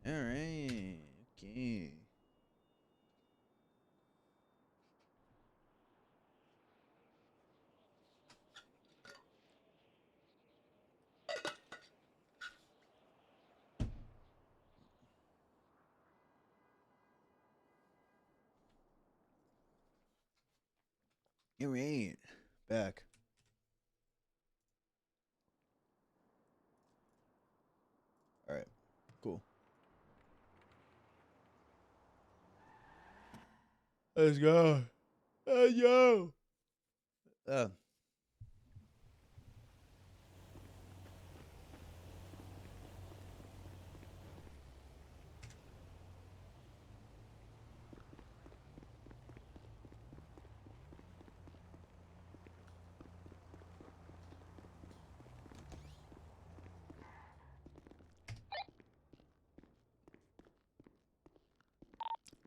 All right. Okay. All right. Back. All right. Cool. Let's go. Let's go. Uh,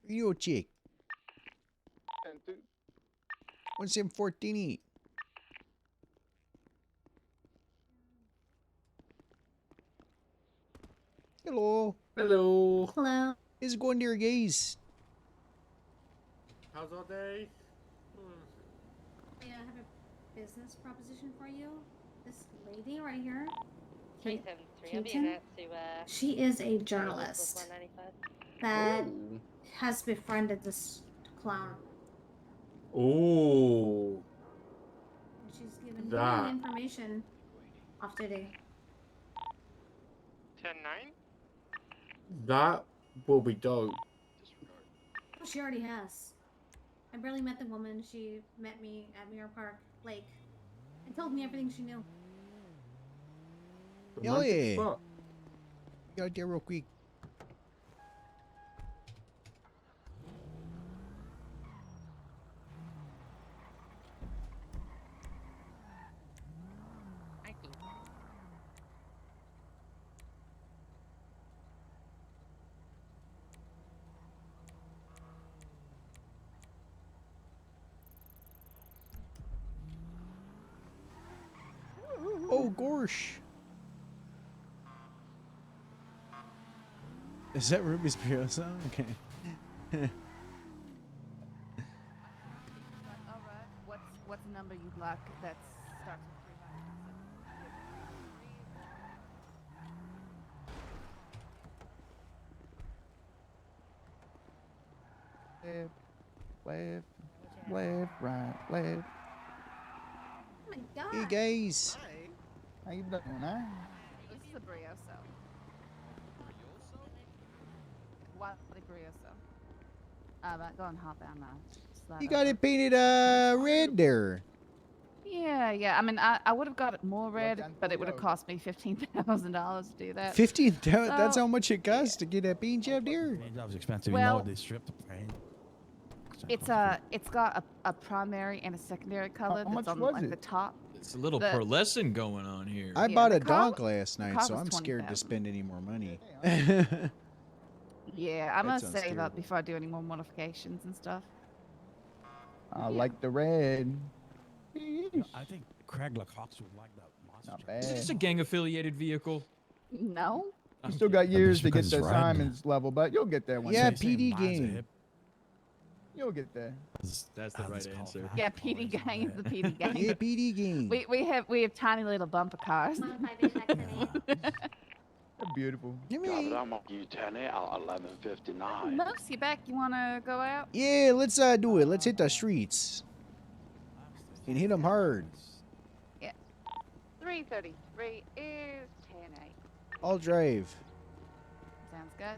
you chick. 1714. Hello. Hello. Hello. It's going to your gaze. How's all day? I have a business proposition for you. This lady right here. 373. I'll be in it to She is a journalist that has befriended this clown. Oh. She's given That. me information off today. 10-9? That will be dope. Oh, she already has. I barely met the woman. She met me at Mirror Park Lake and told me everything she knew. Oh, yeah. Spot. Get out there real quick. Thank you. Oh, gosh. Is that Ruby's Bureau song? Okay. Alright. What's the number you'd like that starts with 3? Left, right, left. Oh my god. Hey, guys. Hi. How you doing, huh? This is a brioso. What a brioso. But go and hop on slide You got over. it painted red there. Yeah. I mean, I would have got it more red, done but it would for have you. cost me $15,000 to do that. 15,000. That's So- how much it costs to get that paint job there. Paint job's expensive. Well- you know they strip the paint. It's got a primary and a secondary color how that's much on was like it? the top. It's a little The- pearlescent going on here. I Yeah, bought the a car- donk last night, car so was I'm scared to 20,000. spend any more money. Yeah, I'm That gonna sounds save terrible. up before I do any more modifications and stuff. I like the red. I think Craig Lacox would like that monster. Not truck. bad. Is this a gang affiliated vehicle? No. You still got But years just to get because to it's red. Simon's level, but you'll get there one Yeah, day. Say PD mine's a game. hip. You'll get there. That's the right this answer. Call Yeah, fast PD boys on gang is the that. PD gang. Yeah, PD game. We have tiny little bumper cars. They're beautiful. Give Drop it me. on you 10 at 11:59. Moose, you back? You wanna go out? Yeah, let's do it. Let's hit the streets and hit them hard. 333 is 10-8. I'll drive. Sounds good.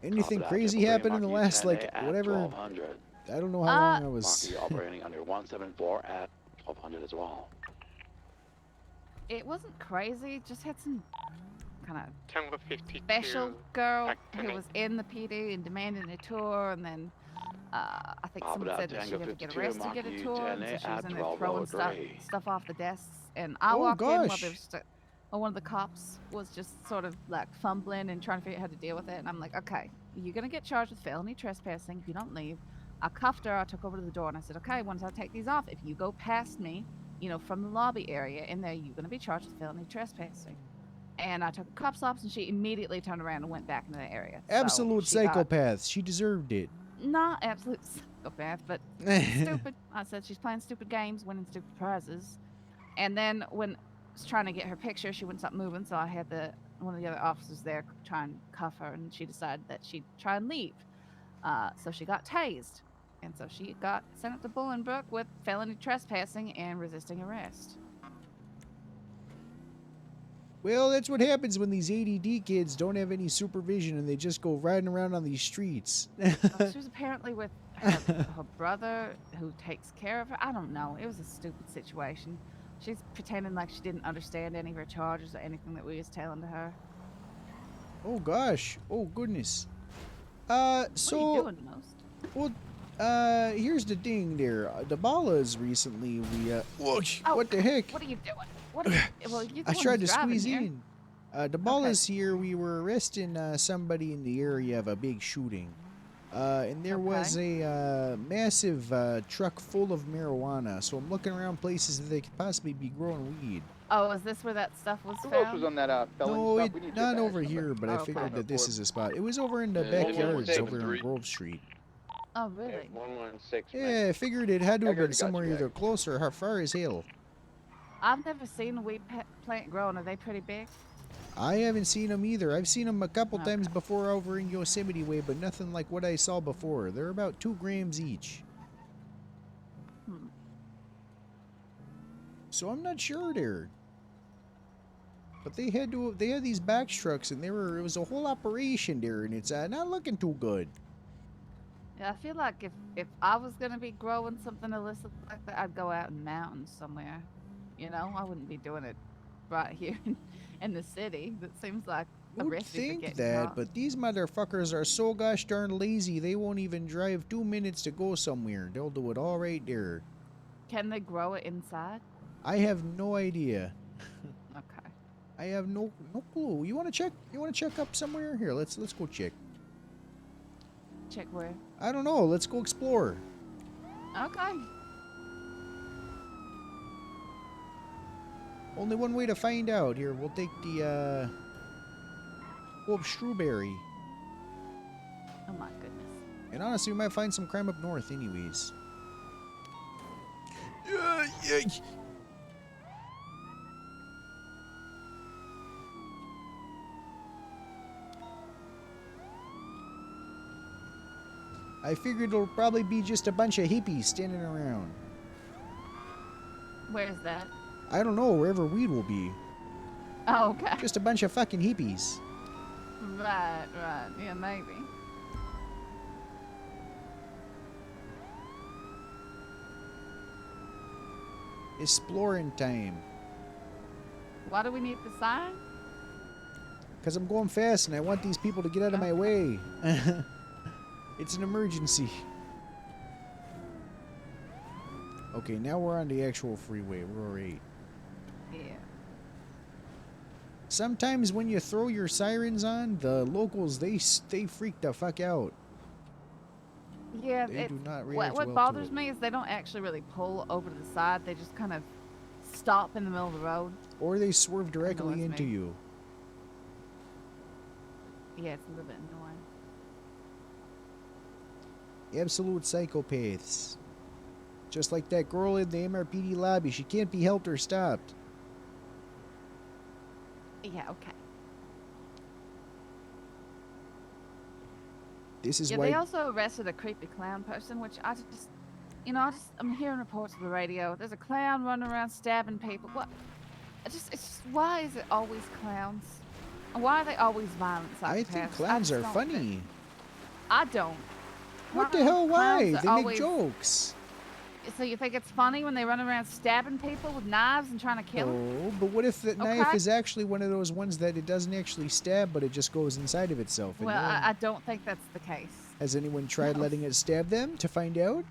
Anything Copy that. crazy Typically happened in the mark you last 10 like at whatever? 1200. I don't know how long I Mark was. you operating under 174 at 1200 as well. It wasn't crazy. Just had some kind of Tango 52. special girl Back who 10-8. was in the PD and demanding a tour, and then I think Copy someone that. said that she Tango had to get 52, arrested to mark get a you tour, and 10 so she was at in there throwing stuff, 1203. stuff off the desks. And I Oh, walked in while gosh. there was one of the cops was just sort of like fumbling and trying to figure out how to deal with it. And I'm like, okay, you're gonna get charged with felony trespassing if you don't leave. I cuffed her. I took her over to the door and I said, okay, once I take these off, if you go past me, from the lobby area in there, you're gonna be charged with felony trespassing. And I took cup stops, and she immediately turned around and went back into the area. So Absolute she got- psychopath. She deserved it. Not absolute psychopath, but stupid. I said she's playing stupid games, winning stupid prizes. And then when I was trying to get her picture, she wouldn't stop moving, so I had one of the other officers there try and cuff her, and she decided that she'd try and leave. So she got tased. And so she got sent up to Bolingbrook with felony trespassing and resisting arrest. Well, that's what happens when these ADD kids don't have any supervision and they just go riding around on these streets. She was apparently with her brother who takes care of her. I don't know. It was a stupid situation. She's pretending like she didn't understand any of her charges or anything that we was telling to her. Oh gosh. Oh goodness. What So are you doing, Most? well, here's the thing there. The Ballas recently Oh, what the heck? What are you doing? What are you, well, you're the I one tried to who's driving squeeze here. in. The Ballas here, we were arresting somebody in the area of a big shooting. And there was a massive truck full of marijuana. So I'm looking around places that they could possibly be growing weed. Oh, is this where that stuff was Who found? else was on that felony No, stuff? We need your not badge over number. here, but Oh, I okay. figured that this is a spot. It was over in the Yeah, backyards 117 over on three. Grove Street. Oh, really? 116. Yeah, I figured it had to I have been already got somewhere you either back. closer or far as hell. I've never seen a weed plant growing. Are they pretty big? I haven't seen them either. I've seen them a couple Okay. times before over in Yosemite Way, but nothing like what I saw before. They're about 2 grams each. Hmm. So I'm not sure there. But they had these back trucks and it was a whole operation there, and it's not looking too good. Yeah, I feel like if I was gonna be growing something illicit like that, I'd go out in the mountains somewhere. You know, I wouldn't be doing it right here in the city. That seems like a You'd recipe for think getting that, caught. but these motherfuckers are so gosh darn lazy, they won't even drive 2 minutes to go somewhere. They'll do it all right there. Can they grow it inside? I have no idea. Okay. I have no clue. You want to check? You want to check up somewhere? Here, let's go check. Check where? I don't know. Let's go explore. Okay. Only one way to find out. Here, we'll take the go up Shrewberry. Oh my goodness. And honestly, we might find some crime up north, anyways. Yeah. I figured it'll probably be just a bunch of hippies standing around. Where's that? I don't know, wherever weed will be. Oh, okay. Just a bunch of fucking hippies. Right. Yeah, maybe. Exploring time. Why do we need the sign? Because I'm going fast and I want these people to get out of my way. It's an emergency. Okay, now we're on the actual freeway. We're alright. Yeah. Sometimes when you throw your sirens on, the locals, they freak the fuck out. Yeah, They do not react what well to bothers it. me is they don't actually really pull over to the side. They just kind of stop in the middle of the road. Or they swerve directly Annoys into me. you. Yeah, it's a little bit annoying. Absolute psychopaths. Just like that girl in the MRPD lobby. She can't be helped or stopped. Yeah, okay. This is Yeah, why... they also arrested a creepy clown person, which I just, I'm hearing reports on the radio. There's a clown running around stabbing people. What? It's just, why is it always clowns? And why are they always violent psychopaths? I think clowns just are don't funny. think- I don't. What the hell? Why? Clowns They are make always- jokes. So you think it's funny when they run around stabbing people with knives and trying to kill them? Oh, but what if the knife Okay. is actually one of those ones that it doesn't actually stab, but it just goes inside of itself? And Well, no one- I don't think that's the case. has anyone tried no. letting it stab them to find out?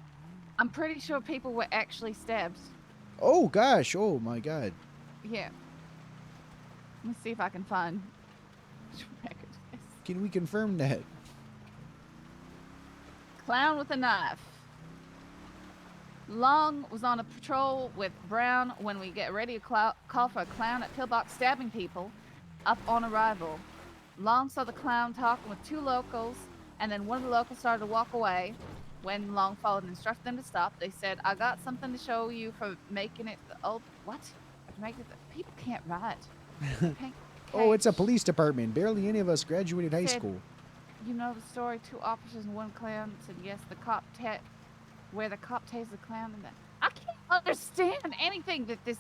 I'm pretty sure people were actually stabbed. Oh gosh! Oh my God! Yeah. Let me see if I can find record of this. Can we confirm that? Clown with a knife. Long was on a patrol with Brown when we get ready to call for a clown at Pillbox stabbing people. up on arrival. Long saw the clown talking with 2 locals, and then one of the locals started to walk away. When Long followed and instructed them to stop, they said, "I got something to show you for making it." Oh, what? Make it. People can't ride. Oh, it's a police department. Barely any of us graduated high Said- school. You know the story. 2 officers and 1 clown. Said yes. Where the cop tased the clown, and then I can't understand anything that this.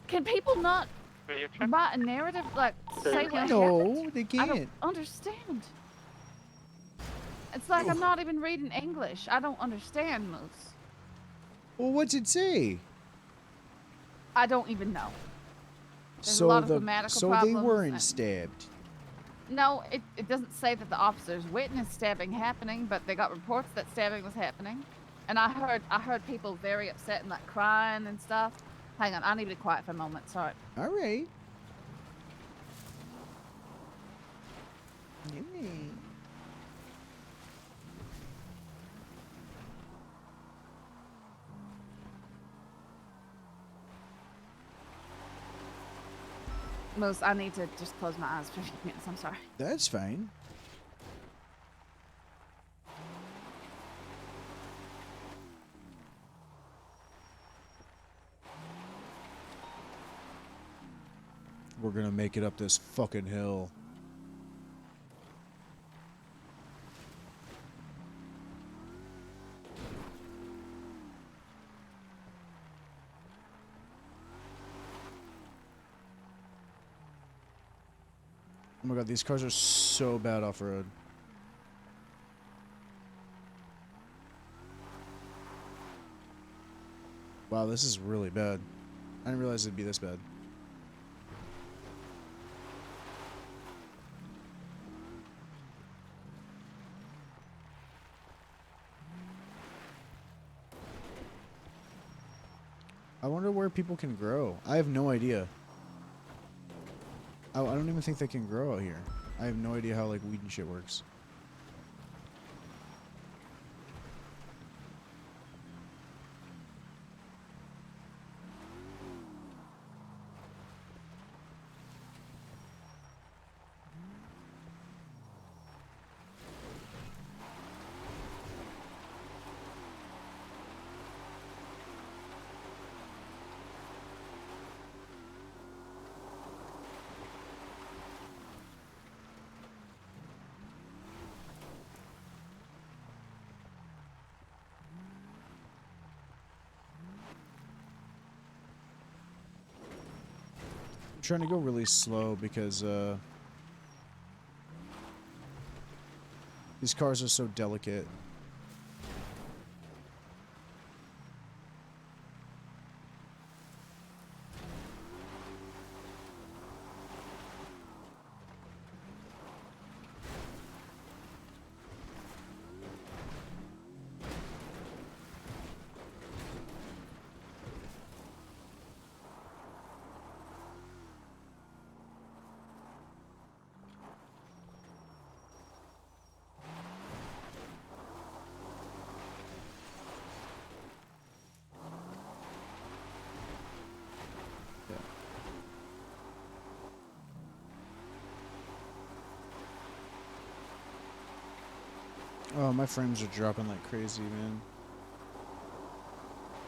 Can people not write a narrative like say what happened? No, they I can't. don't understand. It's like I'm not even reading English. I don't understand, Moose. Well, what's it say? I don't even know. There's So a lot of grammatical they problems weren't and- stabbed. No, it doesn't say that the officers witnessed stabbing happening, but they got reports that stabbing was happening. And I heard people very upset and like crying and stuff. Hang on, I need to be quiet for a moment. Sorry. All right. Yeah. Moose, I need to just close my eyes for a few minutes. I'm sorry. That's fine. We're gonna make it up this fucking hill. Oh my god, these cars are so bad off-road. Wow, this is really bad. I didn't realize it'd be this bad. I wonder where people can grow. I have no idea. I don't even think they can grow out here. I have no idea how like weed and shit works. I'm trying to go really slow because these cars are so delicate. Oh, my frames are dropping like crazy, man.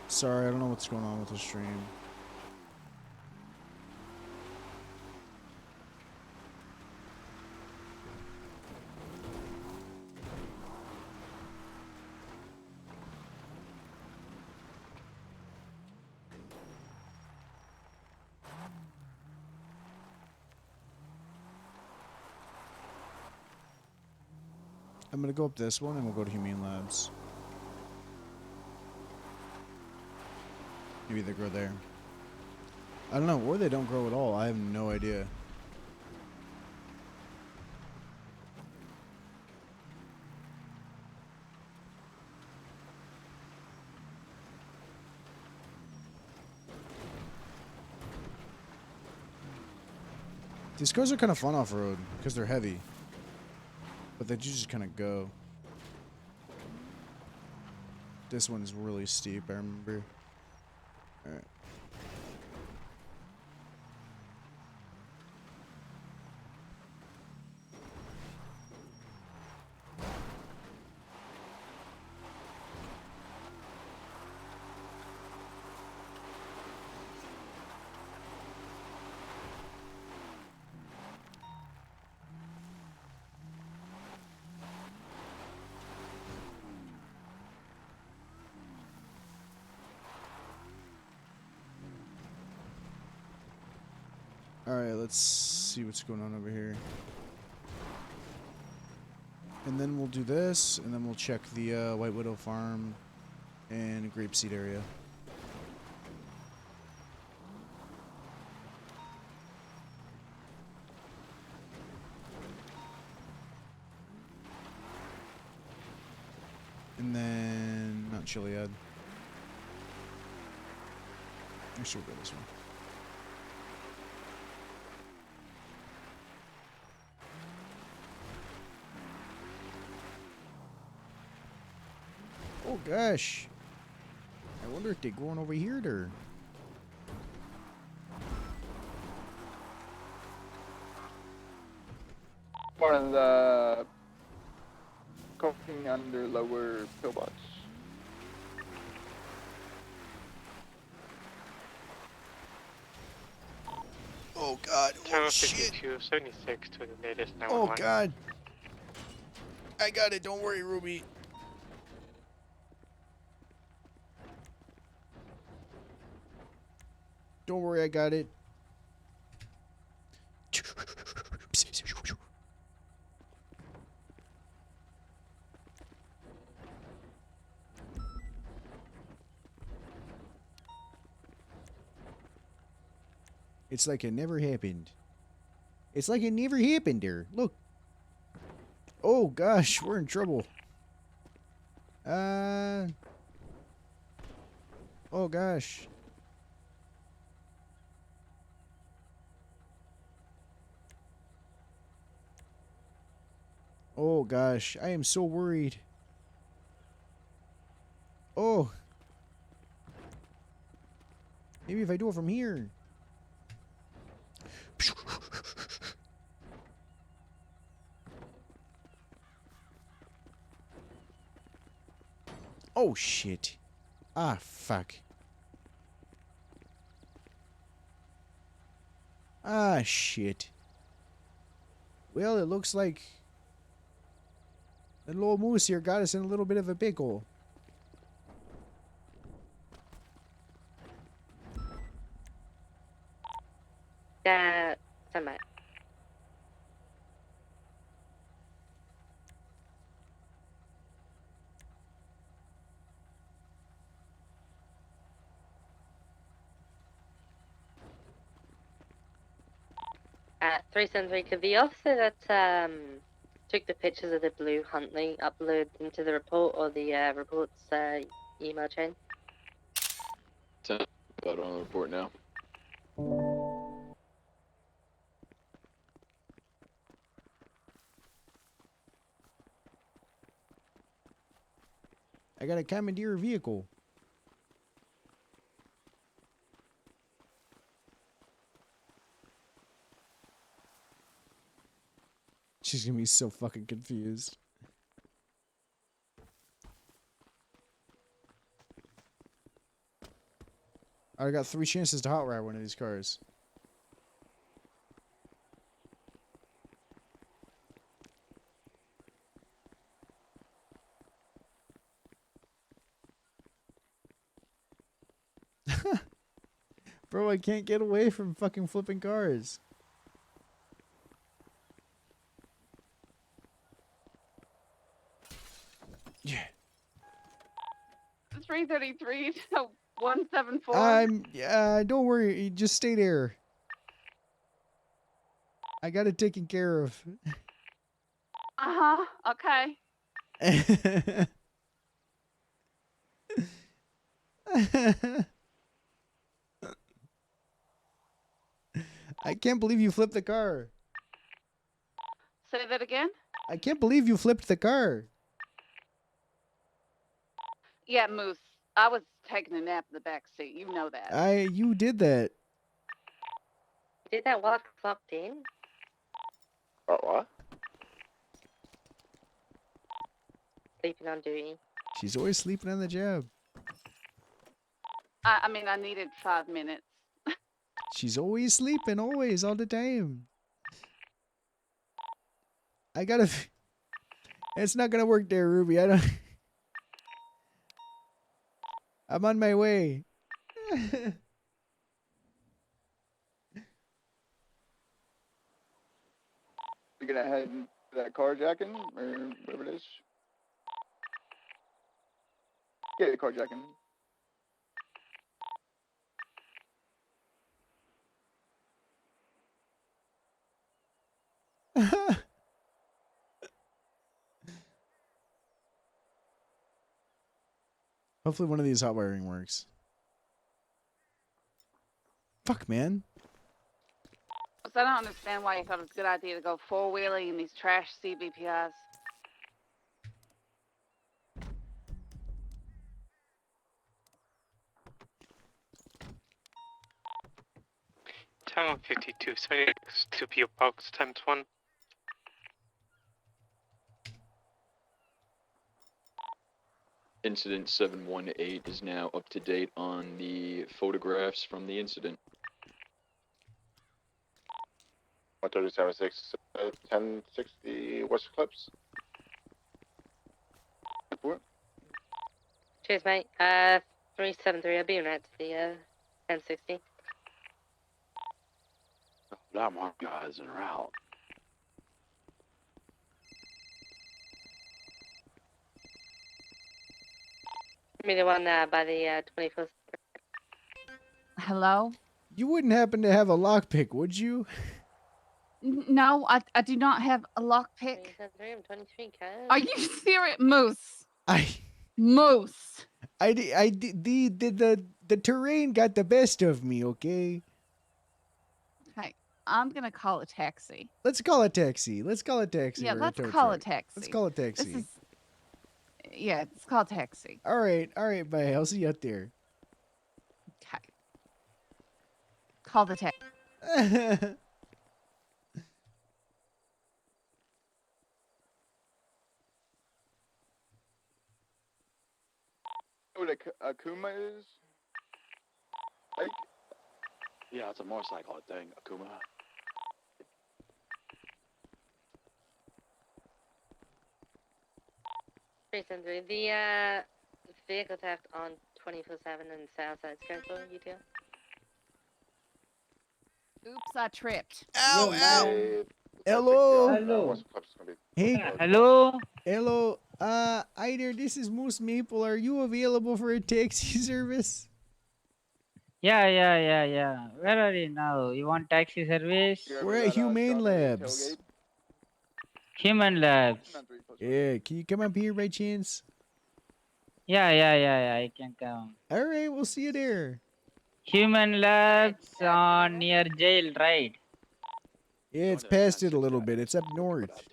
Sorry, I don't know what's going on with the stream. I'm gonna go up this one and we'll go to Humane Labs. Maybe they grow there. I don't know, or they don't grow at all. I have no idea. These cars are kind of fun off-road because they're heavy. But they do just kind of go. This one is really steep, I remember. Alright. Alright, let's see what's going on over here. And then we'll do this, and then we'll check the White Widow farm and grapeseed area. And then, not Chiliad. Actually, we'll go this one. Oh gosh. I wonder if they're going over here or. One of the cooking under lower pillbox. Oh god. Oh shit. 76 to the latest Oh god. I got it. Don't worry, Ruby. Don't worry, I got it. It's like it never happened. It's like it never happened there. Look. Oh gosh, we're in trouble. Oh gosh. Oh gosh, I am so worried. Oh. Maybe if I do it from here. Oh shit. Ah, fuck. Ah, shit. Well, it looks like the little moose here got us in a little bit of a pickle. Stand by. At 373, could the officer that took the pictures of the blue Huntley upload into the report or the report's email chain? Got on the report now. I gotta commandeer a vehicle. She's gonna be so fucking confused. I got 3 chances to hot ride one of these cars. Bro, I can't get away from fucking flipping cars. Yeah. 333 to 174. Don't worry. You just stay there. I got it taken care of. Okay. I can't believe you flipped the car. Say that again? I can't believe you flipped the car. Yeah, Moose. I was taking a nap in the back seat. You know that. You did that. Did that while clocked in? What? Sleeping on duty. She's always sleeping on the job. I mean, I needed 5 minutes. She's always sleeping, always, all the time. I gotta... It's not gonna work there, Ruby. I don't... I'm on my way. You gonna head into that carjacking or whatever it is? Yeah, the carjacking. Hopefully one of these hot wiring works. Fuck, man. So I don't understand why you thought it was a good idea to go four-wheeling in these trash CBPIs. Town 52, 76, 2 PO Box times 1. Incident 718 is now up to date on the photographs from the incident. 137.6, 1060 West Clips. Cheers, mate. 373. I'll be right to the 1060. That mark guys en route. Give me the one by the 21st. Hello? You wouldn't happen to have a lockpick, would you? No, I do not have a lockpick. 373, I'm 23, cuz. Are you serious? Moose. I Moose. the terrain got the best of me, okay? Hey, I'm gonna call a taxi. Let's call a taxi. Let's call a taxi. Yeah, or let's tow call a truck. taxi. Let's call a taxi. This is... Yeah, it's called taxi. All right, bye. I'll see you out there. Okay. Call the taxi. What a Akuma is? Like, Yeah, it's a motorcycle thing, Akuma. The vehicle theft on 24/7 in Southside Skirtle, UTL. Oops, I tripped. Ow, ow. hey, Hello. Hello. Hey. Hello? Hello. Hi there. This is Moose Maple. Are you available for a taxi service? Yeah. Where are you now? You want taxi service? We're at Humane Labs. Human Labs. Yeah, can you come up here by chance? Yeah, I can come. All right, we'll see you there. Human Labs on near jail, right? Yeah, it's past it a little bit. It's up north.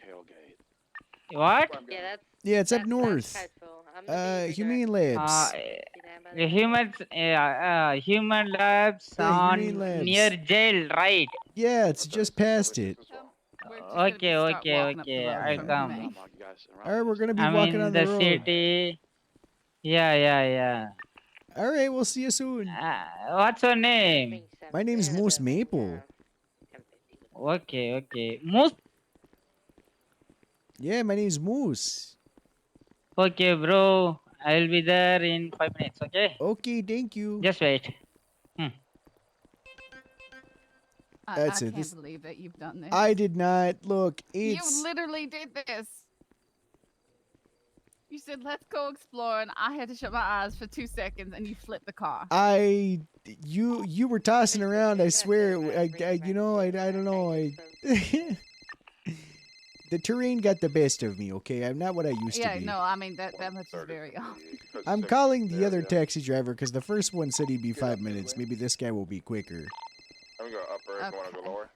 What? Yeah, that's... Yeah, it's up that's north. helpful. I'm the vehicle Humane Labs. The Human Labs Yeah, on Humane Labs. near jail, right? Yeah, it's just past it. Okay, I'll come. All right, we're gonna be I'm walking in on the the road. city. Yeah. All right, we'll see you soon. What's your name? My name's Moose Maple. Okay. Moose. Yeah, my name's Moose. Okay, bro. I'll be there in 5 minutes, okay? Okay, thank you. Just wait. That's I it. can't believe that you've done this. I did not. Look, You it's... literally did this. You said, let's go explore, and I had to shut my eyes for 2 seconds, and you flipped the car. You were tossing around, I swear. I don't know. The terrain got the best of me, okay? I'm not what I used to Yeah, be. no, I mean, that much is very off. I'm calling the other taxi driver because the first one said he'd be 5 minutes. Maybe this guy will be quicker. I'm gonna go upper if you want to go lower.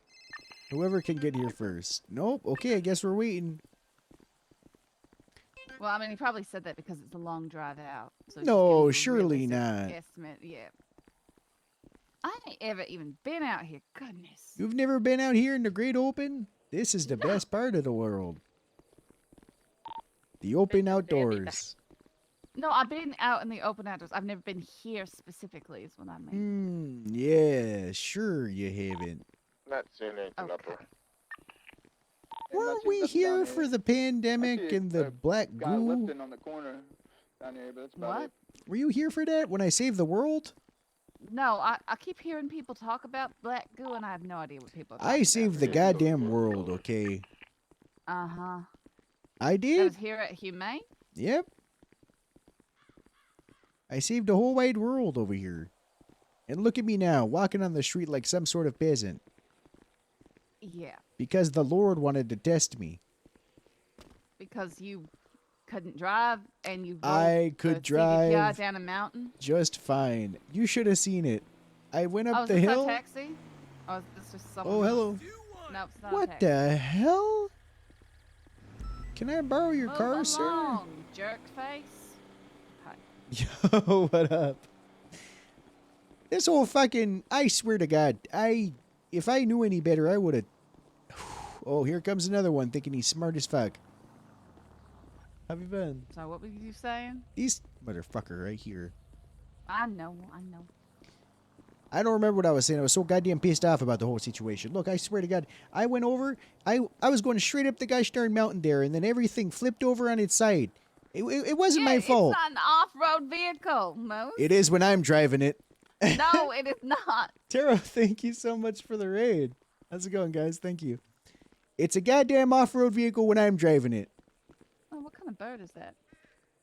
Whoever can get here first. Nope. Okay, I guess we're waiting. Well, I mean, he probably said that because it's a long drive out. So No, just give him a surely realistic not. Estimate, yeah. I ain't ever even been out here. Goodness. You've never been out here in the great open? This is the best part of the world. The open outdoors. No, I've been out in the open outdoors. I've never been here specifically, is what I mean. Yeah, sure you haven't. Not seeing anything upper. Weren't we here for the pandemic and the black guy goo? lifting on the corner down here, but that's about What? it. Were you here for that when I saved the world? No, I keep hearing people talk about black goo, and I have no idea what people are talking I saved the about. goddamn world, okay? Uh-huh. I That did. was here at Humane? Yep. I saved the whole wide world over here. And look at me now, walking on the street like some sort of peasant. Yeah. Because the Lord wanted to test me. Because you couldn't drive and you I could the CDPI drive down a mountain? just fine. You should have seen it. I went up Oh, is the this hill. a taxi? Or is this just someone Oh, who's- hello. No, it's not a What taxi. the hell? Can I borrow your Move car, sir? along, jerk face. Hi. Yo, what up? This whole fucking, I swear to God, if I knew any better, I would have. Oh, here comes another one thinking he's smart as fuck. How have you been? So what were you saying? These motherfucker right here. I know. I don't remember what I was saying. I was so goddamn pissed off about the whole situation. Look, I swear to God, I went over, I was going straight up the gosh darn mountain there, and then everything flipped over on its side. It wasn't my fault. It's not an off-road vehicle, Moose. It is when I'm driving it. No, it is not. Taro, thank you so much for the raid. How's it going, guys? Thank you. It's a goddamn off-road vehicle when I'm driving it. Oh, what kind of bird is that?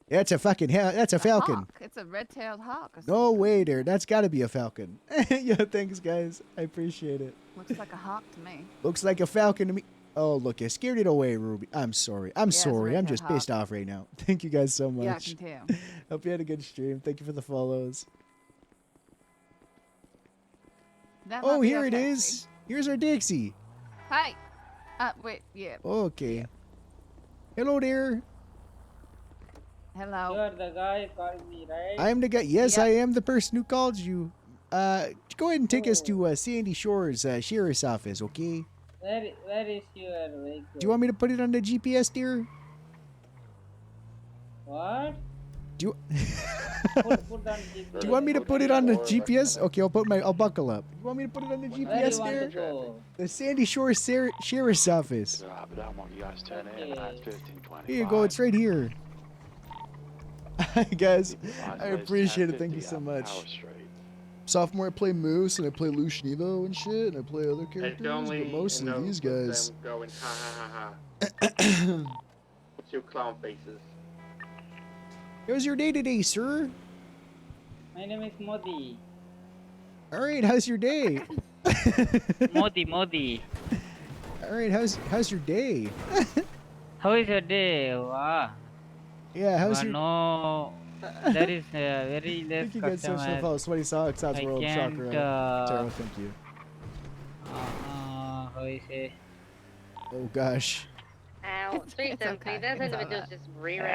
That's a fucking that's a falcon. Hawk. It's a red-tailed hawk. Or No something. way there. That's got to be a falcon. Yeah, thanks, guys. I appreciate it. Looks like a hawk to me. Looks like a falcon to me. Oh, look, I scared it away, Ruby. I'm sorry. I'm it's a sorry. I'm red-tailed just hawk. pissed off right now. Thank you guys so much. Yeah, I can tell. Hope you had a good stream. Thank you for the follows. That Oh, might be here our it taxi. is. Here's our Dixie. Hey. Wait, yeah. Okay. Hello there. Hello. You are the guy who called me, right? I'm the guy. Yes, Yep. I am the person who called you. Go ahead and take us to Sandy Shores Sheriff's Office, okay? Where is your vehicle? Do you want me to put it on the GPS, dear? What? Do you Put on GPS. Do you want me to put it on the GPS? Okay, I'll buckle up. You want me to put it on the Where do GPS you want there? to go? The Sandy Shores Sheriff's Office. But I want you guys to turn in at 15:25. Here you go. It's right here. Hi guys, I appreciate it. Thank you so much. Sophomore, I play Moose and I play Lucian Evo and shit, and I play other characters, but mostly these guys. Going, ha ha ha ha. Two clown faces. How's your day today, sir? My name is Modi. All right, how's your day? Modi. All right, how's your day? How is your day? Wow. Yeah, how's your? No, there is very less Thank you guys so much for the customer. follow. Sweaty Socks, Odds I World, can't, Shocker, Taro, thank you. How is it? Oh gosh. Ow, It's 373. okay. There's It's individuals alright. just reread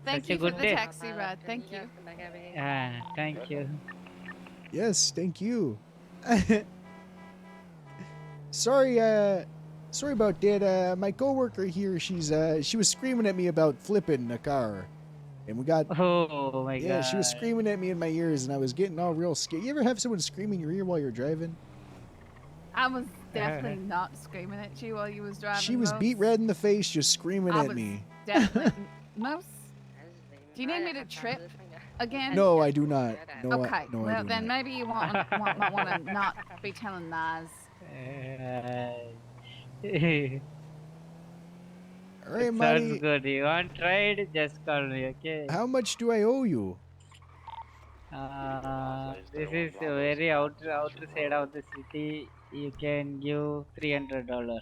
Thank such you a for good the day. taxi ride. Thank you. Thank you. Yes, thank you. Sorry about that. My coworker here, she was screaming at me about flipping a car, and we got. Oh my god. Yeah, she was screaming at me in my ears, and I was getting all real scared. You ever have someone scream in your ear while you're driving? I was definitely not screaming at you while you was driving. She was Moose. beat red in the face, just screaming I at was me. Definitely. Moose, do you need me to trip again? No, I do not. No, Okay. no, I Well, do then not. maybe you might want to not be telling lies. All right, Sounds Marty. good. You want try it? Just call me, okay? How much do I owe you? This is a very outer side of the city. You can give $300.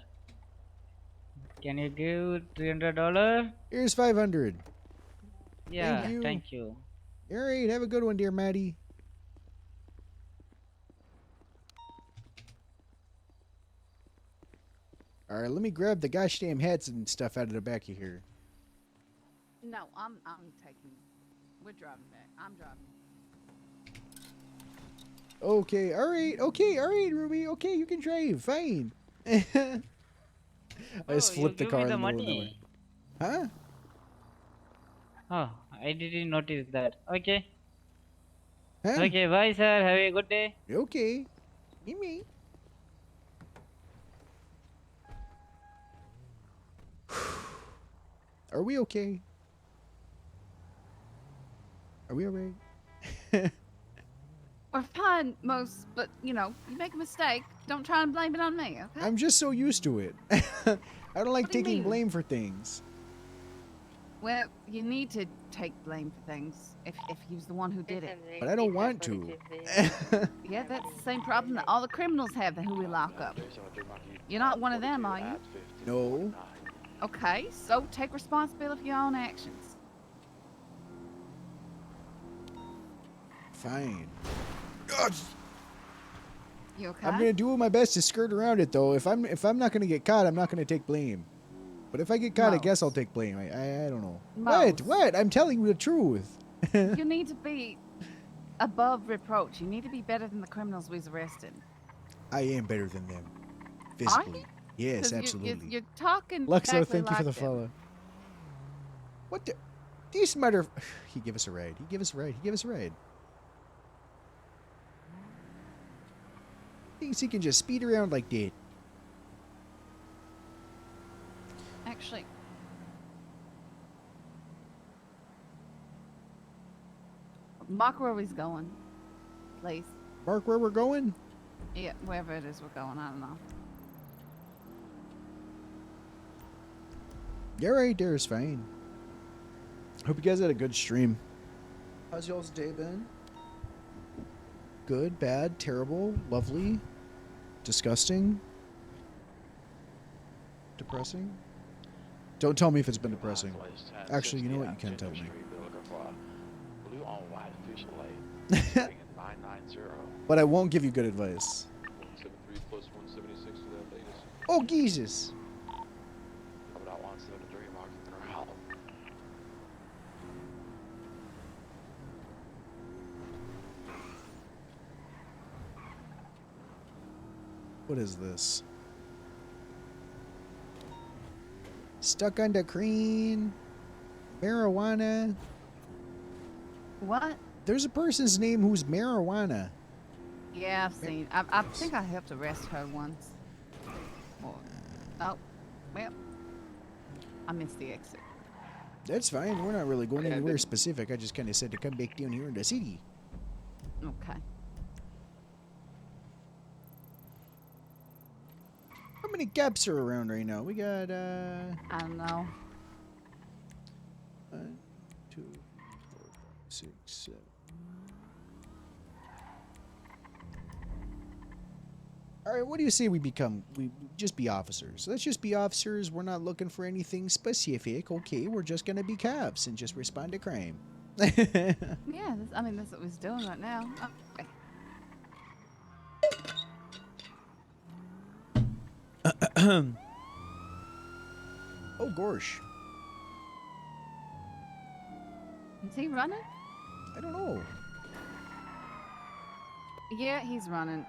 Can you give $300? Here's 500. Yeah, you. thank you. All right, have a good one, dear Maddie. All right, let me grab the gosh damn hats and stuff out of the back of here. No, I'm taking. We're driving back. I'm driving. Okay, all right, Ruby. Okay, you can drive. Fine. I just Oh, flipped the you car give me in the the middle of nowhere. money. Huh? Oh, I didn't notice that. Okay. Huh? Okay, bye, sir. Have a good day. Okay. Me. Are we okay? Are we alright? are fine, most, but you know, you make a mistake, don't try and blame it on me, okay? I'm just so used to it. I don't like What do you taking mean? blame for things. Well, you need to take blame for things if you're the one who did it. But I don't want to. Yeah, that's the same problem that all the criminals have that who we lock up. You're not one of them, are you? No. Okay, so take responsibility for your own actions. Fine. Ugh. You okay? I'm gonna do my best to skirt around it, though. If I'm not gonna get caught, I'm not gonna take blame. But if I get caught, I guess I'll take blame. I don't know. Most. What? I'm telling you the truth. You need to be above reproach. You need to be better than the criminals we've arrested. I am better than them. Are Physically. you? Yes, 'Cause absolutely. You're talking. Luxo, exactly thank you for the like them. follow. What the? These mother... He give us a ride. He give us a ride. He give us a ride. Thinks he can just speed around like that. Actually, mark where he's going, please. Mark where we're going? Yeah, wherever it is we're going, I don't know. Yeah, right there is fine. Hope you guys had a good stream. How's y'all's day been? Good, bad, terrible, lovely, disgusting, depressing? Don't tell me if it's been depressing. Actually, you know what? You can tell me. Blue on white official late. 990. But I won't give you good advice. 173 plus 176 to that latest. Oh, Jesus! How about 173 marking the route? What is this? Stuck on the crane. Marijuana. What? There's a person's name who's marijuana. Yeah, I've seen. I think I helped arrest her once. Or, oh, well, I missed the exit. That's fine. We're not really going Yeah, anywhere then- specific. I just kind of said to come back down here in the city. Okay. How many cops are around right now? We got, I don't know. 1, 2, 3, 4, 5, 6, 7. All right, what do you say we just be officers? Let's just be officers. We're not looking for anything specific. Okay, we're just gonna be cops and just respond to crime. Yeah, I mean that's what we're doing right now. Okay. Oh, gosh. Is he running? I don't know. Yeah, he's running.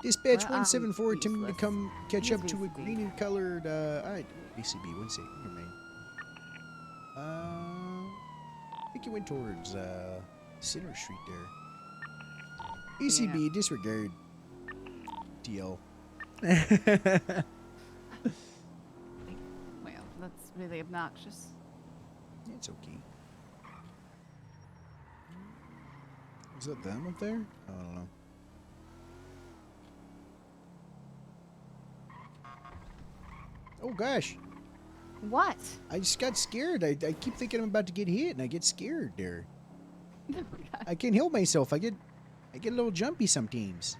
Dispatch Well, 174, tell me to useless. come catch He's up to a VCB. green and colored, alright, VCB, one sec, never mind. I think he went towards, Center Street there. ECB, disregard. DL. Well, that's really obnoxious. It's okay. Is that them up there? I don't know. Oh gosh, What? I just got scared. I keep thinking I'm about to get hit and I get scared there. I can't help myself. I get a little jumpy sometimes.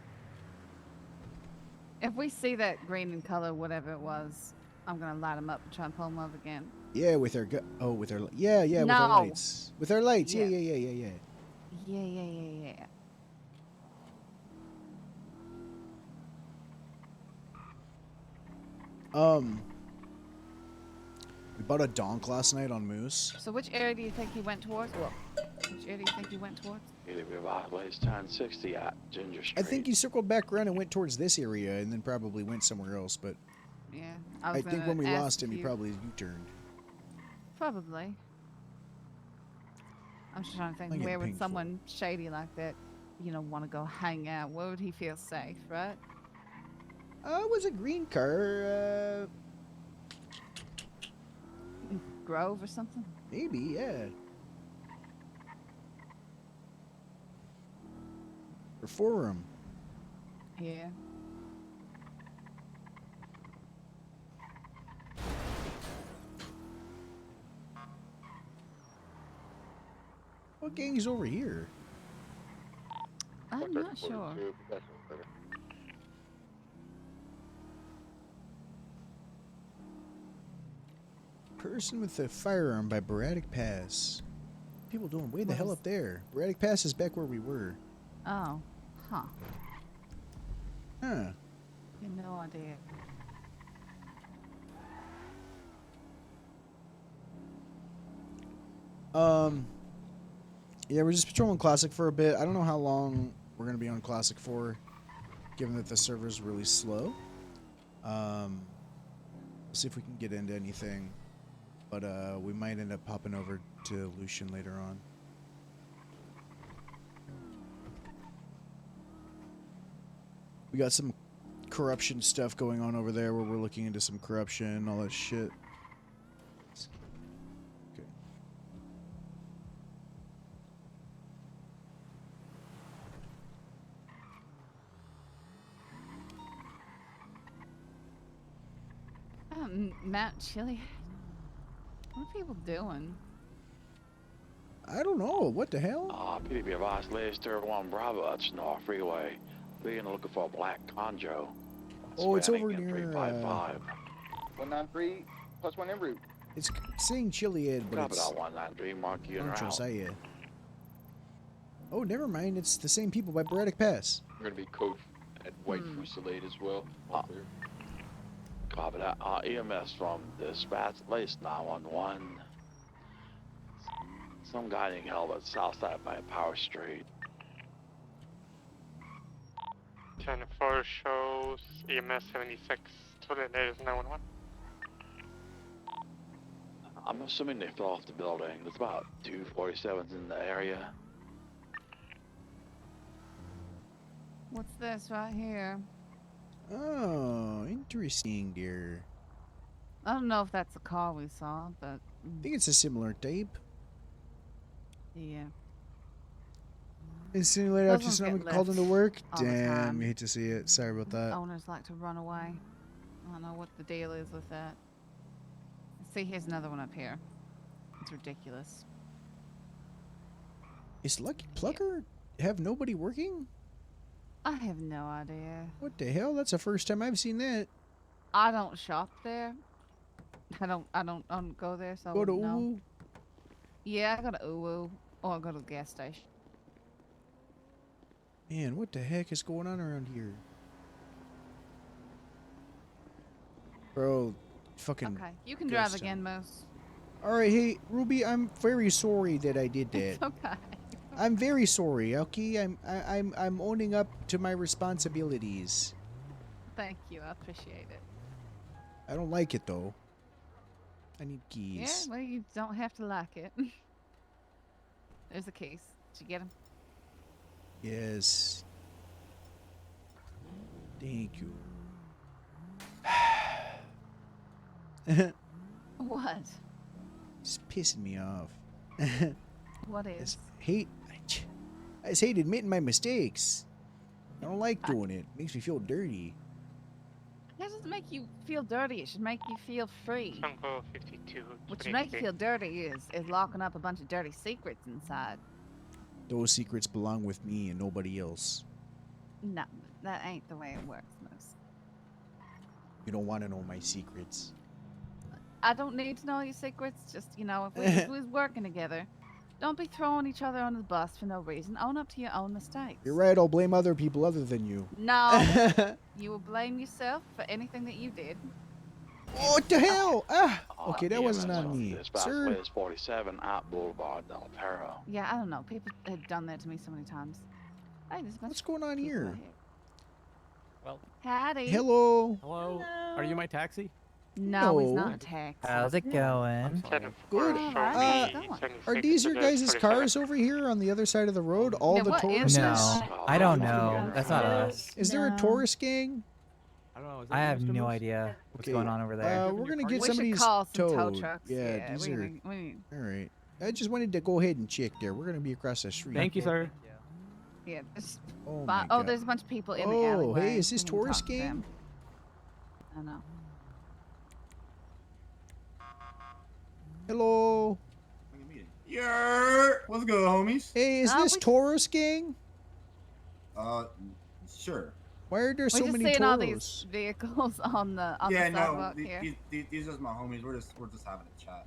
If we see that green in color, whatever it was, I'm gonna light him up and try and pull him over again. Yeah, with our with our with our No. lights. With our lights. Yeah. Yeah. Yeah. Yeah. We bought a donk last night on Moose. So which area do you think he went towards? Well, which area do you think he went towards? Either be about ways 1060 at Ginger Street. I think he circled back around and went towards this area and then probably went somewhere else, but Yeah. I think when we lost him, he probably U-turned. Probably. I'm just trying to think, I get where would pinged for someone shady like that, want to go hang out? Where would he feel safe, right? It was a green car, Grove or something? maybe, yeah. Or 4 of them. Yeah. What gang's over here? I'm not sure. Person with a firearm by Braddock Pass. People doing way the hell up there. Braddock Pass is back where we were. Oh. Huh. Huh. You had no idea. Yeah, we're just patrolling Classic for a bit. I don't know how long we're gonna be on Classic for, given that the server's really slow. We'll see if we can get into anything, but we might end up popping over to Lucian later on. We got some corruption stuff going on over there where we're looking into some corruption, all that shit. Okay. Mount Chili. What are people doing? I don't know. What the hell? PDB advice list 31 Bravo, that's North Freeway. Being looking for a black conjo. Oh, it's over Hispanic in near. 355. 193 plus 1 en route. It's saying Chiliad, but Copy it's that 193, mark you en route. Josiah. Oh, never mind. It's the same people by Braddock Pass. We're gonna be code at White Fusillade as well. Copy that. EMS from dispatch list 911. Some guy named Helmet, south side by Power Street. 10-4 shows EMS 76. Total is 911. I'm assuming they fell off the building. There's about 247s in the area. What's this right here? Oh, interesting, dear. I don't know if that's the car we saw, but I think it's a similar type. yeah. Insinuated Those after ones someone get called into left work. all the Damn, time. you hate to see it. Sorry about that. Owners like to run away. I don't know what the deal is with that. See, here's another one up here. It's ridiculous. Is Lucky Plucker have nobody working? I have no idea. What the hell? That's the first time I've seen that. I don't shop there. I don't go there, so I Go to wouldn't know. Uwu? Yeah, I go to Uwu, or I go to the gas station. Man, what the heck is going on around here? Bro, fucking... Okay, you can drive ghost again, town. Moose. Alright, hey, Ruby, I'm very sorry that I did that. It's okay. I'm very sorry, okay? I'm owning up to my responsibilities. Thank you, I appreciate it. I don't like it, though. I need Yeah, keys. well, you don't have to like it. There's the keys. Did you get them? Yes. Thank you. What? It's pissing me off. What is? I just hate admitting my mistakes. I don't like doing it. Makes me feel dirty. That doesn't make you feel dirty. It should make you feel free. Jungle 52. What should make you feel dirty is locking up a bunch of dirty secrets inside. Those secrets belong with me and nobody else. No, that ain't the way it works, Moose. You don't want to know my secrets. I don't need to know your secrets. Just, you know, if we was working together, don't be throwing each other under the bus for no reason. Own up to your own mistakes. You're right, I'll blame other people other than you. No, you will blame yourself for anything that you did. What the hell? Ah! Okay, that wasn't EMS on from me. dispatch Sir? list 47 at Boulevard Del Perro. Yeah, I don't know. People have done that to me so many times. Hey, there's a bunch What's going on of people here? out Well, Howdy. Hello. hello. Are you my taxi? No, he's No. not a taxi. How's it going? 10-4 Good. show Alright, me how's it 76 Are these your to guys' 47. cars over here on the other side of the road? All Yeah, the what is tourists? this? No, I don't know. That's not us. Is there a No. tourist gang? I don't know. Is that I you, have Mr. no Moose? idea what's Okay, going on over there. We're gonna get We some of should these call some tow towed. trucks. Yeah, these we are. need- All right. I just wanted to go ahead and check there. We're gonna be across the street. Thank you, sir. Yeah. There's, Oh my oh, God. there's a bunch of people in the Oh, alleyway. hey, is this We can tourist talk to them. gang? I know. Hello. Yeah, what's good, homies? Hey, is this Taurus gang? Sure. Why are there We're so just many seeing all these Tauros? vehicles on the Yeah, no, sidewalk here. these are my homies. We're just having a chat.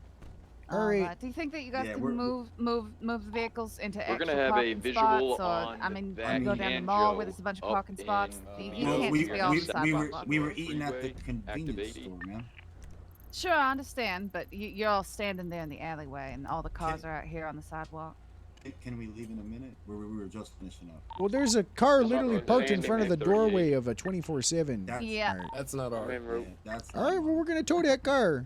All right. Do you think that you guys Yeah, can we're- move the vehicles into We're gonna extra have a parking visual spots, or on I mean, that go down the mall where Banjo there's a bunch of up parking spots. in You Well, can't we, just be on we, the we sidewalk. were eating at the convenience store, man. Sure, I understand, but you're all standing there in the alleyway, and all the cars are out here on the sidewalk. Can we leave in a minute? We were just finishing up. Well, there's a car literally parked in landing front of at the 38. doorway of a 24/7. Yeah. That's not our. That's All right, well, we're gonna tow that car.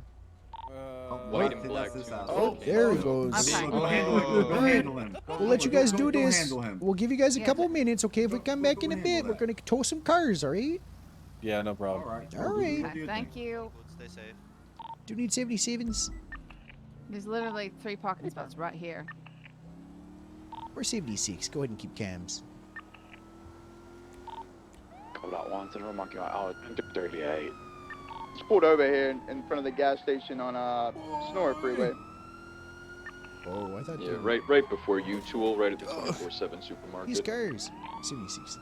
White and black. Oh, there he goes. Okay. Go handle him. Go handle him. We'll let you guys do Go this. handle him. We'll give you guys a Yeah, couple minutes, okay? If we come back in a bit, we're gonna tow some cars, all right? Yeah, no problem. All right. All right. Okay, thank you. Stay safe. Do you need 77s? There's literally 3 parking spots right here. Or 76? Go ahead and keep cams. Called out once and monkey out 38. Just pulled over here in front of the gas station on Snore Freeway. Oh, I thought Yeah, you right before you, Tool, right at the 24/7 supermarket. These cars. 76.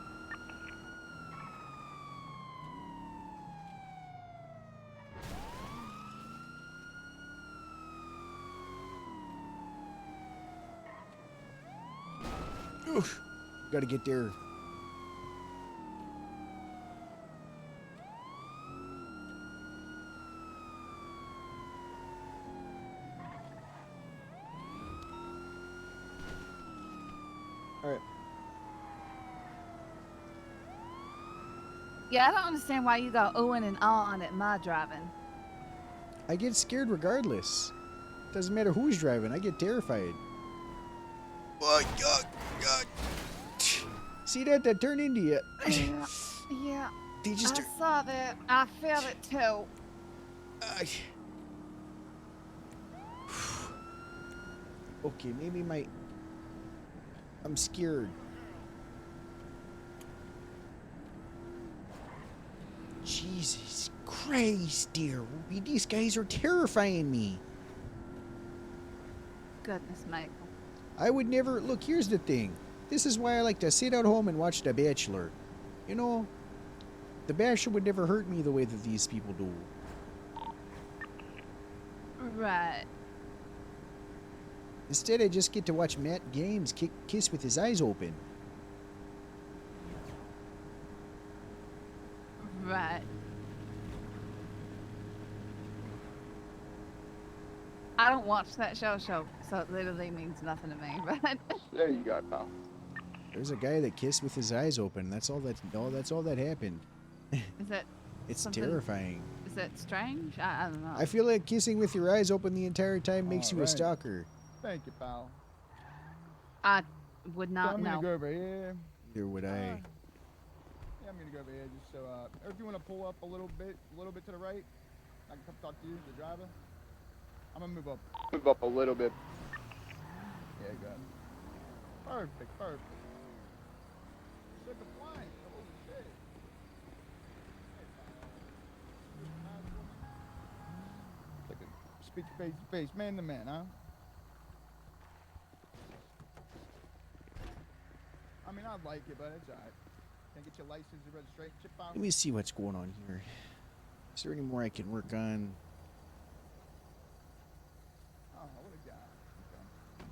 Oof. Gotta get there. All right. Yeah, I don't understand why you go oohing and ahhing at my driving. I get scared regardless. Doesn't matter who's driving. I get terrified. See that? That turned into you. Yeah. They just I saw that. I felt it too. Okay, maybe I'm scared. Jesus Christ, dear Ruby, these guys are terrifying me. Goodness, Michael. I would never look. Here's the thing. This is why I like to sit at home and watch The Bachelor. You know, The Bachelor would never hurt me the way that these people do. Right. Instead, I just get to watch Matt Games kiss with his eyes open. Right. I don't watch that show, so it literally means nothing to me. But There you go, pal. There's a guy that kissed with his eyes open. That's all that happened. is it? It's something- terrifying. Is it strange? I don't know. I feel like kissing with your eyes open the entire time makes you a Alright. stalker. Thank you, pal. I would not I'm gonna know. go over here. Neither would I. Yeah, I'm gonna go over here just so. If you want to pull up a little bit to the right, I can come talk to you, the driver. I'm gonna move up. Move up a little bit. Yeah, good. Perfect, perfect. So compliant. Holy shit. Like a speak face to face, man to man, huh? I mean, I'd like it, but it's alright. Can I get your license and registration, chip out? Let me see what's going on here. Is there any more I can work on? Oh, what a guy. Okay.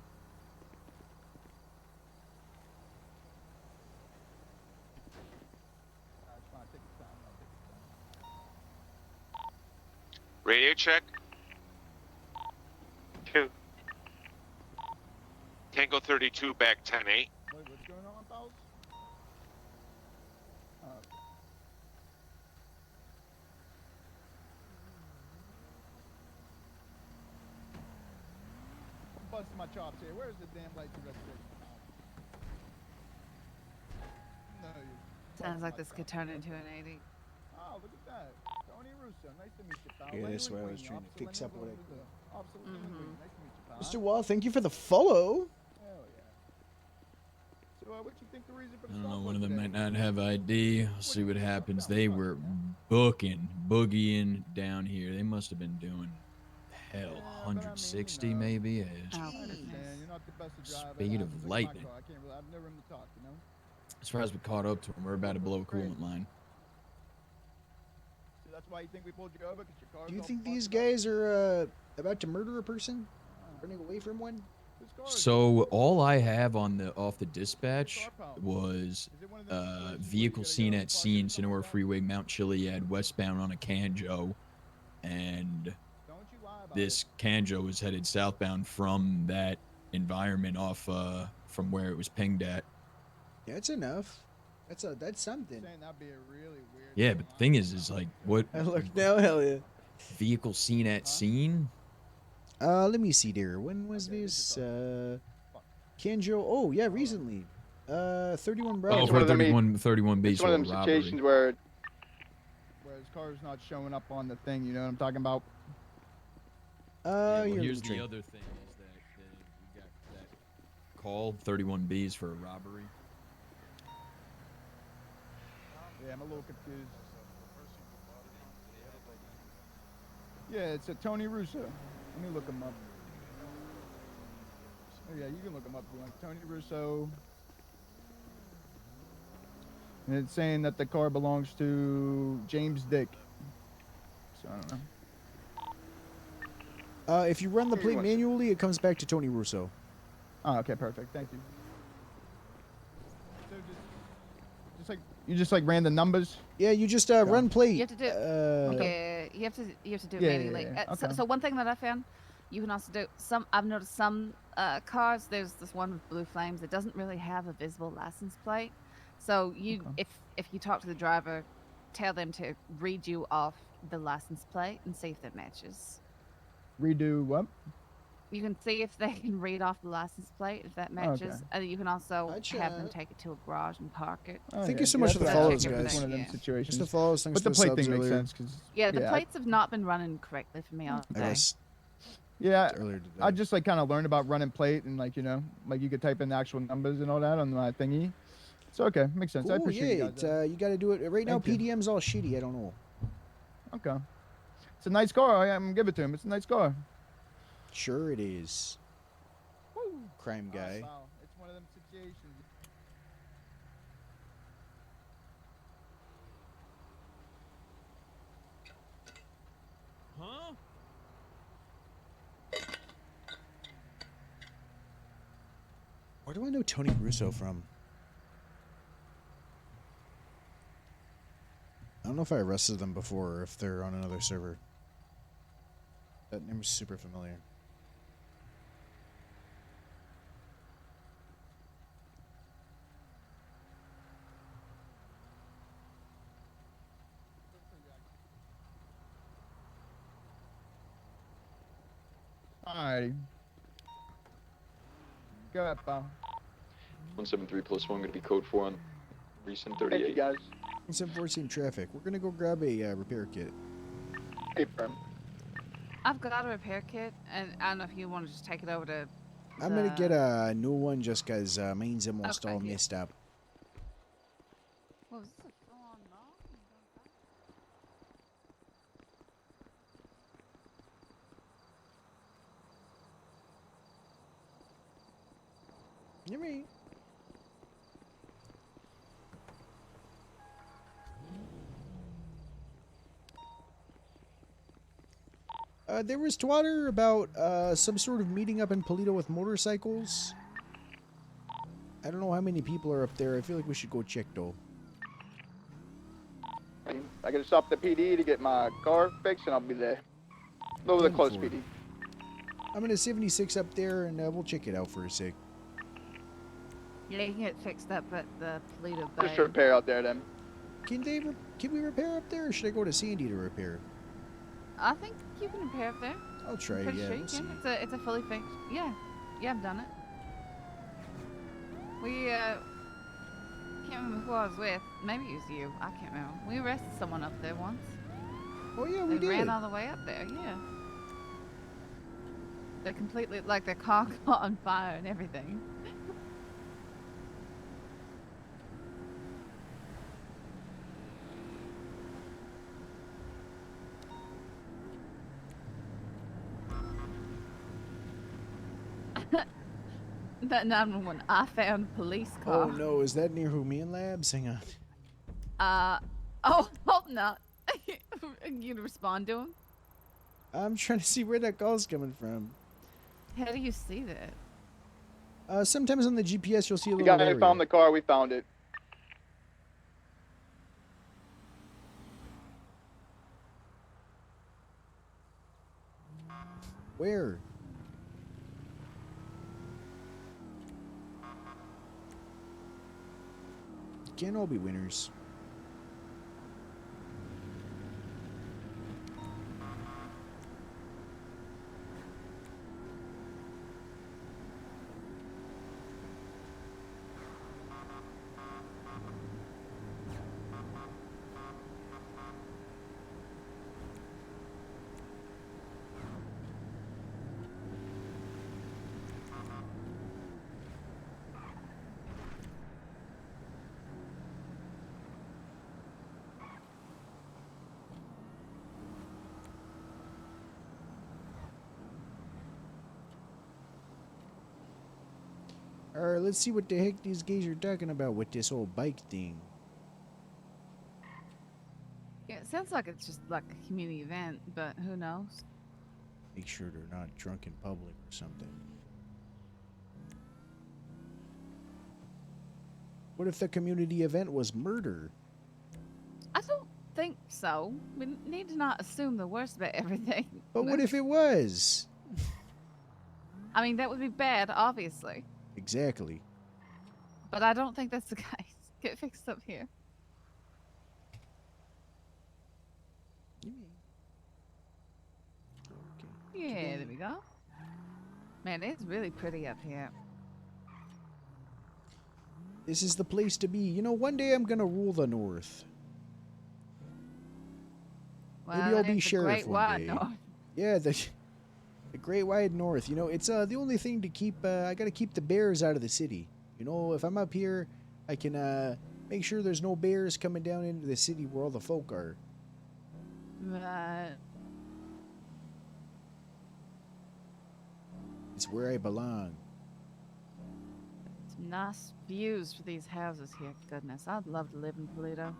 Alright, fine. Take your time. I'll take your time. Radio check. 2. Tango 32 back 10-8. Wait, what's going on, pals? Oh, okay. I'm busting my chops here. Where's the damn license registration? No, you. Sounds like this could turn into an 80. Oh, look at that. Tony Russo. Nice to meet you, pal. Yeah, Lenny that's what I was Linguini, trying to Officer fix Lenny up what I Linguini. could. Officer Lenny Linguini. Nice to meet you, pal. Mr. Wall, thank you for the follow. Hell yeah. So, what you think the reason for I the don't know, stop one was of them today? might not have ID. I'll see what happens. They were boogieing down here. They must have been doing, hell, Yeah, but I mean, 160 maybe. Oh, I goodness. understand. You're not the best to drive. It Speed happens. of Look at my lightning. car. I can't really. I've never room to talk. You know. As far as we caught up to them, we're about to blow a coolant line. So that's why you think we pulled you over, because your car. Do you think these guys are about to murder a person? Running away from one? So all I have on the off the dispatch was vehicle seen at scene, Sonora Freeway, Mount Chiliad, westbound on a Canjo, and this Canjo is headed southbound from that environment off from where it was pinged at. Yeah, that's enough. That's something. That'd be a really weird. Yeah, but the thing is like what? Look now, hell yeah. Vehicle seen at scene. Let me see there. When was this? Kanjo. Oh, yeah, recently. 31 Bravo. Oh, for 31 base It's one of them robbery. situations where his car's not showing up on the thing. You know what I'm talking about? Yeah, well, here, here's Trey. the other thing is that we got that call 31Bs for a robbery. Yeah, I'm a little confused. Yeah, it's a Tony Russo. Let me look him up. Oh yeah, you can look him up if you want. Tony Russo. And it's saying that the car belongs to James Dick. So I don't know. If you run the plate manually, it comes back to Tony Russo. Oh, okay, perfect. Thank you. So you just like ran the numbers? Yeah, you just run plate. You have to do. Okay. Yeah, you have to do it Yeah, manually. yeah. So, Okay. so one thing that I found, you can also do some. I've noticed some cars. There's this one with blue flames. It doesn't really have a visible license plate. So you, if you talk to the driver, tell them to read you off the license plate and see if that matches. Redo what? You can see if they can read off the license plate if that matches. Okay. And you can also Gotcha. have them take it to a garage and park it. Oh, Thank yeah. you so much for the that's follows, what I- guys. One of them Yeah. situations. Just the follows, thanks But the for the plate subs thing makes earlier. sense because Yeah, the plates have not been running correctly for me all I day. guess. Yeah, Earlier today. I just like kind of learned about running plate and like like you could type in the actual numbers and all that on my thingy. So okay, makes sense. I Cool, appreciate yeah, you guys. you got to do it right now. Thank you. PDM's all shitty. I don't know. Okay, it's a nice car. I'm gonna give it to him. It's a nice car. Sure it is. Crime guy. Wow, it's one of them situations. Huh? Where do I know Tony Russo from? I don't know if I arrested them before or if they're on another server. That name's super familiar. Alrighty. Go ahead, pal. 173+1 going to be code 4 on recent thank you 38. guys. 714 traffic. We're gonna go grab a repair kit. Hey, firm. I've got a repair kit, and I don't know if you want to just take it over to. I'm gonna get a new one just cause mine's almost Okay, all yeah. messed up. What was this? Full on knob? You mean? There was twatter about some sort of meeting up in Polito with motorcycles. I don't know how many people are up there. I feel like we should go check though. I gotta stop at the PD to get my car fixed, and I'll be there. Over the close PD. I'm gonna 76 up there and we'll check it out for a sec. Yeah, you can get fixed up at the Polito Bay. Just repair out there then. Can we repair up there or should I go to Sandy to repair? I think you can repair up there. I'll try, Pretty yeah, sure you we'll can. see. It's a fully fixed. Yeah, I've done it. We can't remember who I was with. Maybe it was you. I can't remember. We arrested someone up there once. Oh yeah, we They did. ran all the way up there. Yeah. They're completely like their car caught on fire and everything. That 911. I found police Oh car. no, is that near Human Labs? Hang on. Oh, hope not. You gonna respond to him? I'm trying to see where that call's coming from. How do you see that? Sometimes on the GPS you'll see a The little guy area. who found the car, we found it. Where? Can't all be winners. Alright, let's see what the heck these guys are talking about with this whole bike thing. Yeah, it sounds like it's just like a community event, but who knows? Make sure they're not drunk in public or something. What if the community event was murder? I don't think so. We need to not assume the worst about everything. But what if it was? I mean, that would be bad, obviously. Exactly. But I don't think that's the case. Get fixed up here. Yeah, there we go. Man, it's really pretty up here. This is the place to be. You know, one day I'm gonna rule the North. Well, Maybe I'll that be ain't the sheriff Great one Wide day. North. Yeah, the Great Wide North. You know, it's the only thing to keep. I gotta keep the bears out of the city. You know, if I'm up here, I can make sure there's no bears coming down into the city where all the folk are. Right. It's where I belong. Some nice views for these houses here. Goodness, I'd love to live in Toledo.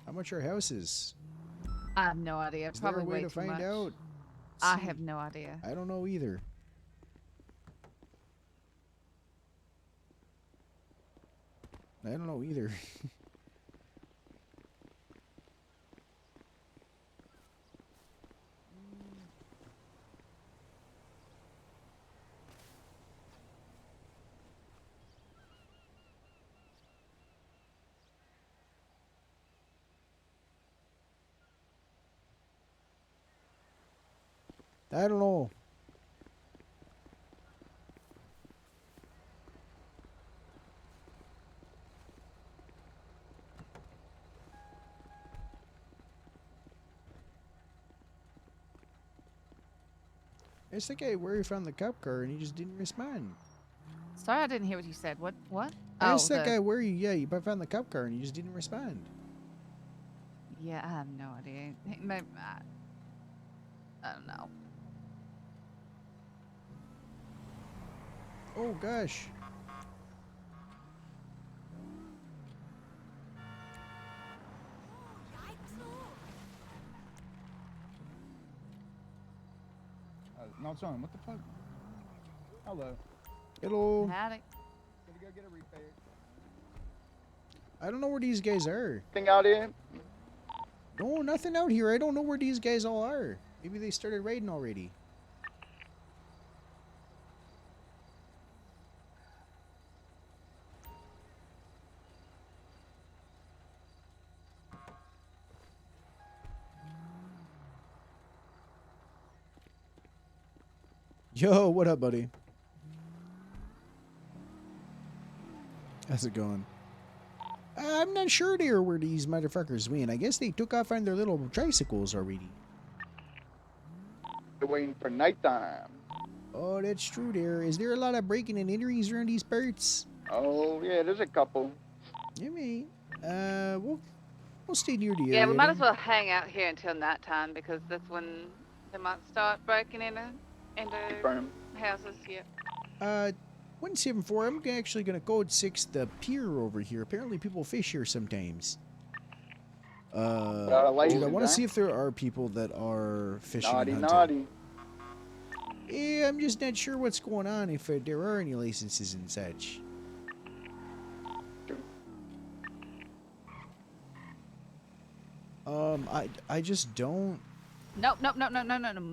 How much are houses? I have no idea. Is there Probably a way way to too find much. out? I See, have no idea. I don't know either. I don't know either. I don't know. It's the guy where he found the cop car and he just didn't respond. Sorry, I didn't hear what you said. What? I asked that guy where you found the cop car and he just didn't respond. Yeah, I have no idea. Maybe, I don't know. Oh gosh. No, it's on. What the fuck? Hello. Hello. Howdy. Gonna go get a repair. I don't know where these guys are. Thing out here? No, nothing out here. I don't know where these guys all are. Maybe they started raiding already. Yo, what up, buddy? How's it going? I'm not sure there where these motherfuckers went. I guess they took off on their little tricycles already. They're waiting for nighttime. Oh, that's true there. Is there a lot of breaking and entries around these parts? Oh, yeah, there's a couple. Yeah, mate. We'll stay near the area. Yeah, we might as well hang out here until nighttime because that's when They might start breaking into Confirm. houses. Yeah. 174, I'm actually going to code 6 the pier over here. Apparently people fish here sometimes. Dude, I want to see if there are people that are fishing Naughty, and hunting. naughty. Yeah, I'm just not sure what's going on, if there are any licenses and such. I just don't. No.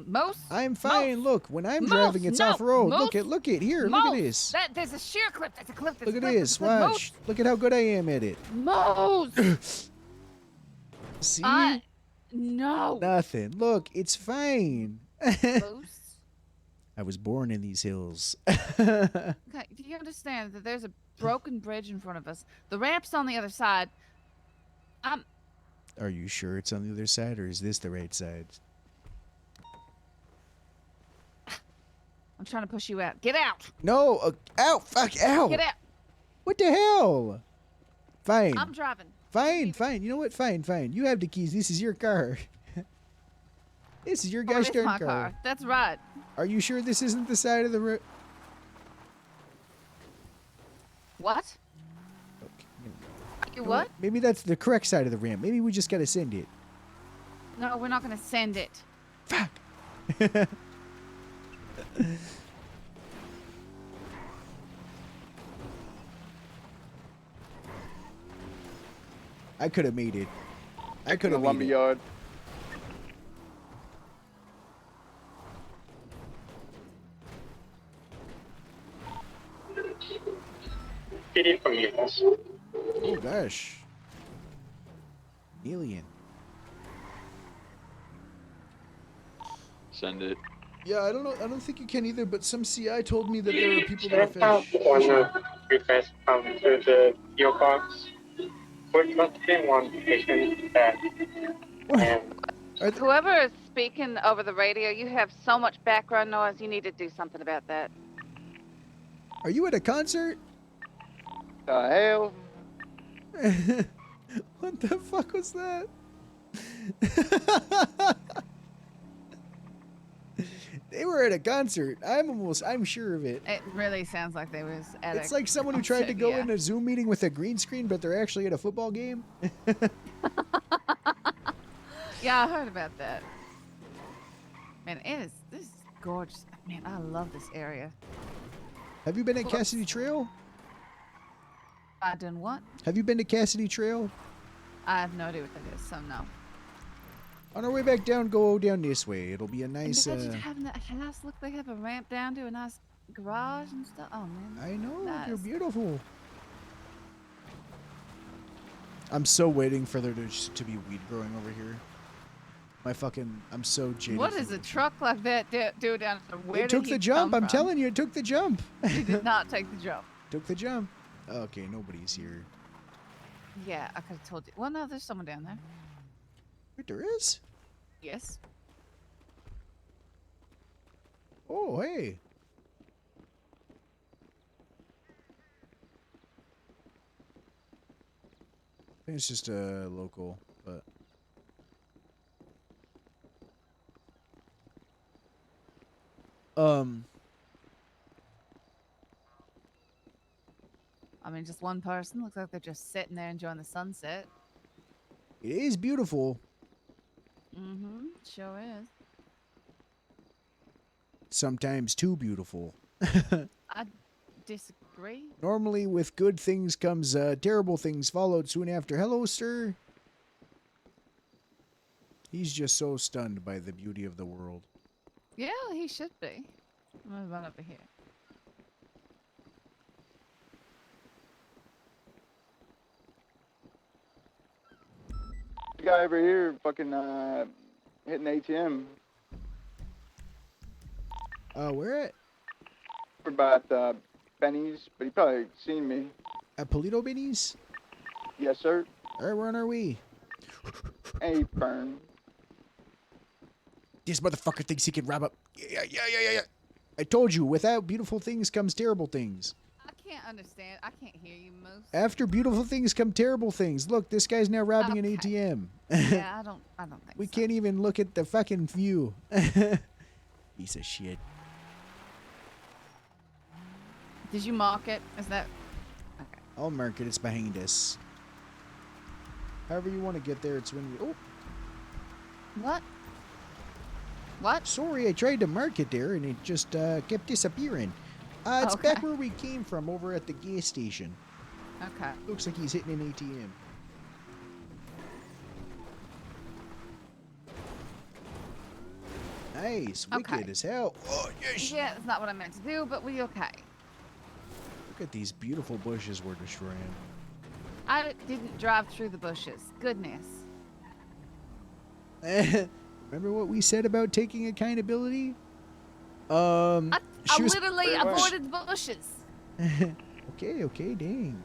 Most. I'm fine. Look, when I'm driving, it's off road. Look at here. Look at this. There's a sheer cliff. There's a cliff. Look at this. Watch. Look at how good I am at it. Most. See? No. Nothing. Look, it's fine. Most. I was born in these hills. Okay, do you understand that there's a broken bridge in front of us? The ramp's on the other side. Are you sure it's on the other side, or is this the right side? I'm trying to push you out. Get out. No. Ow. Fuck. Ow. Get out. What the hell? Fine. I'm driving. Fine. You know what? Fine. You have the keys. This is your car. This is your gosh darn my car. car. That's right. Are you sure this isn't the side of the road? What? You what? Maybe that's the correct side of the ramp. Maybe we just gotta send it. No, we're not gonna send it. Fuck. I could have made it. I could have made it. Lumberyard. PD from you. Oh gosh. Alien. Send it. Yeah, I don't know. I don't think you can either. But some CI told me that there are people that Can I fish. have one request to the PO box? We're trusting one patient that. Whoever is speaking over the radio, you have so much background noise. You need to do something about that. Are you at a concert? Hell. What the fuck was that? They were at a concert. I'm sure of it. It really sounds like they was at It's like someone who tried to go yeah. in a Zoom meeting with a green screen, but they're actually at a football game. Yeah, I heard about that. Man, this is gorgeous. Man, I love this area. Have you been at Cassidy Trail? I done what? Have you been to Cassidy Trail? I have no idea what that is, so no. On our way back down, go down this way. It'll be a nice. Imagine having that house. Look, they have a ramp down to a nice garage and stuff. Oh man. I know, nice. they're beautiful. I'm so waiting for there to be weed growing over here. I'm so jaded. What is a truck like that do down there? Where It took did the he jump. come I'm from? telling you, it took the jump. He did not take the jump. Took the jump. Okay, nobody's here. Yeah, I could have told you. Well, no, there's someone down there. Wait, there is? Yes. Oh, hey. I think it's just a local, but. I mean, just one person. Looks like they're just sitting there enjoying the sunset. It is beautiful. Mm-hmm. Sure is. Sometimes too beautiful. I disagree. Normally, with good things comes terrible things followed soon after. Hello, sir. He's just so stunned by the beauty of the world. Yeah, he should be. I'm gonna run over here. The guy over here fucking hitting ATM. Where at? We're about Benny's, but he probably seen me. At Polito Benny's? Yes, sir. Alright, we're on our way. Hey, burn. This motherfucker thinks he can rob up. Yeah. I told you, without beautiful things comes terrible things. I can't understand. I can't hear you, Moose. After beautiful things come terrible things. Look, this guy's now robbing an ATM. Yeah, I don't think We can't even look at the fucking view. Piece of shit. Did you mark it? Is that... Okay. I'll mark it. It's behind us. However you want to get there, it's when we... Oh. What? What? Sorry, I tried to mark it there, and it just kept disappearing. It's Okay. back where we came from, over at the gas station. Okay. Looks like he's hitting an ATM. Nice. Wicked Okay. as hell. Oh, yes. Yeah, that's not what I meant to do, but we okay. Look at these beautiful bushes we're destroying. I didn't drive through the bushes. Goodness. Remember what we said about taking accountability? I she was- literally avoided the bushes. Okay, dang.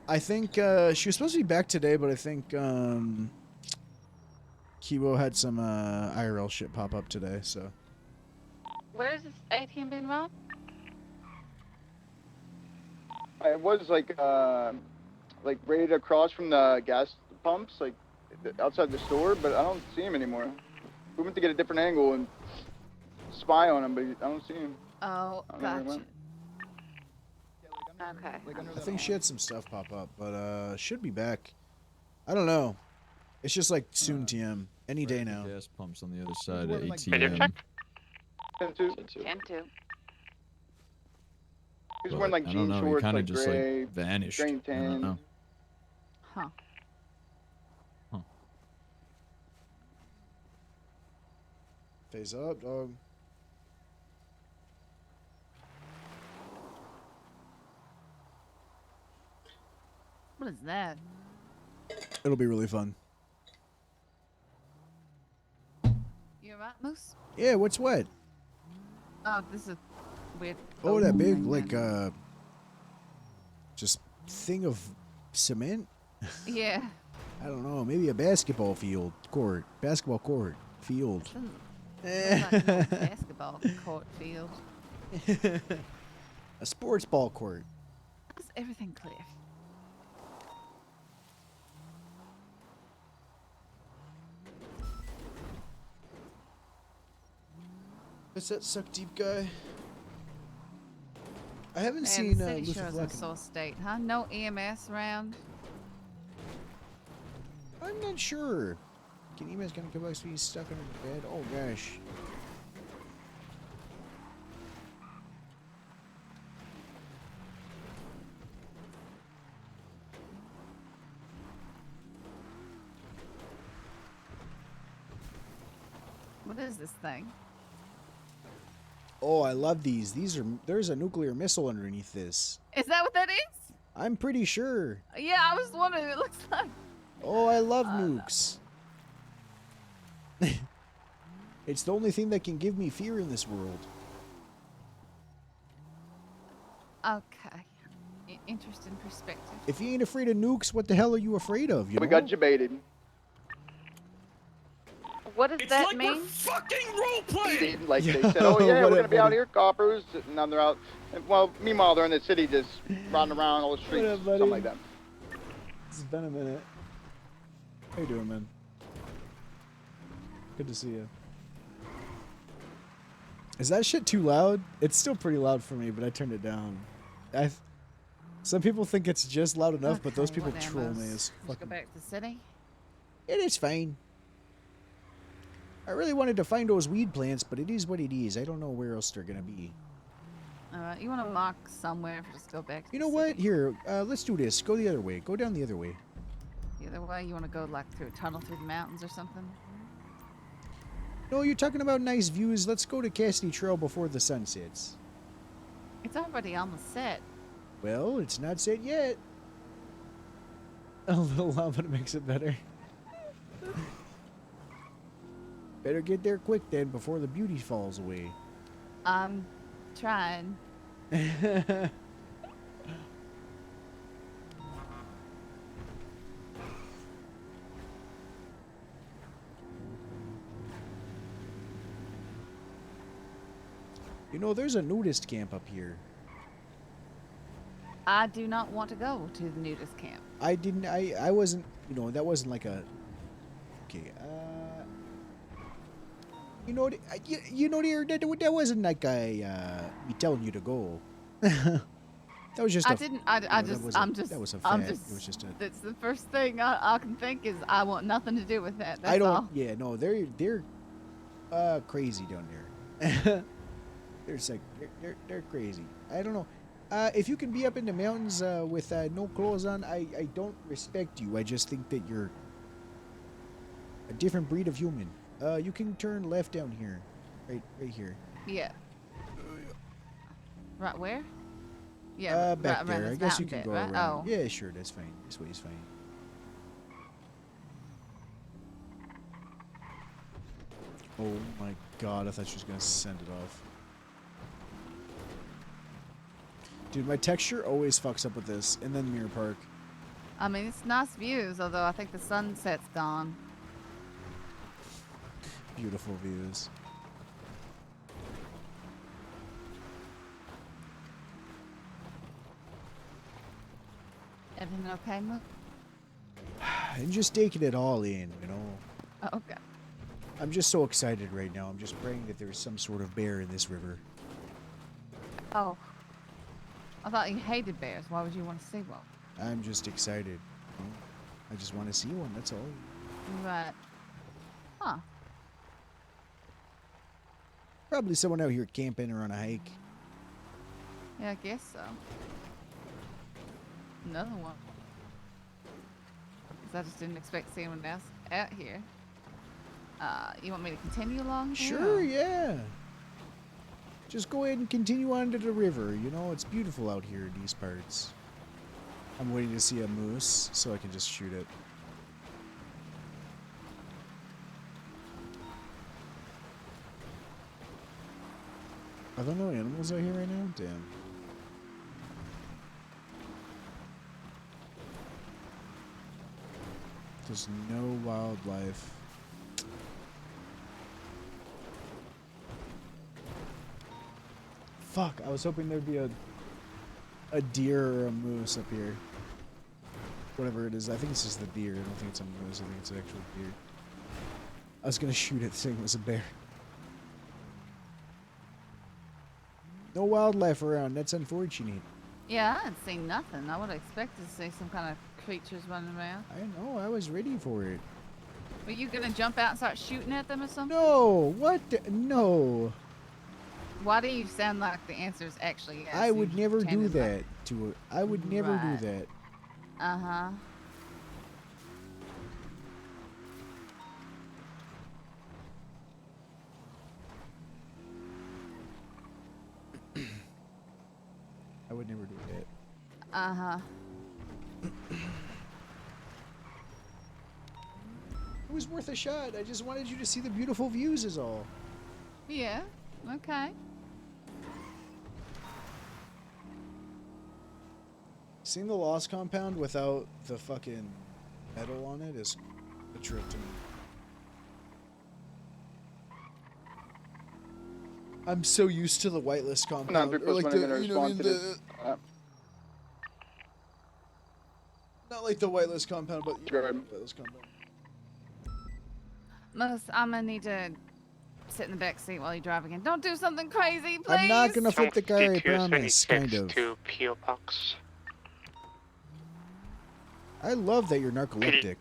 I think she was supposed to be back today, but I think Kibo had some IRL shit pop up today, so. Where is this ATM being robbed? It was like right across from the gas pumps, like outside the store, but I don't see him anymore. We went to get a different angle and spy on him, but I don't see him. Oh, I don't know where he gotcha. went. Okay. I think she had some stuff pop up, but should be back. I don't know. It's just like soon TM. Any day now. Gas pumps on the other side of Radio ATM. check. 10-2. 10-2. He's But wearing like I jean don't know, he shorts, kind of like just gray, like vanished. gray I don't tan. know. Huh. Phase up, dog. What is that? It'll be really fun. You alright, Moose? Yeah, what's what? Oh, this is weird. Oh, that big, thing like, then. just thing of cement? Yeah. I don't know. Maybe a basketball court. Basketball court. Field. Sounds like a basketball court field. A sports ball court. Is everything clear? What's that suck deep guy? I haven't Man, seen the city Luther sure is a Flecken. sore state, huh? No EMS around. I'm not sure. Can EMS gonna come back so he's stuck under the bed? Oh gosh. What is this thing? Oh, I love these. There's a nuclear missile underneath this. Is that what that is? I'm pretty sure. Yeah, I was wondering. It looks like. Oh, I love nukes. It's the only thing that can give me fear in this world. Okay. Interesting perspective. If you ain't afraid of nukes, what the hell are you afraid of? You We know? got debated. What does that mean? Like they said, oh yeah, we're gonna be out here, coppers, and now they're out. And, well, meanwhile they're in the city just running around all the streets, What up, buddy? something like that. It's been a minute. How you doing, man? Good to see you. Is that shit too loud? It's still pretty loud for me, but I turned it down. Some people think it's just loud enough, but those people what troll animals? me as Let's go fucking... back to the city. It is fine. I really wanted to find those weed plants, but it is what it is. I don't know where else they're gonna be. Alright, you want to mark somewhere if we just go back to You the know what? city? Here, let's do this. Go the other way. Go down the other way. The other way? You want to go like through a tunnel through the mountains or something? No, you're talking about nice views. Let's go to Cassidy Trail before the sun sets. It's already almost set. Well, it's not set yet. A little loud, but it makes it better. Better get there quick then, before the beauty falls away. I'm trying. You know, there's a nudist camp up here. I do not want to go to the nudist camp. I wasn't, you know, that wasn't like a... Okay, you know, you know, that wasn't like me telling you to go. That was just I a... didn't, That was a fad. It was just a... That's the first thing I can think is I want nothing to do with that. That's I don't... all. Yeah, no, they're crazy down there. They're crazy. I don't know. If you can be up in the mountains with no clothes on, I don't respect you. I just think that you're a different breed of human. You can turn left down here. Right here. Yeah. Right where? Yeah. Back right there. I this guess you mountain can bit, go right? around. Oh. Yeah, sure, that's fine. This way is fine. Oh my god, I thought she was gonna send it off. Dude, my texture always fucks up with this, and then Mirror Park. I mean, it's nice views, although I think the sunset's gone. Beautiful views. Everything okay, Mook? And just taking it all in, you know. Oh, okay. I'm just so excited right now. I'm just praying that there's some sort of bear in this river. Oh. I thought you hated bears. Why would you want to see one? I'm just excited. You know? I just want to see one, that's all. Right. Huh. Probably someone out here camping or on a hike. Yeah, I guess so. Another one. 'Cause I just didn't expect to see anyone else out here. You want me to continue along here? Sure, yeah. Just go ahead and continue on to the river. You know, it's beautiful out here in these parts. I'm waiting to see a moose so I can just shoot it. Are there no animals out here right now? Damn. There's no wildlife. Fuck, I was hoping there'd be a deer or a moose up here. Whatever it is. I think it's just the deer. I don't think it's a moose. I think it's an actual deer. I was gonna shoot it saying it was a bear. No wildlife around. That's unfortunate. Yeah, I hadn't seen nothing. I would have expected to see some kind of creatures running around. I know. I was ready for it. Were you gonna jump out and start shooting at them or something? No. What? No. Why do you sound like the answer is actually yes? I would You never do pretended like- that to it. I would never Right. do that. Uh-huh. I would never do that. Uh-huh. It was worth a shot. I just wanted you to see the beautiful views is all. Yeah. Okay. Seeing the Lost Compound without the fucking metal on it is a trip to me. I'm so used to the whitelist compound. No, or people's like not the, gonna you know what I respond mean, to this. not like the whitelist compound, but Go ahead. whitelist compound. Most, I'm gonna need to sit in the back seat while you drive again. Don't do something crazy, please. I'm not gonna flip the car, I promise. 2276 Kind of. to P.O. Box. I love that you're narcoleptic.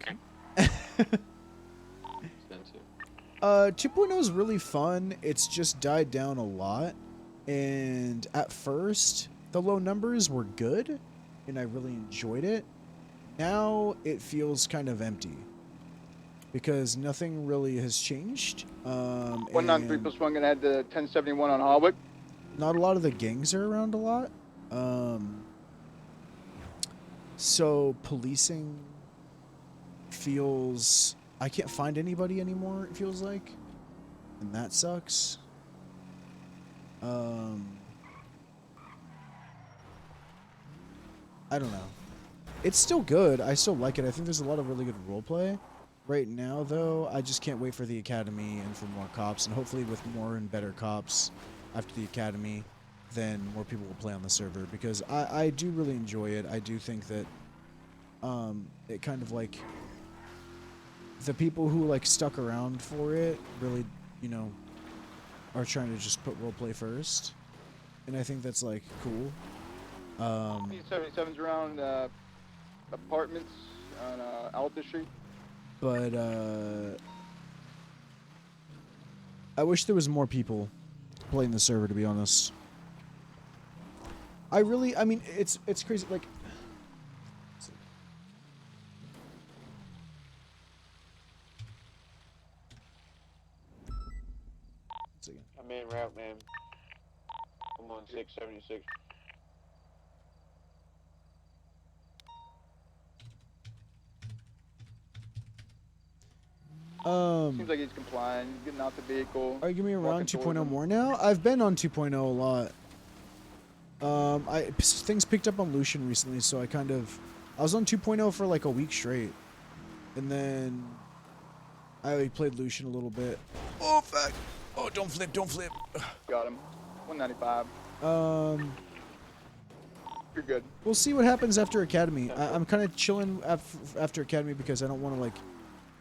2.0 is really fun. It's just died down a lot. And at first, the low numbers were good. And I really enjoyed it. Now, it feels kind of empty. Because nothing really has changed. 193 plus 1 gonna add the 1071 on Hardwick. Not a lot of the gangs are around a lot. So policing feels... I can't find anybody anymore, it feels like. And that sucks. I don't know. It's still good. I still like it. I think there's a lot of really good roleplay. Right now, though, I just can't wait for the academy and for more cops. And hopefully with more and better cops, after the academy, then more people will play on the server, because I do really enjoy it. I do think that it kind of like the people who like stuck around for it really, you know, are trying to just put roleplay first, and I think that's like cool. 77's around apartments on Alta Street. But I wish there was more people playing the server, to be honest. I mean, it's crazy. Like, I'm en route, man. I'm on 676. Seems like he's complying. He's getting out the vehicle. Are you giving me around walking towards 2.0 him. more now? I've been on 2.0 a lot. Things picked up on Lucian recently, so I was on 2.0 for like a week straight, and then I played Lucian a little bit. Oh fuck! Oh, don't flip! Don't flip! Got him. 195. You're good. We'll see what happens after Academy. I'm kind of chilling after Academy because I don't want to like.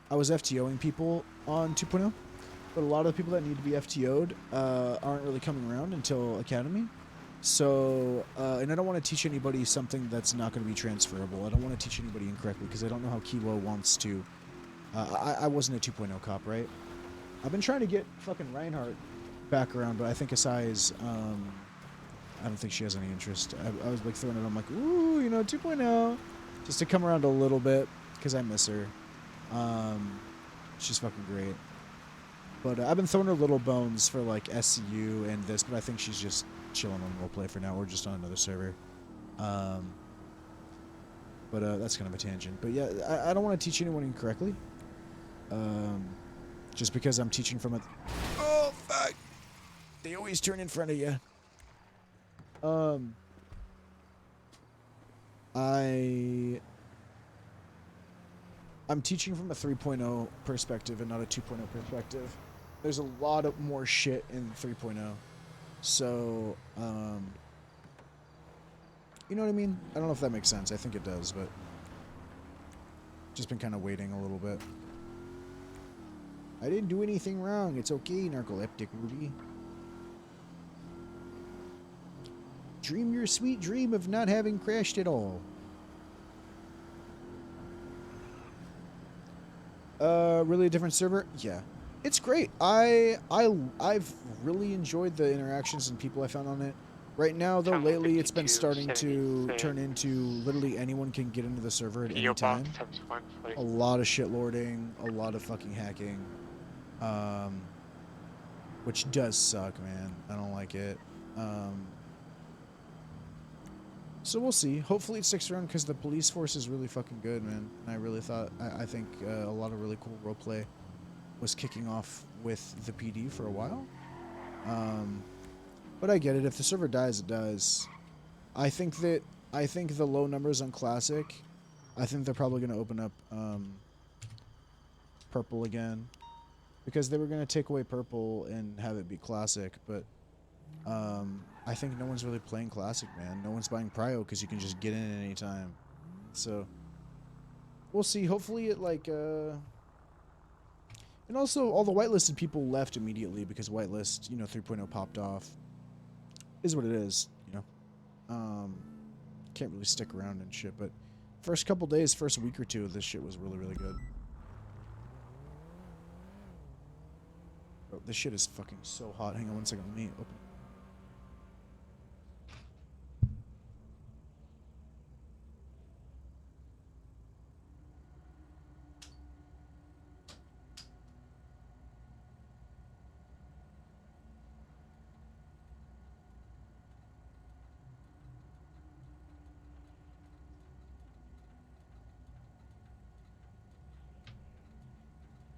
I was FTOing people on 2.0, but a lot of the people that need to be FTO'd aren't really coming around until Academy. So, and I don't want to teach anybody something that's not going to be transferable. I don't want to teach anybody incorrectly because I don't know how Kilo wants to. I wasn't a 2.0 cop, right? I've been trying to get fucking Reinhardt back around, but I think Asai's, I don't think she has any interest. I was like throwing it on, like, ooh, you know, 2.0, just to come around a little bit because I miss her. She's fucking great. But I've been throwing her little bones for like SCU and this, but I think she's just chilling on roleplay for now. We're just on another server. But that's kind of a tangent. But yeah, I don't want to teach anyone incorrectly. Just because I'm teaching from a... Oh, fuck! They always turn in front of you. I'm teaching from a 3.0 perspective and not a 2.0 perspective. There's a lot of more shit in 3.0. So, you know what I mean? I don't know if that makes sense. I think it does, but just been kind of waiting a little bit. I didn't do anything wrong. It's okay, narcoleptic Rudy. Dream your sweet dream of not having crashed at all. Really a different server? Yeah. It's great. I've really enjoyed the interactions and people I found on it. Right now, though, lately it's been starting to turn into literally anyone can get into the server at any time. A lot of shit lording, a lot of fucking hacking. Which does suck, man. I don't like it. So we'll see. Hopefully it sticks around because the police force is really fucking good, man. And I really thought, I think a lot of really cool roleplay was kicking off with the PD for a while. But I get it. If the server dies, it dies. I think the low numbers on Classic, I think they're probably going to open up Purple again. Because they were going to take away Purple and have it be Classic, but I think no one's really playing Classic, man. No one's buying Prio because you can just get in at any time. So, we'll see. Hopefully it, like, And also, all the whitelisted people left immediately because whitelist, 3.0 popped off. Is what it is, Can't really stick around and shit, but first couple days, first week or two of this shit was really, really good. Bro, this shit is fucking so hot. Hang on one second. Let me open.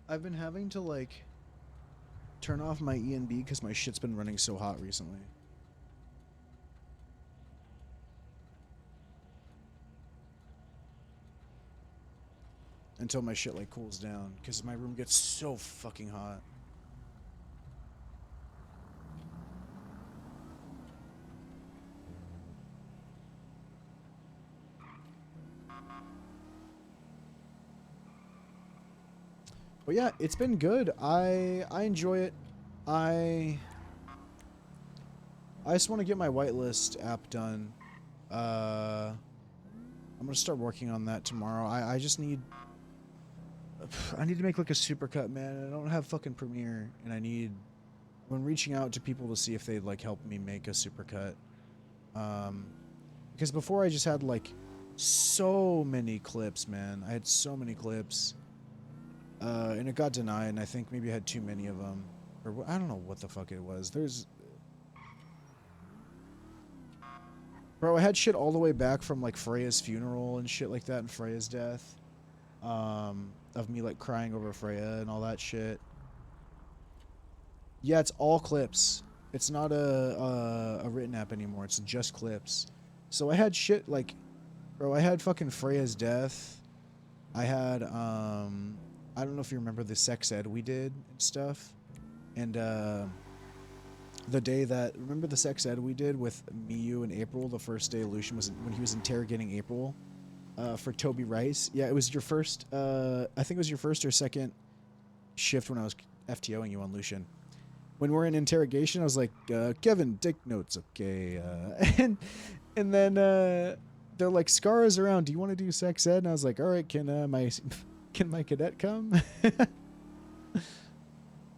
I've been having to, like, turn off my ENB because my shit's been running so hot recently. Until my shit, like, cools down because my room gets so fucking hot. But yeah, it's been good. I enjoy it. I just want to get my whitelist app done. I'm gonna start working on that tomorrow. I just need to make like a supercut, man. I don't have fucking Premiere, and when reaching out to people to see if they'd like help me make a supercut. Because before I just had like so many clips, man. I had so many clips. And it got denied, and I think maybe I had too many of them. Or I don't know what the fuck it was. Bro, I had shit all the way back from like Freya's funeral and shit like that, and Freya's death. Of me like crying over Freya and all that shit. Yeah, it's all clips. It's not a written app anymore. It's just clips. So I had shit like, bro, I had fucking Freya's death. I had I don't know if you remember the sex ed we did and stuff. And the day that, remember the sex ed we did with me, you, and April? The first day Lucian was when he was interrogating April for Toby Rice. Yeah, it was your first. I think it was your first or second shift when I was FTOing you on Lucian. When we're in interrogation, I was like, Kevin, take notes, okay? And then they're like, Scar is around. Do you want to do sex ed? And I was like, all right, can my cadet come?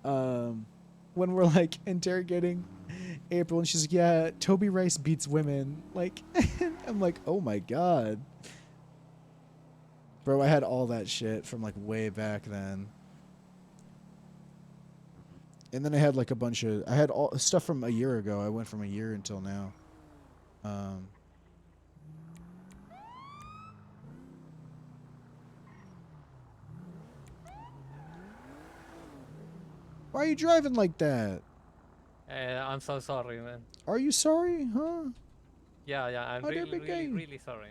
When we're like interrogating April, and she's like, yeah, Toby Rice beats women. Like, I'm like, oh my god. Bro, I had all that shit from like way back then. And then I had like I had all stuff from a year ago. I went from a year until now. Why are you driving like that? I'm so sorry, man. Are you sorry, huh? Yeah, I'm Oh, there really, we really, go. really sorry.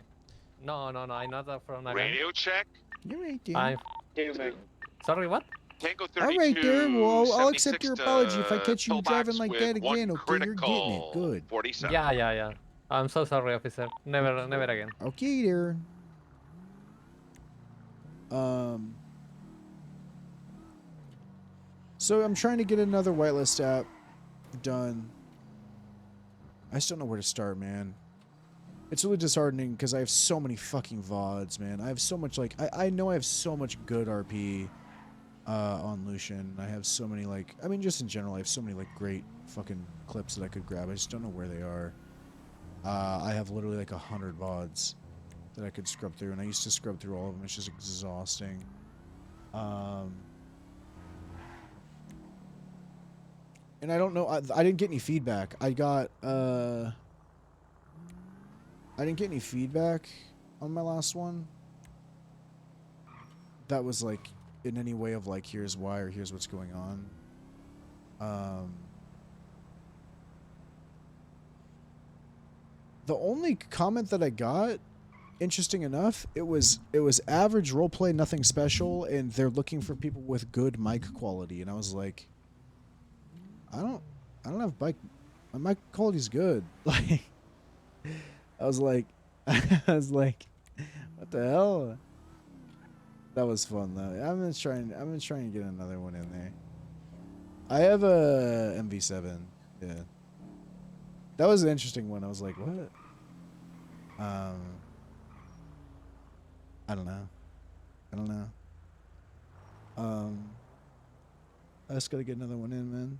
No, I'm not from Nagan. Radio check. You're right there. I'm sorry, what? Tango 32. All right there. Well, I'll accept 76 your apology if I to catch you pillbox driving like with that one again. Okay, you're getting it. critical, Good. 47. Yeah. I'm so sorry, officer. Never again. Okay, there. So I'm trying to get another whitelist app done. I just don't know where to start, man. It's really disheartening because I have so many fucking VODs, man. I have so much, like, I know I have so much good RP on Lucian. I have so many, like, I mean, just in general, I have so many, like, great fucking clips that I could grab. I just don't know where they are. I have literally, like, 100 VODs that I could scrub through, and I used to scrub through all of them. It's just exhausting. And I don't know, I didn't get any feedback. I didn't get any feedback on my last one. That was like, in any way of like, here's why or here's what's going on. The only comment that I got, interesting enough, it was average roleplay, nothing special, and they're looking for people with good mic quality. And I was like, I don't have mic. My mic quality's good. Like, I was like, what the hell? That was fun though. I'm gonna try and get another one in there. I have a MV7. Yeah. That was an interesting one. I was like, what? I don't know. I just gotta get another one in, man.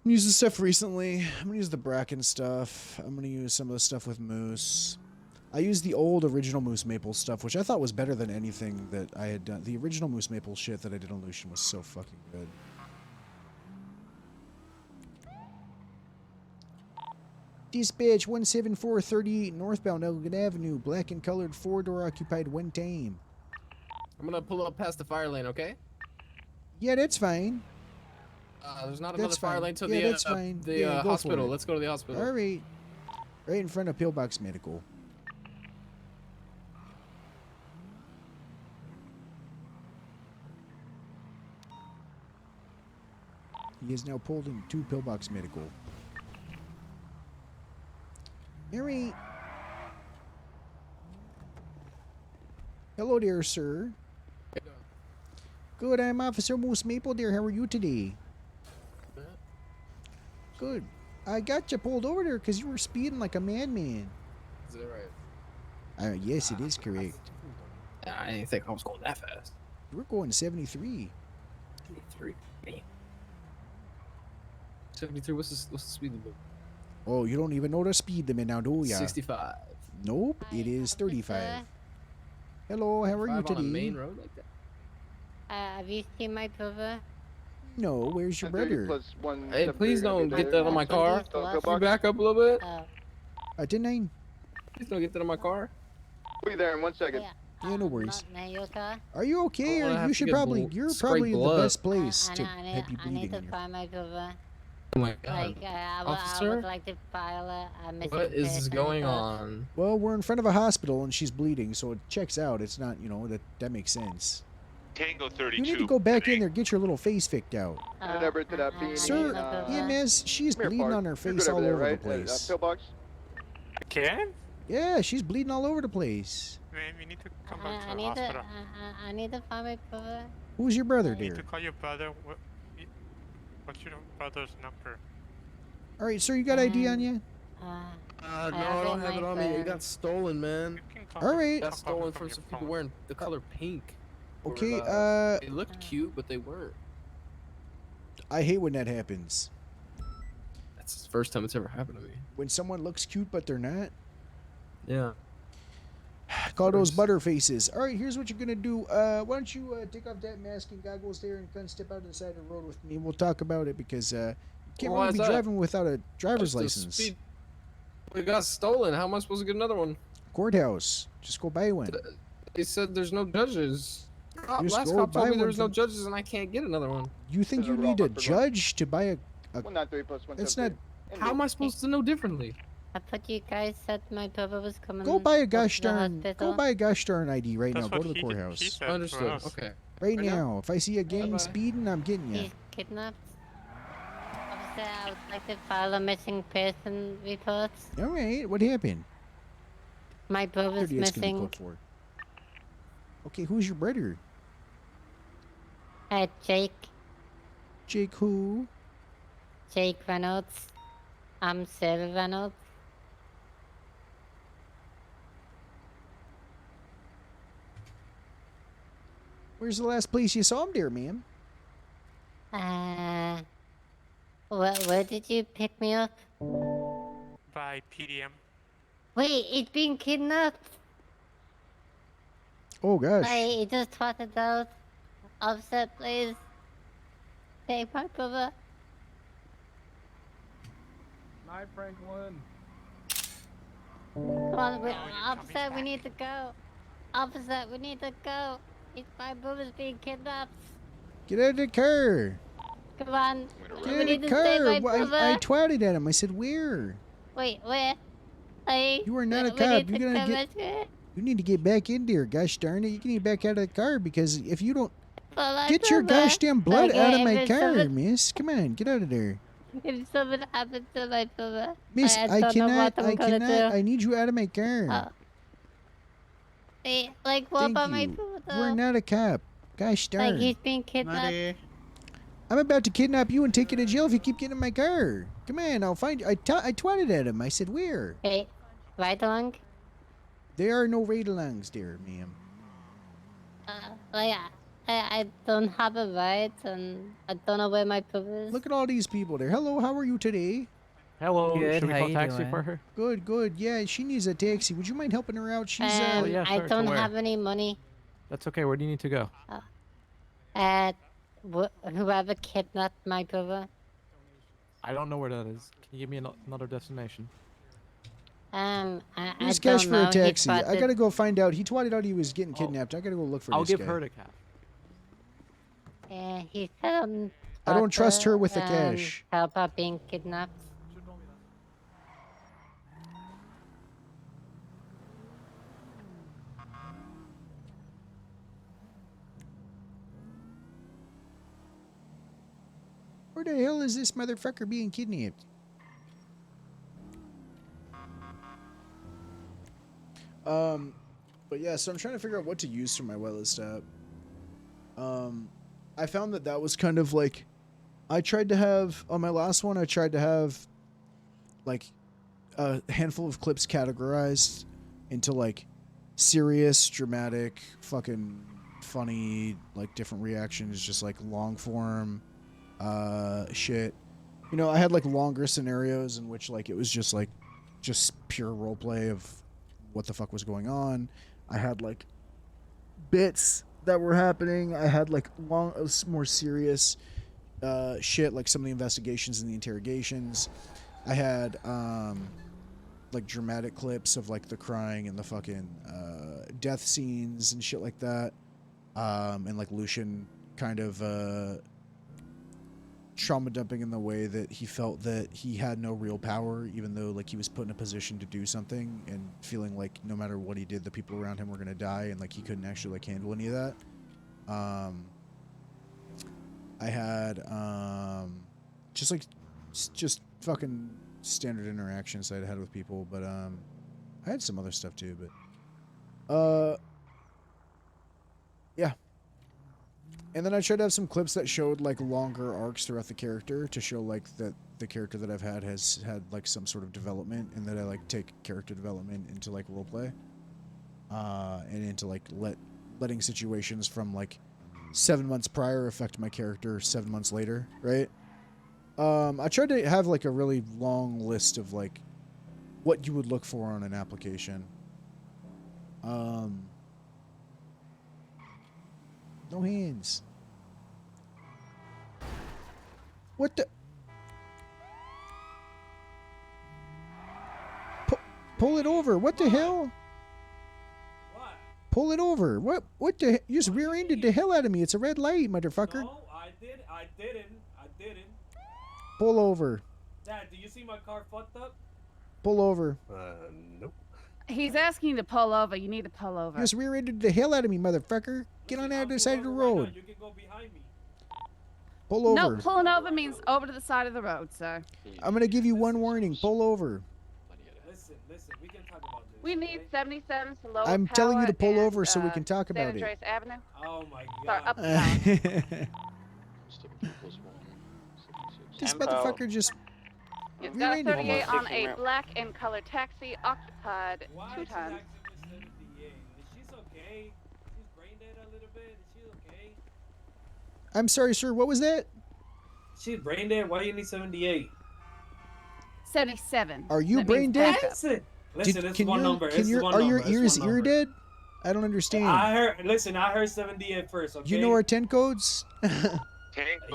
I'm using stuff recently. I'm gonna use the Bracken stuff. I'm gonna use some of the stuff with Moose. I used the old original Moose Maple stuff, which I thought was better than anything that I had done. The original Moose Maple shit that I did on Lucian was so fucking good. Dispatch 17438 northbound Elgin Avenue, black and colored 4-door occupied one time. I'm gonna pull up past the fire lane, okay? Yeah, that's fine. There's not That's another fire fine. lane to Yeah, that's fine. the Yeah, go for hospital. it. Let's go to the hospital. All right. Right in front of Pillbox Medical. He is now pulled into Pillbox Medical. All right. Hello there, sir. Good, I'm Officer Moose Maple there. How are you today? Good. I got you pulled over there because you were speeding like a madman. Is that right? Yes, it is correct. I didn't think I was going that fast. You were going 73. 73. Damn. 73. What's the speed limit? Oh, you don't even know the speed limit now, do ya? 65. Nope, it is 35. Hello, how are you today? On a main road like that? Have you seen my brother? No, where's your brother? Hey, please don't get that on my car. Can you back up a little bit? Didn't I? Please don't get that on my car. We'll be there in 1 second. Yeah, no worries. Not your car. Are you okay? Oh, I Or have you to should get probably, you're probably in the blood. best place to I have you need bleeding to in your... find my brother. Oh my god. Like, I Officer? would like to file a missing What is person going report. on? Well, we're in front of a hospital and she's bleeding, so it checks out. It's not, you know, that makes sense. Tango 32. You need to go back in there, get your little face picked out. Hand over to that beanie. Sir, EMS, she's bleeding on her face all over the place. Pillbox? Again? Yeah, she's bleeding all over the place. Man, we need to come I back to the need to, hospital. I need to find my brother. Who's your brother, You need to dear? call your brother. What's your brother's number? All right, sir, you got ID on you? No, I don't have it on me. It got stolen, man. All right. It got stolen from some people wearing the color pink. Okay, They looked cute, but they weren't. I hate when that happens. That's the first time it's ever happened to me. When someone looks cute but they're not. Yeah. Call those butterfaces. All right, here's what you're gonna do. Why don't you take off that mask and goggles there and kind of step out to the side of the road with me? We'll talk about it because you can't Why really is be that? driving without a driver's That's the license. speed- It got stolen. How am I supposed to get another one? Courthouse. Just go buy one. They said there's no judges. Just Last go cop buy told me one there was no from- judges and I can't get another one. You think you need a judge to buy a 193 plus 173. That's not. How am I supposed to know differently? I thought you guys said my brother was coming. Go buy a to gosh the darn. hospital. Go buy a gosh darn ID right That's now. Go what to the he courthouse. said to Understood. us. Okay. Right Right now. now? If I see a gang Bye-bye. speeding, I'm getting you. He's kidnapped. Officer, I would like to file a missing person report. All right. What happened? My brother's 30 it's gonna be missing. code for. Okay, who's your brother? Jake. Jake who? Jake Reynolds. I'm Sarah Reynolds. Where's the last place you saw him there, ma'am? Where did you pick me up? By PDM. Wait, it's being kidnapped. Oh gosh. He just trotted out. Officer, please. Take my brother. Night, Franklin. Come on, officer, we need to go. Officer, we need to go. My brother's being kidnapped. Get out of the car. Come on. Get We out of need the to save my car. brother. I twatted at him. I said, where? Wait, where? You are not a we cop. need You're to gonna come get. rescue- You need to get back in there. Gosh darn it! You can get back out of the car because if you don't For my get your brother. gosh damn blood Okay, out of if my it's car, someone- miss. Come on, get out of there, If something happens to my brother, miss. I I don't know cannot. what I'm I gonna cannot. do. I need you out of my car. Hey, like, what Thank about my you. brother? You are not a cop. Gosh darn. Like, he's being kidnapped. I'm about to kidnap you and take you to jail if you keep getting in my car. Come on, I'll find you. I twatted at him. I said, where? Hey, right along? There are no ride-alongs there, ma'am. Like, I don't have a ride, and I don't know where my brother is. Look at all these people there. Hello, how are you today? Hello. Good, Should we how call you taxi doing? for her? Good, good. Yeah, she needs a taxi. Would you mind helping her out? She's Oh, yeah, I sure, to don't where? have any money. That's okay. Where do you need to go? Whoever kidnapped my brother. I don't know where that is. Can you give me another destination? I Here's don't cash for know. a He taxi. I trotted- gotta go find out. He twatted out he was getting kidnapped. I gotta go look for I'll this give guy. her the cash. He said on I don't trust her with the Twitter, cash. How about being kidnapped? Where the hell is this motherfucker being kidnapped? But yeah, so I'm trying to figure out what to use for my whitelist app. I found that was kind of like, I tried to have, on my last one, I tried to have like a handful of clips categorized into like serious, dramatic, fucking funny, like different reactions, just like long form shit. You know, I had like longer scenarios in which like it was just like just pure roleplay of what the fuck was going on. I had like bits that were happening. I had like more serious shit, like some of the investigations and the interrogations. I had like dramatic clips of like the crying and the fucking death scenes and shit like that. And like Lucian kind of trauma dumping in the way that he felt that he had no real power, even though like he was put in a position to do something, and feeling like no matter what he did, the people around him were gonna die, and like he couldn't actually like handle any of that. I had just fucking standard interactions I'd had with people, but I had some other stuff too, but yeah. And then I tried to have some clips that showed like longer arcs throughout the character to show like that the character that I've had has had like some sort of development, and that I like take character development into like roleplay, and into like letting situations from like 7 months prior affect my character 7 months later, right? I tried to have like a really long list of like what you would look for on an application. No hands. What the? Pull it over. What the hell? What? Pull it over. What the? You just rear-ended the hell out of me. It's a red light, motherfucker. No, I didn't. Pull over. Dad, do you see my car fucked up? Pull over. Nope. He's asking you to pull over. You need to pull over. You just rear-ended the hell out of me, motherfucker. Get on the other side of the road. Right, you can go behind me. Pull over. No, pulling over means over to the side of the road, sir. I'm gonna give you one warning. Pull over. Listen, we can talk about this. We need 77 to lower I'm power telling you to pull and, over so we can talk San about it. Andreas Avenue. Oh my Sorry, god. up and down. This motherfucker just You've got a rear-ended me. 38 on a black and color taxi occupied 2 times. She's okay. She's brain dead a little bit. Is she okay? I'm sorry, sir. What was that? She's brain dead. Why do you need 78? 77. Are you That brain means dead? backup. Listen, it's Can one your- number. Can It's your, one are number. your It's ears one ear number. dead? I don't understand. I heard 78 first, okay? You know our 10 codes?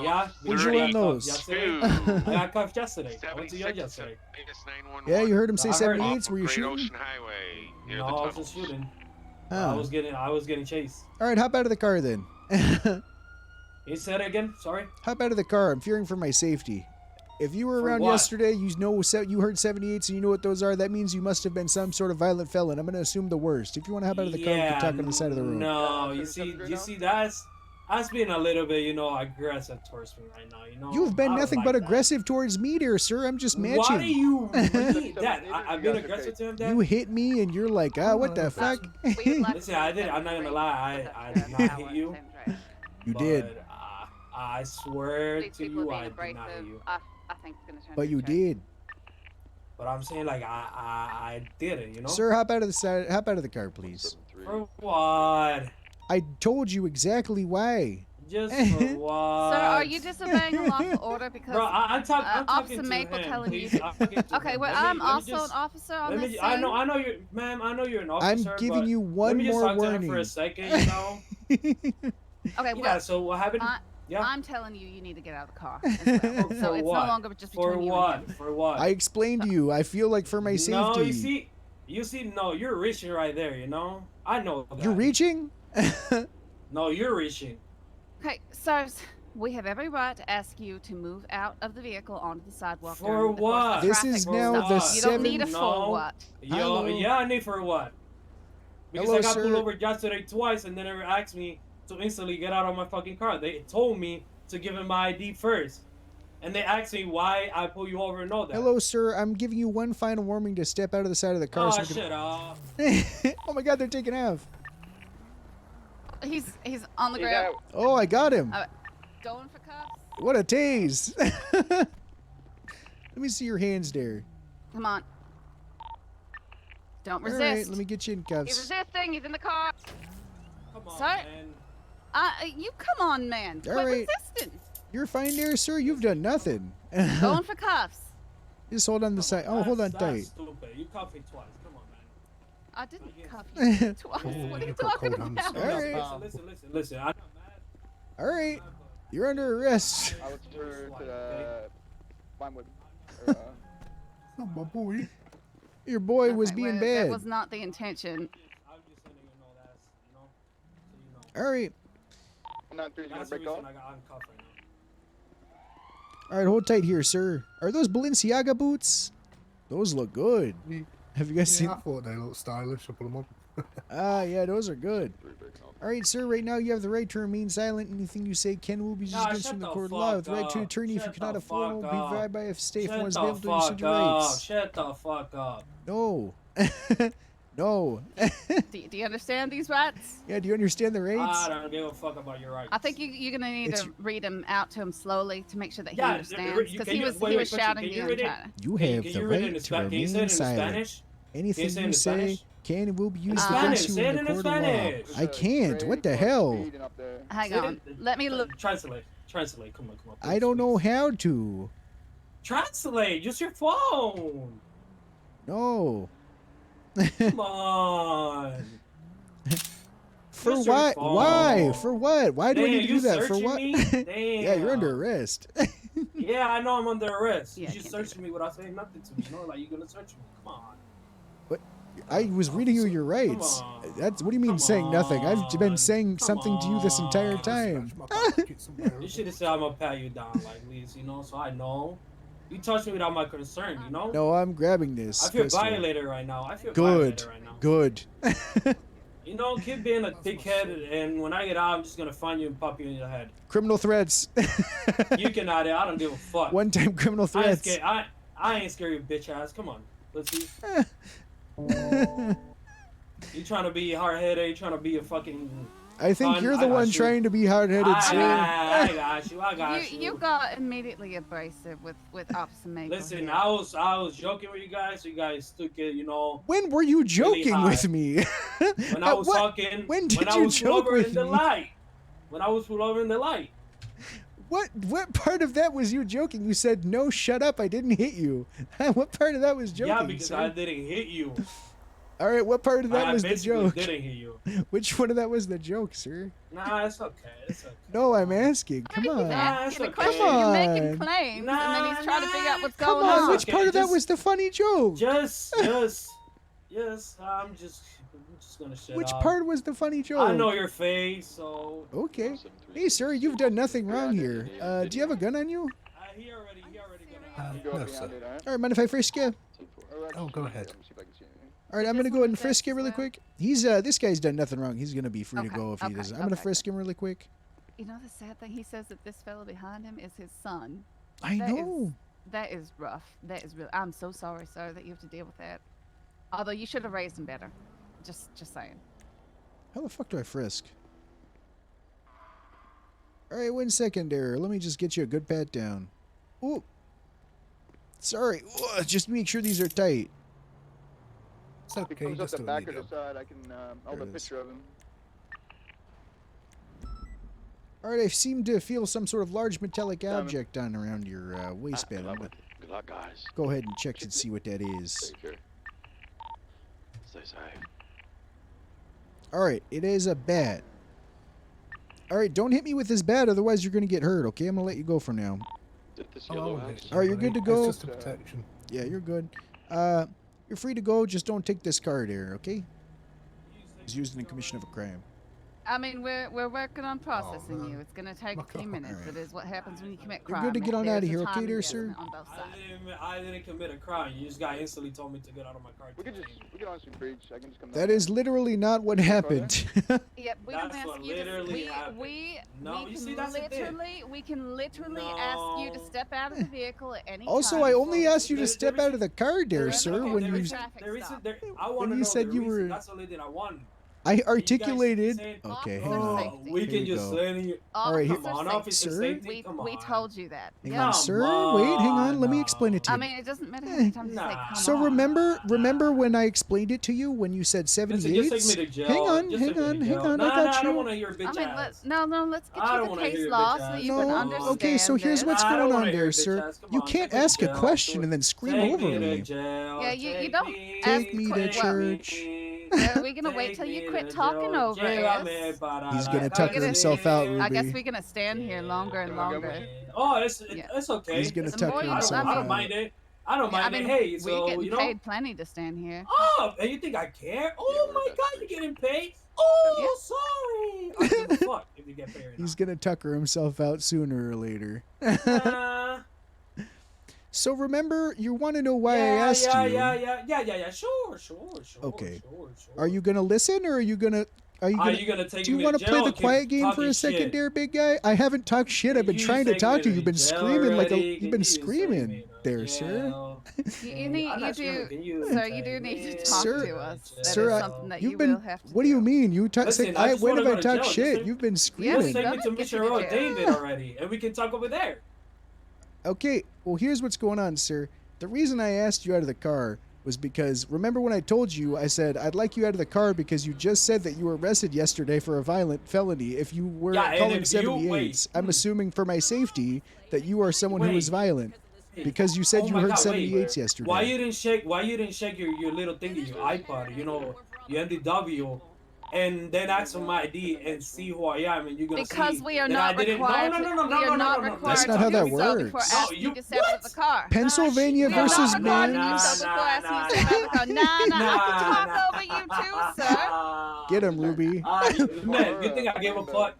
Yeah, Where'd you learn those? Yesterday. I got cuffed yesterday. I went to yours yesterday. Yeah, you heard him say I heard- 78s. Were you Great shooting? Ocean Highway near No, the I tunnels. wasn't shooting. Oh. I was getting chased. All right, hop out of the car then. You said it again? Sorry? Hop out of the car. I'm fearing for my safety. If you were For around what? yesterday, you heard 78s and you know what those are. That means you must have been some sort of violent felon. I'm going to assume the worst. If you want to hop out of the car, we can talk on the side of the road. No, you see, that's being a little bit, aggressive towards me right now. You've been I don't nothing like but that. aggressive towards me, dear sir. I'm just matching. Why do you mean that? I've been aggressive to him, Dad? You hit me and you're like, what the fuck? Listen, I'm not gonna lie. I did not hit you. You did. But, I swear These to people you, are I being did not hit abrasive. you. I think it's going to turn But into you a did. But I'm saying, like, I did it, Sir, hop out of the car, please. For what? I told you exactly why. Just for what? Sir, are you disobeying a lawful order? Because Bro, I'm talking Officer to Maple him. telling Please, you. I'm talking to Okay, him. well, Let me I'm also just- an officer on let this me, scene. I know you're, ma'am. I know you're an I'm officer. giving but you one let me just more talk to him warning. for a second, Okay, Yeah. well, So what happened? Yeah. I'm telling you need to get out of the car. As well. So it's what? no longer just For between you what? and him. For what? I explained to you. I feel like for my safety. No, you see, no, you're reaching right there. I know that. You're reaching? No, you're reaching. Okay, sirs, we have every right to ask you to move out of the vehicle onto the sidewalk. For during the course what? of This traffic is stop. now the You don't need a seventh- for No. what? Hello? Yeah, I need for what? Because Hello, I got sir. pulled over yesterday twice, and they never asked me to instantly get out of my fucking car. They told me to give them my ID first, and they asked me why I pull you over and all that. Hello, sir. I'm giving you one final warning to step out of the side of the car. Oh, so we shut up. Oh my God, they're taking off. He's on the ground. Oh, I got him. Going for cuffs? What a tase! Let me see your hands there. Come on. Don't resist. All right, let me get you in He's cuffs. resisting. He's in the car. Come on, Sir? man. You come on, man. All Quit right. resisting. You're fine there, sir. You've done nothing. Going for cuffs. Just hold on the side. Oh, hold on That's tight. stupid. You cuffed me twice. Come on, man. I didn't cuff you twice. What are you talking about? All right. Listen. I'm not All right. You're under arrest. I was for Vinewood. Oh, my boy. Your boy was Okay, being well, bad. That was not the intention. All right. 9-3 is gonna That's the break off. reason I got uncuffed right now. All right, hold tight here, sir. Are those Balenciaga boots? Those look good. Have you guys seen? I thought they looked stylish. I put them on. Yeah, those are good. All right, sir. Right now, you have the right to remain silent. Anything you say can will be used Nah, against you shut in the the court of fuck law. With the right to up. attorney, if you Shut cannot the afford, will fuck be up. provided by a state Shut one's the able to defend fuck your up. rights. Shut the fuck up. No. No. Do you understand these rights? Yeah, do you understand the rights? I don't give a fuck about your rights. I think you're gonna need It's- to read them out to him slowly to make sure that he Yeah, understands, because he was wait, shouting can you read and it? trying to. You Can have you the read it in right to Can you say it remain in silent. Spanish? Anything say it you in say Spanish? can and will be used Spanish, against you say in it the in court of law. Spanish. I can't. What the hell? Hang on. Let me look. Translate. Come on. I don't know how to. Translate. Use your phone. No. Come on. For Use your what? phone. Why? For what? Why do I Damn, need to do you that? For searching what? me? Yeah, you're under Damn. arrest. Yeah, I know I'm under arrest. Yeah, You just searching me without saying nothing to me. You know, like you're gonna search me. Come on. I was reading you your rights. That's what do you mean saying nothing? I've been saying something to you this entire time. You should have said I'm gonna pat you down, like please, you know, so I know. You touched me without my concern, you know. No, I'm grabbing this. I feel pistol. violated right now. I feel Good. violated right now. Good. You know, keep being a dickhead, and when I get out, I'm just gonna find you and pop you in the head. Criminal threats. You can add it. I don't give a fuck. One-time criminal threats. I ain't scared of your bitch ass. Come on, let's see. You trying to be hard-headed? You trying to be a fucking? I think you're the one trying to be hard-headed, sir. I got you. You got immediately abrasive with Officer Maple. Listen, here. I was joking with you guys. So you guys took it, you know. When were you joking high. with me? When I was talking. When did I you was joke over with in the me? light. When I was pulled over in the light. What part of that was you joking? You said no, shut up. I didn't hit you. What part of that was joking? Yeah, because sir? I didn't hit you. All right, what part of that I was the basically joke? didn't hit you. Which one of that was the joke, sir? Nah, it's okay. It's okay. No, I'm asking. Come on. Nah, it's The okay. question, you're making claims, and then he's trying to figure out what's Come going on. on. Which part of that was the funny joke? Yes, I'm just gonna shut Which up. part was the funny joke? I know your face, so. Okay. Hey, sir, you've done nothing wrong here. Do you have a gun on you? He already No, sir. All right, mind if I frisk you? Oh, go ahead. All right, I'm gonna go ahead and frisk you really quick. He's this guy's done nothing wrong. He's gonna be free to go if he does. I'm gonna frisk him really quick. You know the sad thing? He says that this fellow behind him is his son. I know. That is rough. That is real. I'm so sorry, sir, that you have to deal with that. Although you should have raised him better. Just saying. How the fuck do I frisk? All right, 1 second there. Let me just get you a good pat down. Ooh. Sorry. Ooh, just make sure these are tight. It's If he okay, comes up just the a back or lead the side, I can hold a There it is. picture of him. All right, I seem to feel some sort of large metallic object on around your waistband. Good I'm luck, gonna good luck, guys. go ahead and check and see what that is. Take care. Stay safe. All right, it is a bat. All right, don't hit me with this bat, otherwise you're gonna get hurt. Okay, I'm gonna let you go for now. Did this Oh, I yellow won't house? hit All right, you're good to go. It's just a protection. Yeah, you're good. You're free to go. Just don't take this card here, okay? It's used in the commission of a crime. I mean, we're working on processing man. you. It's gonna take a few minutes. Alright. It is what happens when you commit You're crime. good to get on out of There's a here, time okay there, investment sir? on both sides. I didn't commit a crime. You just got instantly told me to get out of my car. We can honestly breach. I can just come That down. is literally not what happened. Yep, we can That's what ask you to. literally happened. No, We you can see, that's the thing. literally ask you to No. step out of the vehicle at any Also, time. I only asked you to There- step there out of the car there, is- sir, okay, when there you... is- there is- there- I want when to you know said the you reason. were- That's the only thing I want. I articulated. Okay, hang on. Oh, we Here can you just go. send you. All right, Come on, officer sir. safety. Come on. We told you that. Hang Yeah. on, sir. Wait, hang on. Let me explain it to I you. mean, it doesn't matter how many times you say come So on. remember when I explained it to you when you said Listen, 78? just take me to jail. Hang on, Just take me to jail. I Nah, got I you. don't want to hear bitch I mean, ass. let's get I you don't the wanna case hear law bitch so ass. you can No, understand. okay, so here's what's I don't going wanna on hear there, bitch sir. ass. Come You on, can't take me to ask a jail. question and then scream Take over me to me. jail. Yeah, you Take don't me, Take me to well, church. Are we gonna wait till you quit talking over us? He's gonna tucker himself out, I guess Ruby. we're gonna stand here longer and longer. Oh, it's okay. He's gonna It's tucker okay. himself I don't out. mind it. I don't mind it. Hey, so we're getting you know. paid plenty to stand here. Oh, and you think I care? Oh my God, you're getting paid. Oh, sorry. I don't give a fuck if you get paid. He's gonna tucker himself out sooner or later. So remember, you want to know why I asked you. Yeah. Sure. Okay. Sure. Are you gonna listen, or are you gonna? Are you gonna take do you me want to to play jail the or keep quiet game for talking a second, shit? there, big guy? I haven't talked shit. I've been You trying to take talk me to you. to You've been jail screaming like a. already? You've been Can you take screaming me there, sir. Sir, you do need to talk to us. That is Sir, something that you've you been. will have to What do you mean? You talk. Listen, I just when wanna have I go to talked jail. shit? Just You've been Just screaming. take me to Mission Road David already, and we can talk over there. Okay, well, here's what's going on, sir. The reason I asked you out of the car was because, remember when I told you, I said, I'd like you out of the car because you just said that you were arrested yesterday for a violent felony. If you were calling 78s, I'm assuming for my safety that you are someone who is violent. Because you said you heard 78s yesterday. Why you didn't shake your little thingy, your iPod, your MDW, and then ask for my ID and see who I am, and you're gonna because see we are that not I didn't. required. No. We are not required. That's not how that to do so before works. asking you to step out of the car. Pennsylvania versus We are not required to do Mims. so before asking you to step out of the car. Nah, I can talk over you too, sir. Get him, Ruby. Man, you think I give a fuck?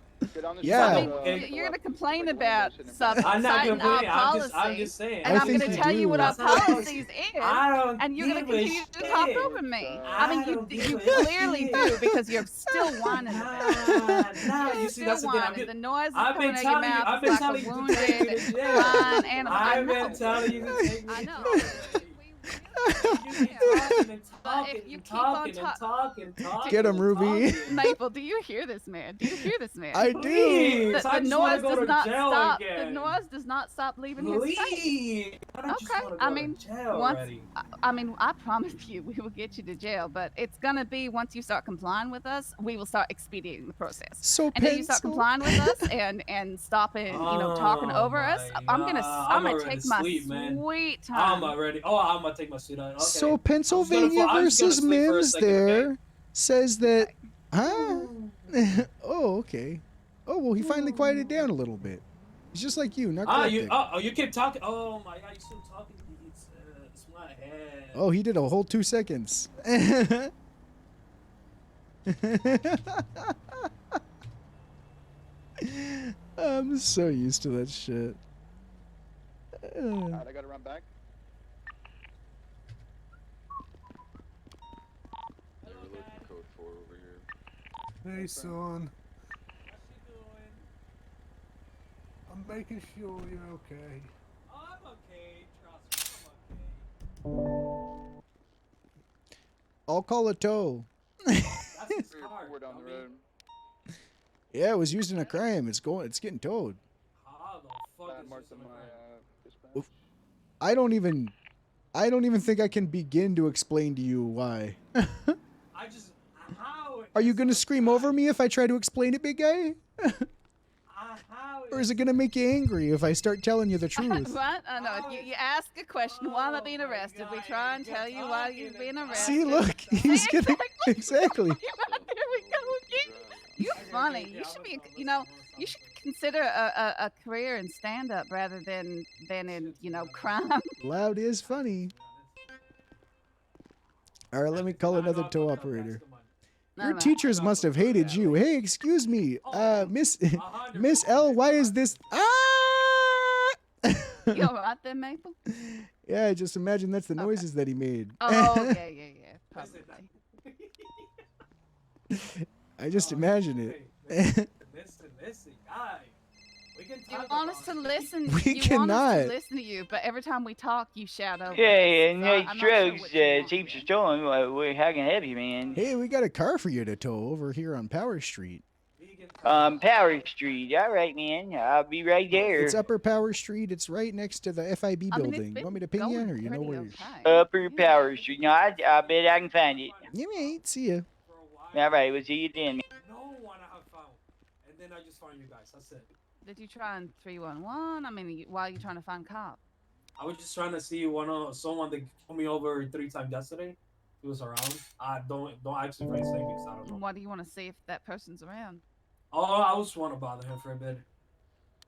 Yeah. You're gonna complain about something, I'm not citing our complaining. policy, I'm just saying. and I'm think gonna you tell you what our do. policies is, I don't and you're gonna give a continue to talk shit. over me. I mean, you give a clearly shit. do because you're still whining about it. Nah, You're you see, that's the still thing. whining. The noise is I've coming been out of your telling you. mouth I've been like telling a you to take me wounded, to jail. crying animal. I I've know. been telling you to take me I to know. jail. You keep talking. Get him, Ruby. Maple, do you hear this man? Do you hear this man? I do. Please, The I just noise wanna go does to not jail stop. again. The noise does not stop leaving his face. Please. Okay, I mean, I promise you, we will get you to jail. But it's gonna be once you start complying with us, we will start expediting the process. So and then you start complying with us and stopping, talking over us. I'm gonna take my sweet time. I'm gonna take my sweet time. Okay. So Pennsylvania versus Mims there says that, huh? Oh, okay. Oh, well, he finally quieted down a little bit. He's just like you, narcotic. You keep talking. Oh my God, you still talking? It's my head. Oh, he did a whole 2 seconds. I'm so used to that shit. Alright, I gotta run back. Hey, son. I'm making sure you're okay. I'm okay. Trust me, I'm okay. I'll call a tow. That's his car. We're down the road. Yeah, it was used in a crime. It's getting towed. How the fuck is this in my Oof. I don't even think I can begin to explain to you why. Are you gonna scream over me if I try to explain it, big guy? Or is it gonna make you angry if I start telling you the truth? What? Oh, no. You ask a question. Why am I being arrested? We try and tell you why you're being arrested. See, look, he's gonna exactly. There we go. You're funny. You should be. You should consider a career in stand-up rather than in crime. Loud is funny. All right, let me call another tow operator. Your teachers must have hated you. Hey, excuse me, Miss L. Why is this? You all right there, Maple? Yeah, I just imagine that's the noises that he made. Oh, yeah, probably. I just imagine it. Listen, guy. We You want us to listen. We you want us cannot. to listen to you, but every time we talk, you shout over. Yeah, us. and So these I'm not sure drugs what you want. seems to stolen. How can I help you, man? Hey, we got a car for you to tow over here on Power Street. Power Street. All right, man. I'll be right there. It's Upper Power Street. It's right next to the FIB I mean, it's building. been You want me to ping you, or you know pretty where? okay. Upper Power Street. No, I bet I can find it. You ain't see ya. All right, we'll see you then. No one I have found. And then I just found you guys. That's it. Did you try on 311? I mean, why are you trying to find cop? I was just trying to see someone that pulled me over 3 times yesterday. He was around. Don't ask me for his name because I don't know. Why do you want to see if that person's around? Oh, I just want to bother him for a bit.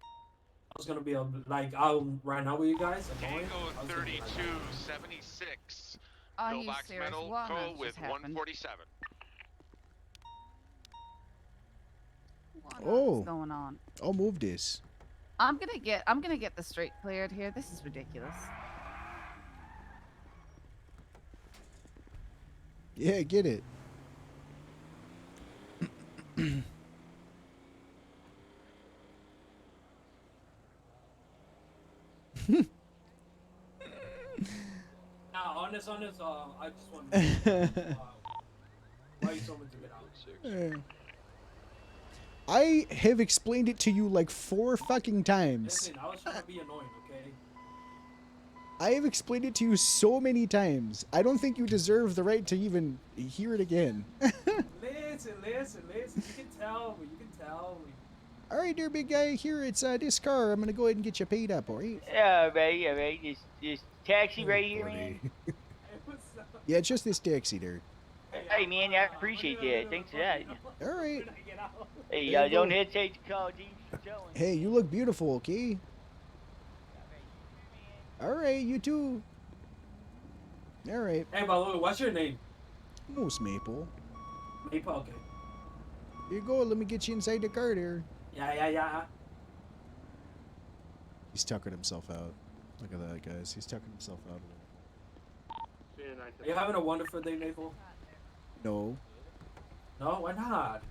I was gonna be like out right now with you guys. Tango 3276. Are you Pillbox serious? Metal What Co. on earth with just happened? 147. What Oh. is going on? I'll move this. I'm gonna get the street cleared here. This is ridiculous. Yeah, get it. Nah, on this, I just want to why you told me to get out. I have explained it to you like 4 fucking times. Listen, I was trying to be annoying, okay? I have explained it to you so many times. I don't think you deserve the right to even hear it again. Listen. You can tell me. All right, there, big guy. Here, it's this car. I'm gonna go ahead and get you paid up, all right? All right. This taxi right here, man. Yeah, it's just this taxi there. Hey, man, I appreciate that. Thanks for that. All right. Hey, There you don't go. hesitate to call G. Hey, you look beautiful, okay? All right, you too. All right. Hey, by the way, what's your name? Moose Maple. Maple, okay. Here you go. Let me get you inside the car there. Yeah. He's tucking himself out. Look at that, guys. He's tucking himself out. Are you having a wonderful day, Maple? No. No, why not?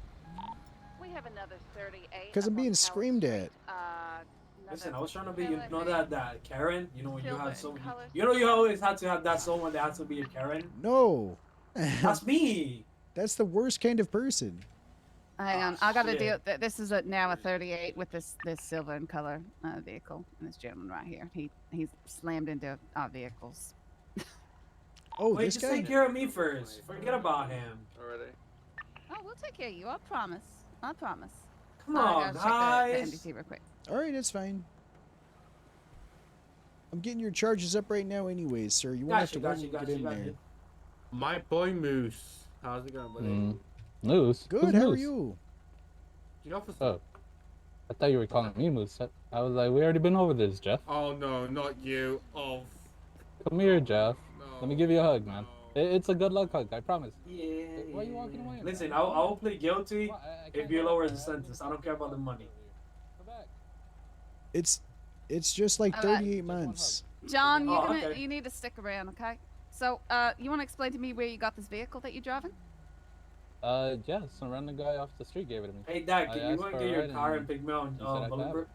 We have another 38. Because I'm being screamed at. Listen, I was trying to be, you know that Karen? You know when you have Silver someone, color. you know you always have to have that someone that has to be a Karen? No. That's me. That's the worst kind of person. Hang on, I gotta shit. deal. This is now a 38 with this silver in color vehicle, and this gentleman right here. He's slammed into our vehicles. Oh, Wait, this just guy? take care of me first. Forget about him. Already. Oh, we'll take care of you. I promise. I promise. Come I on, gotta check guys. the NDT real quick. All right, that's fine. I'm getting your charges up right now anyways, sir. You won't have to worry to get in there. My boy Moose. How's it going, buddy? Moose? Good, Who's how are Moose? you? You know, for Oh. I thought you were calling me Moose. I was like, we already been over this, Jeff. Oh no, not you. Oh. Come here, Jeff. Let me give you a hug, man. It's a good luck hug, I promise. Yeah. Why are you walking away? Listen, I'll plead guilty if you lower the sentence. I don't care about the money. It's just like All right. 38 months. John, Oh, you okay. need to stick around, okay? So, you want to explain to me where you got this vehicle that you're driving? Yeah, some random guy off the street gave it to me. Hey, Dad, I can you asked go and for get a your ride car and pick me on he said I could have Bolingbrook? it.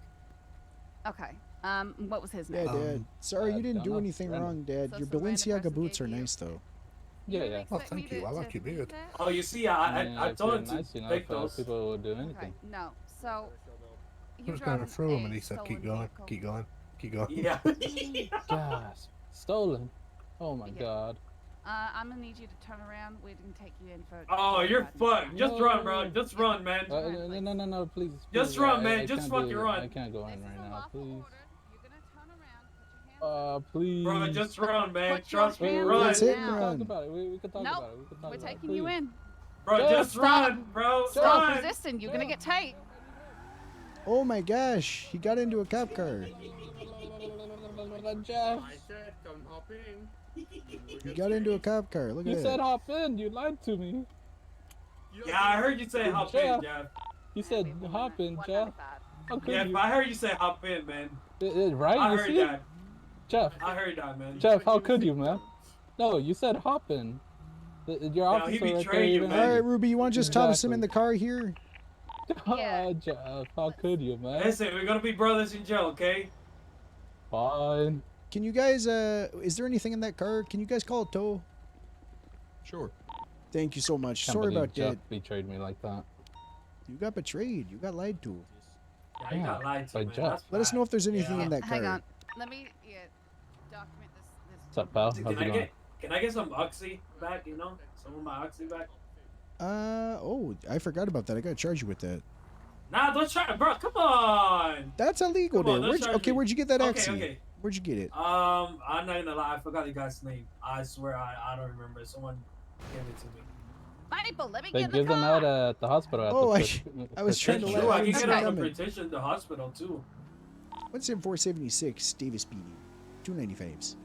Okay. What was his Yeah, name? Dad. Sorry you didn't don't do know. anything Random. wrong, Dad. So Your some random Balenciaga person boots gave are you- nice, though. Yeah. Oh, thank you. I like your beard. Oh, you see, I it's told really him to nice, you know, pick if, those. people would do Okay, anything. no. So, I you're was going driving through him a and he said, stolen keep going, vehicle. keep going, keep going. Yeah. Gosh, stolen. Oh my Yeah. God. I'm gonna need you to turn around. We can take you in for. Oh, you're fucked. Just run, bro. Just run, man. No, please. Just please, run, I man. Just can't fucking do it. run. I can't go in right now, please. Please. Bro, just run, man. Put your Trust me, hands run. That's it, We can talk run. about it. We can talk Nope. about it. We can talk We're about it. taking you please. in. Bro, just Stop. run, bro. Stop Run. resisting. You're gonna get taped. Oh my gosh, he got into a cop car. Jeff, I said, don't hop in. He got into a cop car. Look you at said that. hop in. You lied to me. Yeah, I heard you say hop in, Jeff. You said hop in, Jeff. How could Yeah, you? I heard you say hop in, man. Right? I You heard see? that. Jeff. I heard that, man. Jeff, how could you, man? No, you said hop in. Your No, he officer right there betrayed you, even. man. All right, Ruby, you want to just toss him in the car here? Yeah. Oh, Jeff, how could you, man? Listen, we're gonna be brothers in jail, okay? Fine. Can you guys, is there anything in that car? Can you guys call a tow? Sure. Thank you so much. Can't Sorry believe about Jeff that. betrayed me like that. You got betrayed. You got lied to. Yeah, you got lied to, man. That's Let us know if there's anything Yeah. in that car. Hang on. Let me document this. What's up, pal? Listen, How's it going? Can I get some oxy back? You know, some of my oxy back. Oh, I forgot about that. I gotta charge you with that. Nah, don't try, bro. Come on. That's illegal Come on, there. don't charge me. Where'd you get that Okay, Axie? okay. Where'd you get it? I'm not gonna lie. I forgot the guy's name. I swear, I don't remember. Someone gave it to me. Maple, let me They get in the give them car. out at the hospital. At Oh, the I was trying to True, let I can you get see it on the coming. petition the hospital too. What's in 476 Davis PD? 295s.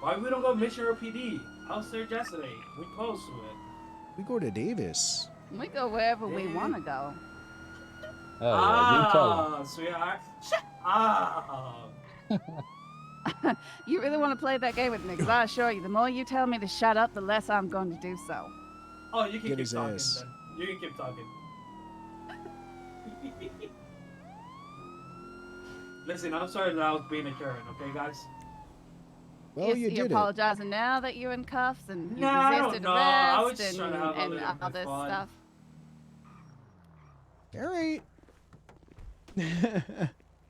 Why we don't go Mission or PD? I was there yesterday. We close to it. We go to Davis. We go wherever we want to go. Oh, yeah, you tell them. Sweetheart. Shut up. You really want to play that game with me? Because I assure you, the more you tell me to shut up, the less I'm going to do so. Oh, you can Get keep his talking ass. then. You can keep talking. Listen, I'm sorry that I was being a Karen, okay, guys? Well, Yes, you you're did it. apologizing now that you're in cuffs and you Nah, I don't resisted know. I was arrest just trying to have a and little all bit this fun. stuff. All right.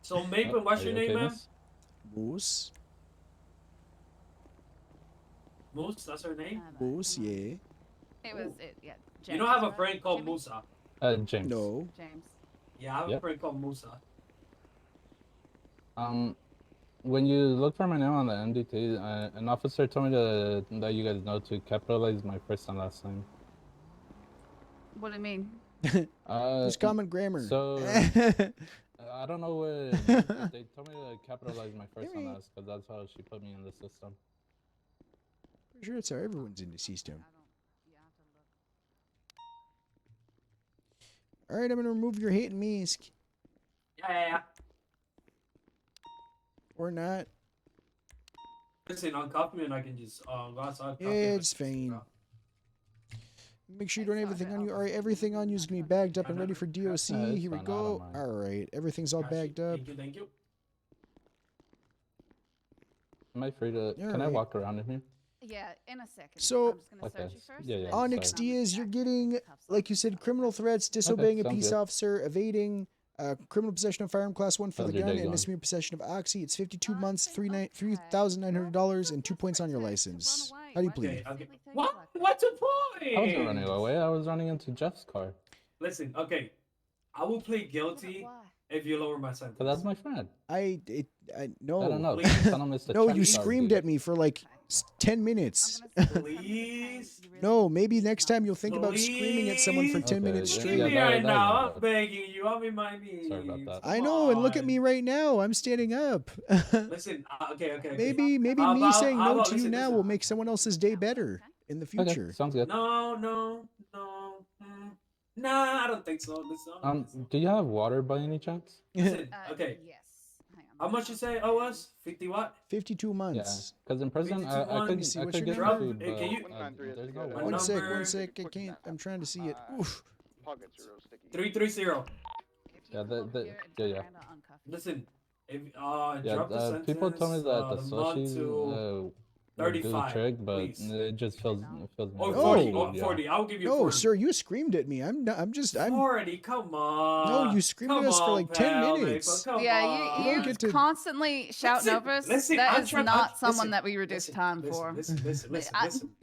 So, Maple, what's Are your you name, okay, man? miss? Moose. Moose, that's her name? Moose, yeah. It was, yeah. James, You don't have a right? friend called Musa. James. No. James. Yeah, I have a Yep. friend called Musa. When you look for my name on the MDT, an officer told me to let you guys know to capitalize my first and last name. What do you mean? Use common grammar. So I don't know what they told me to capitalize my first and last because that's how she put me in the system. Pretty sure that's how everyone's in the system. All right, I'm gonna remove your hate and mask. Yeah. Or not. Listen, uncuff me and I can just go outside. Yeah, it's fine. Make sure you don't have everything on you. All right, everything on you is gonna be bagged up and ready for DOC. it's Here we fine, I don't go. mind. All right, everything's all bagged up. Thank you, thank you. Am I free to? Can I Alright. walk around in here? Yeah, in a second. So- I'm just gonna Okay, search you first. yeah, and yeah. then Onyx put it on the Diaz, you're back. getting, Cuffs like you said, criminal threats, disobeying a sounds peace good. officer, evading, criminal possession of firearm class 1 for How's the your gun, day and going? misdemeanor possession of oxy. It's 52 months, $3,900, and 2 points on your license. How do you plead? Okay. What? What's the point? I wasn't running away. I was running into Jeff's car. Listen, okay. I will plead guilty if you lower my sentence. But that's my friend. No. I don't know. Please. Tell him it's the No, check you car, screamed dude. at me for like 10 minutes. Please? No, maybe next time you'll think about screaming at someone for 10 Okay, minutes yeah, straight. yeah, Me that- right that now. was I'm begging you. I'm in my knees. Sorry about that. I know, and look at me right now. I'm standing up. Listen, okay. Maybe me saying no to you now will make someone else's day better in the future. Okay, sounds good. No. Nah, I don't think so. Do you have water by any chance? Listen, okay. Yes. How much you say I was? 50 what? 52 Yeah, months. because in prison I Let me could see, I what's could your get number? food, but Can you- there's no My water. One number- sec. I can't. I'm trying to see it. Oof. Pockets are real sticky. 330. Yeah, yeah. Listen, if Yeah, drop the sentence. people told me that the the month sushi to would do the 35, trick, but please. it just feels me. Or Oh. 40. Oh, 40. I'll give you No, 40. sir, you screamed at me. I'm 40. Come on. No, you screamed at us for like 10 pal, minutes. Maple, come Yeah, on. You don't you get to- constantly shouting over us. listen, That I'm is trying- not I'm- someone listen, that we reduce time for. Listen.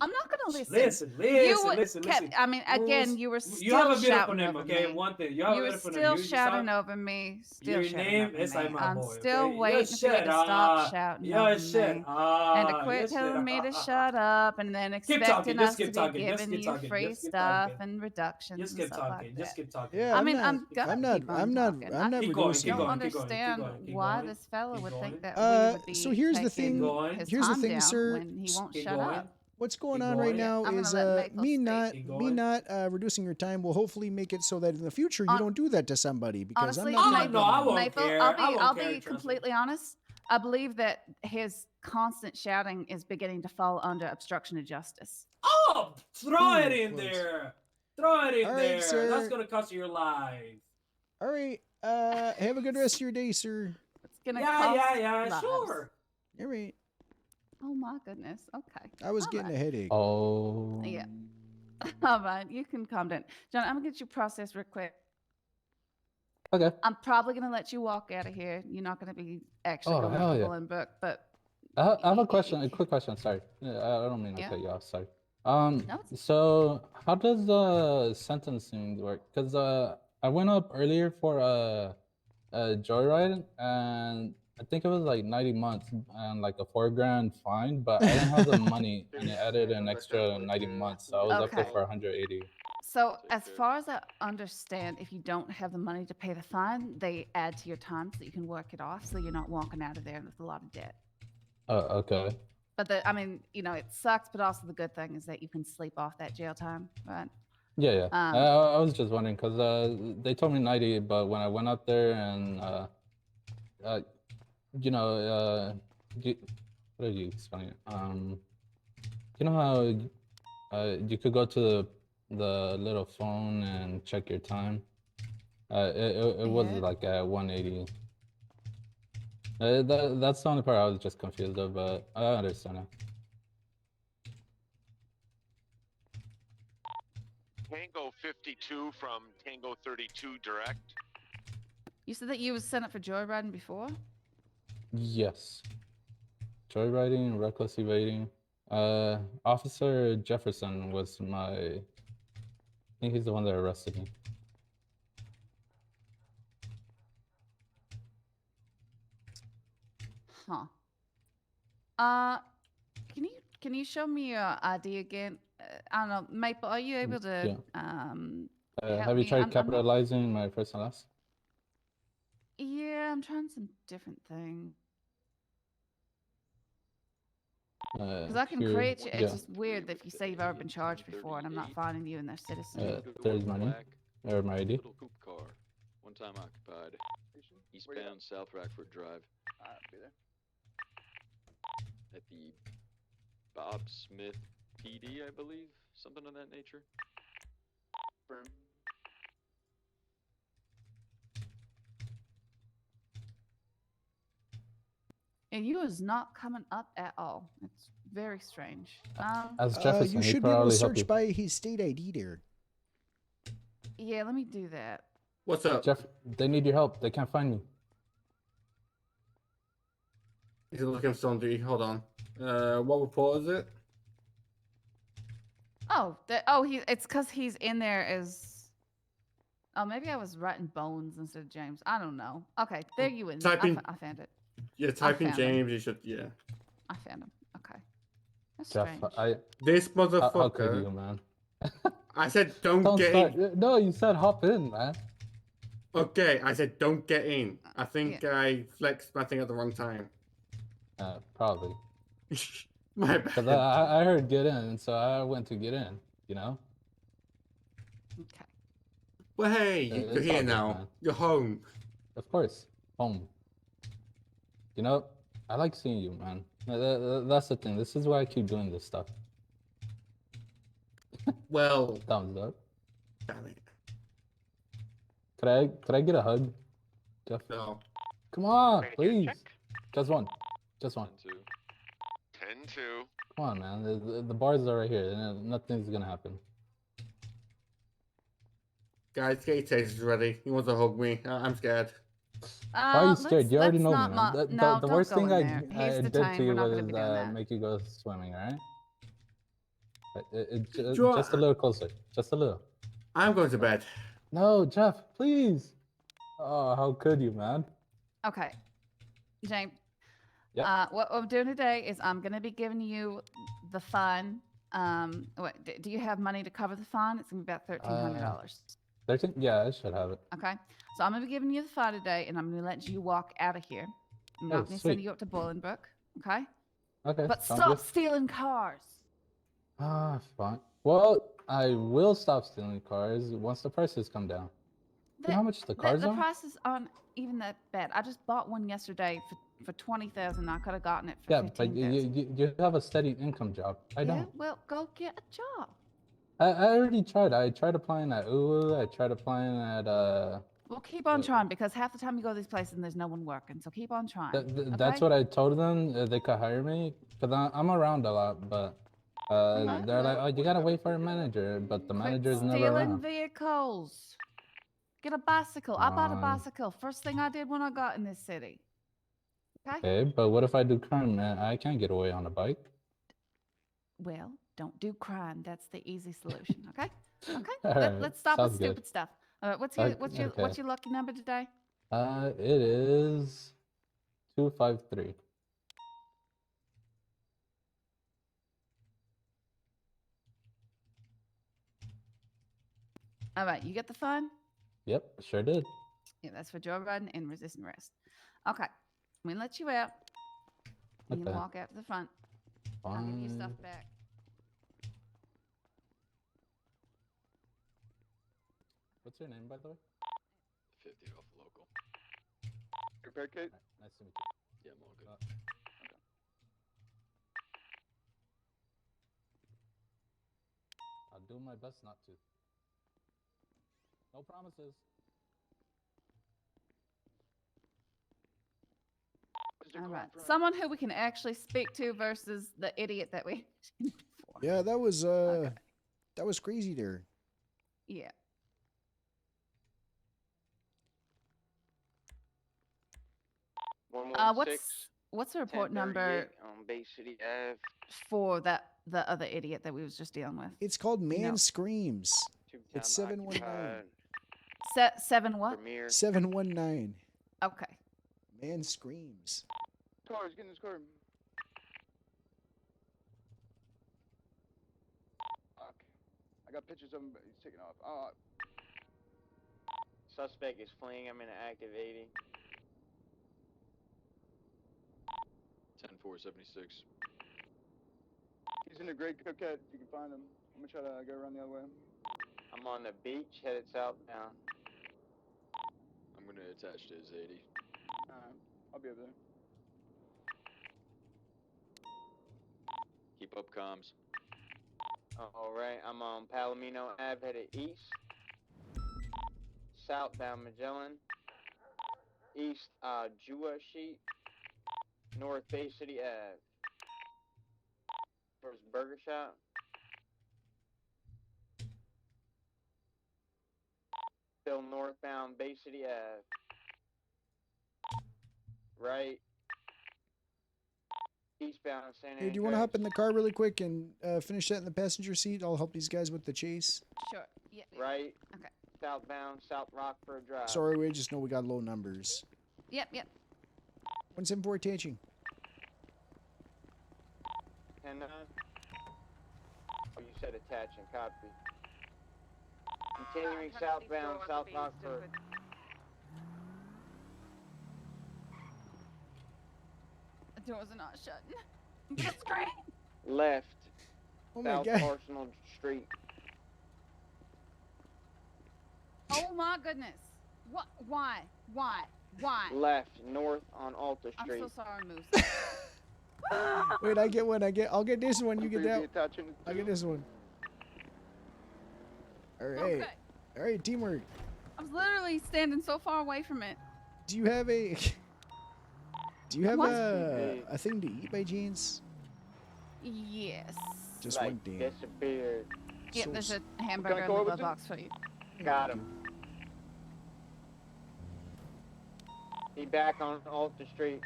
I'm not gonna listen. Listen. I mean, again, you were You have a still beautiful shouting name, over okay? me. One thing. You have You a were beautiful still name. You shouting stop- over me. Still Your shouting name over is me. like my I'm boy, still okay? waiting for you to stop shouting You over shut me. up. And to quit You telling shut me to up. shut up and then Keep talking, expecting just us to keep be talking, just giving keep you talking, free just keep stuff talking. and reductions Just and keep stuff talking. like Just that. keep talking. Yeah, I mean, I'm gonna I'm not. keep on I'm not. talking. I'm not Keep going, reducing. keep don't going, keep going, keep understand going, keep why going, this fella keep would going. think that we would be So here's the taking thing. going. his Here's the time thing, down sir. when he won't Keep shut going. up. What's going Keep on right going. now I'm gonna is let Maple me speak. not reducing your time will hopefully make it so that in the future you don't do that to somebody because Honestly, I'm not. Maple, no, I won't Maple, care. I'll be, I won't I'll care, be trust me. completely honest. I believe that his constant shouting is beginning to fall under obstruction of justice. Oh, throw it Ooh, in close. there. Throw it in All right, there. sir. That's gonna cost you your life. All right. Have a good rest of your day, sir. It's gonna Yeah, cost yeah, lives. sure. All right. Oh my goodness. Okay. I was All getting right. a headache. Oh. Yeah. All right. You can calm down, John. I'm gonna get you processed real quick. Okay. I'm probably gonna let you walk out of here. You're not gonna be actually Oh, going up hell the yeah. Bolingbrook, but I have a question, a quick question. Sorry, I don't mean to Yeah. cut you off. Sorry. No, So how does sentencing work? Because I went up earlier for a joyride, and I think it was like 90 months and like a $4,000 fine, but I didn't have the money, and it added an extra 90 months, so I was up there Okay. for 180. So as far as I understand, if you don't have the money to pay the fine, they add to your time so that you can work it off, so you're not walking out of there with a lot of debt. Okay. But I mean, you know, it sucks, but also the good thing is that you can sleep off that jail time, right? Yeah. I was just wondering because they told me 90, but when I went up there and you know, what did you explain? You know how you could go to the little phone and check your time. It was Yeah. like at 180. That's the only part I was just confused of, but I understand it. Tango 52 from Tango 32 direct. You said that you was sent up for joyriding before? Yes. Joyriding, reckless evading. Officer Jefferson was I think he's the one that arrested me. Huh. Can you show me your ID again? I don't know, Maple. Are you able to help Have you me? tried I'm not- capitalizing my first and last? Yeah, I'm trying some different thing. Because I can Here, create you. It's yeah. just weird that if you say you've ever been charged before and I'm not finding you in their citizen. There's my name or my ID. Little coupe car, one time occupied, eastbound South Rockford Drive. Be there. At the Bob Smith PD, I believe, something of that nature. Firm. And you is not coming up at all. It's very strange. As Jefferson, you he should be able to probably help search you. by his state ID there. Yeah, let me do that. What's up? Jeff, they need your help. They can't find me. He's looking for somebody. Hold on. What report is it? It's because he's in there as. Oh, maybe I was writing Bones instead of James. I don't know. Okay, there you is. Type in- I found it. Yeah, type in found him. James. You should. Yeah. I found him. Okay. That's Jeff, strange. This motherfucker. How could you, man? I said don't get start. in. No, you said hop in, man. Okay, I said don't get in. I think I flexed my thing at the wrong time. Probably. My bad. Because I heard get in, so I went to get in, you know? Okay. Well, hey, It's you're all here good, now. man. You're home. Of course. Home. You know, I like seeing you, man. That's the thing. This is why I keep doing this stuff. Well. Thumbs up. Damn it. Could I get a hug, Jeff? No. Come on, Radio please. check. Just one. Just one. 10-2. Come on, man. The bars are right here. Nothing's gonna happen. Guys, get your tasers ready. He wants to hug me. I'm scared. Why are you scared? You already know me, not man. mo- The no, the don't worst go thing in I there. He's did detained. to you We're not was gonna be doing that. make you go swimming, alright? Sure. Just a little closer. Just a little. I'm going to bed. No, Jeff, please. Oh, how could you, man? Okay. James. Yep. What I'm doing today is I'm gonna be giving you the fine. Do you have money to cover the fine? It's gonna be about $1,300. 13? Yeah, I should have it. Okay. So I'm gonna be giving you the fine today, and I'm gonna let you walk out of here. I'm Oh, not gonna sweet. send you up to Bolingbrook. Okay. Okay. But sounds stop good. stealing cars. Fine. Well, I will stop stealing cars once the prices come down. You know how much the cars The are? prices aren't even that bad. I just bought one yesterday for $20,000. I could have gotten it for Yeah, but $15,000. you have a steady income job. I Yeah, don't. well, go get a job. I already tried. I tried applying at UU. I tried applying at We'll keep on trying because half the time you go to these places and there's no one working. So keep on trying. That's what I told them. They could hire me because I'm around a lot, but they're like, oh, you gotta wait for a manager, but the manager's never Stealing around. vehicles. Get a bicycle. I bought a bicycle. First thing I did when I got in this city. Okay? Okay, but what if I do crime, man? I can't get away on a bike. Well, don't do crime. That's the easy solution. Okay? Okay. All right, Let's stop with sounds good. stupid stuff. What's your lucky number today? It is 253. All right, you get the fun? Yep, sure did. Yeah, that's for joyriding and resisting arrest. Okay, I'm gonna let you out. You can Okay. walk out to the front. I'll give you your stuff back. What's your name, by the way? 50 off local. Repair kit? Nice to meet you. Yeah, I'm all good. I'll do my best not to. No promises. All right, someone who we can actually speak to versus the idiot that we. Yeah, that was crazy there. Yeah. What's the report number on Bay City Ave? for the other idiot that we was just dealing with? It's called Man No. Screams. It's 719. 7 what? 719. Okay. Man Screams. Cars, get in this car. Fuck. I got pictures of him, but he's taking off. Suspect is fleeing. I'm in an active 80. 10-4-76. He's in the Great Coquette. If you can find him. I'm gonna try to go around the other way. I'm on the beach, headed southbound. I'm gonna attach to his 80. I'll be over there. Keep up comms. Alright, I'm on Palomino Ave, headed east. Southbound Magellan. East Jua Sheet. North Bay City Ave. Towards Burger Shop. Still northbound Bay City Ave. Right. Eastbound San Andreas. Hey, do you want to hop in the car really quick and finish that in the passenger seat? I'll help these guys with the chase. Sure. Yeah. Right. Okay. Southbound South Rockford Drive. Sorry, we just know we got low numbers. Yep. 174 attaching. 10-9. Oh, you said attaching. Copy. Continuing southbound South Rockford. The doors are not shutting. That's great. Left. Oh my South God. Arsenal Street. Oh my goodness. What? Why? Left. North on Alta I'm Street. so sorry, Moose. Wait, I get one. I'll get this one. You get that. I get this one. All right. Okay. All right, teamwork. I was literally standing so far away from it. Do you have a What? a thing to eat by chance? Yes. Just one damn. Disappeared. Yep, So there's a s- hamburger in the glove box for you. Got him. He back on Alta Street.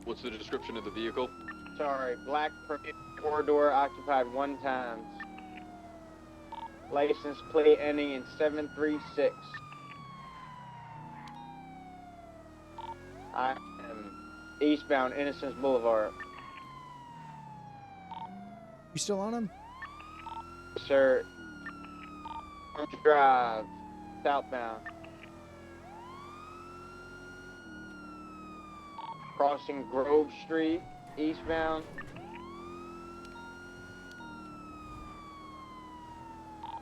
What's the description of the vehicle? Sorry, black corridor occupied 1 time. License plate ending in 736. I am eastbound Innocence Boulevard. You still on him? Sir, Drive, southbound. Crossing Grove Street, eastbound.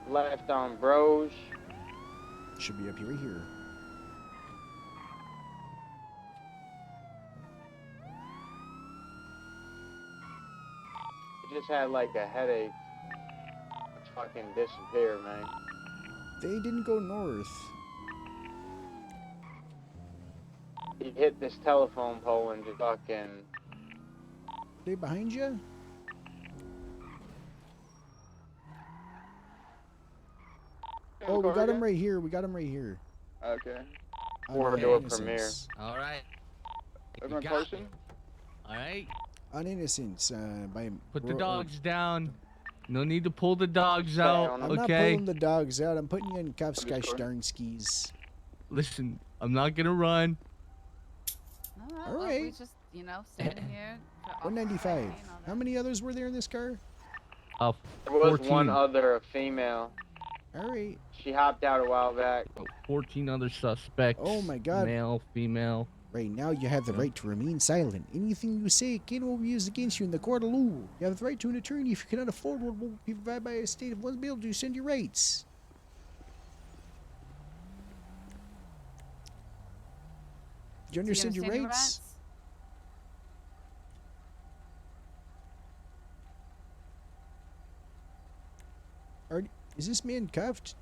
Left on Bros. Should be up here, right here. He just had like a headache. Fucking disappeared, man. They didn't go north. He hit this telephone pole and just fucking. They behind you? Oh, we got him right here. We got him right here. Okay. We're doing premiere. All right. Everyone caution? All right. On innocence. By Put the dogs down. No need to pull the dogs out. I'm not Okay. pulling the dogs out. I'm putting you in cuffs, gosh darn skis. Listen, I'm not gonna run. All We right. just, standing here. 195. How many others were there in this car? There was 14. one other, a female. All right. She hopped out a while back. 14 other suspects. Oh my God. Male, female. Right now, you have the right to remain silent. Anything you say can be used against you in the court of law. You have the right to an attorney if you cannot afford one. Will be provided by a state of one's able to send your rights. Do you understand your rights? Is this man cuffed?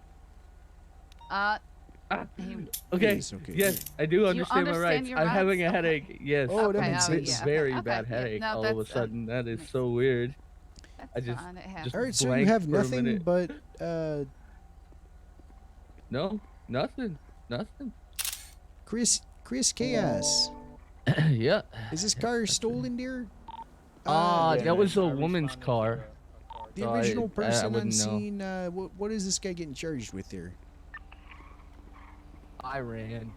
Okay. Yes, okay. Yes, I do understand my understand rights. your I'm having a rights? headache. Yes. Oh, that Okay, makes oh, sense. yeah. Very Okay, bad yeah. headache No, all of a that's, sudden. That is so weird. I just fine, it just All right, so you blanked have for a nothing minute. but No, nothing. Nothing. Chris Chaos. Yeah. Is this car stolen, dear? That was a woman's car. The So original I person on wouldn't know. scene. What is this guy getting charged with there? I ran.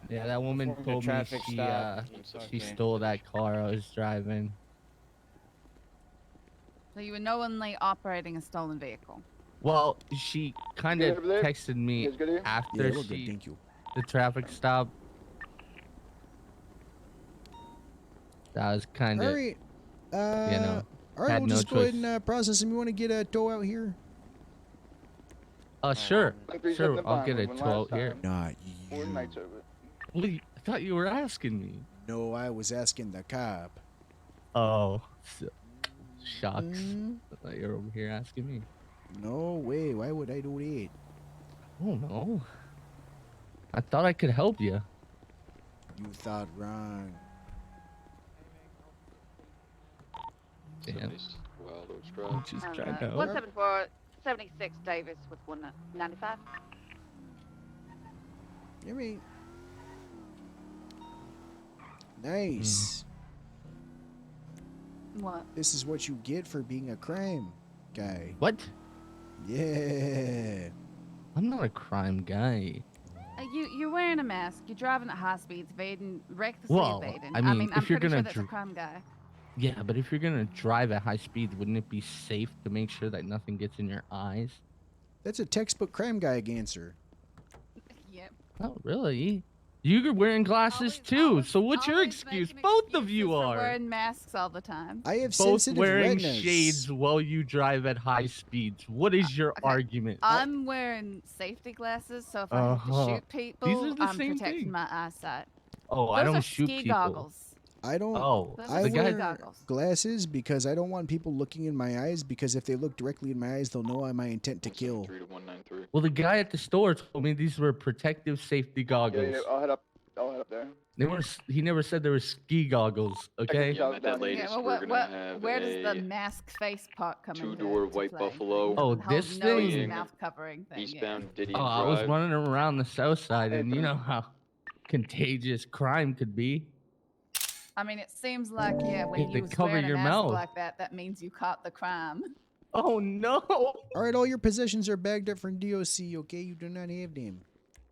Yeah, that woman Performed a told me traffic she stop. she stole that car I was driving. So you were knowingly operating a stolen vehicle. Well, she kind Good of over there? texted me You guys good here? after Yeah, we're good, she thank you. the traffic stop. That was kind All of right. know, all right, had we'll no just go ahead choice. and process him. You want to get a tow out here? Sure, 137 I'll get a when tow last out here. time. Not 4 you. nights over. Well, I thought you were asking me. No, I was asking the cop. Oh, shucks. Mm, I thought you were over here asking me. no way. Why would I do that? Oh no. I thought I could help you. You thought wrong. Damn. Wild Oats I'm Drive. just trying to help. 174 76 Davis with 195. You mean? Nice. What? This is what you get for being a crime guy. What? Yeah. I'm not a crime guy. You're wearing a mask. You're driving at high speeds, recklessly Well, evading. I mean, I'm if you're pretty sure gonna that's a crime guy. Yeah, but if you're gonna drive at high speeds, wouldn't it be safe to make sure that nothing gets in your eyes? That's a textbook crime guy answer. Yep. Not really. You're wearing glasses too. So what's your excuse? Both of you For are. wearing masks all the time. I have Both sensitive wearing retinas. shades while you drive at high speeds. What is your argument? I'm wearing safety glasses, so if I have Uh-huh. to shoot people, These are the I'm same protecting thing. my eyesight. Oh, I Those don't are shoot ski people. goggles. I don't. Oh, Those I are the ski guy. wear goggles. glasses because I don't want people looking in my eyes. Because if they look directly in my eyes, they'll know my intent to kill. 173 to 193. Well, the guy at the store told me these were protective safety goggles. Yeah, I'll head up. I'll head up there. They were. He never said they were ski goggles. Okay. Yeah, met that latest. Yeah, well, We're gonna have where does the a mask face part come in? two-door white play? Buffalo. Oh, The whole this nose thing? and mouth covering thing. Eastbound Diddy Oh, I was Drive. running around the south side, and you know how contagious crime could be. I mean, it seems like when Need to you was cover wearing your a mask mouth. like that, that means you caught the crime. Oh no! All right, all your possessions are bagged up from DOC. Okay, you do not have them.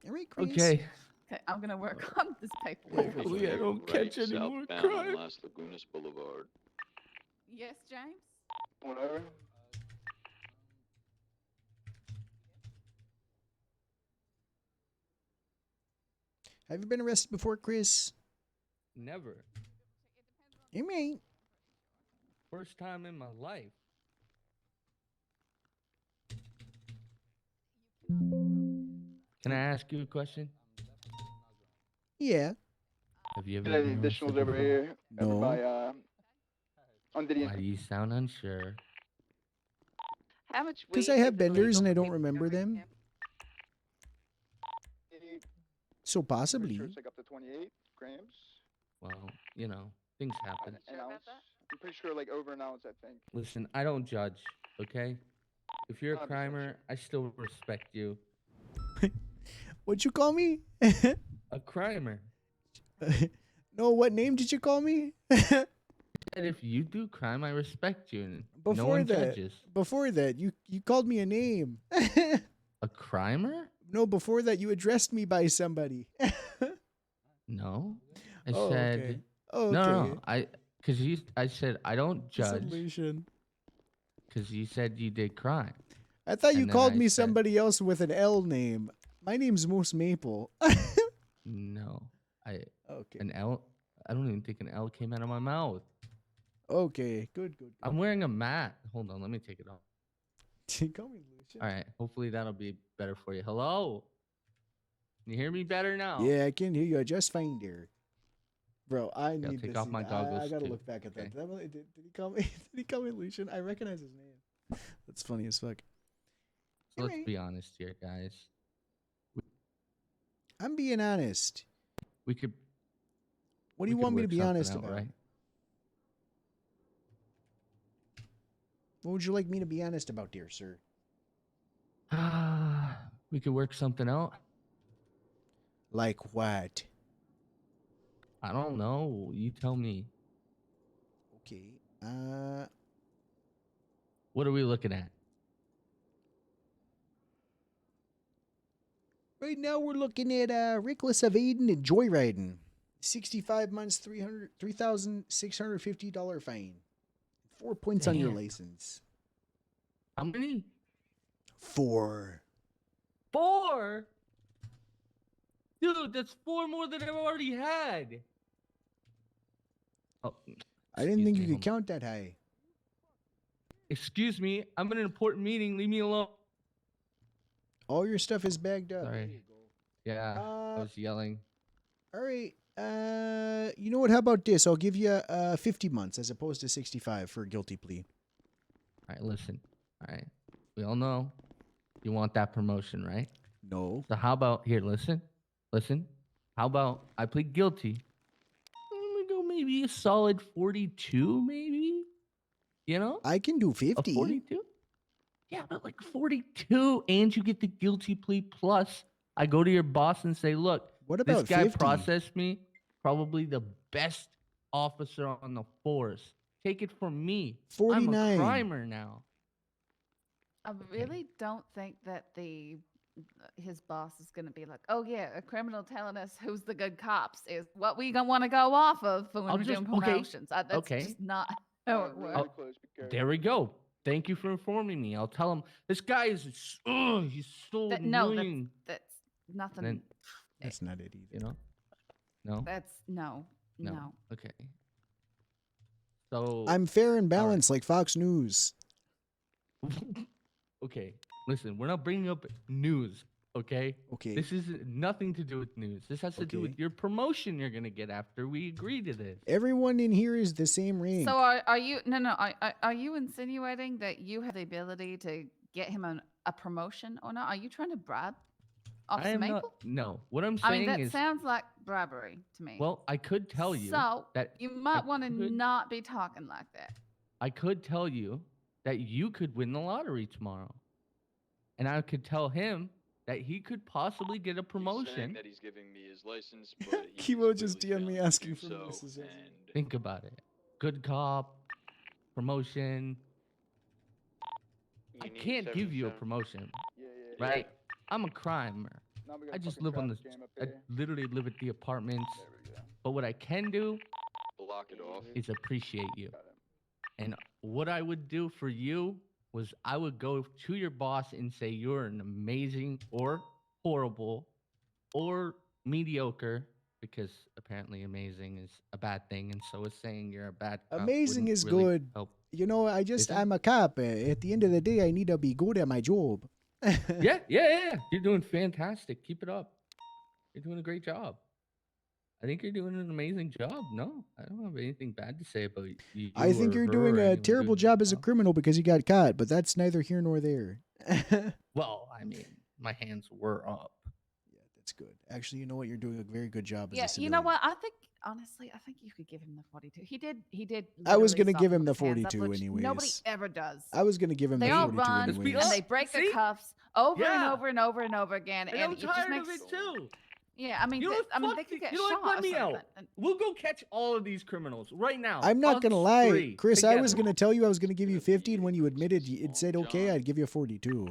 All right, Chris. Okay. Okay, I'm gonna work on this paperwork. Hopefully, I don't Right, catch any more southbound crime. on Las Lagunas Boulevard. Yes, James. Whatever. Have you been arrested before, Chris? Never. You mean? First time in my life. Can I ask you a question? Yeah. Have you ever Get any been additionals arrested over before? here? Over No. by on Diddy. Why do you sound unsure? How much? Because I have benders and I don't remember them. So Pretty possibly. sure it's like up to 28 grams. Well, you know, things happen. An ounce. I'm pretty sure like over an ounce, I think. Listen, I don't judge, okay? If you're a 100% crimer, sure. I still respect you. What'd you call me? A crimer. No, what name did you call me? And if you do crime, I respect you. And no Before one that, judges. before that, you called me a name. A crimer? No, before that, you addressed me by somebody. No. I Oh, said okay. Oh, no, okay. no. I said I don't judge Solution. because you said you did crime. I thought you And then called I me said- somebody else with an L name. My name's Moose Maple. No. Okay. An L? I don't even think an L came out of my mouth. Okay, good. I'm wearing a mat. Hold on, let me take it off. Call me Lucian. All right, hopefully that'll be better for you. Hello? Can you hear me better now? Yeah, I can hear you just fine, dear. Bro, I Okay, I'll need take to off see my that. goggles I gotta too. look back at Okay. that. Did he call me? Did he call me Lucian? I recognize his name. That's funny as fuck. So let's be honest here, guys. I'm being honest. We could. What do you we could want me to work be something honest out, about? Right? What would you like me to be honest about, dear sir? We could work something out. Like what? I don't know. You tell me. Okay. What are we looking at? Right now we're looking at reckless evading and joyriding. 65 months, $3,650 fine. 4 points on your Damn. license. How many? 4. 4? Dude, that's 4 more than I've already had. Oh, I didn't think you me, could count that high. excuse me. I'm in an important meeting. Leave me alone. All your stuff is bagged up. Sorry. Yeah, I was yelling. All right. You know what? How about this? I'll give you 50 months as opposed to 65 for a guilty plea. All right, listen. All right. We all know you want that promotion, right? No. So how about here, listen. How about I plead guilty? I'm gonna go maybe a solid 42, maybe. You know? I can do A 50. 42? Yeah, but like 42, and you get the guilty plea plus I go to your boss and say, look, What this about guy 50? processed me, probably the best officer on the force. Take it from me. 49. I'm a crimer now. I really don't think that his boss is going to be like, oh yeah, a criminal telling us who's the good cops is what we gonna want to go off of for when I'll we're doing just- okay, promotions. That's okay. just not how it Really works. close. Be careful. There we go. Thank you for informing me. I'll tell him this guy is he's so No, annoying. that's nothing. Then, That's not it either. you know? No? That's no. Okay. So I'm fair and balanced like Fox News. okay. Listen, we're not bringing up news, okay? Okay. This is nothing to do with news. This has to do with Okay. your promotion you're gonna get after we agree to this. Everyone in here is the same rank. So are you are you insinuating that you have the ability to get him a promotion or not? Are you trying to bribe I Officer am Maple? not. No, what I'm I saying mean, that is, sounds like bribery to me. well, I could tell you so that you might want to could- not be talking like that. I could tell you that you could win the lottery tomorrow, and I could tell him that he could possibly get a He's saying promotion. that he's giving me his license, but he's Kimo just clearly DM'd me failing to asking do for so, Melissa's license. and Think about it. Good cop, promotion. I You need can't give you a 77. promotion, Yeah. right? I'm a crimer. Now we got I a just fucking live on the. traffic jam up I here. literally live at the apartments. There we go. But what I can do block it off. is appreciate you. Got it. And what I would do for you was I would go to your boss and say you're an amazing or horrible or mediocre, because apparently amazing is a bad thing, and so is saying you're a bad cop Amazing wouldn't is really good. help. You know, Is it? I'm a cop. At the end of the day, I need to be good at my job. Yeah. You're doing fantastic. Keep it up. You're doing a great job. I think you're doing an amazing job. No, I don't have anything bad to say about you. I think or you're her doing or a anyone terrible doing job as a job. criminal because you got caught, but that's neither here nor there. Well, I mean, my hands were up. That's good. Actually, you know what? You're doing a very good job as a Yeah, civilian. you know what? I think honestly, I think you could give him the 42. He did. I was literally gonna stop give him him the with his hands up, 42 which anyways. Nobody ever does. I was gonna give him They the all 42 run anyways. and they break their cuffs over and Yeah. over and over and over again, And and I'm it just tired makes of it too. Yeah, I mean, You know what? I mean, Fuck they could you. get You know what? shot Let or me out. something. We'll go catch all of these criminals right now. I'm not Us gonna lie, three Chris. I was together. gonna tell you I was gonna give you 50, and when you admitted it said okay, I'd give you 42.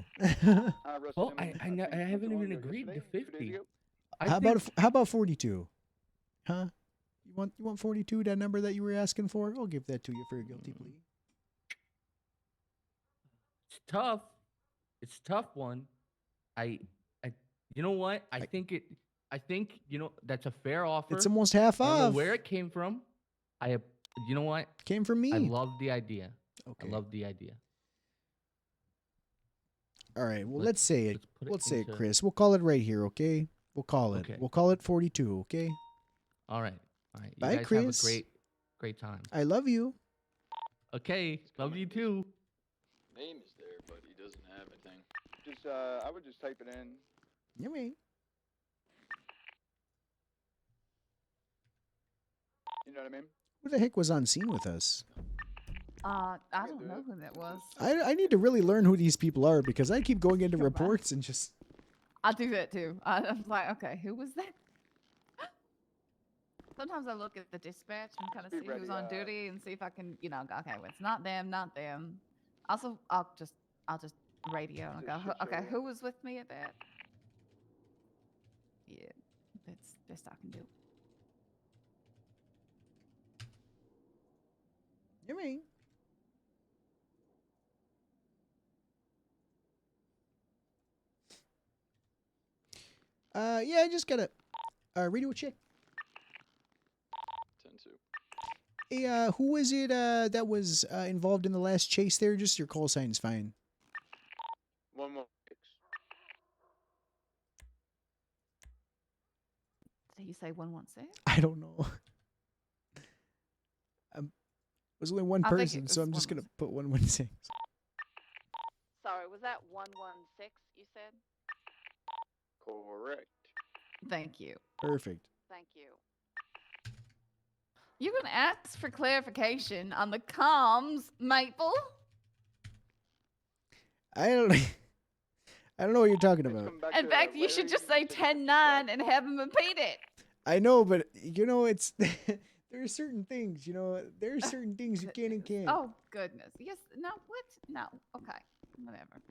Well, I haven't even agreed to 50. How about 42? Huh? You want 42? That number that you were asking for? I'll give that to you for a guilty plea. It's tough. It's a tough one. You know what? I think that's a fair offer. It's almost half I don't know off. where it came from. You know what? Came from me. I love the idea. Okay. I love the idea. All right. Well, Let's- let's say it. let's put it Let's say it, into- Chris. We'll call it right here, okay? We'll call it. Okay. We'll call it 42, okay? All right. All right. You Bye, guys Chris. have a great time. I love you. Okay. Love you too. Name is there, but he doesn't have anything. Just I would just type it in. You mean? You know what I mean? Who the heck was on scene with us? I don't know who that was. I need to really learn who these people are because I keep going into reports and just. I do that too. I'm like, okay, who was that? Sometimes I look at the dispatch and kind of see who's on duty and see if I can, go, okay, well, it's not them, not them. Also, I'll just radio and go, okay, who was with me at that? Yeah, that's best I can do. You mean? Yeah, I just gotta radio check. 10-2. Hey, who was it that was involved in the last chase there? Just your call sign's fine. 116. Did he say 116? I don't know. It was only one I think it person, so was I'm just gonna put 116. Sorry, was that 116 you said? Correct. Thank you. Perfect. Thank you. You can ask for clarification on the comms, Maple. I don't know what you're talking about. In fact, you should just say 10-9 and have him repeat it. I know, but it's there are certain things, there are certain things you can and can't. Oh, goodness. Yes. No, what? No. Okay. Whatever.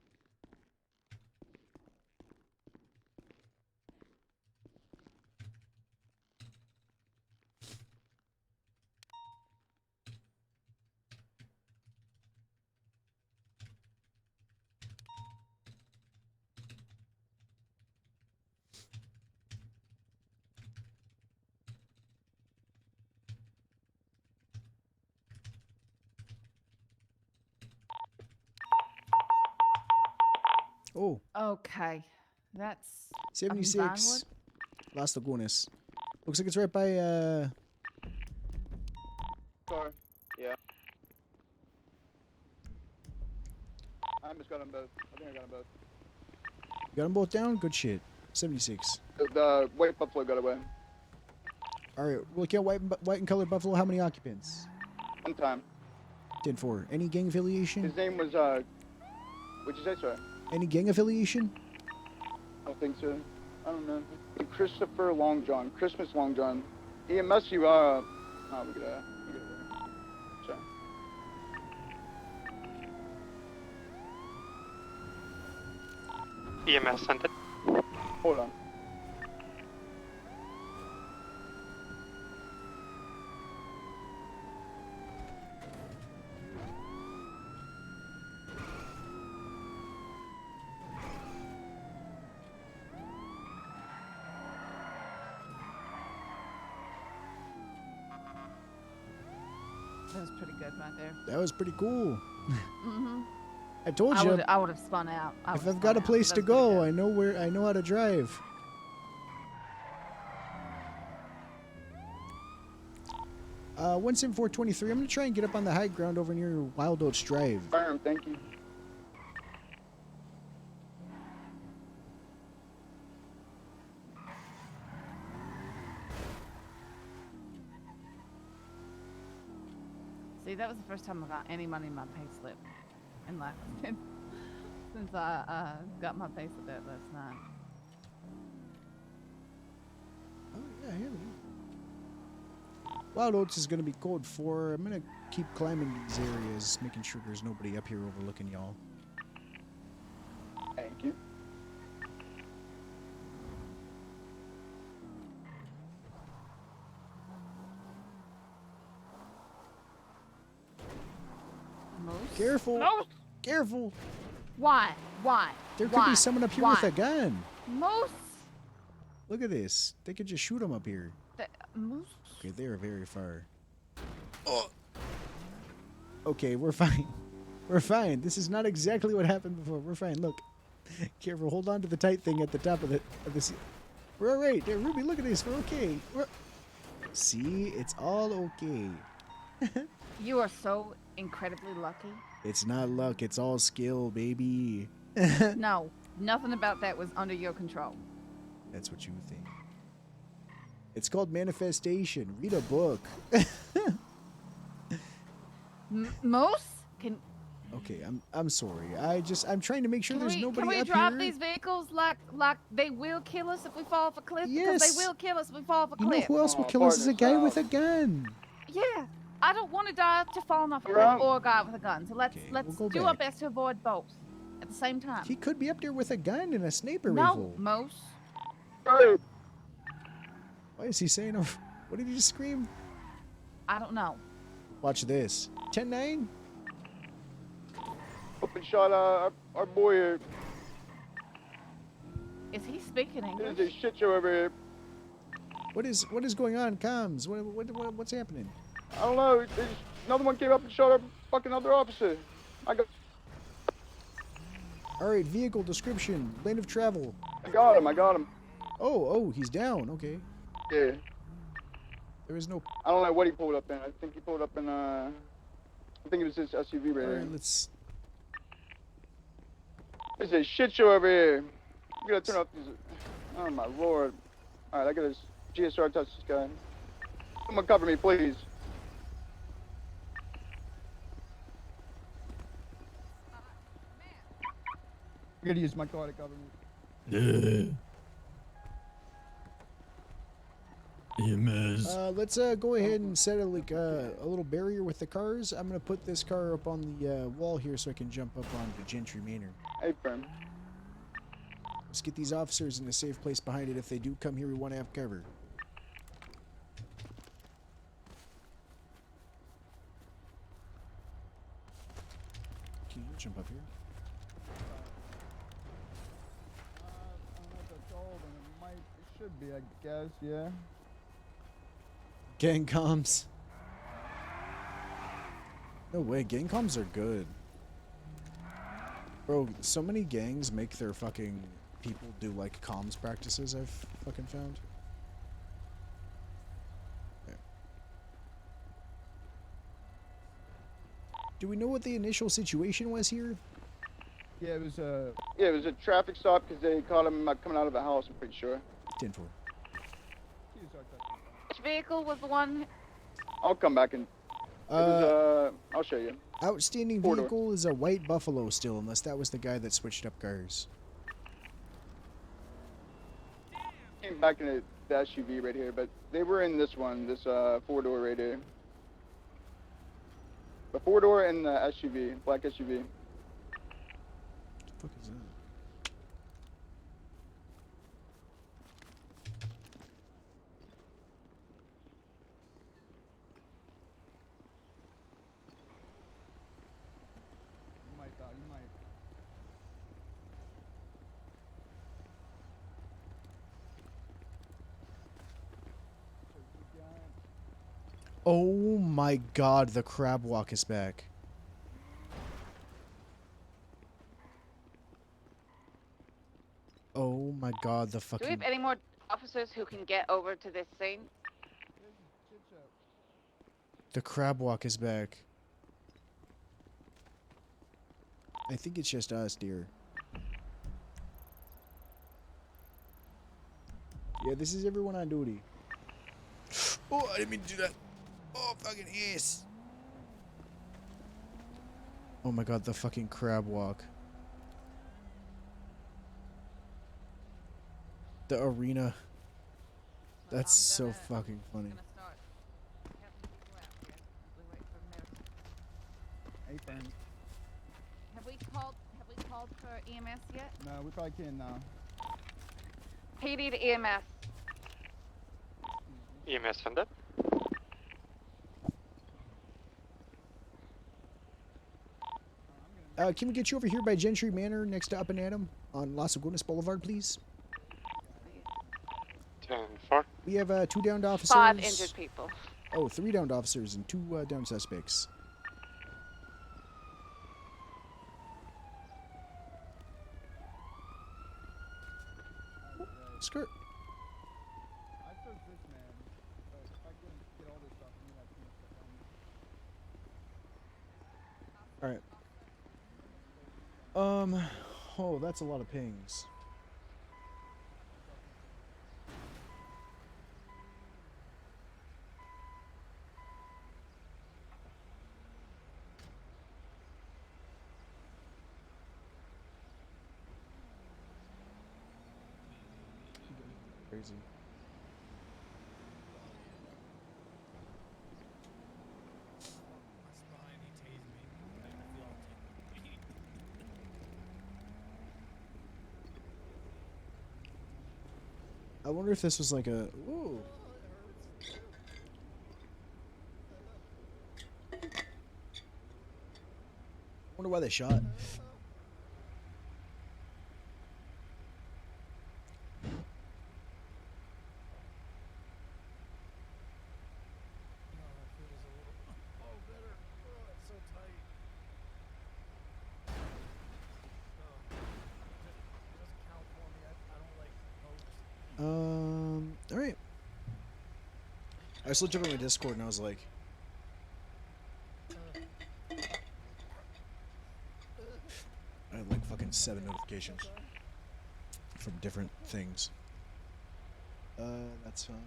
Oh. Okay. That's 76. Las Lagunas. Looks like it's right by Car. Yeah. I just got them both. I think I got them both. You got them both down? Good shit. 76. The white buffalo got away. Alright, we'll look at white and colored buffalo. How many occupants? One time. 10-4. Any gang affiliation? His name was what'd you say, sir? Any gang affiliation? I don't think so. I don't know. Christopher Longjohn. Christmas Longjohn. EMS you oh we get a sorry. EMS sent it. Hold on. That was pretty good right there. That was pretty cool. Mm-hmm. I told you. I would have spun out. If I've got a place to go, I know how to drive. Uh, 17423. I'm gonna try and get up on the high ground over near Wild Oats Drive. Firm, thank you. See, that was the first time I got any money in my pay slip. And like, since I got my pay slip out last night. Oh, yeah, here we go. Wild Oats is going to be code 4. I'm going to keep climbing these areas, making sure there's nobody up here overlooking y'all. Thank you. Careful! Moose? Careful! Why? Why? There could Why? be someone up here Why? with a gun. Moose? Look at this. They could just shoot him up here. Moose? Okay, they are very far. Oh. Okay, we're fine. We're fine. This is not exactly what happened before. We're fine. Look. Careful. Hold on to the tight thing at the top of the. We're all right. There, Ruby, look at this. We're okay. See? It's all okay. You are so incredibly lucky. It's not luck. It's all skill, baby. No, nothing about that was under your control. That's what you think. It's called manifestation. Read a book. Moose? Can Okay, I'm sorry. I'm trying to make sure there's nobody Can we up drop here. these vehicles like they will kill us if we fall off a cliff? Yes. Because they will kill us if we fall off a You know cliff. who else will kill us is a guy with a gun. Yeah. I don't want to die to falling off a cliff Right. or a guy with a gun. So let's go do our back. best to avoid both at the same time. He could be up there with a gun and a sniper No, rifle. Moose. Why is he saying? What did he just scream? I don't know. Watch this. 10-9. Open shot our boy here. Is he speaking English? There's a shit show over here. What is going on? Comms. What's happening? I don't know. Another one came up and shot our fucking other officer. I got. All right. Vehicle description. Lane of travel. I got him. Oh, he's down. Okay. Yeah. There is no. I don't know what he pulled up in. I think he pulled up in I think it was his SUV right All here. right. Let's. There's a shit show over here. We gotta turn off these. Oh my lord. Alright, I got this GSR touch this guy. Someone cover me, please. I gotta use my car to cover me. EMS. Let's go ahead and set a little barrier with the cars. I'm gonna put this car up on the wall here so I can jump up onto Gentry Manor. Hey, friend. Let's get these officers in a safe place behind it. If they do come here, we want to have cover. Can you jump up here? I don't know if that's all, but it should be, I guess, yeah. Gang comms. No way, gang comms are good. Bro, so many gangs make their fucking people do like comms practices I've fucking found. Yeah. Do we know what the initial situation was here? Yeah, it was a traffic stop because they caught him coming out of a house, I'm pretty sure. 10-4. Which vehicle was the one? I'll come back and I'll show you. Outstanding Four-door. vehicle is a white Buffalo still, unless that was the guy that switched up cars. Came back in the SUV right here, but they were in this one, this 4-door right here. The 4-door and the SUV, black SUV. What the fuck is that? You might. Oh my god, the crab walk is back. Oh my god, the Do we fucking... have any more officers who can get over to this scene? The crab walk is back. I think it's just us, dear. Yeah, this is everyone on duty. Oh, I didn't mean to do that. Oh, fucking ass. Oh my god, the fucking crab walk. The arena. That's so fucking funny. Hey, friend. Have we called for EMS yet? No, we probably can now. PD to EMS. EMS funded. Can we get you over here by Gentry Manor next to Up and Adam on Las Agunas Boulevard, please? 10-4. We have 2 downed officers. 5 injured people. Oh, 3 downed officers and 2 downed suspects. Skirt. I searched this man, but if I get all this stuff, I'm gonna have too much stuff on me. Alright. Oh, that's a lot of pings. Crazy. I wonder if this was like a... Ooh. Wonder why they shot. Alright. I just looked over my Discord and I was like... I had like fucking 7 notifications. From different things. That's fine.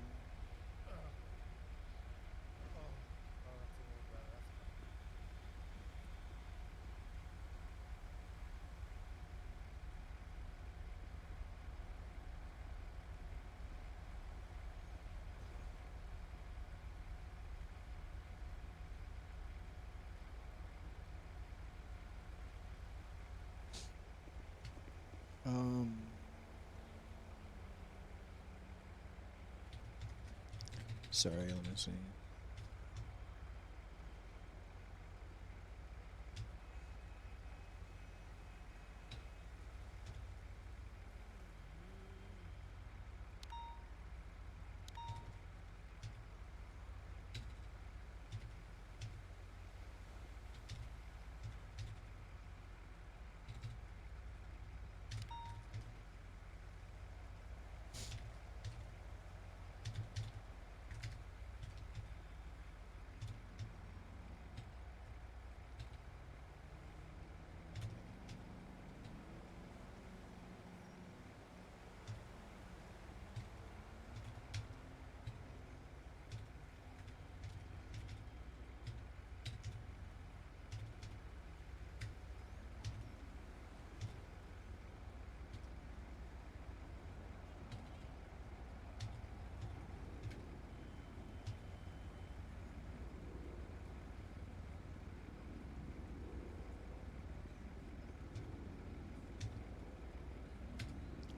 Sorry, let me see.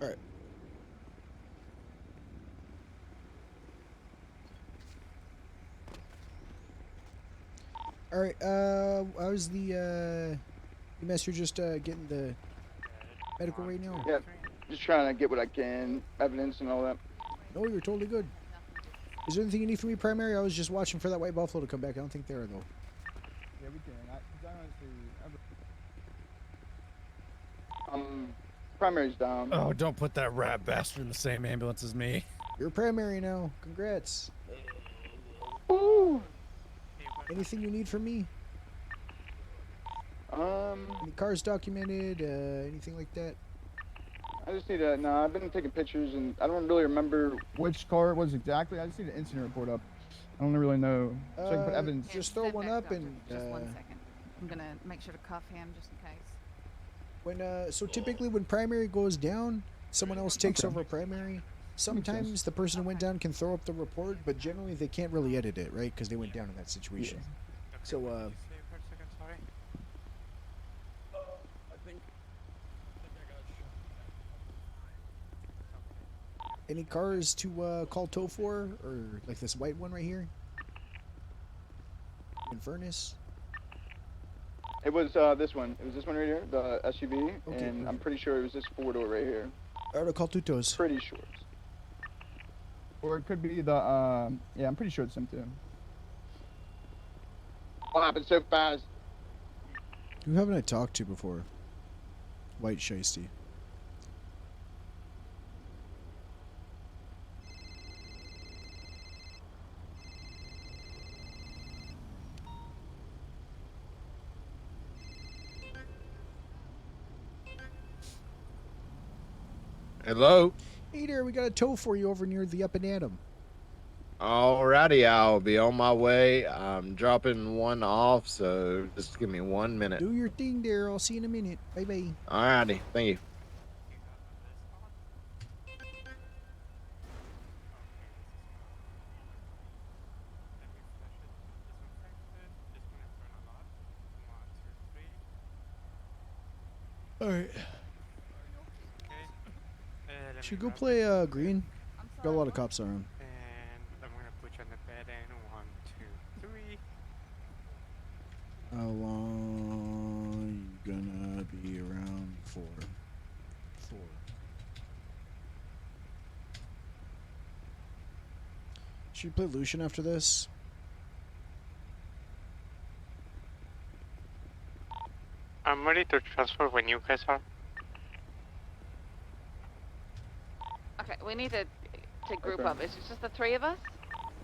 Alright. Alright, how's the, master just, getting the medical right now? Yeah, just trying to get what I can, evidence and all that. No, you're totally good. Is there anything you need from me, primary? I was just watching for that white buffalo to come back. I don't think they are, though. Yeah, we can. I honestly... Primary's down. Oh, don't put that rat bastard in the same ambulance as me. You're primary now. Congrats. Woo! Anything you need from me? Any cars documented? Anything like that? I just need to... No, I've been taking pictures and I don't really remember which car it was exactly. I just need an incident report up. I don't really know. So I can put evidence. Just throw one up and... Just 1 second. I'm gonna make sure to cuff him just in case. When so typically when primary goes down, someone else takes over primary. Sometimes the person who went down can throw up the report, but generally they can't really edit it, right? Because they went down in that situation. So any cars to call tow for, or like this white one right here? Infernus. It was this one. It was this one right here, the SUV, Okay, and I'm pretty sure it was this 4-door right here. Alright, call two tows. Pretty sure. Or it could be the, yeah, I'm pretty sure it's him too. What happened so fast? Who haven't I talked to before? White Shiesty. Hello? Hey there, we got a tow for you over near the Up and Atom. Alrighty, I'll be on my way. I'm dropping one off, so just give me 1 minute. Do your thing there, I'll see you in a minute. Bye bye. Alrighty, thank you. Alright. Let Should me go grab play this. green. Got a lot of cops around. And I'm gonna put you on the bed in 1, 2, 3. How long you gonna be around for? 4. Should we play Lucian after this? I'm ready to transfer when you guys are. Okay, we need to group Okay. up. Is it just the 3 of us?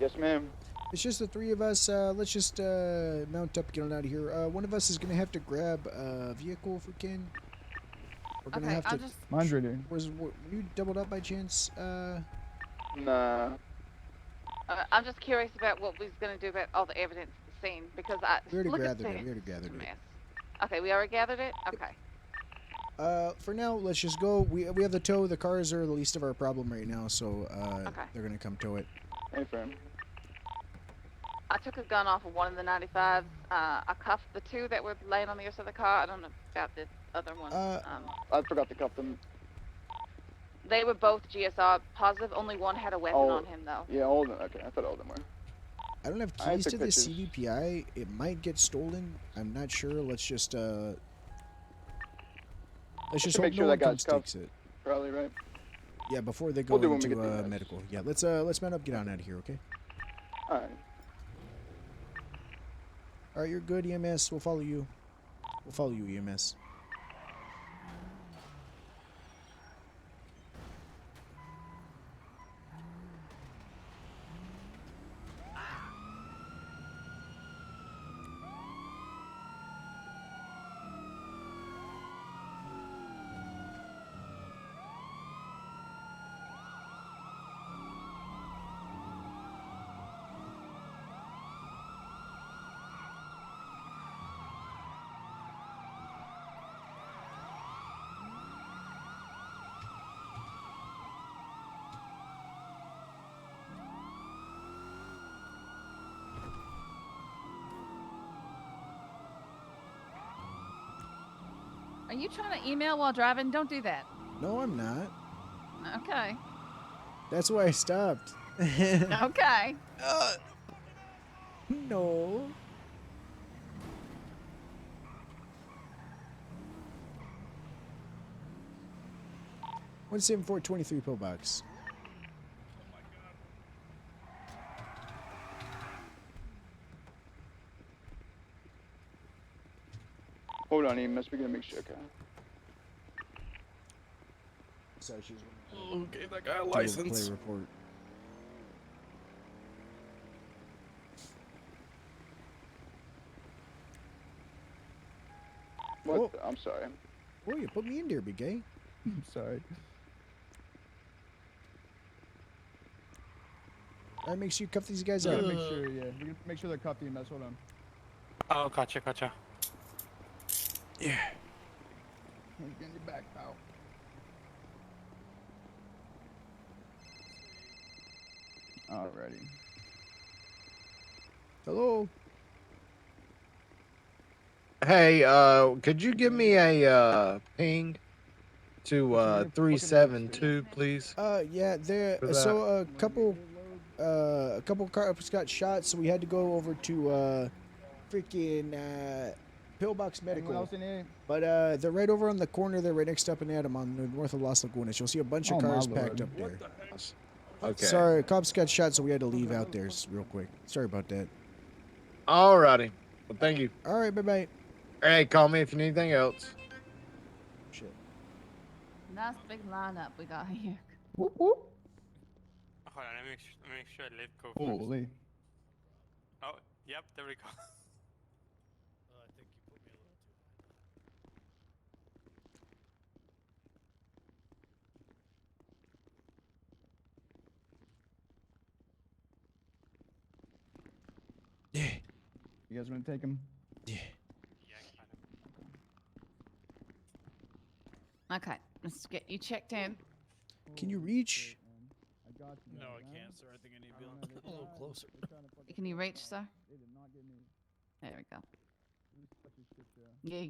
Yes, ma'am. It's just the 3 of us. Let's just mount up, get on out of here. One of us is gonna have to grab a vehicle if we can. We're gonna Okay, have I'll to. just. Mine's right here. Were you doubled up by chance? Nah. I'm just curious about what we're gonna do about all the evidence at the scene because We already look at gathered it. the- We already gathered it. mess. Okay, we already gathered it. Okay. For now, let's just go. We have the tow. The cars are the least of our problem right now, so Okay. they're gonna come tow it. Hey, friend. I took a gun off of one of the 95s. I cuffed the 2 that were laying on the other side of the car. I don't know about the other one. I forgot to cuff them. They were both GSR positive. Only one had a weapon Oh, on him, though. Yeah, all of them. Okay, I thought all of them were. I don't have I keys took to the pictures. CVPI. It might get stolen. I'm not sure. Let's just Let's just make hope sure no that one guy's comes takes cuffed. it. Probably right. Yeah, before they go We'll do when we into get to the medical. Yeah, let's mount up, get on out of here, okay? All right. All right, you're good, EMS. We'll follow you. We'll follow you, EMS. Are you trying to email while driving? Don't do that. No, I'm not. Okay. That's why I stopped. Okay. No. One 7423 pillbox. Hold on, EMS. We're gonna make sure. Okay. Sorry, she's. Okay, that guy a Play license. report. What? Oh. I'm sorry. Oh, you put me in there, big guy. I'm sorry. All right, make sure you cuff these guys We up. gotta make sure, yeah. We gotta make sure they're cuffed, EMS. Hold on. Oh, gotcha. Yeah. He's getting you back, pal. Alrighty. Hello. Hey, could you give me a ping to 372, please? Yeah, there. For that. So a couple cars got shot, so we had to go over to freaking Pillbox Anyone Medical. else in here? But they're right over on the corner. They're right next up and Adam on the north of Las Lagunas. You'll see a bunch of Oh, my cars packed lord. up there. Okay. Sorry, cops got shot, so we had to leave out there real quick. Sorry about that. Alrighty. Well, thank you. All right, bye bye. Hey, call me if you need anything else. Shit. Nice big lineup we got here. Whoop, whoop. Hold on, let me make sure I live go first. Holy. Oh, yep, there we go. I think you put me a little too Yeah. You guys want to take him? Yeah. Okay, let's get you checked in. Can you reach? No, I can't, sir. I think I need to be a little closer. Can you reach, sir? There we go. Yeah, you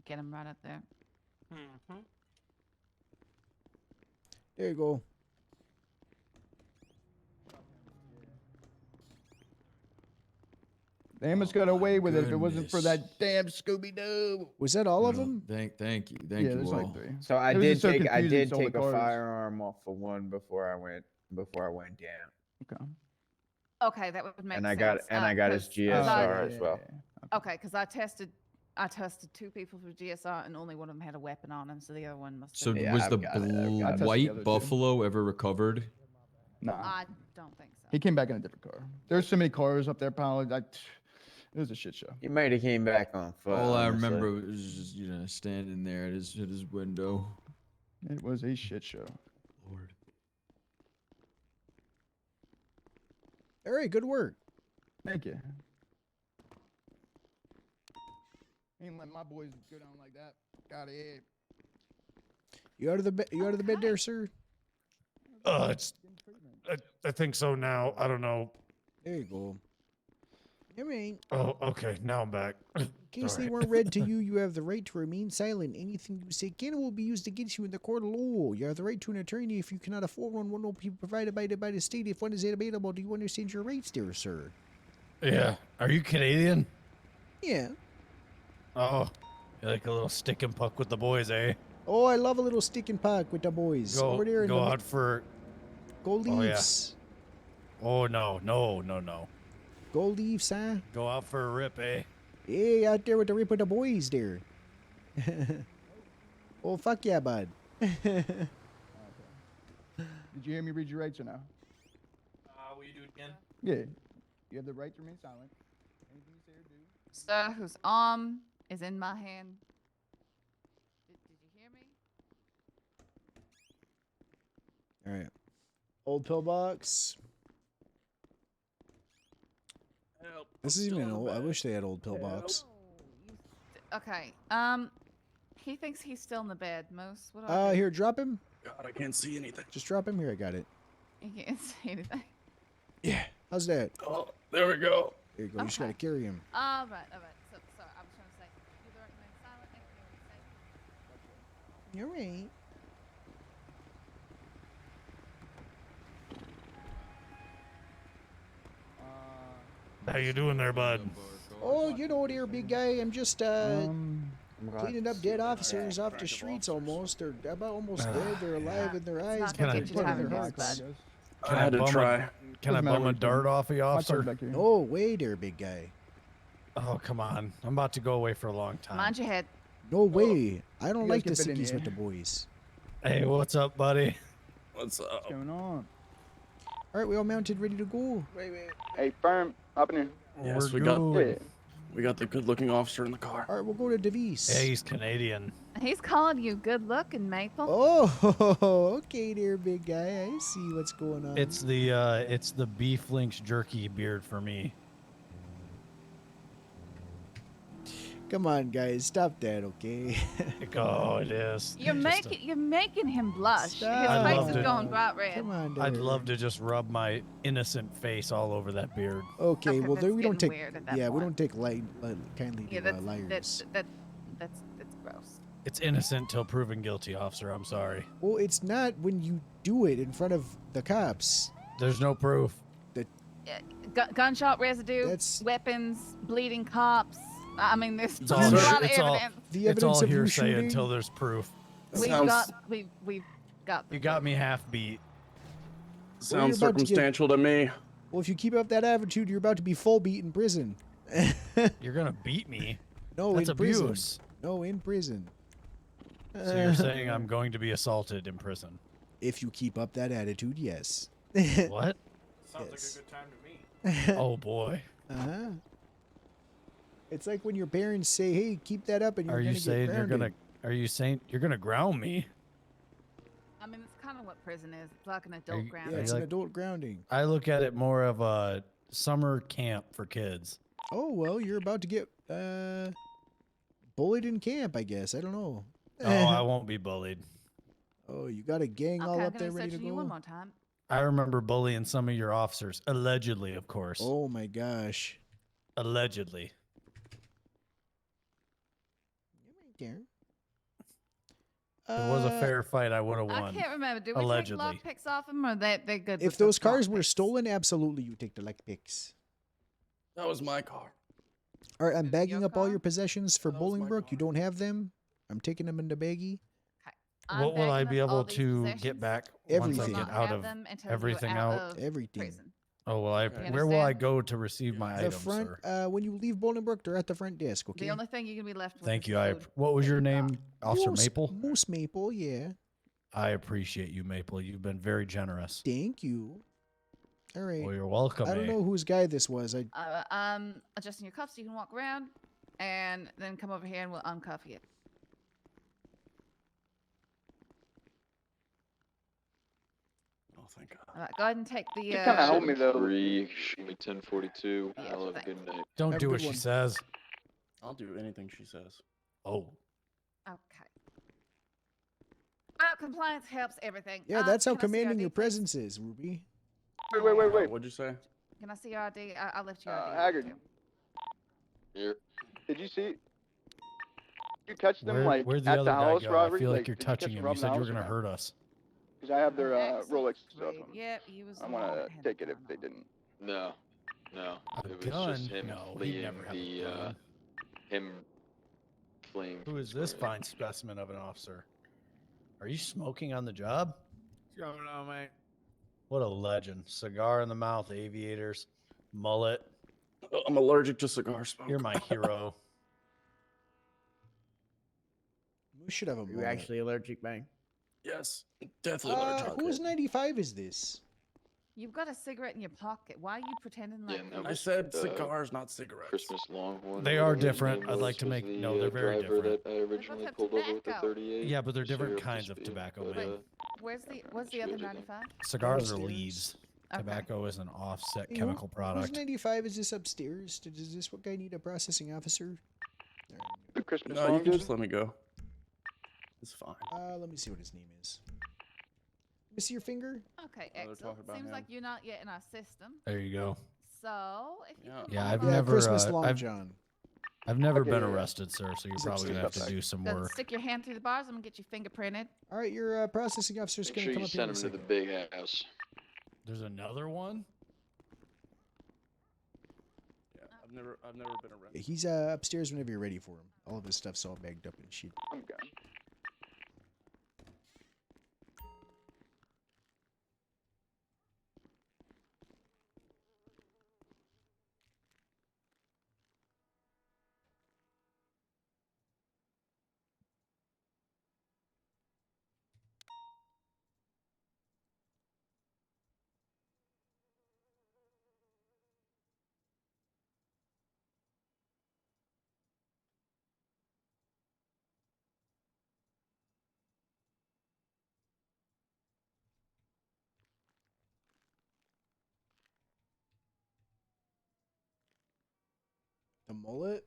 get him right up there. Mm-hmm. There you go. They almost got away with it if it wasn't for goodness. that damn Scooby-Doo. Was that all of No, them? Thank you. Thank Yeah, you there's all. like 3. So I It was did just so take confusing, so all the a cars- firearm off for one before I went down. Okay. Okay, that would make And sense. I got his 'cause I- GSR as well. Okay, because I tested 2 people for GSR and only one of them had a weapon on him, so the other one must. So have was I've the got it, I've got it. the white other two. buffalo ever recovered? Nah. I don't think so. He came back in a different car. There's so many cars up there, pal. It was a shit show. He might have came back on foot. All I honestly. remember was just, standing there at his window. It was a shit show. Lord. All right, good work. Thank you. Ain't let my boys go down like that. Got it. You out of the bed? You out of the bed there, sir? I think so now. I don't know. There you go. I mean, Oh, okay. Now I'm back. in case they weren't read to you, you have the right to remain silent. Anything you say can and will be used against you in the court of law. You have the right to an attorney if you cannot afford one. One will be provided by the state if one is available. Do you understand your rights, dear sir? Yeah. Are you Canadian? Yeah. Oh, you like a little stick and puck with the boys, eh? Oh, I love a little stick and puck with the boys. Go, Over there in go the out for. Go Leafs. Oh no. Go Leafs, huh? Go out for a rip, eh? Hey, out there with the rip with the boys there. Oh, fuck yeah, bud. Did you hear me read your rights or no? Will you do it again? Yeah. You have the right to remain silent. Anything you say or do. Sir, whose arm is in my hand. Did you hear me? All right. Old pillbox. This is even an old. I wish they had old pillbox. Okay. He thinks he's still in the bed. Moose, what do I do? Here, drop him. God, I can't see anything. Just drop him here. I got it. He can't say anything. Yeah. How's that? Oh, there we go. There you go. You just gotta carry him. All right. So, sorry, I was trying to say, you the right to remain silent. Anything you say. You're right. How you doing there, bud? Oh, you know there, big guy. I'm just cleaning up dead officers off the streets almost. They're about almost dead. They're alive in their eyes. not gonna get you Put in time their in this, hearts. bud. Can I bum try. Can I bum a dart off of you, officer? No way there, big guy. Oh, come on. I'm about to go away for a long time. Mind your head. No way. I don't You like guys the get fit in sickies here. with the boys. Hey, what's up, buddy? What's up? What's going on? All right, we all mounted, ready to go. Hey, firm, up in here. Yes, we got Yeah. we got the good-looking officer in the car. All right, we'll go to Devis. Hey, he's Canadian. He's calling you good looking, Maple. Oh, okay there, big guy. I see what's going on. It's the beef links jerky beard for me. Come on, guys, stop that, okay? Oh, it is. You're making him blush. Stop. His I'd face love is to- going bright red. Come on, I'd there. love to just rub my innocent face all over that beard. Okay, well, that's we don't getting take. weird at that Yeah, we point. don't take kindly Yeah, to liars. that's gross. It's innocent till proven guilty, officer. I'm sorry. Well, it's not when you do it in front of the cops. There's no proof. Gunshot residue, That's- weapons, bleeding cops. I mean, there's It's a all, lot of it's all, evidence. The it's all evidence of you hearsay shooting? until there's proof. We've got the You got me half beat. about Sounds to get- circumstantial to me. Well, if you keep up that attitude, you're about to be full beat in prison. You're gonna beat me. No, That's in prison. abuse. No, in prison. So you're saying I'm going to be assaulted in prison? If you keep up that attitude, yes. What? Sounds Yes. like a good time to me. Oh boy. Uh-huh. It's like when your parents say, "Hey, keep that up," and you're Are you gonna saying get you're grounded. gonna? Are you saying you're gonna ground me? I mean, it's kind of what prison is. It's like an Are adult you- ground. Yeah, are it's you an like- adult grounding. I look at it more of a summer camp for kids. Oh well, you're about to get bullied in camp, I guess. I don't know. Oh, I won't be bullied. Oh, you got a gang Okay, all I'm up there gonna ready to search you one go. more time. I remember bullying some of your officers, allegedly, of course. Oh my gosh. Allegedly. There. If it was a fair fight, I would have I won. can't remember. Did we Allegedly. take lockpicks off them, or they're good? If with the those cars were lockpicks? stolen, absolutely you take the like picks. That was my car. All right, I'm Is it bagging your up all car? your possessions for That was my Bolingbroke. You don't have them. I'm taking them in the baggie. I'm What will I bagging be up all able these to possessions. get back once I Everything. Will get not out have of them until you are everything out out? of Everything. prison. Oh well, You where will I understand? go to receive my The items, front, sir? when you leave Bolingbroke, they're at the front desk. Okay. The only thing you're gonna be left with. Thank is you. the food. What was your name, Officer Moose, Maple? Moose Maple, yeah. I appreciate you, Maple. You've been very generous. Thank you. All right. Well, you're welcome. I don't eh? know whose guy this was. Adjusting your cuffs, you can walk around, and then come over here and we'll uncuff you. Oh, thank God. All right, go ahead and take the. You kinda help me though. 3, show me 1042. Yeah, I'll have a thanks. good night. Don't Have a do good what she one. says. I'll do anything she says. Oh. Okay. Well, compliance helps everything. Yeah, that's how can I see commanding ID, your please? presence is, Ruby. Wait. What'd you say? Can I see your ID? I left your ID. Haggard, Here. did you see? You catch them Where, like where'd the at other the guy house go? robbery? I feel like you're did you catch touching them him. You robbing said the you were house or gonna not? hurt us. Because I have their Rolex stuff. Wait, yep, he was. I the want one to that had take the it if gun they on. didn't. No. No. A It was gun? just him No, he'd fleeing never have a the gun. him fleeing. Who is this fine specimen of an officer? Are you smoking on the job? What's going on, mate? What a legend. Cigar in the mouth, aviators, mullet. I'm allergic to cigar smoke. You're my hero. We should have a Are you mullet. actually allergic, man? Yes, definitely allergic. Whose 95 is this? You've got a cigarette in your pocket. Why are you pretending like? Yeah, no, I said cigars, not cigarettes. Christmas Longhorn. They whatever are his different. name I'd like was, to was make- the, no, they're very driver different. that I originally have pulled over with the tobacco. 38. Yeah, but they're just so different you're up to kinds of speed, tobacco, but, man. Where's the other 95? Cigars are Upstairs. leads. Okay. Tobacco is an offset Hey, chemical Whose product. 95 is this upstairs? Does this what guy need a processing officer? The Christmas No, you song, can dude? just let me go. It's fine. Let me see what his name is. Let me see your finger. Okay, they're excellent. talking about Seems him. like you're not yet in our system. There you go. So if you Yeah. could Yeah, come I've over- never. Christmas Long I've, John. I've never Okay, been yeah, yeah. arrested, sir. So you're Six probably gonna have to steps do some Then work. stick your hand through the bars. I'm gonna get you fingerprinted. All right, your processing officer's Make gonna sure come you up here in send a him to the second. big house. There's another one. Yeah, I've never been arrested. He's upstairs whenever you're ready for him. All of his stuff's all bagged up and shit. I'm gone. The mullet?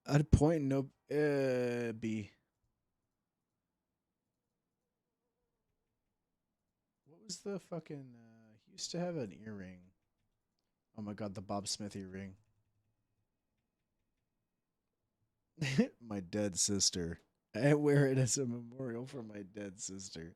I'd point no B. What was the fucking he used to have an earring. Oh my god, the Bob Smith earring. My dead sister. I wear it as a memorial for my dead sister.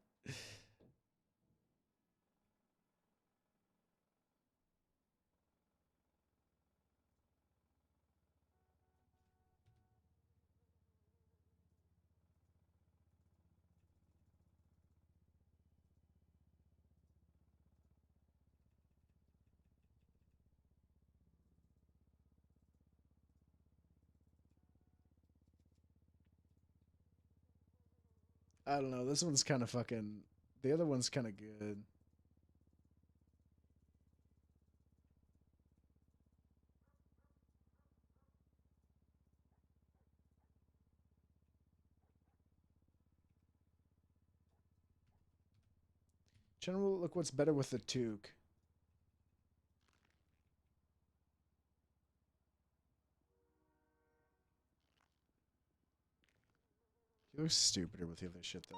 I don't know. This one's kind of fucking. The other one's kind of good. General, look what's better with the toque. He looks stupider with the other shit though.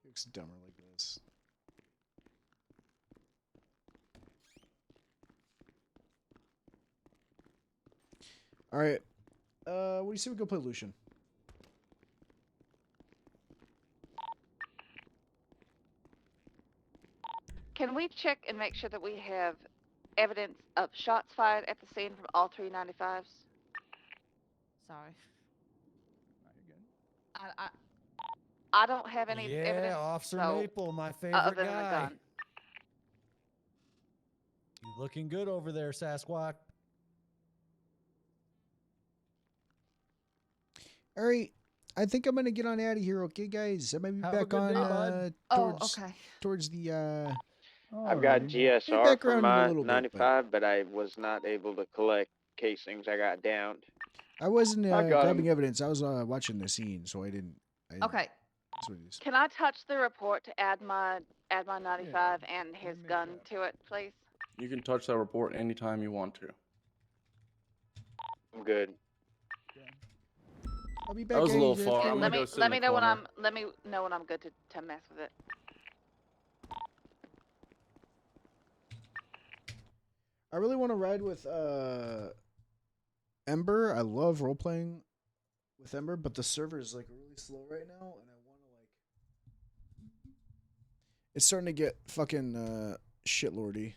He looks dumber like this. All right. What do you say we go play Lucian? Can we check and make sure that we have evidence of shots fired at the scene from all 395s? Sorry. I don't have any Yeah, evidence. Officer so, Maple, my favorite other than the guy. gun. You looking good over there, Sasquatch. All right. I think I'm gonna get on out of here, okay, guys? I might be Have a back good on day, bud. towards the I've got Be GSR back for around in a my little bit, 95, but I was not able to collect casings. I got downed. I wasn't I got grabbing him. evidence. I was watching the scene, so I didn't. Okay. That's what it is. Can I touch the report to add my 95 and his gun to it, please? You can touch that report anytime you want to. I'm good. I'll be back. That was a little guys, far. after- I'm Let gonna me go sit let in me the know when corner. I'm let me know when I'm good to mess with it. I really want to ride with Ember. I love role playing with Ember, but the server is like really slow right now, and I want to like. It's starting to get fucking shitlordy.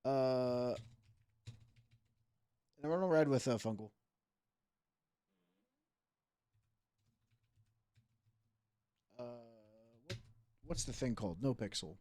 And I want to ride with Funkel. What's the thing called? Nopixel.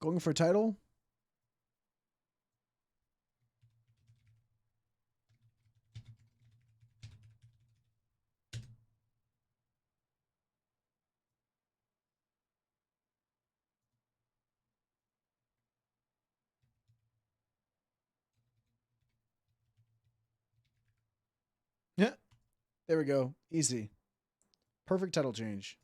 Going for title? Yeah. There we go. Easy. Perfect title change.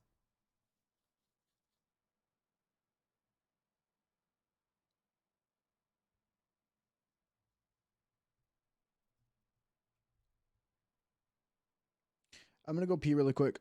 I'm going to go pee really quick.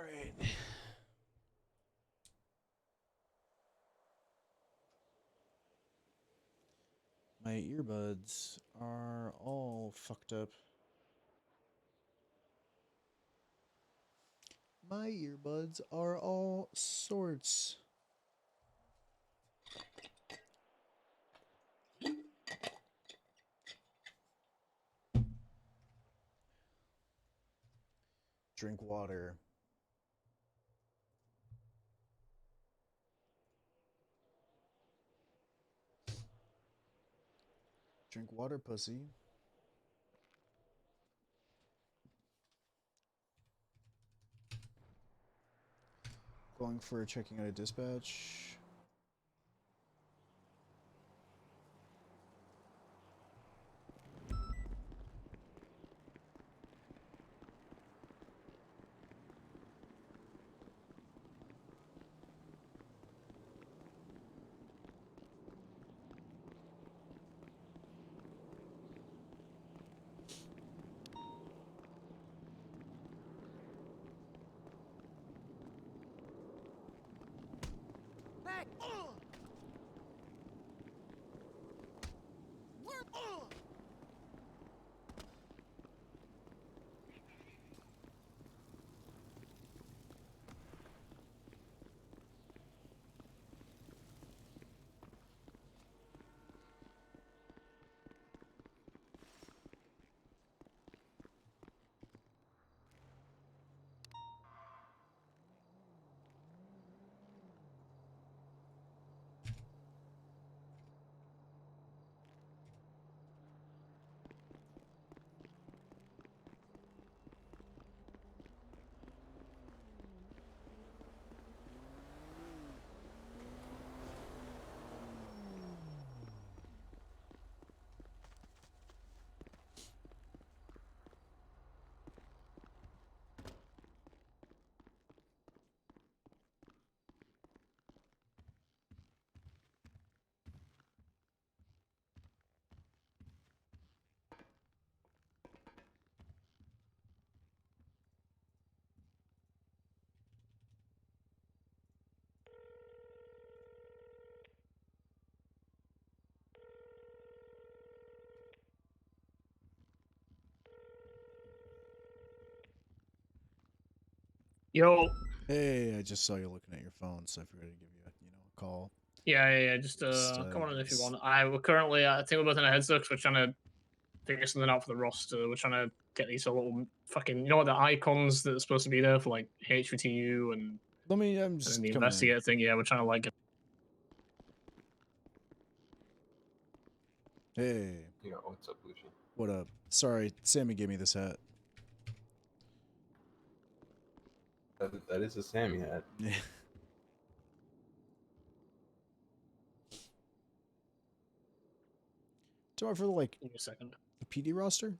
right. My earbuds are all fucked up. My earbuds are all sorts. Drink water. Drink water, pussy. Going for checking out a dispatch. Yo. Hey, I just saw you looking at your phone, so I figured I'd give you a call. Yeah. Just come on in if you want. We're currently, I think we're both in a headset 'cause we're trying to figure something out for the roster. We're trying to get these little fucking, the icons that are supposed to be there for like HVTU and. I'm just and the coming in. investigator thing. Yeah, we're trying to like. Hey. Yeah, what's up, Lucian? What up? Sorry, Sammy gave me this hat. That is a Sammy hat. Yeah. Do I for like Give me a second. the PD roster?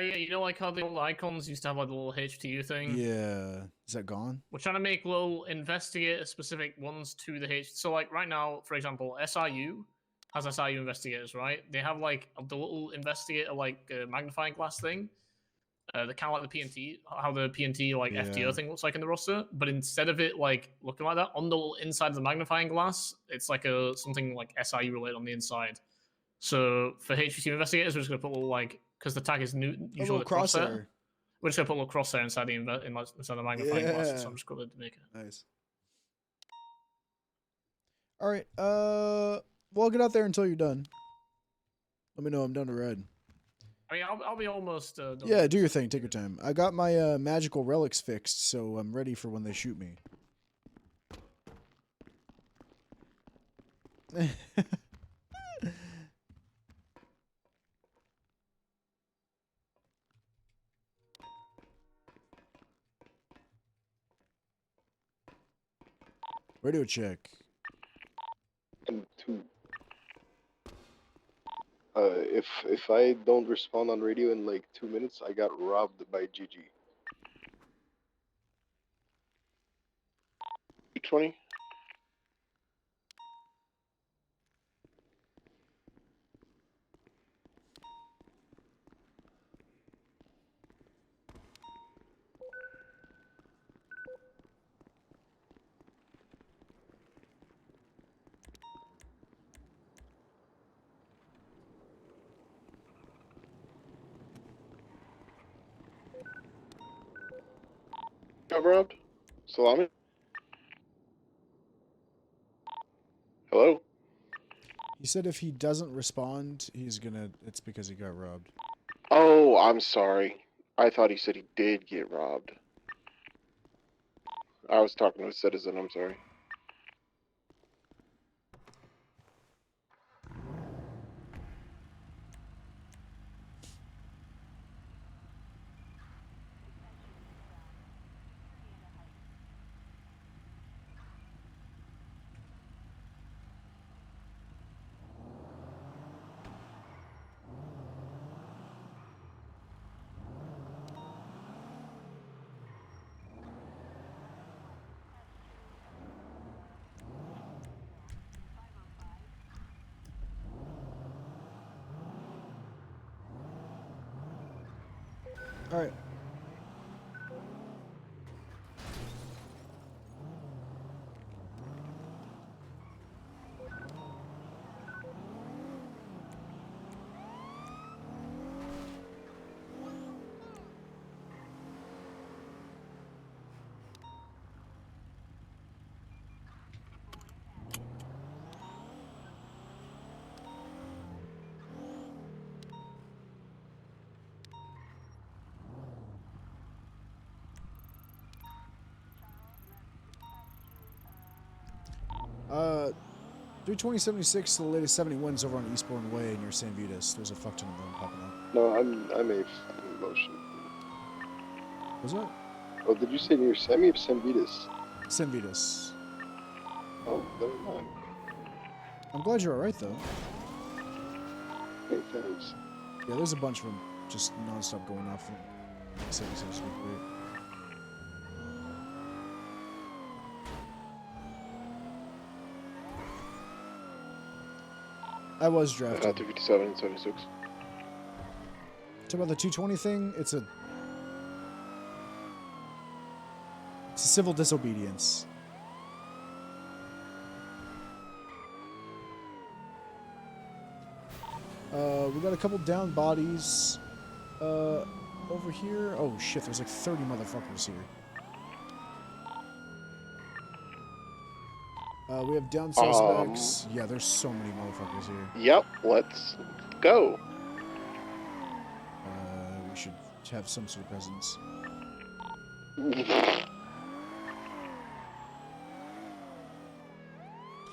Yeah, like how the old icons used to have like the little HTU thing? Yeah. Is that gone? We're trying to make little investigator-specific ones to the H. So, like, right now, for example, SRU has SRU investigators, right? They have, like, the little investigator, like, magnifying glass thing. They're kind of like the PNT, how the PNT, like, FTO thing looks like in the roster. But instead of it, like, looking like that, on the inside of the magnifying glass, it's like something, like, SRU related on the inside. So, for HTU investigators, we're just going to put a little, like, because the tag is new, usually the crosshair. We're just gonna put a little crosshair inside the magnifying glass, so I'm just going to make it. Nice. All right. Well, I'll get out there until you're done. Let me know I'm done to ride. I mean, I'll be almost done. Yeah, do your thing. Take your time. I got my magical relics fixed, so I'm ready for when they shoot me. Radio check. And 2. If I don't respond on radio in like 2 minutes, I got robbed by GG. 20. got robbed? Salami? Hello? He said if he doesn't respond, it's because he got robbed. Oh, I'm sorry. I thought he said he did get robbed. I was talking to a citizen, I'm sorry. All right. Uh, 32076 to the latest 71's over on Eastbourne Way near San Vitas. There's a fuck ton of them popping up. No, I'm a fucking motion. Was what? Oh, did you say near Semi or San Vitas? San Vitas. Oh, never mind. I'm glad you're alright though. Hey, thanks. Yeah, there's a bunch of them just non-stop going off from 76 week rate. I was drafted. 257 and 76. Talk about the 220 thing. It's a civil disobedience. We got a couple down bodies over here. Oh shit, there's like 30 motherfuckers here. We have down suspects. Yeah, there's so many motherfuckers here. Yep, let's go. We should have some sort of presence.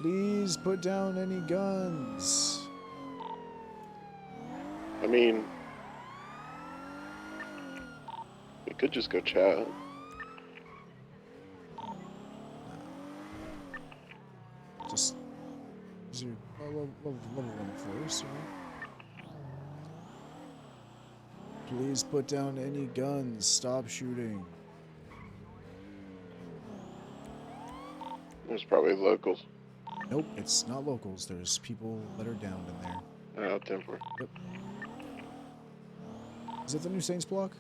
Please put down any guns. I mean, we could just go chat. Just is your level 1 first, right? Please put down any guns. Stop shooting. There's probably locals. Nope, it's not locals. There's people that are downed in there. Oh, 10-4. Yep. Is it the new Saints block?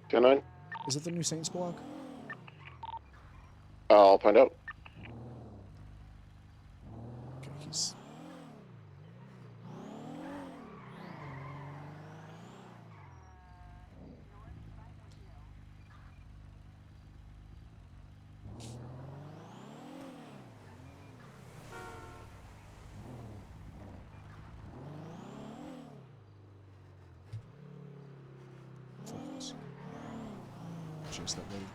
10-9. Is it the new Saints block? I'll find out. Okay, he's... Focus. Chase that lady.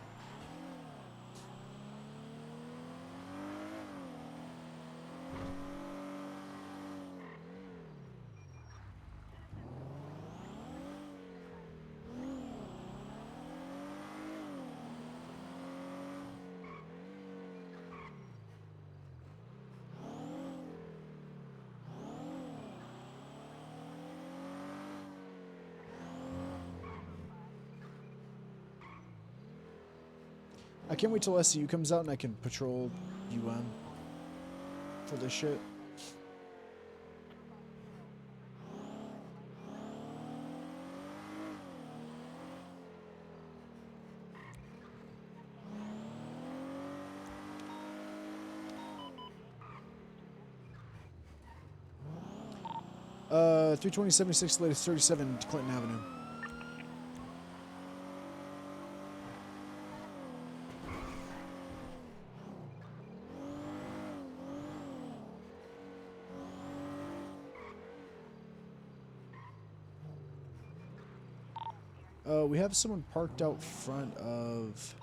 I can't wait till SCU comes out and I can patrol UM for this shit. Uh, 32076 latest 37 Clinton Avenue. We have someone parked out front of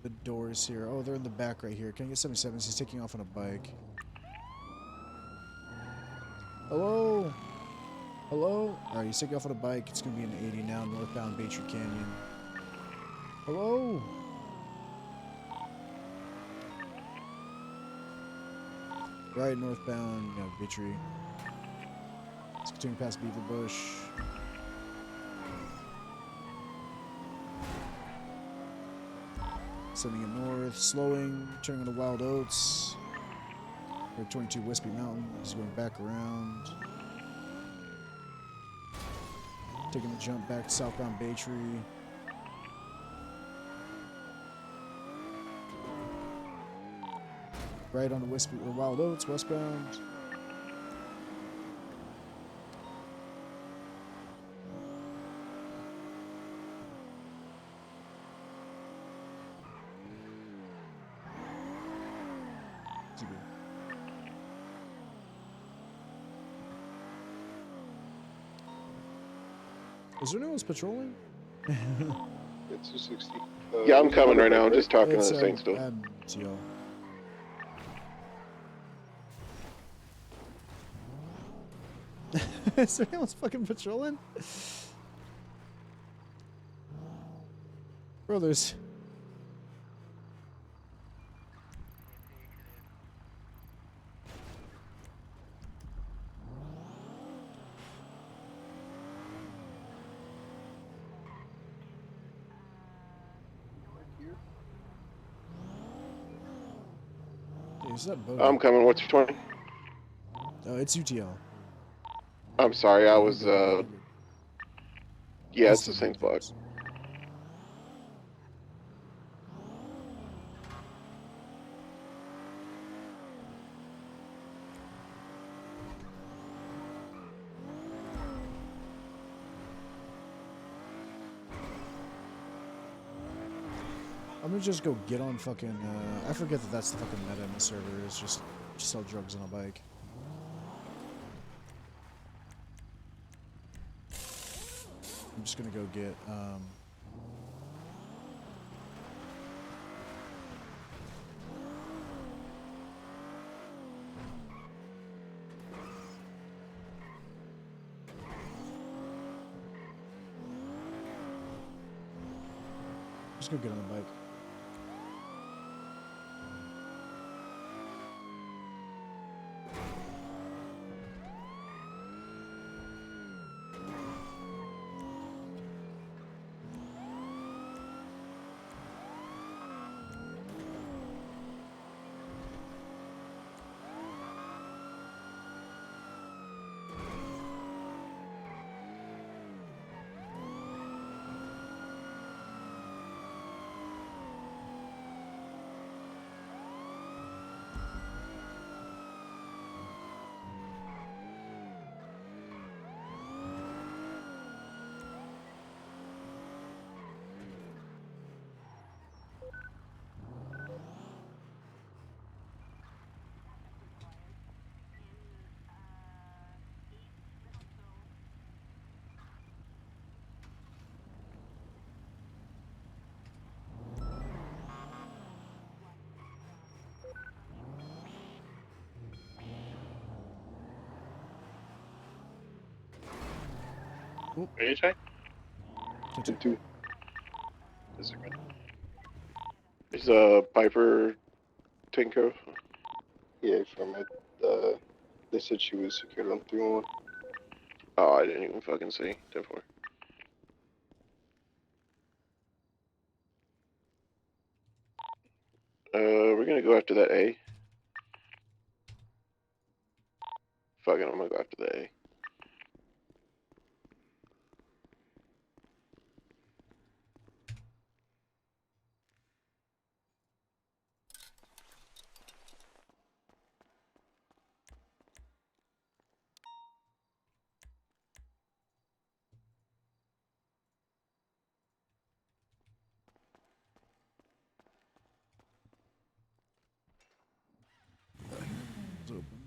the doors here. Oh, they're in the back right here. Can I get 77? He's taking off on a bike. Hello? Hello? Alright, he's taking off on a bike. It's going to be an 80 now, northbound Baytree Canyon. Hello? Right, northbound, Baytree. Let's continue past Beaver Bush. Sending it north, slowing, turning onto Wild Oats. We're at 22 Wispy Mountain. He's going back around. Taking the jump back to southbound Baytree. Right on the Wispy or Wild Oats, westbound. Is there no one's patrolling? It's 260. Yeah, I'm coming right now. I'm just talking to the thing still. TL. Is there anyone's fucking patrolling? Brothers. Is that boat? I'm coming. What's your 20? It's UTL. I'm sorry. I was. Yeah, it's the same spot. I'm gonna just go get on fucking, I forget that that's the fucking meta in the server, is just sell drugs on a bike. I'm just gonna go get, just go get on the bike. Are you trying? Two. Is Piper Tinko? Yeah, from it. They said she was secured on 311. Oh, I didn't even fucking see. 10-4. We're gonna go after that A. Fuck it, I'm gonna go after the A. It's open.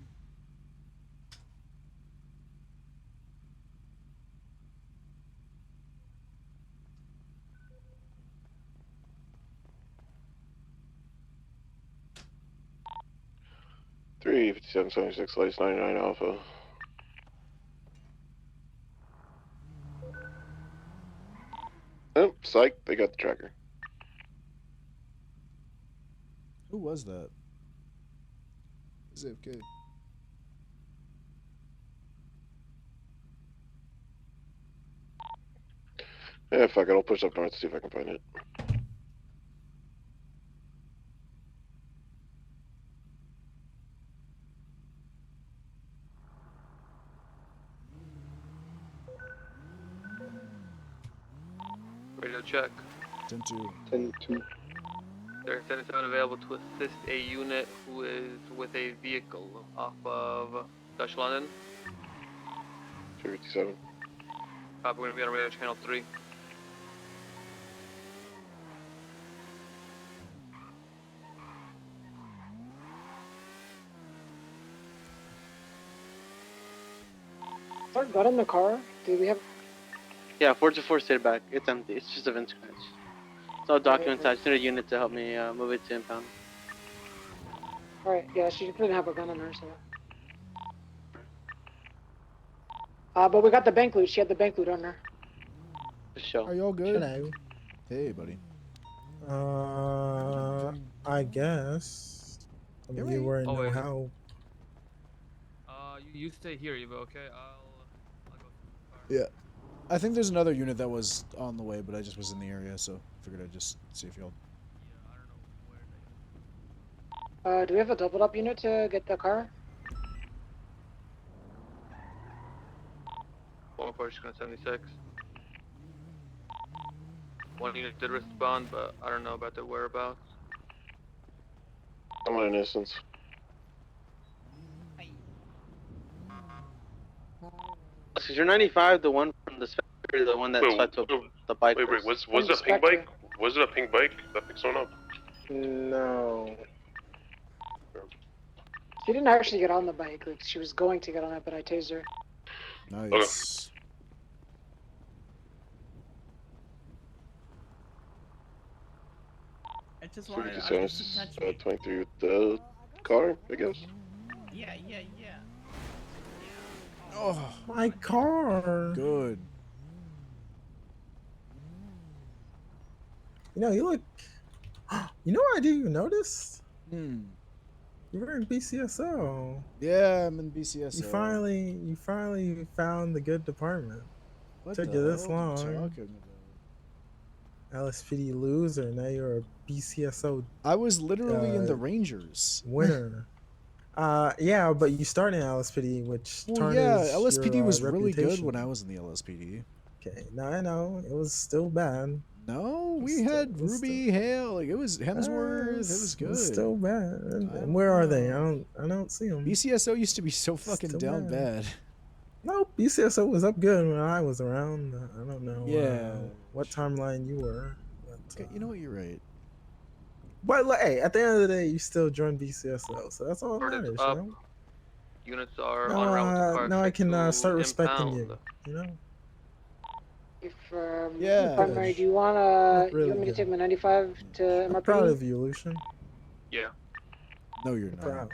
35776 lights 99 Alpha. Oh, psych, they got the tracker. Who was that? ZFK. Yeah, fuck it, I'll push up north to see if I can find it. Radio check. 10-2. 10-2. There's 77 available to assist a unit who is with a vehicle off of Dutch London. 357. We're going to be on radio channel 3. Is our gun in the car? Do we have? Yeah, 424 stayed back. It's empty. It's just a vent scratch. It's all documents. I just need a unit to help me move it to impound. Alright, yeah, she didn't have a gun on her, so. But we got the bank loot. She had the bank loot on her. Show. Are y'all good? Hello. Hey, buddy. I guess. I mean, you weren't Oh, no wait. help. You stay here, Evo, okay? I'll go. Yeah. I think there's another unit that was on the way, but I just was in the area, so figured I'd just see if y'all. Do we have a doubled up unit to get the car? One approach to 76. One unit did respond, but I don't know about their whereabouts. I'm on innocence. Is your 95 the one from the Spectre, the one that swept up the bike? Wait, was it a pink bike? Was it a pink bike that picked someone up? No. She didn't actually get on the bike. Like, she was going to get on it, but I tased her. Nice. I just wanted to touch me. 23 with the car, I guess. Yeah. Oh, my car. Good. You know, you look. You know what I didn't even notice? Hmm. You were in BCSO. Yeah, I'm in BCSO. You finally found the good department. What Took the you this hell are you long. talking LSPD loser. Now you're a BCSO. I was literally in the Rangers. Winner. Yeah, but you started in LSPD, which Well, yeah, tarnished LSPD your, was really good reputation. when I was in the LSPD. Okay, now I know it was still bad. No, we had Ruby Hale. Like, it was Hemsworth. It was good. It's still bad. And where are they? I don't see them. BCSO used to be so fucking Still down bad. No, BCSO was up good when I was around. I don't know. Yeah. What timeline you were. But, Okay, you know what? You're right. But like, hey, at the end of the day, you still joined BCSO, so that's all that Word is matters. up. You know? Units are Now, on route with the car. now I check can to start respecting impound. you. You know. If Yeah. primary, do you want Really you want me to good. take my 95 to MRP? I'm proud of you, Lucian. Yeah. No, you're not. Proud.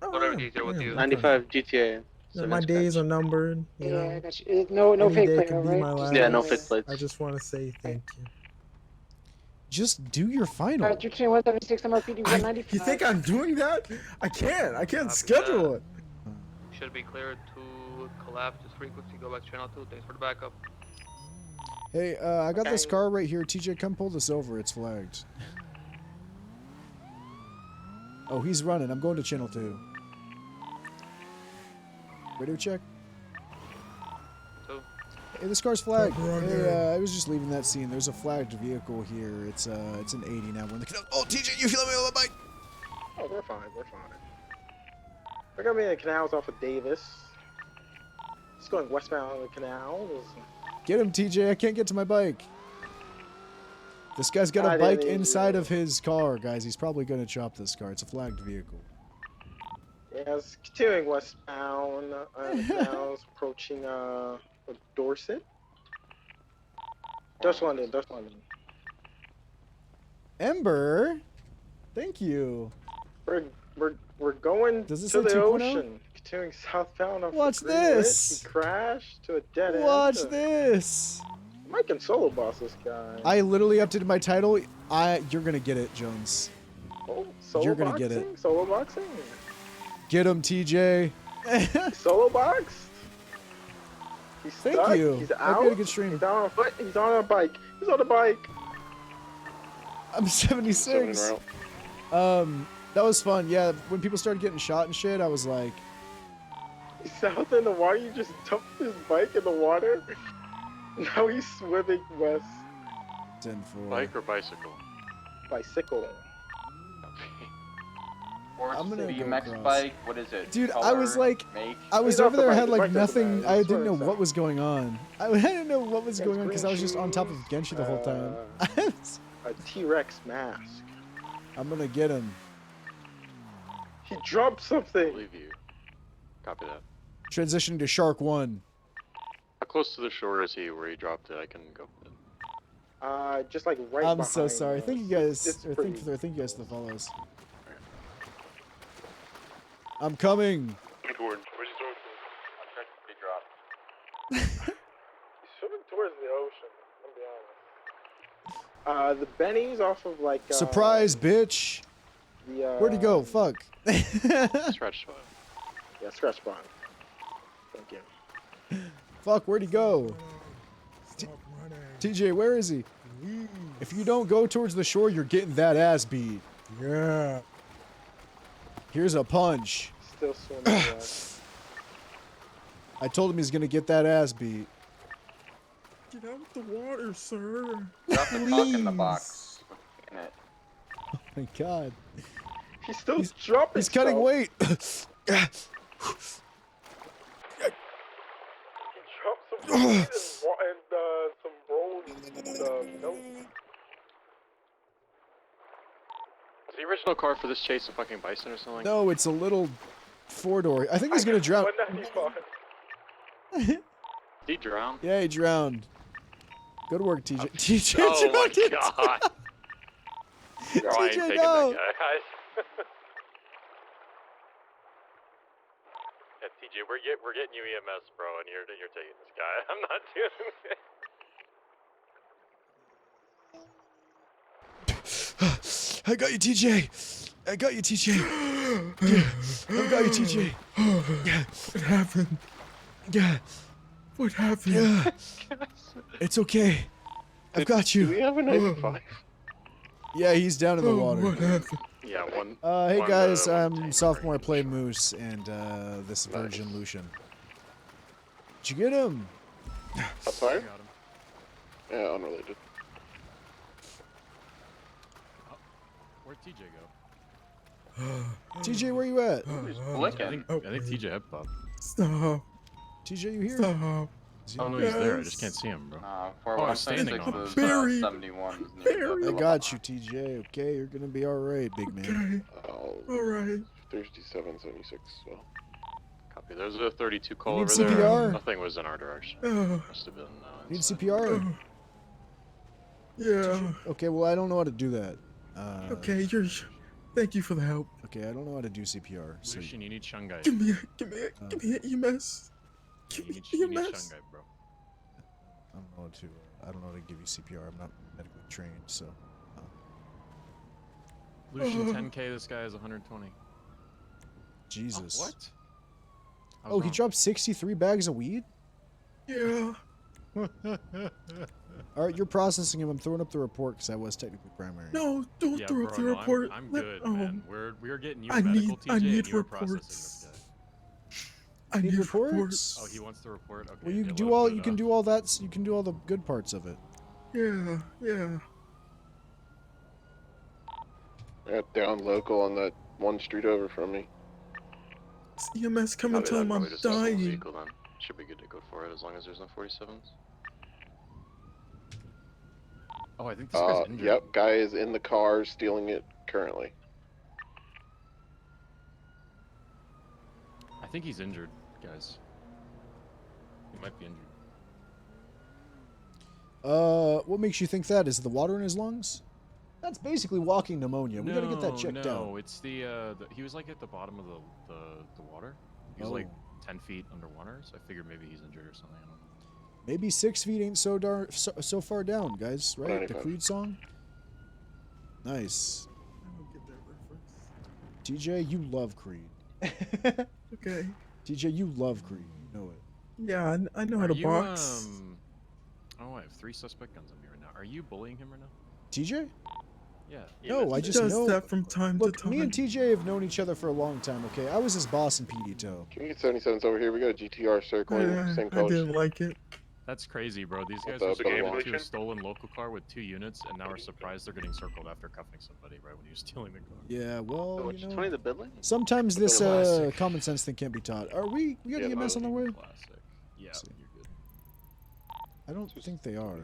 Whatever easier with you. 95 GTA. Yeah, my days are numbered. You Yeah, know. I got you. No Any fake day plate, could be right? my Just last. Yeah, no fake plates. I just want to say thank you. Just do your final. Alright, 32176 MRPD 195. You think I'm doing that? I can't schedule it. Should be cleared to collapse this frequency. Go back to channel 2. Thanks for the backup. Hey, I got this car right here. TJ, come pull this over. It's flagged. Oh, he's running. I'm going to channel 2. Radio check. Hey, this car's flagged. Hey, I was just leaving that scene. There's a flagged vehicle here. It's an 80 now. We're in the canal. Oh, TJ, you feeling me on my bike? Oh, we're fine. We're fine. We're gonna be in the canals off of Davis. It's going westbound on the canal. Get him, TJ. I can't get to my bike. This guy's got I a bike didn't inside of his car, guys. He's probably going to chop this car. It's a flagged vehicle. Yeah, it's continuing westbound. Canals approaching Dorset. Dutch London. Ember? Thank you. We're We're going Does this to say the 2.0? ocean. Continuing southbound on Watch Green Ridge. this. We crashed to a dead end. Watch this. Mike can solo boss this guy. I literally updated my title. You're gonna get it, Jones. Oh, solo You're gonna boxing? get it. Solo boxing? Get him, TJ. Solo box? He's Thank stuck. you. He's Hope out. you had a good stream. He's down on foot. He's on a bike. He's on a bike. I'm 76. That was fun. Yeah, when people started getting shot and shit, I was like, He's out in the water. You just dumped his bike in the water. Now he's swimming west. 10-4. Bike or bicycle? Bicycle. I'm gonna go BMX across. bike. What is it? Dude, I Color, was like, make? I was He's off over the there, I bike. had The like bike doesn't nothing, matter. I He's didn't know swimming what was going on. I didn't know what was He has going on because I was green just on top of shoes, Genshi the whole time. A T-Rex mask. I'm gonna get him. He dropped something. Believe you. Copy that. Transitioning to Shark 1. How close to the shore is he where he dropped it? I can go. Just like right I'm behind so sorry. us. Thank you guys, It's or pretty. thank you guys for the follows. I'm coming. He's swimming towards the ocean. I'll be honest. The Benny's off of like. Surprise, bitch. Where'd he go? Fuck. Scratch spot. Yeah, scratch spawn. Thank you. Fuck, where'd he go? TJ, where is he? If you don't go towards the shore, you're getting that ass beat. Yeah. Here's a punch. Still swimming west. I told him he's gonna get that ass beat. Get out of the water, sir. Drop the cock in the box. In it. Oh my god. He's still dropping. He's cutting weight. He dropped some weed and some rolls. Milk. Was the original car for this chase a fucking bison or something? No, it's a little four-door. I think he's gonna drown. 195. Did he drown? Yeah, he drowned. Go to work, TJ. TJ Oh my drowned. god. Bro, I ain't TJ, taking no. that guy, guys. Yeah, TJ, we're getting you EMS, bro, and you're taking this guy. I'm not doing it. I got you, TJ. I got you, TJ. Yeah, I got you, TJ. Yeah. What happened? Yeah. What happened? Yeah. It's okay. I've got you. Do we have a 95? Yeah, he's down in the water. What happened? Yeah, one. Hey one, guys, one I'm tank sophomore. range. Play Moose and this Virgin Lucian. Did you get him? Outside? Yeah, unrelated. Where'd TJ go? TJ, where you at? I think TJ had popped. Stop. TJ, you here? Stop. Oh no, he's there. I just can't see him, bro. Oh, I'm standing on him. Barry. 71 is I got you, TJ. Okay, you're gonna be all right, big man. All right. 37, 76, so. Copy. There's a 32 call You over need there. CPR? Nothing was in our direction. Must have been. Need CPR? Yeah. Okay, well I don't know how to do that. Okay, thank you for the help. Okay, I don't know how to do CPR. So Lucian, you need Shungai. Give me an EMS. Give me You need EMS. Shungai, bro. I don't know how to. I don't know how to give you CPR. I'm not medically trained, so. Lucian, 10k. This guy is 120. Jesus. What? I was Oh, he wrong. dropped 63 bags of weed? Yeah. Alright, you're processing him. I'm throwing up the report because I was technically primary. No, don't Yeah, throw bro, up the no, report. I'm Let- good, oh, man. We're getting you I medical, need- TJ, I need and you were processing reports. this guy. I need reports? reports. Oh, he wants the report. Okay. Well, you yeah, can do let him all. put You it can up. do all that. You can do all the good parts of it. Yeah, yeah. Yeah, down local on that one street over from me. It's EMS, come and Copy tell that, him I'm probably just a small dying. vehicle then. Should be good to go for it as long as there's no 47s. Oh, I think this guy's injured. Yep, guy is in the car stealing it currently. I think he's injured, guys. He might be injured. What makes you think that? Is it the water in his lungs? That's basically walking pneumonia. We gotta get that checked out. No, it's the he was like at the bottom of the water. He was like 10 feet underwater, so I figured maybe he's injured or something. I don't know. Maybe 6 feet ain't so far down, guys. Right? The Creed song. Nice. I don't get that reference. TJ, you love Creed. Okay. TJ, you love Creed. You know it. Yeah, I know how to box. Oh, I have 3 suspect guns on me right now. Are you bullying him right now? TJ? Yeah. No, I just does know. that from time Look, to time. me and TJ have known each other for a long time. Okay, I was his boss in PD Toe. Can we get 77s over here? We got a GTR circling, same I colors. didn't like it. That's crazy, bro. These guys What's are up, walking buddy? to a stolen local car with 2 units, and now are surprised they're getting circled after cuffing somebody right when he was stealing the car. Yeah, well, Which 20 the building? sometimes this Classic. common sense thing can't be taught. Are we got Yeah, EMS on the way? Classic. Yeah, you're good. I don't think they are.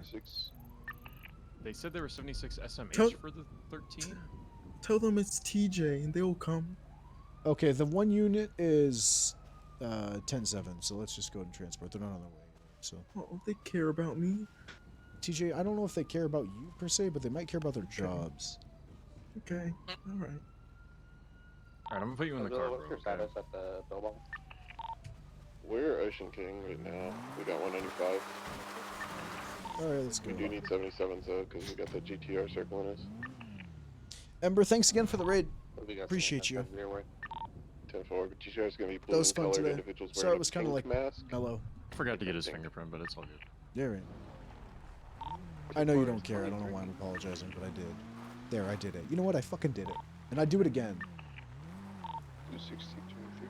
They said there were 76 SMH Tell- for the 13. Tell them it's TJ and they'll come. Okay, the 1 unit is 10-7, so let's just go ahead and transport. They're not on their way. So Oh, they care about me. TJ, I don't know if they care about you per se, but they might care about their jobs. Okay, all right. Alright, I'm gonna put you in the car, bro. What's your status at the Billabong? We're Ocean King right now. We got 195. Alright, let's go. We do need 77s though, because we got the GTR circling us. Ember, thanks again for the raid. We got Appreciate you. 10-4. GTR is gonna be That blue was and fun colored today. individuals Sorry, wearing it was a kind of pink like mask. mellow. Forgot to get his fingerprint, but it's all good. Yeah, right. I know you don't care. I don't know why I'm apologizing, but I did. There, I did it. You know what? I fucking did it. And I'd do it again. 260, 23.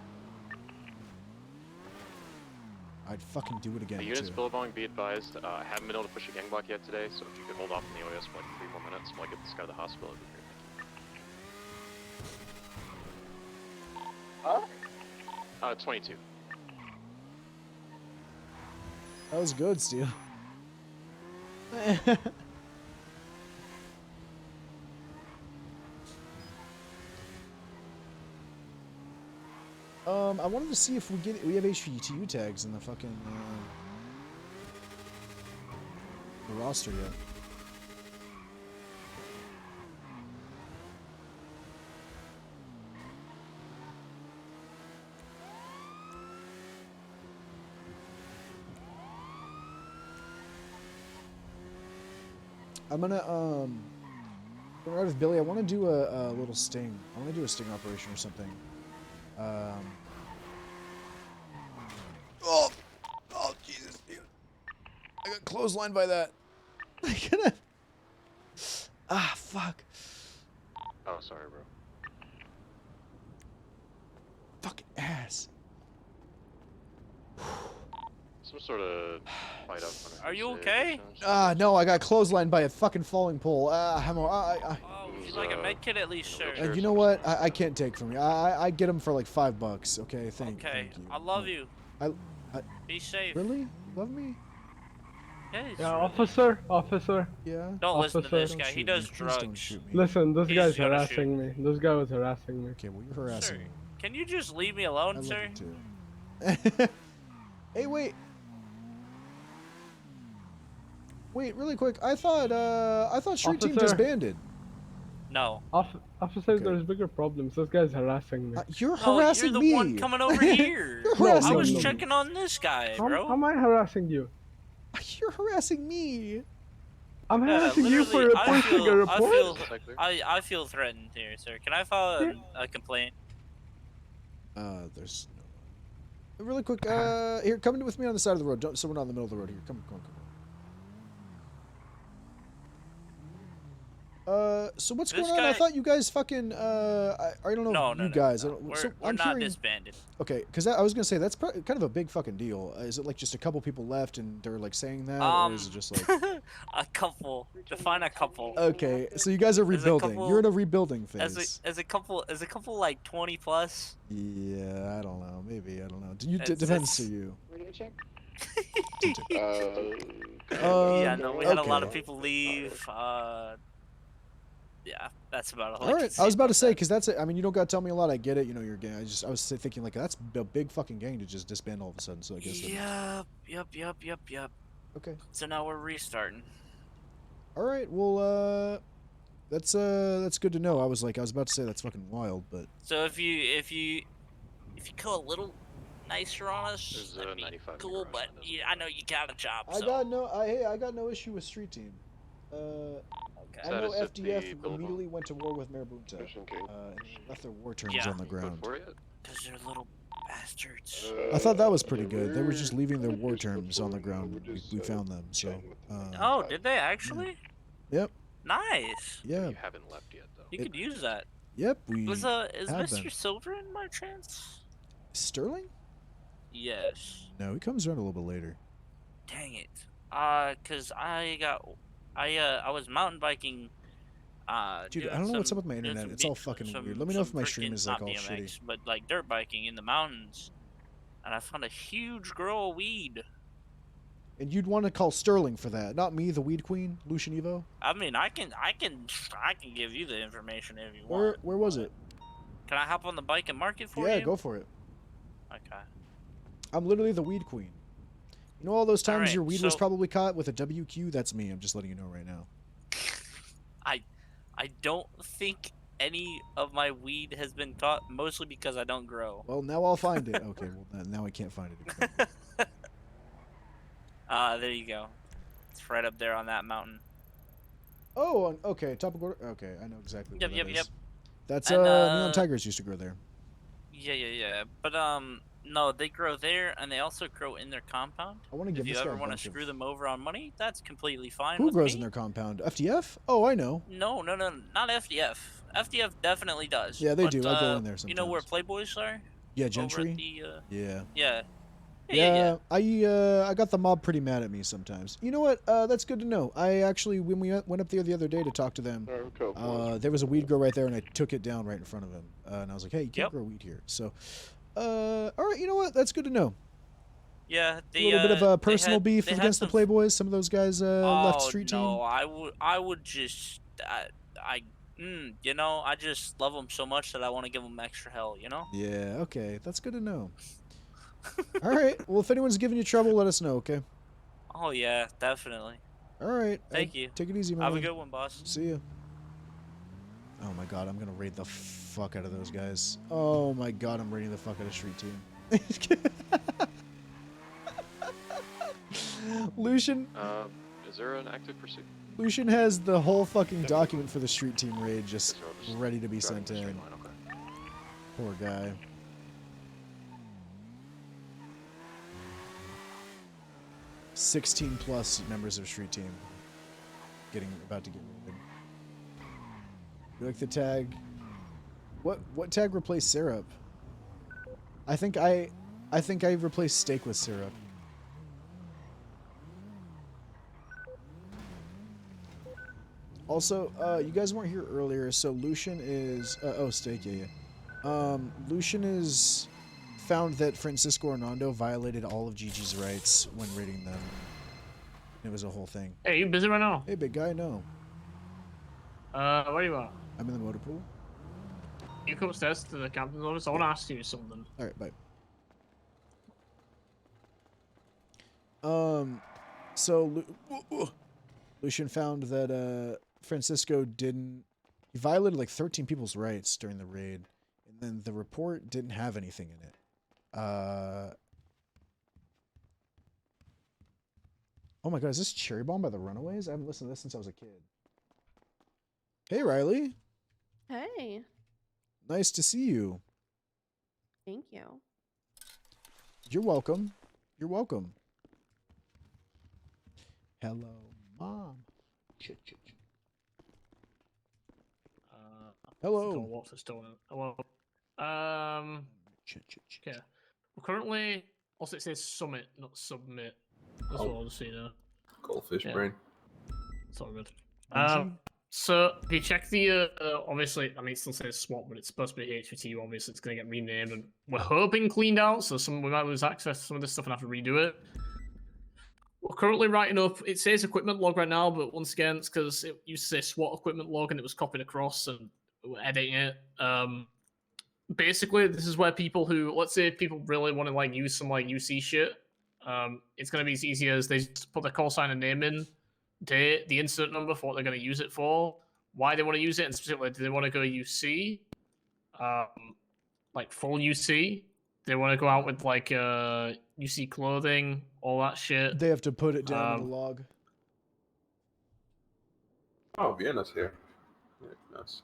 I'd fucking do it again, Units too. Billabong, be advised, I haven't been able to push a gang block yet today, so if you could hold off on the OS for like 3 more minutes while I get this guy to the hospital, it'd be great. Huh? 22. That was good, Steel. I wanted to see if we have HVTU tags in the fucking the roster yet. I'm gonna right with Billy. I want to do a little sting. I want to do a sting operation or something. Oh Jesus, dude! I got clotheslined by that. I gotta. Fuck. Oh, sorry, bro. Fucking ass. Some sort of fight up. Are you okay? No, I got clotheslined by a fucking falling pole. Oh, would you like a med kit at least, sir? You know what? I can't take from you. I get them for like $5. Okay, thank you. I love you. I Be safe. really love me? Yeah, officer. Yeah. Don't listen to this Don't guy. shoot He me. does Please don't drugs. shoot me. Listen, this He's guy's gonna harassing me. This guy was harassing me. Okay, well you're harassing me. Can you just leave me I alone, love sir? you too. Hey, wait. Wait, really quick. I thought Street Team Officer. disbanded. No. Officer, there's bigger problems. This guy's harassing me. You're No, harassing you're the me. one coming over here. You're harassing I was me. checking on this guy, bro. How am I harassing you? You're harassing me. I'm harassing you for literally, pushing a report. I feel threatened here, sir. Can I file a complaint? There's no. Really quick. Here, come with me on the side of the road. Don't. So we're not in the middle of the road here. Come on. So what's going on? I thought you guys fucking. I don't know you guys. We're, so we're I'm not hearing. disbanded. Okay, because I was gonna say that's kind of a big fucking deal. Is it like just a couple people left and they're like saying that, or is it just like a couple? Define a couple. Okay, so you guys are rebuilding. You're in a rebuilding phase. As a couple like 20 plus. Yeah, I don't know. Maybe I don't know. It It's- depends to you. Radio check. Yeah, no, we had a lot of okay. people leave. Yeah, that's about all. All right, I was about to say because that's it. I mean, you don't gotta tell me a lot. I get it. You know, your gang. I was thinking like that's a big fucking gang to just disband all of a sudden. So I guess. Yep. Okay. So now we're restarting. All right. Well, That's good to know. I was about to say that's fucking wild, but So if you go a little nicer on us, There's that'd be 95 cool. But yeah, I know you got a job. I So. got no issue with street team. I know Status at the FDF Billabong. immediately went to war with Marabunta, and they left their war terms Yeah. on the ground. Because they're little bastards. I thought that was pretty good. They were just leaving their war terms on the ground. We found them, so. Oh, did they actually? Yep. Nice. Yeah. You haven't left yet, though. You could use that. Yep, we is have Mr. been. Silver in my chance? Sterling? Yes. No, he comes around a little bit later. Dang it. Cause I was mountain biking. Dude, doing I don't know what's some- up with my doing internet. some It's all B- fucking some- weird. Let me know if some my stream freaking- is like not all BMX, shitty. but like dirt biking in the mountains, and I found a huge grow of weed. And you'd want to call Sterling for that, not me, the weed queen, Lucian Evo. I mean, I can give you the information if you want. Where was it? Can I hop on the bike and mark it for you? Yeah, go for it. Okay. I'm literally the weed queen. You know all those times Alright, your weed was so- probably caught with a WQ? That's me. I'm just letting you know right now. I don't think any of my weed has been caught, mostly because I don't grow. Well, now I'll find it. Okay, well now I can't find it again. There you go. It's right up there on that mountain. Oh, okay, top of order. Okay, I know exactly. Yep, where yep, that yep. is. That's And, Neon Tigers used to grow there. Yeah. But no, they grow there, and they also grow in their compound. I want to give If you this guy ever a want to bunch of. screw them over on money, that's completely fine. Who with grows me. in their compound? FDF? Oh, I know. No, not FDF. FDF definitely does. Yeah, they but, do. I go in there You know where sometimes. Playboys are? Yeah, Over at Gentry. the, Yeah. Yeah. I got the mob pretty mad at me sometimes. You know what? That's good to know. I actually, when we went up there the other day to talk to them, there was a weed grow right there, and I took it down right in front of him. And I was like, "Hey, you can't grow weed here." So, all right, you know what? That's good to know. Yeah, A little bit of a personal beef they had against the Playboys. Some of those guys left street team. No, I would just, I just love them so much that I want to give them extra hell, you know? Yeah. Okay, that's good to know. All right. Well, if anyone's giving you trouble, let us know. Okay. Oh yeah, definitely. All right. Thank you. Take it easy, man. Have a good one, boss. See ya. Oh my god, I'm gonna raid the fuck out of those guys. Oh my god, I'm raiding the fuck out of street team. Lucian. Is there an active pursuit? Lucian has the whole fucking document for the street team raid just ready to be sent Driving the in. straight line, okay. Poor guy. +16 members of street team about to get raided. You like the tag? What tag replaced syrup? I think I replaced steak with syrup. Also, you guys weren't here earlier, so Lucian is steak, yeah. Lucian is found that Francisco Hernando violated all of Gigi's rights when raiding them. It was a whole thing. Hey, you busy right now? Hey, big guy, no. Where you at? I'm in the motor pool. You come upstairs to the captain's office. I want to ask you something. All right, bye. So Lucian found that Francisco he violated like 13 people's rights during the raid, and then the report didn't have anything in it. Oh my god, is this Cherry Bomb by the Runaways? I haven't listened to this since I was a kid. Hey, Riley. Hey, Nice to see you. thank you. You're welcome. You're welcome. Hello, Mom. Hello. What's stolen? Hello. Okay. Well, currently, also it says summit, not submit. That's what I'll just say now. Goldfish Yeah. brain. It's all good. So if you check the obviously, I mean it still says swap, but it's supposed to be HVT. Obviously, it's gonna get renamed, and we're hoping cleaned out. So we might lose access to some of this stuff and have to redo it. We're currently writing up. It says equipment log right now, but once again, it's because it used to say SWAT equipment log, and it was copied across, and we're editing it. Basically, this is where people who, let's say, people really want to like use some like UC shit. It's gonna be as easy as they just put their call sign and name in, date, the incident number for what they're gonna use it for, why they want to use it, and specifically, do they want to go UC, like full UC? They want to go out with like UC clothing, all that shit. They have to put it down in the log. Oh, Vienna's here. Yeah, nice.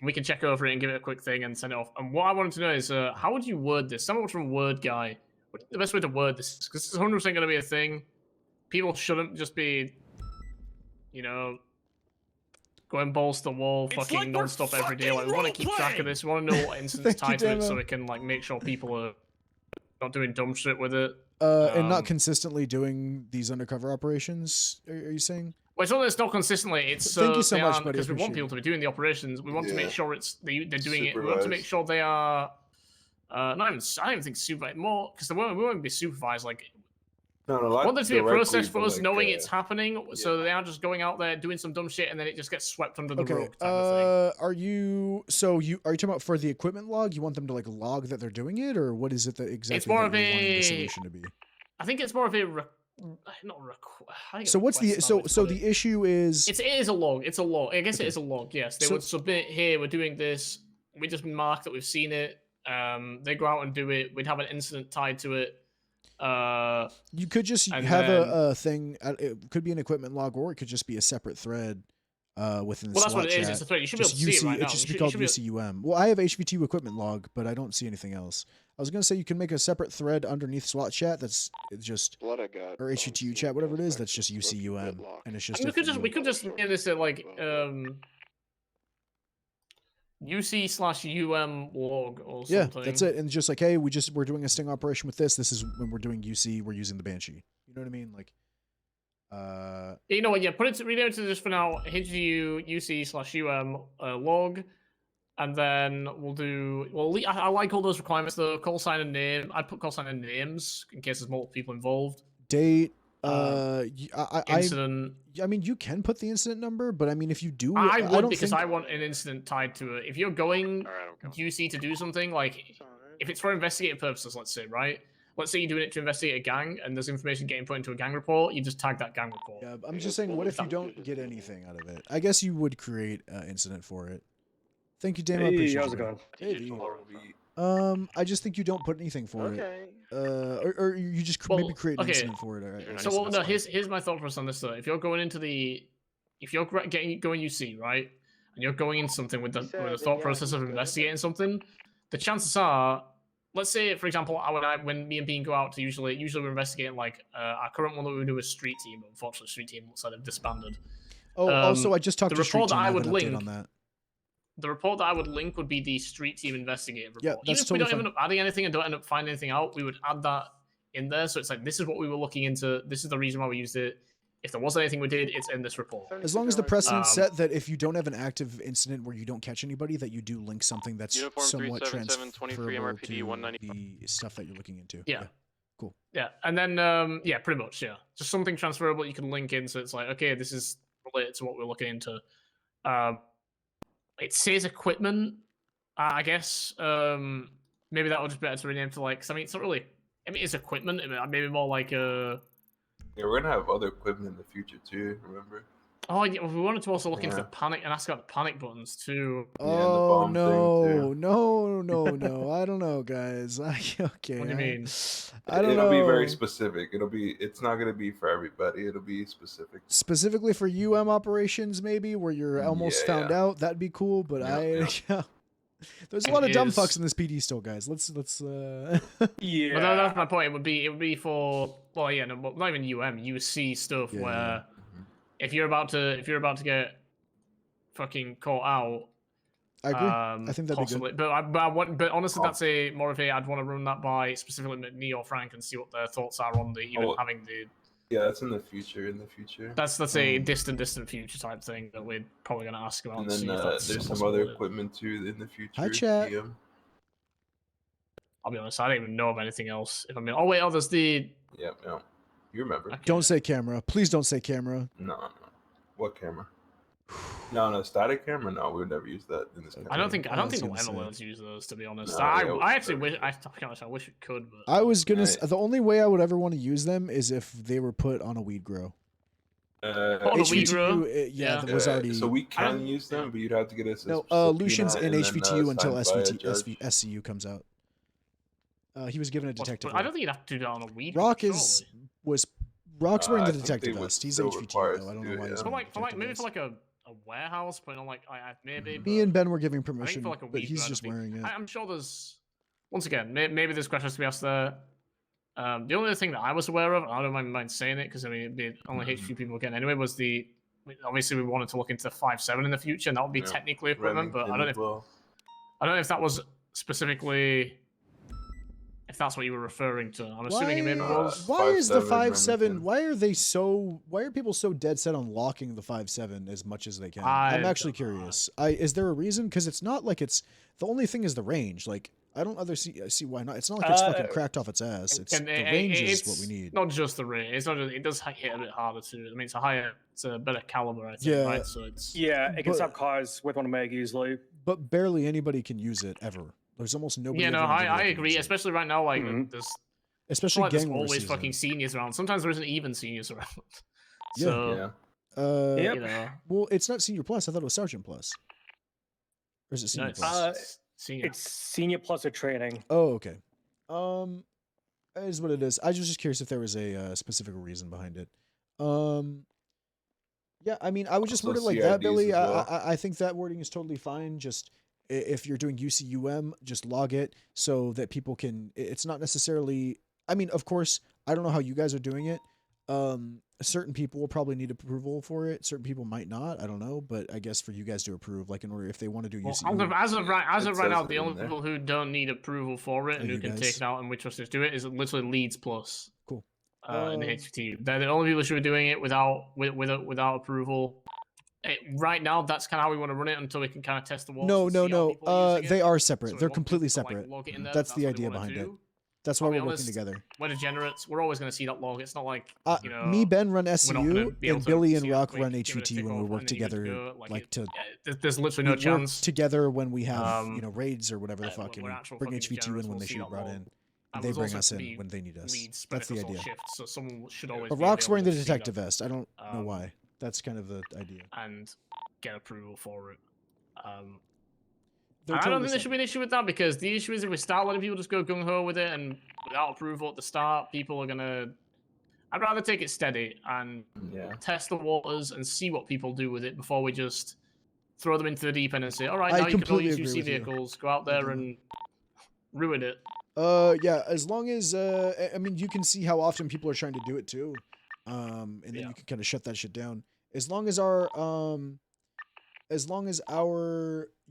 We can check over it and give it a quick thing and send it off. And what I wanted to know is, how would you word this? Someone from Word Guy. What's the best way to word this? Because it's 100% going to be a thing. People shouldn't just be, you know, going balls to the wall, fucking non-stop every day. Like, we want to keep track of this. We want to know what incidents tied to it, so we can like make sure people are not doing dumb shit with it. And not consistently doing these undercover operations. Are you saying? Well, it's not that it's not consistently. It's Thank you so much, buddy. because we want people to be doing the operations. We want to make sure they're doing it. We want to make sure they are. I don't even think supervised more because we won't be supervised. Like, no, we want there to be a process for us like, knowing it's happening, so they aren't just going out there doing some dumb shit and then it just gets swept under the rug. Type of thing. Are you talking about for the equipment log? You want them to like log that they're doing it, or what is it that exactly? It's more of the solution to be. I think it's more of a So what's the the issue is? It is a log. It's a log. I guess it is a log. Yes, they would submit here. We're doing this. We just mark that we've seen it. They go out and do it. We'd have an incident tied to it. You could just have a thing. It could be an equipment log, or it could just be a separate thread within the that's what it chat. is. It's a thread. You should be able to see it right now. It should be called UCUM. Well, I have HVT equipment log, but I don't see anything else. I was gonna say you can make a separate thread underneath SWAT chat that's just or HVTU chat, whatever it is. That's just UCUM, and it's just. We could just name this at like UC/UM log or something. Yeah, that's it. And just like, hey, we're doing a sting operation with this. This is when we're doing UC. We're using the Banshee. You know what I mean? Like, you know what? Yeah, rename it to just for now. HGU UC/UM log, and then we'll do. Well, I like all those requirements though. Call sign and name. I'd put call sign and names in case there's multiple people involved. Date. Incident. I mean, you can put the incident number, but I mean, if you do, I would don't because think... I want an incident tied to it. If you're going UC to do something, like if it's for investigative purposes, let's say, right? Let's say you're doing it to investigate a gang, and there's information getting put into a gang report. You just tag that gang report. Yeah, I'm just saying, what if you don't get anything out of it? I guess you would create an incident for it. Thank you, Damo. Hey, how's it going? Hey, D. I just think you don't put anything for it. Or you just maybe create an incident for it. Right? So no, here's my thought process on this though. If you're going into if you're going UC, right, and you're going into something with the thought process of investigating something, the chances are, let's say for example, when me and Bean go out to usually we're investigating like our current one that we do is Street Team, but unfortunately Street Team looks like they've disbanded. Oh, also I just talked to Street Team. I would link on that. The report that I would link would be the Street Team investigative report. Yeah, Even if totally we don't end up adding anything and don't end up finding anything out, we would add that in there. So it's like, this is what we were looking into. This is the reason why we used it. If there was anything we did, it's in this report. As long as the precedent's set that if you don't have an active incident where you don't catch anybody, that you do link something that's somewhat transferable to the stuff that you're looking into. Yeah. Cool. Yeah, and then, yeah, pretty much, yeah. Just something transferable you can link in, so it's like, okay, this is related to what we're looking into. It says equipment, I guess. Maybe that would just be better to rename to like, cause I mean, it's not really, I mean, it's equipment, maybe more like Yeah, we're gonna have other equipment in the future too, remember? Oh, yeah, we wanted to also look into the panic and ask about the panic buttons too. Oh, no, I don't know, guys. Okay. What do you mean? I don't know. It'll be very specific. It's not gonna be for everybody. It'll be specific. Specifically for UM operations, maybe, where you're almost found out. That'd be cool, but there's a lot of dumb fucks in this PD still, guys. Let's Yeah. Well, that's my point. It would be for, well, yeah, no, not even UC stuff where if you're about to get fucking caught out. I agree. I think that'd possibly. be good. But honestly, that's more of a. I'd want to run that by specifically McNee or Frank and see what their thoughts are on having the. Yeah, that's in the future. That's a distant future type thing that we're probably gonna ask about. And then there's some other equipment too in the future. Hi, chat. I'll be honest, I don't even know of anything else. If I mean, oh wait, there's the. Yeah, you remember. Okay. Don't say camera. Please don't say camera. No. What camera? No, static camera. No, we would never use that in this. I don't think we'll ever use those. To be honest, I actually wish. I wish it could. But I was gonna. The only way I would ever want to use them is if they were put on a weed grow. Oh, the weed grow? Yeah, that was already. So we can use them, but you'd have to get us. No, Lucian's in HVTU until SCU comes out. He was given a detective. I don't think you'd have to do that on a weed. Rock's wearing the I detective think they vest. would He's still HVTU require though. us I don't to know do why it, he's yeah. wearing For like detective maybe vest. for like a warehouse, but like maybe. Me and Ben were giving I think permission, for like a but weed, he's I just don't think- wearing it. I'm sure there's. Once again, maybe there's questions to be asked there. The only thing that I was aware of, I don't mind saying it because I mean, it'd be only HQ people again anyway, was obviously we wanted to look into the 5.7 in the future, and that would be technically equipment, but I don't know. I don't know if that was specifically. If that's what you were referring to, I'm assuming it maybe was. Why is the 5.7? Why are people so dead set on locking the 5.7 as much as they can? I'm actually curious. Is there a reason? Because it's not like it's the only thing is the range. Like I don't see why not. It's not like it's fucking cracked off its ass. It's the range is what we need. Not just the range. It's not. It does hit a bit harder too. I mean, it's a better caliber, I think. Right. So it's. Yeah, it can stop cars with one meg easily. But barely anybody can use it ever. There's almost nobody. Yeah, no, I agree. Especially right now, like there's. Especially there's gang war always season. fucking seniors around. Sometimes there isn't even seniors around. Yeah. So, You know. Well, it's not Senior Plus. I thought it was Sergeant Plus. Or is it Senior Plus? Senior. It's Senior Plus or training. Oh, okay. That is what it is. I was just curious if there was a specific reason behind it. Yeah, I mean, I would just word it like that, Billy. I think that wording is totally fine. Just if you're doing UCUM, just log it so that people can. It's not necessarily. I mean, of course, I don't know how you guys are doing it. Certain people will probably need approval for it. Certain people might not. I don't know, but I guess for you guys to approve, like in order if they want to do UCUM. As of right now, the only people who don't need approval for it and who can take it out and we trust us to do it is literally Leeds Plus. Cool. In the HT. They're the only people who should be doing it without approval. Right now, that's kind of how we want to run it until we can kind of test the waters. No. They are separate. So They're we completely want people to, separate. log it in there, That's the what they idea wanna behind it. do. That's why I'll be we're honest, working together. We're degenerates. We're always going to see that log. It's not like you know. Me, Ben run we're not SCU, gonna be able and to Billy and see it Rock quick, run give it a HVT tick when we off, work and then you together. go. There's literally no chance. Together when we have raids or whatever the fuck, and we're we actual bring fucking HVT in when degenerates, they we'll see should that brought log. in. And And they there's bring also us to in be when they need us. leads spread That's the across all idea. shifts, so someone should always But be Rock's wearing the available to see that, detective vest. I don't know why. That's kind of the idea. and get approval for it. They're I don't totally think there should be an issue with that because the issue is if we start letting people just go gung ho with it and without approval at the start, people are gonna. I'd rather take it steady and test the waters and see what people do with it before we just throw them into the deep end and say, "All right, now you can all use UC vehicles. Go out there and ruin it." Yeah. As long as I mean, you can see how often people are trying to do it too, and then you can kind of shut that shit down. As long as our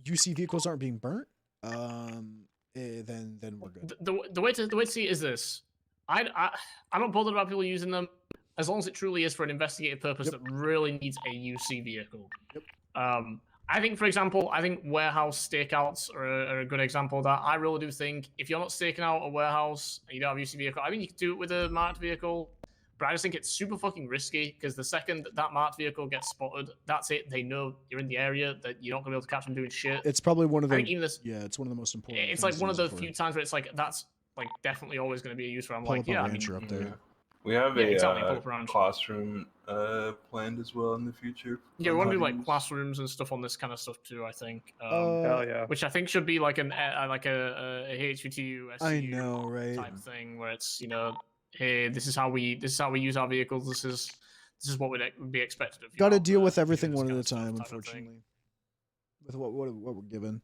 UC vehicles aren't being burnt, then we're good. The way to see it is this. I'm not bothered about people using them as long as it truly is for an investigative purpose that really needs a UC vehicle. I think, for example, warehouse stakeouts are a good example of that. I really do think if you're not staking out a warehouse and you don't have a UC vehicle, I mean, you can do it with a marked vehicle, but I just think it's super fucking risky because the second that marked vehicle gets spotted, that's it. They know you're in the area, that you're not going to be able to catch them doing shit. It's probably one of the it's one of the most important. It's like one of the few times where it's like that's like definitely always going to be a use for. I'm like, yeah, I mean, up there. We have exactly, a classroom planned as well in the future. Yeah, we want to do like classrooms and stuff on this kind of stuff too. I think. Hell yeah. Which I think should be like a HVTU I know, right? type thing where it's hey, this is how we use our vehicles. This is what would be expected of you. Got to deal with everything one at a time, unfortunately. With what we're given.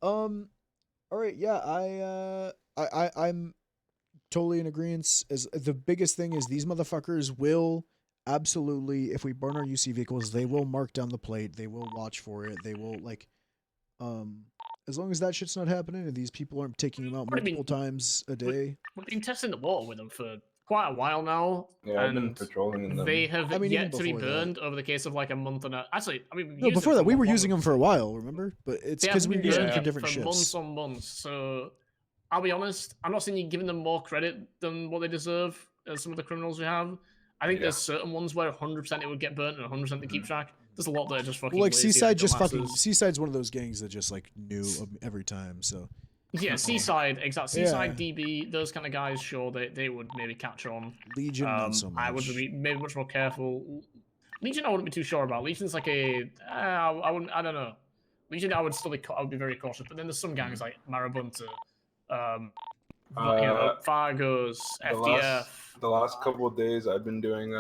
All right, yeah, I'm totally in agreement. As the biggest thing is these motherfuckers will absolutely, if we burn our UC vehicles, they will mark down the plate. They will watch for it. They will as long as that shit's not happening and these people aren't taking them out multiple times a day. We've been testing the water with them for quite a while now. Yeah, I've been patrolling in them. They have yet to be burned over the case of like a month and actually, I mean, no, before that we were using them for a while. Remember, but it's because we were using them for different shifts. Months on months. So I'll be honest, I'm not saying you're giving them more credit than what they deserve as some of the criminals we have. I think there's certain ones where 100% it would get burnt and 100% they keep track. There's a lot that are just fucking lazy, Seaside's one of those gangs that just like knew every time. So yeah, Seaside, exactly. Seaside, DB, those kind of guys, sure, they would maybe catch on. Legion, not so much. I would be maybe much more careful. Legion, I wouldn't be too sure about. Legion's like a, I wouldn't, I don't know. Legion, I would still be, I would be very cautious. But then there's some gangs like Marabunta, Fargos, FDF. The last couple of days, I've been doing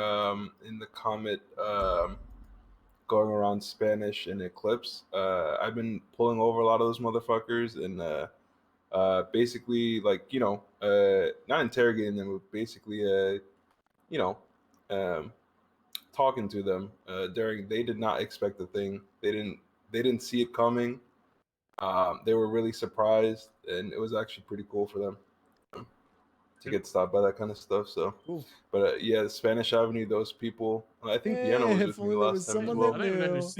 in the Comet, going around Spanish and Eclipse. I've been pulling over a lot of those motherfuckers and basically, like, you know, not interrogating them, but basically, you know, talking to them during. They did not expect the thing. They didn't see it coming. They were really surprised, and it was actually pretty cool for them to get stopped by that kind of stuff. So, but yeah, the Spanish Avenue, those people. I think Vienna was with me last time as well. I don't even know who's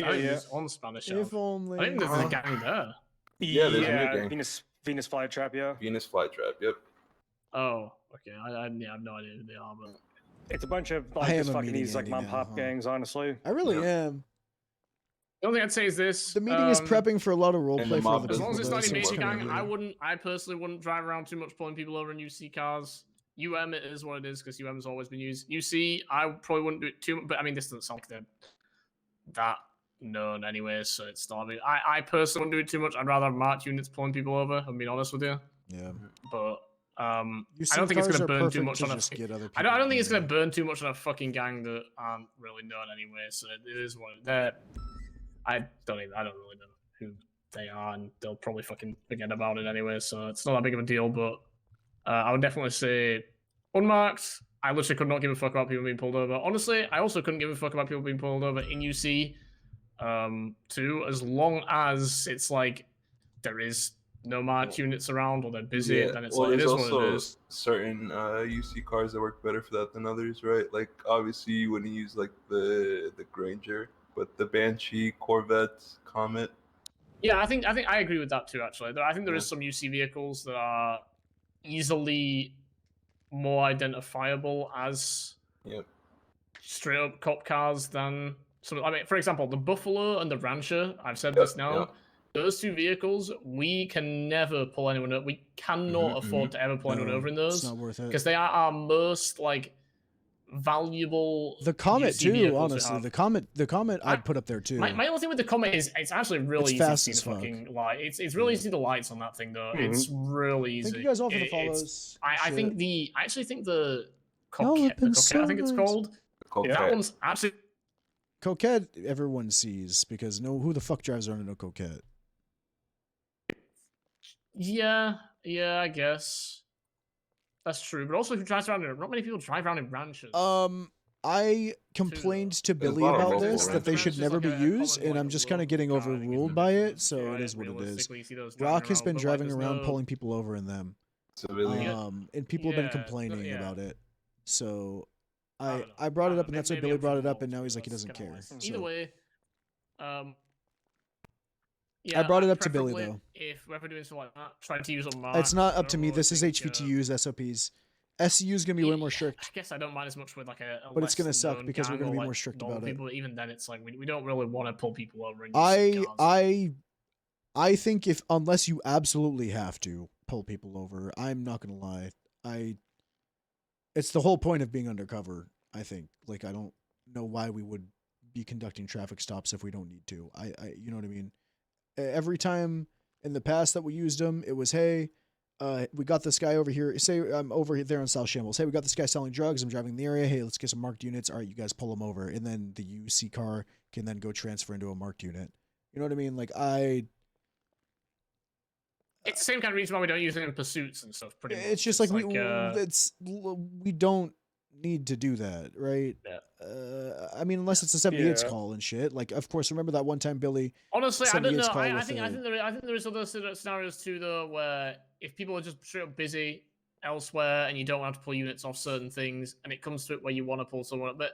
on Spanish. If only. I think there's a gang there. Yeah, there's a new gang. Venus Flytrap, yeah. Venus Flytrap, yep. Oh, okay. I have no idea who they are, but it's a bunch of like just fucking these like mom pop gangs, honestly. I really am. The only thing I'd say is this: the meeting is prepping for a lot of roleplay for other as people. long as it's not a major gang, really. I personally wouldn't drive around too much pulling people over in UC cars. UM, it is what it is because UM has always been used. UC, I probably wouldn't do it too much, but I mean, this doesn't sound like they're that known anyway, so it's not. I personally wouldn't do it too much. I'd rather have marked units pulling people over. I'm being honest with you. Yeah. But I don't think it's gonna burn too much on a. I don't think it's gonna burn too much on a fucking gang that aren't really known anyway. So it is what they're. I don't really know who they are, and they'll probably fucking forget about it anyway. So it's not that big of a deal. But I would definitely say unmarked. I literally could not give a fuck about people being pulled over. Honestly, I also couldn't give a fuck about people being pulled over in UC. Too, as long as it's like there is no marked units around or they're busy, then it's like it is what it is. Certain UC cars that work better for that than others, right? Like obviously you wouldn't use like the Granger, but the Banshee, Corvette, Comet. Yeah, I think I agree with that too. Actually, I think there is some UC vehicles that are easily more identifiable as straight up cop cars than. So, I mean, for example, the Buffalo and the Rancher, I've said this now, those two vehicles, we can never pull anyone over. We cannot afford to ever pull anyone over in those. It's not worth it. Because they are our most, like, valuable The Comet, UC too, vehicles honestly. The Comet I'd put up there, too. My only thing with the Comet is it's actually really easy fast to see as the fuck. fucking light. It's really easy to see the lights on that thing, though. It's really easy. Thank you guys all for the follows. I actually think the Y'all have Coquette, been I think it's so called. That one's actually... Coquette, everyone sees, because who the fuck drives around in a Coquette? Yeah, I guess. That's true. But also, who drives around not many people drive around in ranches. I complained to Billy about this, that they should never be used, and I'm just kind of getting overruled by it, so it is what it is. Rock has been driving around pulling people over in them. And people have been complaining about it. So I brought it up, and that's why Billy brought it up, and now he's like he doesn't care. Either way, I brought it up to Billy, though. If we're ever doing something like that, try to use on Mark. It's not up to me. This is HVTU's SOPs. SCU is going to be way more strict. I guess I don't mind as much with like a but it's going to suck because we're going to be more strict about it. But even then, it's like we don't really want to pull people over. I think unless you absolutely have to pull people over, I'm not going to lie. It's the whole point of being undercover, I think. Like, I don't know why we would be conducting traffic stops if we don't need to. You know what I mean? Every time in the past that we used them, it was, hey, we got this guy over here. Say I'm over there in South Shambles. Hey, we got this guy selling drugs. I'm driving in the area. Hey, let's get some marked units. All right, you guys pull him over. And then the UC car can then go transfer into a marked unit. You know what I mean? Like, it's the same kind of reason why we don't use it in pursuits and stuff. Pretty much. It's just like we don't need to do that, right? Yeah. I mean, unless it's a 78's call and shit. Like, of course, remember that one time Billy. Honestly, I don't know. I think there is other scenarios too, though, where if people are just straight up busy elsewhere and you don't have to pull units off certain things, and it comes to it where you want to pull someone up, but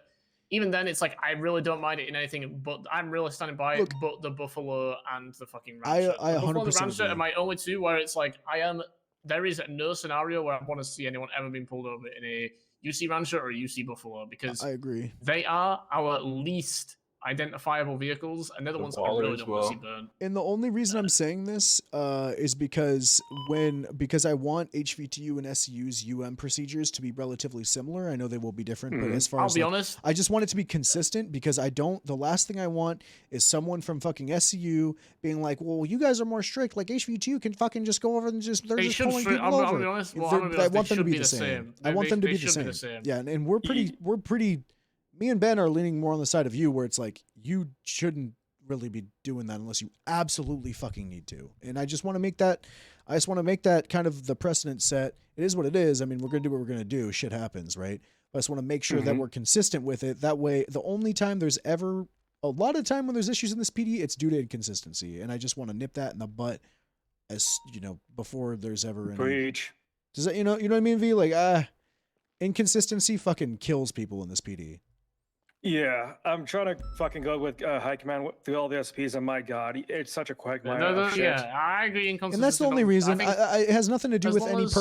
even then, it's like I really don't mind it in anything. But I'm really standing by it. But the Buffalo and the fucking Rancher. I 100% Buffalo and the Rancher agree. are my only two where it's like there is no scenario where I want to see anyone ever being pulled over in a UC Rancher or a UC Buffalo, because I agree. They are our least identifiable vehicles, and they're the The ones that I really ballers don't want to see will. burn. And the only reason I'm saying this is because I want HVTU and SCU's procedures to be relatively similar. I know they will be different, but as far I'll as be honest, I just want it to be consistent because the last thing I want is someone from fucking SCU being like, well, you guys are more strict. Like HVTU can fucking just go over and they're just pulling people over. I'll be honest. Well, I want them to be the same. I want them to be the same. Yeah, and we're pretty. Me and Ben are leaning more on the side of you, where it's like you shouldn't really be doing that unless you absolutely fucking need to. And I just want to make that. I just want to make that kind of the precedent set. It is what it is. I mean, we're gonna do what we're gonna do. Shit happens, right? But I just want to make sure that we're consistent with it. That way, the only time there's ever a lot of time when there's issues in this PD, it's due to inconsistency, and I just want to nip that in the butt, as before there's ever any. Preach. Does that you know what I mean, V? Like inconsistency fucking kills people in this PD. Yeah, I'm trying to fucking go with High Command through all the SPs, and my god, it's such a quagmire of shit. Yeah, I agree. And that's the only reason. It has nothing to do with any. as-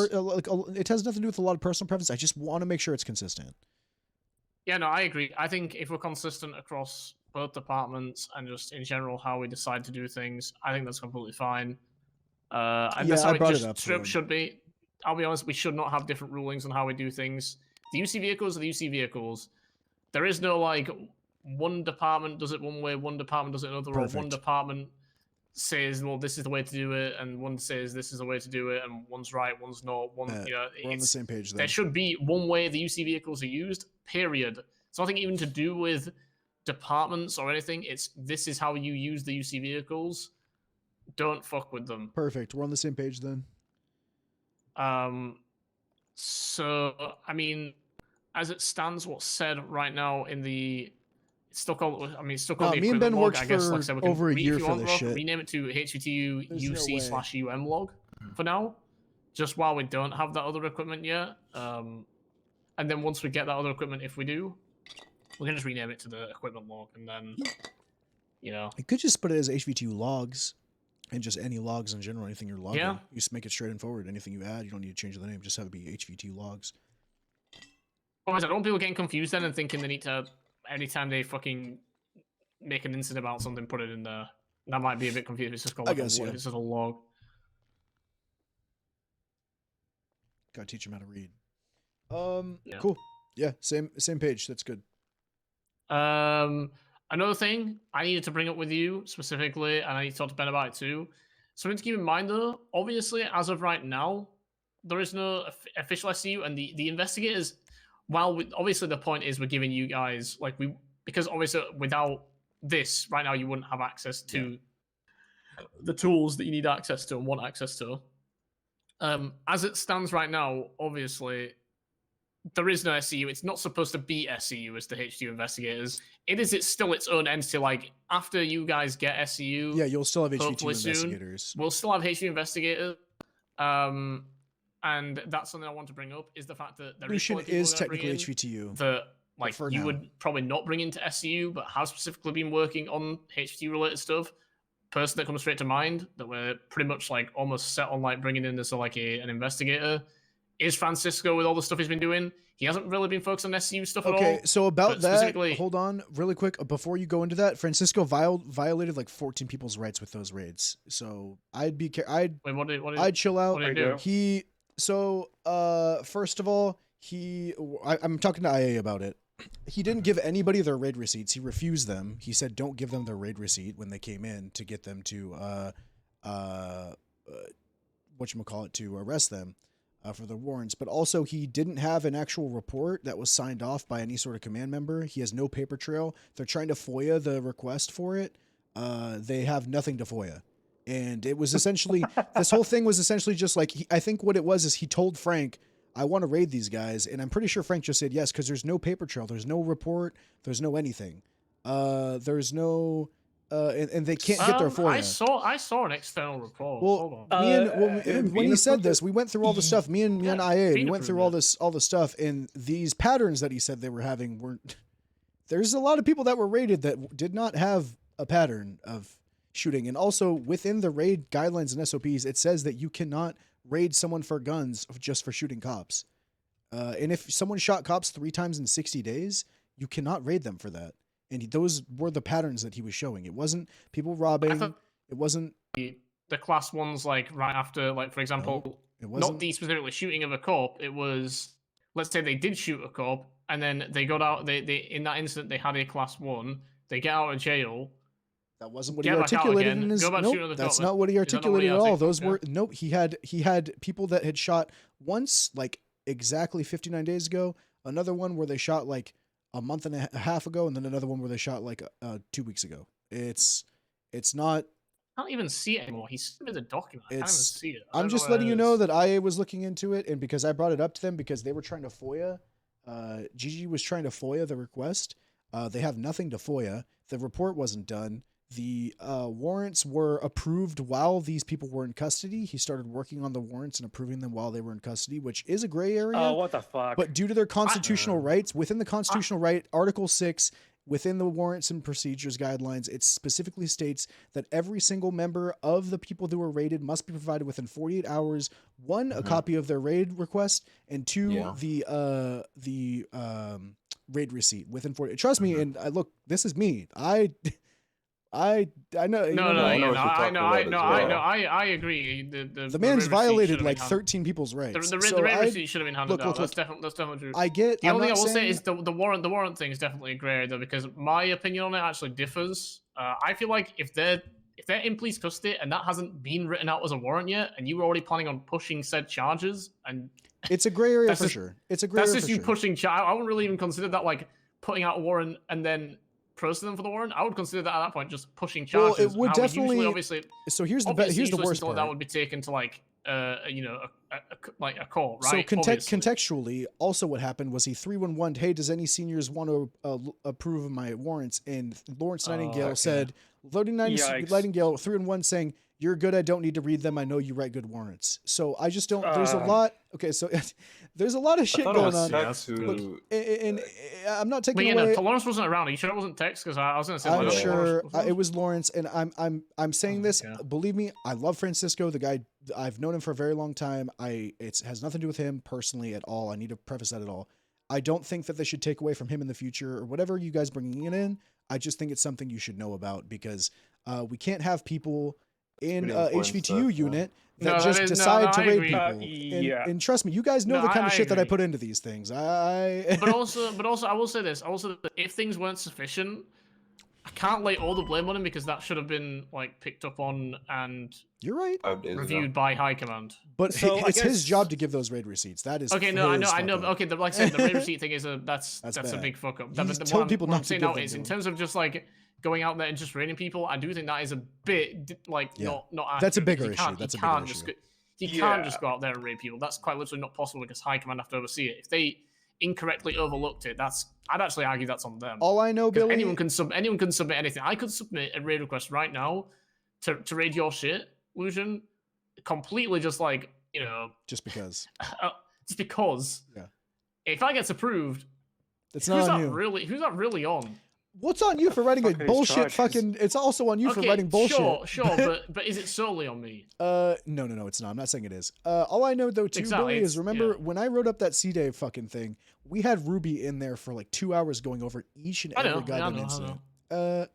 It has nothing to do with a lot of personal preference. I just want to make sure it's consistent. Yeah, no, I agree. I think if we're consistent across both departments and just in general how we decide to do things, I think that's completely fine. And that's how I it brought just it up. straight up should be. I'll be honest, we should not have different rulings on how we do things. The UC vehicles are the UC vehicles. There is no like one department does it one way, one department does it another, or one department says, well, this is the way to do it, and one says this is the way to do it, and one's right, one's not. We're on the same page then. There should be one way the UC vehicles are used, period. It's nothing even to do with departments or anything. It's this is how you use the UC vehicles. Don't fuck with them. Perfect. We're on the same page then. So, I mean, as it stands, what's said right now in the... It's still called... I mean, it's still called the me and Ben equipment log. worked I guess, for like I said, we can over a year if you for want, this Rock, shit. rename it to HVTU There's no way. UC/UM log for now. Just while we don't have that other equipment yet. And then once we get that other equipment, if we do, we can just rename it to the equipment log, and then, You could just put it as HV2 logs, and just any logs in general, anything you're logging. Yeah. You just make it straight and forward. Anything you add, you don't need to change the name. Just have it be HV2 logs. Otherwise, I don't want people getting confused then and thinking they need to, anytime they fucking make an incident about something, put it in there. That might be a bit confusing. It's just called I like guess, a, yeah. it's just a log. Gotta teach them how to read. Yeah. Cool. Yeah, same page. That's good. Another thing I needed to bring up with you specifically, and I need to talk to Ben about it too. Something to keep in mind though, obviously, as of right now, there is no official SCU, and the investigators, while obviously the point is we're giving you guys, because obviously without this, right now you wouldn't have access to the tools that you need access to and want access to. As it stands right now, obviously, there is no SCU. It's not supposed to be SCU as the HTU investigators. It's still its own entity. Like, after you guys get SCU... Yeah, you'll still have HV2 hopefully investigators. Soon, we'll still have HTU investigators. And that's something I want to bring up, is the fact that there Lucian is... people is we're gonna bring technically in HV2. That, like, for you now. would probably not bring into SCU, but have specifically been working on HTU-related stuff. Person that comes straight to mind, that we're pretty much, like, almost set on, like, bringing in as, like, an investigator, is Francisco with all the stuff he's been doing. He hasn't really been focused on SCU stuff at all. Okay, so about but that, specifically- hold on really quick. Before you go into that, Francisco violated like 14 people's rights with those raids. So I'd be Wait, I'd chill out. What did he do? First of all, I'm talking to IA about it. He didn't give anybody their raid receipts. He refused them. He said don't give them their raid receipt when they came in to get them to to arrest them for their warrants. But also he didn't have an actual report that was signed off by any sort of command member. He has no paper trail. They're trying to FOIA the request for it. They have nothing to FOIA. And it was essentially, this whole thing was essentially just like, I think what it was is he told Frank, I want to raid these guys. And I'm pretty sure Frank just said yes, because there's no paper trail. There's no report. There's no anything. There's no, and they can't get their FOIA. I saw an external report. Well, Hold on. when he said this, we went through all the stuff. Me and IA, we went through all the stuff, and these patterns that he said they were having weren't. There's a lot of people that were raided that did not have a pattern of shooting, and also within the raid guidelines and SOPs, it says that you cannot raid someone for guns just for shooting cops. And if someone shot cops 3 times in 60 days, you cannot raid them for that. and those were the patterns that he was showing. It wasn't people robbing. It wasn't the class ones like right after, like for example, it wasn't not the specifically shooting of a cop. It was, let's say they did shoot a cop and then they got out. They in that incident they had a class 1. They get out of jail. That wasn't what he articulated in his. Nope, that's not what he articulated at all. Those were nope. He had people that had shot once, like exactly 59 days ago. Another one where they shot like a month and a half ago, and then another one where they shot like 2 weeks ago. It's not. I can't even see it anymore. He sent me the document. I can't even see it. I'm just letting you know that I was looking into it, and because I brought it up to them because they were trying to FOIA. Gigi was trying to FOIA the request. They have nothing to FOIA. The report wasn't done. The warrants were approved while these people were in custody. He started working on the warrants and approving them while they were in custody, which is a gray area. Oh, what the fuck? But due to their constitutional rights, within the constitutional right, Article 6, within the warrants and procedures guidelines, it specifically states that every single member of the people that were raided must be provided within 48 hours, 1, a copy of their raid request, and 2, the raid receipt within 40. Trust me, and look, this is me. I know. I agree. The man's violated like 13 people's rights. The raid receipt should have been handed out. That's definitely true. I get. The only thing I will say is the warrant thing is definitely a grey area though, because my opinion on it actually differs. I feel like if they're in police custody and that hasn't been written out as a warrant yet, and you were already planning on pushing said charges, and it's a grey area for sure. It's a grey area. That's just you pushing. I wouldn't really even consider that like putting out a warrant and then processing them for the warrant. I would consider that at that point just pushing charges. Well, it would definitely. Usually, obviously, so here's the worst part. That would be taken to like like a court, right? So contextually, also what happened was he 311'd, hey, does any seniors want to approve of my warrants? And Lawrence Nightingale said, Nightingale 311 saying, you're good. I don't need to read them. I know you write good warrants. So I just don't. There's a lot. Okay, so there's a lot of shit going on. Look, and I'm not taking away. Lawrence wasn't around. Are you sure it wasn't text? Because I was going to say. I'm sure it was Lawrence, and I'm saying this. Believe me, I love Francisco. The guy, I've known him for a very long time. It has nothing to do with him personally at all. I need to preface that at all. I don't think that they should take away from him in the future or whatever you guys bringing it in. I just think it's something you should know about because we can't have people in HVTU unit that just decide to raid people. And trust me, you guys know the kind of shit that I put into these things. But also, I will say this. Also, if things weren't sufficient, I can't lay all the blame on him because that should have been like picked up on and you're right reviewed by high command. But so it's his job to give those raid receipts. That is okay. No, I know. Okay, like I said, the raid receipt thing is that's a big fuck up. He's told people not to give them. In terms of just like going out there and just raiding people, I do think that is a bit like not accurate. That's a bigger issue. That's a bigger issue. You can't just go out there and raid people. That's quite literally not possible because high command have to oversee it. If they incorrectly overlooked it, I'd actually argue that's on them. All I know, Billy, anyone can submit anything. I could submit a raid request right now to raid your shit, Lucian, completely just like just because. Just because. Yeah. If that gets approved, it's not on you. Who's that really on? What's on you for writing a bullshit fucking... It's also on you for writing bullshit. Sure, but is it solely on me? No, it's not. I'm not saying it is. All I know, though, too, Billy, is remember when I wrote up that C-Day fucking thing, we had Ruby in there for like 2 hours going over each and every goddamn incident. It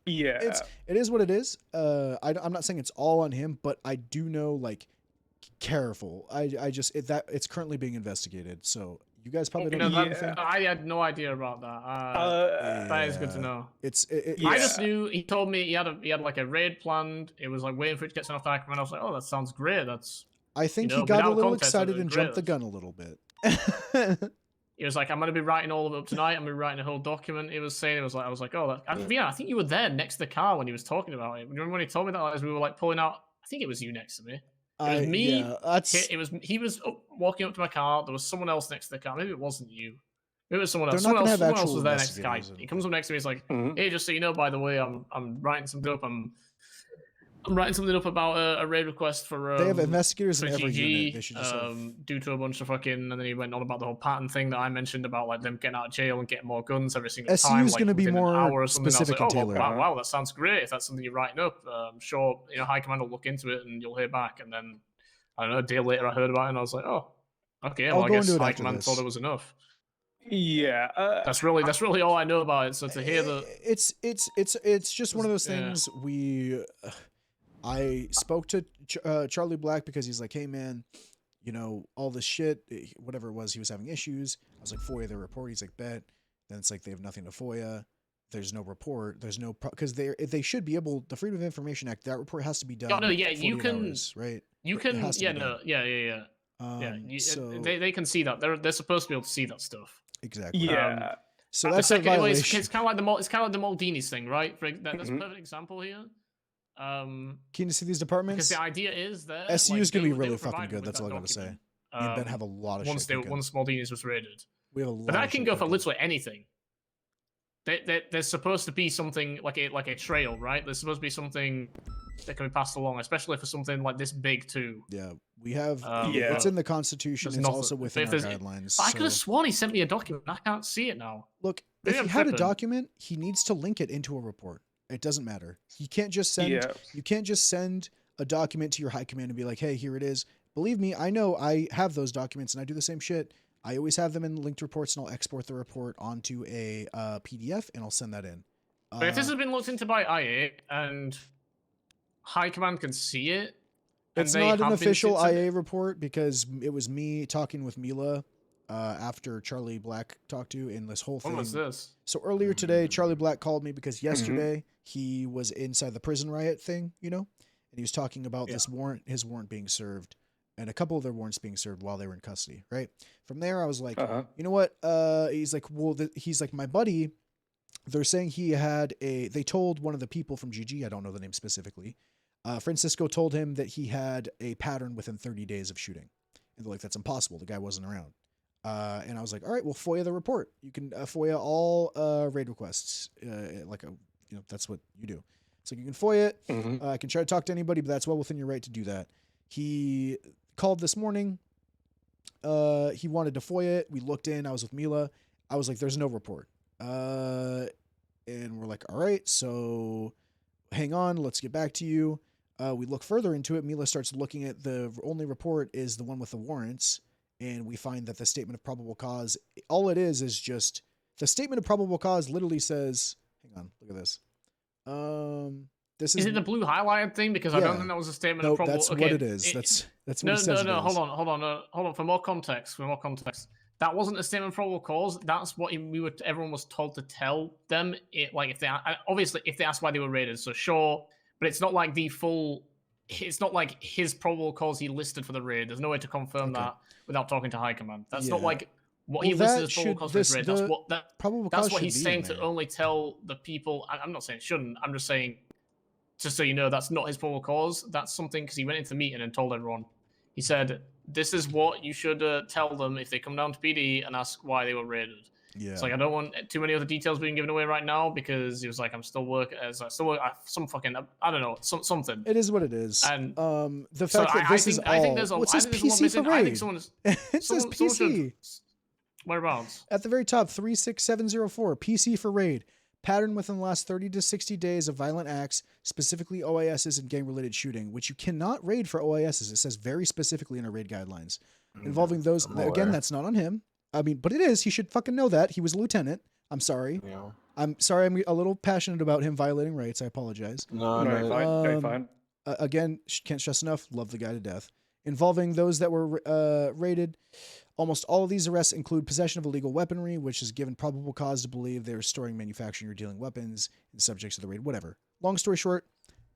is what it is. I'm not saying it's all on him, but I do know, like, careful. It's currently being investigated, so... You guys probably don't know anything. I had no idea about that. That is good to know. I just knew he told me he had like a raid planned. It was like waiting for it to get sent off the and I was like, oh, that sounds great. I think he got a little excited and jumped the gun a little bit. He was like, I'm gonna be writing all of it up tonight. I'm gonna be writing a whole document. He was saying, I was like, oh, I think you were there next to the car when he was talking about it. Remember when he told me that as we were like pulling out? I think it was you next to me. It was me. Yeah, he was walking up to my car. There was someone else next to the car. Maybe it wasn't you. Maybe it was someone else. Someone else was there next to the guy. He comes up next to me. He's like, "Hey, just so you know, by the way, I'm writing something up. I'm writing something up about a raid request for. They have investigators in every unit. They should just due to a bunch of fucking. And then he went on about the whole pattern thing that I mentioned about like them getting out of jail and getting more guns every single time. SU's going to be more specific and tailored. Wow, that sounds great. If that's something you're writing up, I'm sure High Command will look into it and you'll hear back. And then I don't know, a day later I heard about it and I was like, oh, okay. Well, I guess High Command thought it was enough. Yeah. That's really all I know about it. So to hear the It's just one of those things. I spoke to Charlie Black because he's like, hey man, you know, all this shit, whatever it was, he was having issues. I was like, FOIA their report. He's like, bet. Then it's like they have nothing to FOIA. There's no report. There's no because they should be able. The Freedom of Information Act, that report has to be done. Oh, no, yeah, you can hours, right. You can yeah. So they can see that. They're supposed to be able to see that stuff. Exactly. Yeah. So that's a violation. It's kind of like the Maldini's thing, right? That's a perfect example here. Keen to see these departments. Because the idea is that SU is like, gonna be really fucking good. That's all I gotta say. Me and Ben have a lot of once shit. Once Maldini's was raided. We have a lot. But that can go for literally anything. There's supposed to be something like a trail, right? There's supposed to be something that can be passed along, especially for something like this big too. Yeah, we have. It's in the Constitution. It's also within our guidelines. I could have sworn he sent me a document. I can't see it now. Look, if he had a document, he needs to link it into a report. It doesn't matter. You can't just send. Yeah. You can't just send a document to your high command and be like, "Hey, here it is." Believe me, I know I have those documents and I do the same shit. I always have them in linked reports, and I'll export the report onto a PDF, and I'll send that in. But if this has been looked into by IA and High Command can see it, it's not an official IA report because it was me talking with Mila after Charlie Black talked to in this whole thing. What was this? So earlier today, Charlie Black called me because yesterday he was inside the prison riot thing, you know, and he was talking about his warrant being served. And a couple of their warrants being served while they were in custody, right? From there, I was like, you know what? He's like, well, he's like, my buddy, they're saying he had they told one of the people from GG, I don't know the name specifically, Francisco told him that he had a pattern within 30 days of shooting. And they're like, that's impossible. The guy wasn't around. And I was like, all right, well, FOIA the report. You can FOIA all raid requests. That's what you do. So you can FOIA it. I can try to talk to anybody, but that's well within your right to do that. He called this morning. He wanted to FOIA it. We looked in. I was with Mila. I was like, there's no report. And we're like, all right, so hang on. Let's get back to you. We look further into it. Mila starts looking at the only report is the one with the warrants. And we find that the statement of probable cause, all it is just the statement of probable cause literally says, hang on, look at this. This is it the blue highlighted thing? Because I don't think that was a statement of probable. That's what it is. That's what it says. No. Hold on. For more context, that wasn't a statement of probable cause. That's what everyone was told to tell them. If they asked why they were raided, so sure, but it's not like the full. It's not like his probable cause he listed for the raid. There's no way to confirm that without talking to High Command. That's not like what he listed as probable cause for his raid. That's what he's saying to only tell the people. I'm not saying it shouldn't. I'm just saying. Just so you know, that's not his probable cause. That's something because he went into the meeting and told everyone. He said, this is what you should tell them if they come down to PD and ask why they were raided. Yeah. It's like, I don't want too many other details being given away right now because he was like, I'm still working as some fucking, I don't know, something. It is what it is. And the fact that this is all. I think there's what's his PC for raid? I think someone is. It says PC. Whereabouts? At the very top, 36704, PC for raid. Pattern within the last 30 to 60 days of violent acts, specifically OISs and gang-related shooting, which you cannot raid for OISs. It says very specifically in our raid guidelines. Involving those, again, that's not on him. I mean, but it is. He should fucking know that. He was a lieutenant. I'm sorry. Yeah. I'm sorry. I'm a little passionate about him violating rights. I apologize. No, fine. Again, can't stress enough. Love the guy to death. Involving those that were raided. Almost all of these arrests include possession of illegal weaponry, which is given probable cause to believe they are storing, manufacturing, or dealing weapons in subjects of the raid, whatever. Long story short,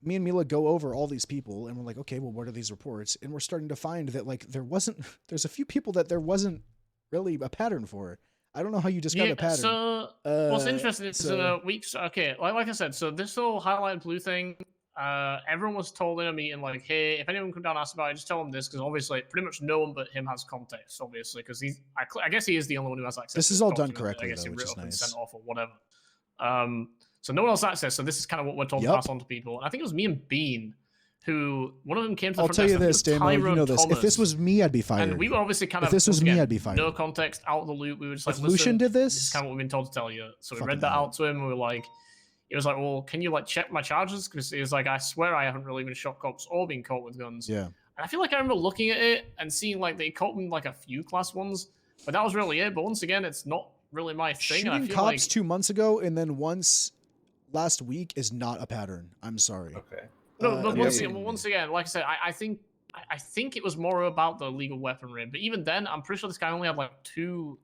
me and Mila go over all these people, and we're like, okay, well, what are these reports? And we're starting to find that, like, there's a few people that there wasn't really a pattern for. I don't know how you describe a pattern. So, what's interesting is in a week, okay, like I said, so this whole highlighted blue thing, everyone was told in a meeting, like, hey, if anyone come down and ask about it, just tell them this, because obviously pretty much no one but him has context, obviously, because I guess he is the only one who has access. This is all done correctly, though, which is nice. Sent off or whatever. So no one else has access, so this is kind of what we're told to pass on to people. And I think it was me and Bean who, one of them came to the I'll tell you this, Damo, you know this. Thomas, if this was me, I'd be fired. And we were obviously kind of, if this was me, I'd be fired. No context, out of the loop. We were just like, if Lucian did this is kind of what we've been told to tell you. So we read that out to him, and we were like, it was like, well, can you like check my charges? Because he was like, I swear I haven't really been shot cops or been caught with guns. Yeah. And I feel like I remember looking at it and seeing like they caught him like a few class ones, but that was really it. But once again, it's not really my thing. And I Shooting feel cops like 2 months ago and then once last week is not a pattern. I'm sorry. Okay. no, but Yeah. once again, like I said, I think it was more about the illegal weaponry. But even then, I'm pretty sure this guy only had like 2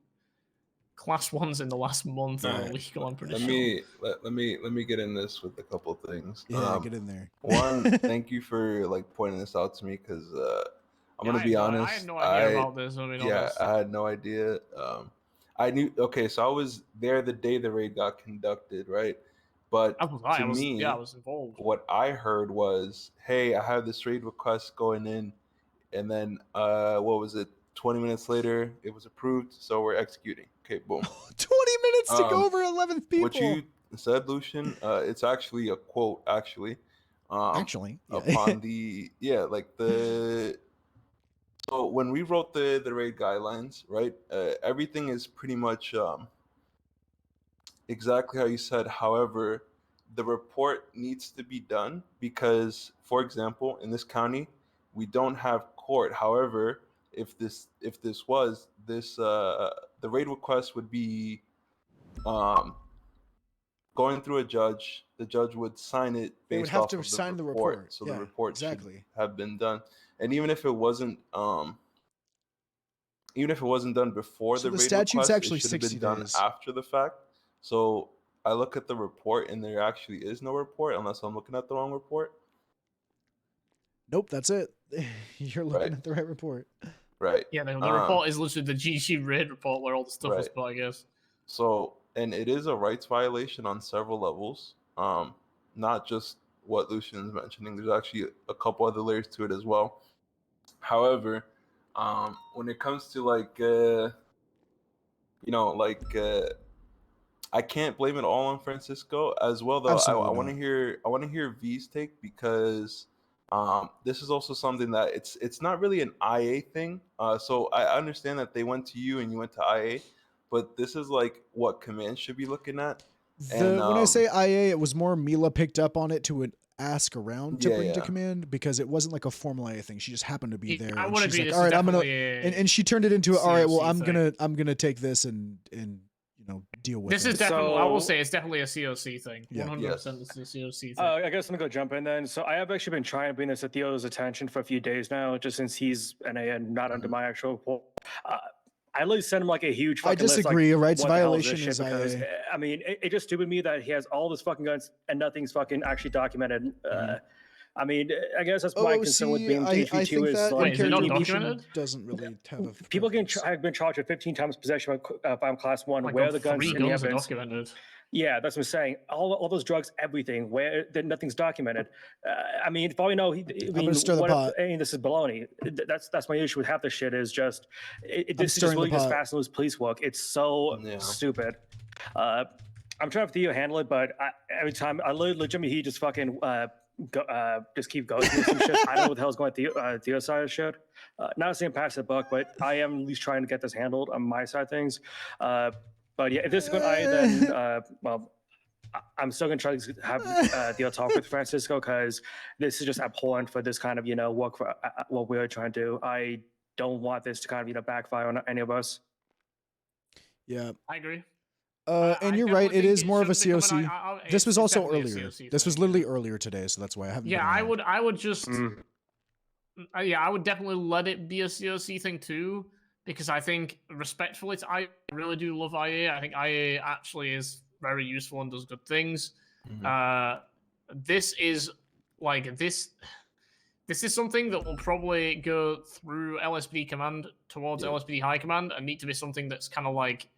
class 1s in the last month that were Alright, illegal. I'm pretty Let sure. me get in this with a couple of things. Yeah, get in there. One, thank you for like pointing this out to me because I'm Yeah, gonna be honest. I had no idea about this. I mean, yeah, honest. I had no idea. I knew. Okay, so I was there the day the raid got conducted, right? But I was me, I was involved. what I heard was, "Hey, I have this raid request going in," and then what was it? 20 minutes later, it was approved, so we're executing. Okay, boom. 20 minutes to go over 11 people. What you said, Lucian, it's actually a quote, actually. Upon the, like the, so when we wrote the raid guidelines, right, everything is pretty much exactly how you said. However, the report needs to be done because, for example, in this county, we don't have court. However, if this was this, the raid request would be going through a judge. The judge would sign it They would based have off to of sign the the report. report. So Yeah, the report exactly. should have been done. And even if it wasn't done before So the the raid statute's request, actually it should have 60 been done days. after the fact. So I look at the report and there actually is no report unless I'm looking at the wrong report. Nope, that's it. You're looking at the right report. Right. Yeah, the report is literally the GG raid report where all the stuff was Right. put, I guess. So, and it is a rights violation on several levels. Not just what Lucian's mentioning. There's actually a couple other layers to it as well. However, when it comes to I can't blame it all on Francisco as well. Though Absolutely I want to hear V's take because this is also something that it's not really an IA thing. So I understand that they went to you and you went to IA, but this is like what command should be looking at. When I say IA, it was more Mila picked up on it to ask around to bring to yeah. command because it wasn't like a formal IA thing. She just happened to be there. I and would she's agree. like, This all is right, I'm gonna, definitely and she turned it into all right. Well, COC I'm gonna take this and deal with This it. is definitely. I will say it's definitely a COC thing. Yeah. 100% it's a COC thing. I guess I'm gonna go jump in then. So I have actually been trying to bring this to Theo's attention for a few days now, just since he's NA and not under my actual report. I literally sent him like a huge fucking list, disagree. like, A rights what the hell is this violation shit? is Because, IA. I mean, it just stupid me that he has all this fucking guns and nothing's fucking actually documented. I mean, I guess that's my concern with being I HV2 think is that like documented doesn't really have a people have been charged with 15 times possession of firearm class 1. Like, where the guns 3 in the guns are evidence. documented. Yeah, that's what I'm saying. All those drugs, everything, where nothing's documented. I mean, if all we know, gonna stir the pot. This is baloney. That's my issue with half this shit is just this is just stirring the really just pot. fast and loose police work. It's so stupid. I'm trying to Theo handle it, but every time I legitimately he just fucking just keep going through some shit. I don't know what the hell's going on Theo's side of the shit. Not saying pass the buck, but I am at least trying to get this handled on my side of things. But yeah, if this is going to then well, I'm still going to try to have Theo talk with Francisco because this is just abhorrent for this kind of work for what we're trying to do. I don't want this to kind of backfire on any of us. Yeah. I agree. And you're right. It is more of a shouldn't COC. become This it's was also definitely a earlier. COC This was thing, literally earlier today, so that's why I haven't. Yeah, been I would just. Yeah, I would definitely let it be a COC thing too, because I think respectfully, I really do love IA. I think IA actually is very useful and does good things. This is like this. This is something that will probably go through LSPD command towards LSPD high command and need to be something that's kind of like.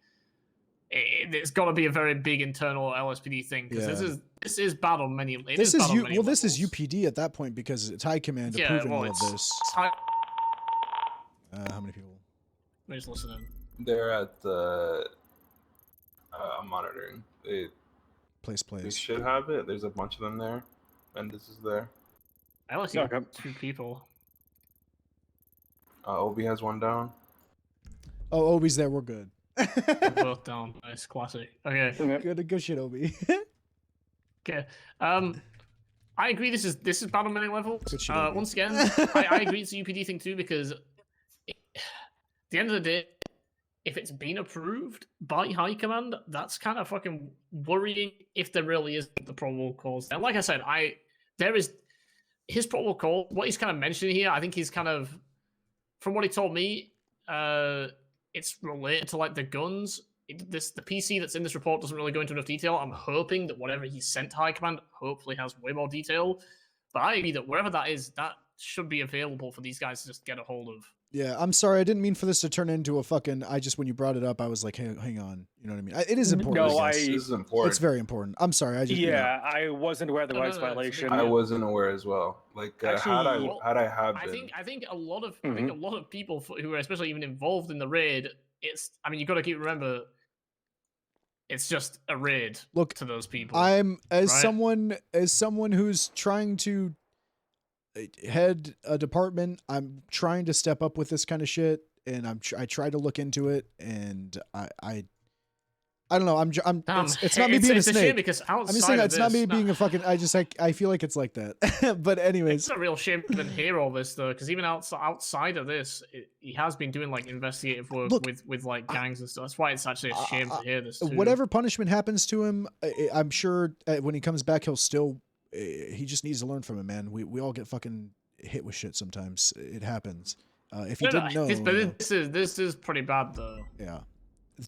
It's got to be a very big internal LSPD thing because this is bad on many. This is this is UPD at that point because it's high command approving all of this. How many people? I'm just listening. They're at monitoring. They Place. They should have it. There's a bunch of them there, and this is there. I only see 2 people. Obi has one down. Oh, Obi's there. We're good. We're both down. Nice, classic. Okay. Good shit, Obi. Okay. I agree. This is bad on many levels. Good shit, Obi. Once again, I agree it's a UPD thing too because at the end of the day, if it's been approved by High Command, that's kind of fucking worrying if there really is the probable cause. And like I said, there is his probable cause. What he's kind of mentioning here, I think he's kind of, from what he told me, it's related to like the guns. The PC that's in this report doesn't really go into enough detail. I'm hoping that whatever he sent to High Command hopefully has way more detail. But I agree that wherever that is, that should be available for these guys to just get a hold of. Yeah, I'm sorry. I didn't mean for this to turn into a fucking. When you brought it up, I was like, hang on. You know what I mean? It is important. No, this is important. It's very important. I'm sorry. I just. Yeah, I wasn't aware of the rights violation. I wasn't aware as well. Like, had I have I been, think a lot of people who are especially even involved in the raid. You got to remember. It's just a raid. Look to those people. I'm as right? someone who's trying to head a department. I'm trying to step up with this kind of shit, and I try to look into it, and I don't know. It's not me being a snake. Shame because I'm just saying it's not me being a fucking. I feel like it's like that. But anyways, it's a real shame to even hear all this though, because even outside of this, he has been doing like investigative work with like gangs and stuff. That's why it's actually a shame to hear this too. Whatever punishment happens to him, I'm sure when he comes back, he'll still. He just needs to learn from it, man. We all get fucking hit with shit sometimes. It happens. If you didn't know, this is pretty bad though. Yeah.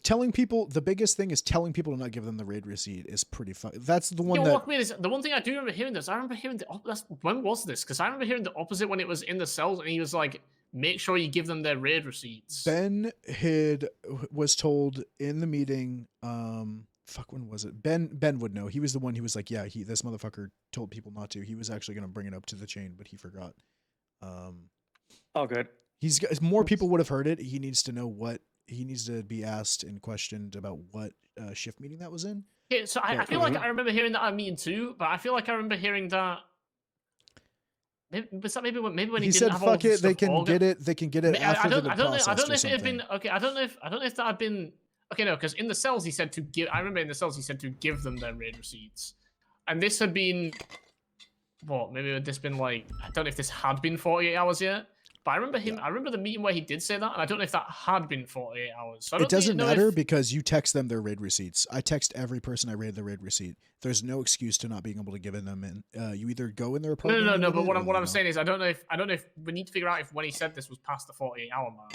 Telling people, the biggest thing is telling people to not give them the raid receipt is pretty fun. That's the one the one thing I do remember hearing this, I remember hearing when was this? Because I remember hearing the opposite when it was in the cells, and he was like, make sure you give them their raid receipts. Ben was told in the meeting, when was it? Ben would know. He was the one who was like, yeah, this motherfucker told people not to. He was actually going to bring it up to the chain, but he forgot. Oh, good. More people would have heard it. He needs to know what. He needs to be asked and questioned about what shift meeting that was in. Yeah, so I feel like I remember hearing that at a meeting too, but I feel like I remember hearing that. Was that maybe when he said, didn't have "Fuck all it, they can get it. They can get it after the process." I don't know if it had been okay. I don't know if that had been okay. No, because in the cells he said to give. I remember in the cells he said to give them their raid receipts, and this had been what? Maybe had this been like I don't know if this had been 48 hours yet. But I remember him. Yeah. I remember the meeting where he did say that, and I don't know if that had been 48 hours. So it doesn't matter because you text them their raid receipts. I text every person I raid the raid receipt. There's no excuse to not being able to give them in. You either go in their apartment. No. But what I'm saying is, I don't know if we need to figure out if when he said this was past the 48-hour mark.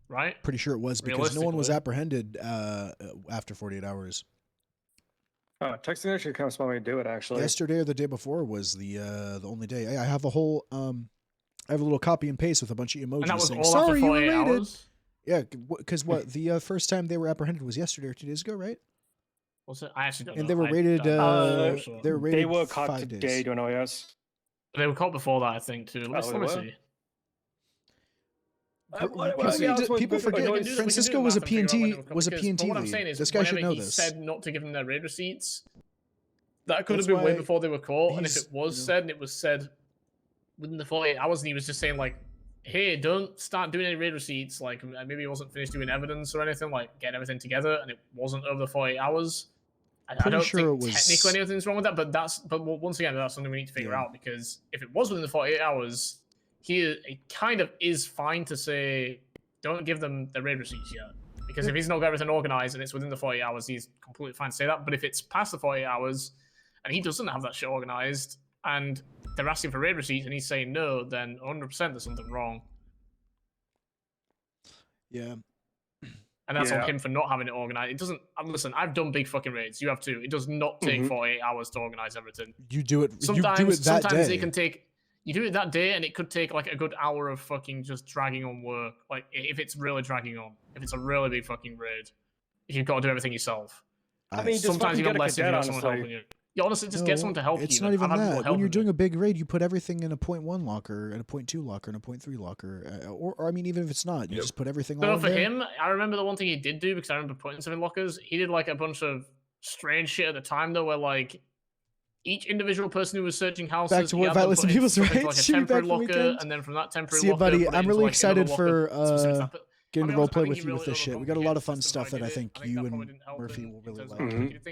Right. Pretty sure it was because no one was apprehended after 48 hours. Texting actually kind of smart way to do it. Actually, yesterday or the day before was the only day. I have a whole I have a little copy and paste with a bunch of emojis and that was saying, all "Sorry, you were raided." Hours? Yeah, because the first time they were apprehended was yesterday or 2 days ago, right? Was it? I actually don't know. And they were raided. They were caught 5 today, days. don't know, yes. They were caught before that, I think, too. Let me see. People forget Francisco was a PNT What I'm saying is, this guy should know he this. said not to give them their raid receipts. That could have been way before they were caught, and if it was said, and it was said within the 48 hours, and he was just saying like, "Hey, don't start doing any raid receipts." Like maybe he wasn't finished doing evidence or anything, like getting everything together, and it wasn't over the 48 hours. I don't think technically anything's wrong with that, but once again, that's something we need to figure out because if it was within the 48 hours, it kind of is fine to say don't give them the raid receipts yet. Because if he's not got everything organized and it's within the 48 hours, he's completely fine to say that. But if it's past the 48 hours and he doesn't have that shit organized and they're asking for raid receipts and he's saying no, then 100% there's something wrong. Yeah. And that's on him for not having it organized. It doesn't. Listen, I've done big fucking raids. You have too. It does not take 48 hours to organize everything. You do it. Sometimes day. it can take. You do it that day, and it could take like a good hour of fucking just dragging on work. Like if it's really dragging on, if it's a really big fucking raid, if you've got to do everything yourself. I mean, sometimes you get less if you have someone helping you. Yeah, honestly, just get someone to help you. It's not even that. When you're doing a big raid, you put everything in a 0.1 locker, and a 0.2 locker, and a 0.3 locker. Or I mean, even if it's not, you just put everything all in there. For him, I remember the one thing he did do, because I remember putting some in lockers, he did like a bunch of strange shit at the time, though, where like each individual person who was searching houses, back to what violence and people's rights, like a temporary locker, and then from that temporary locker, buddy, I'm really excited for getting to roleplay with you with this shit. We got a lot of fun stuff that I think you and Murphy will really like.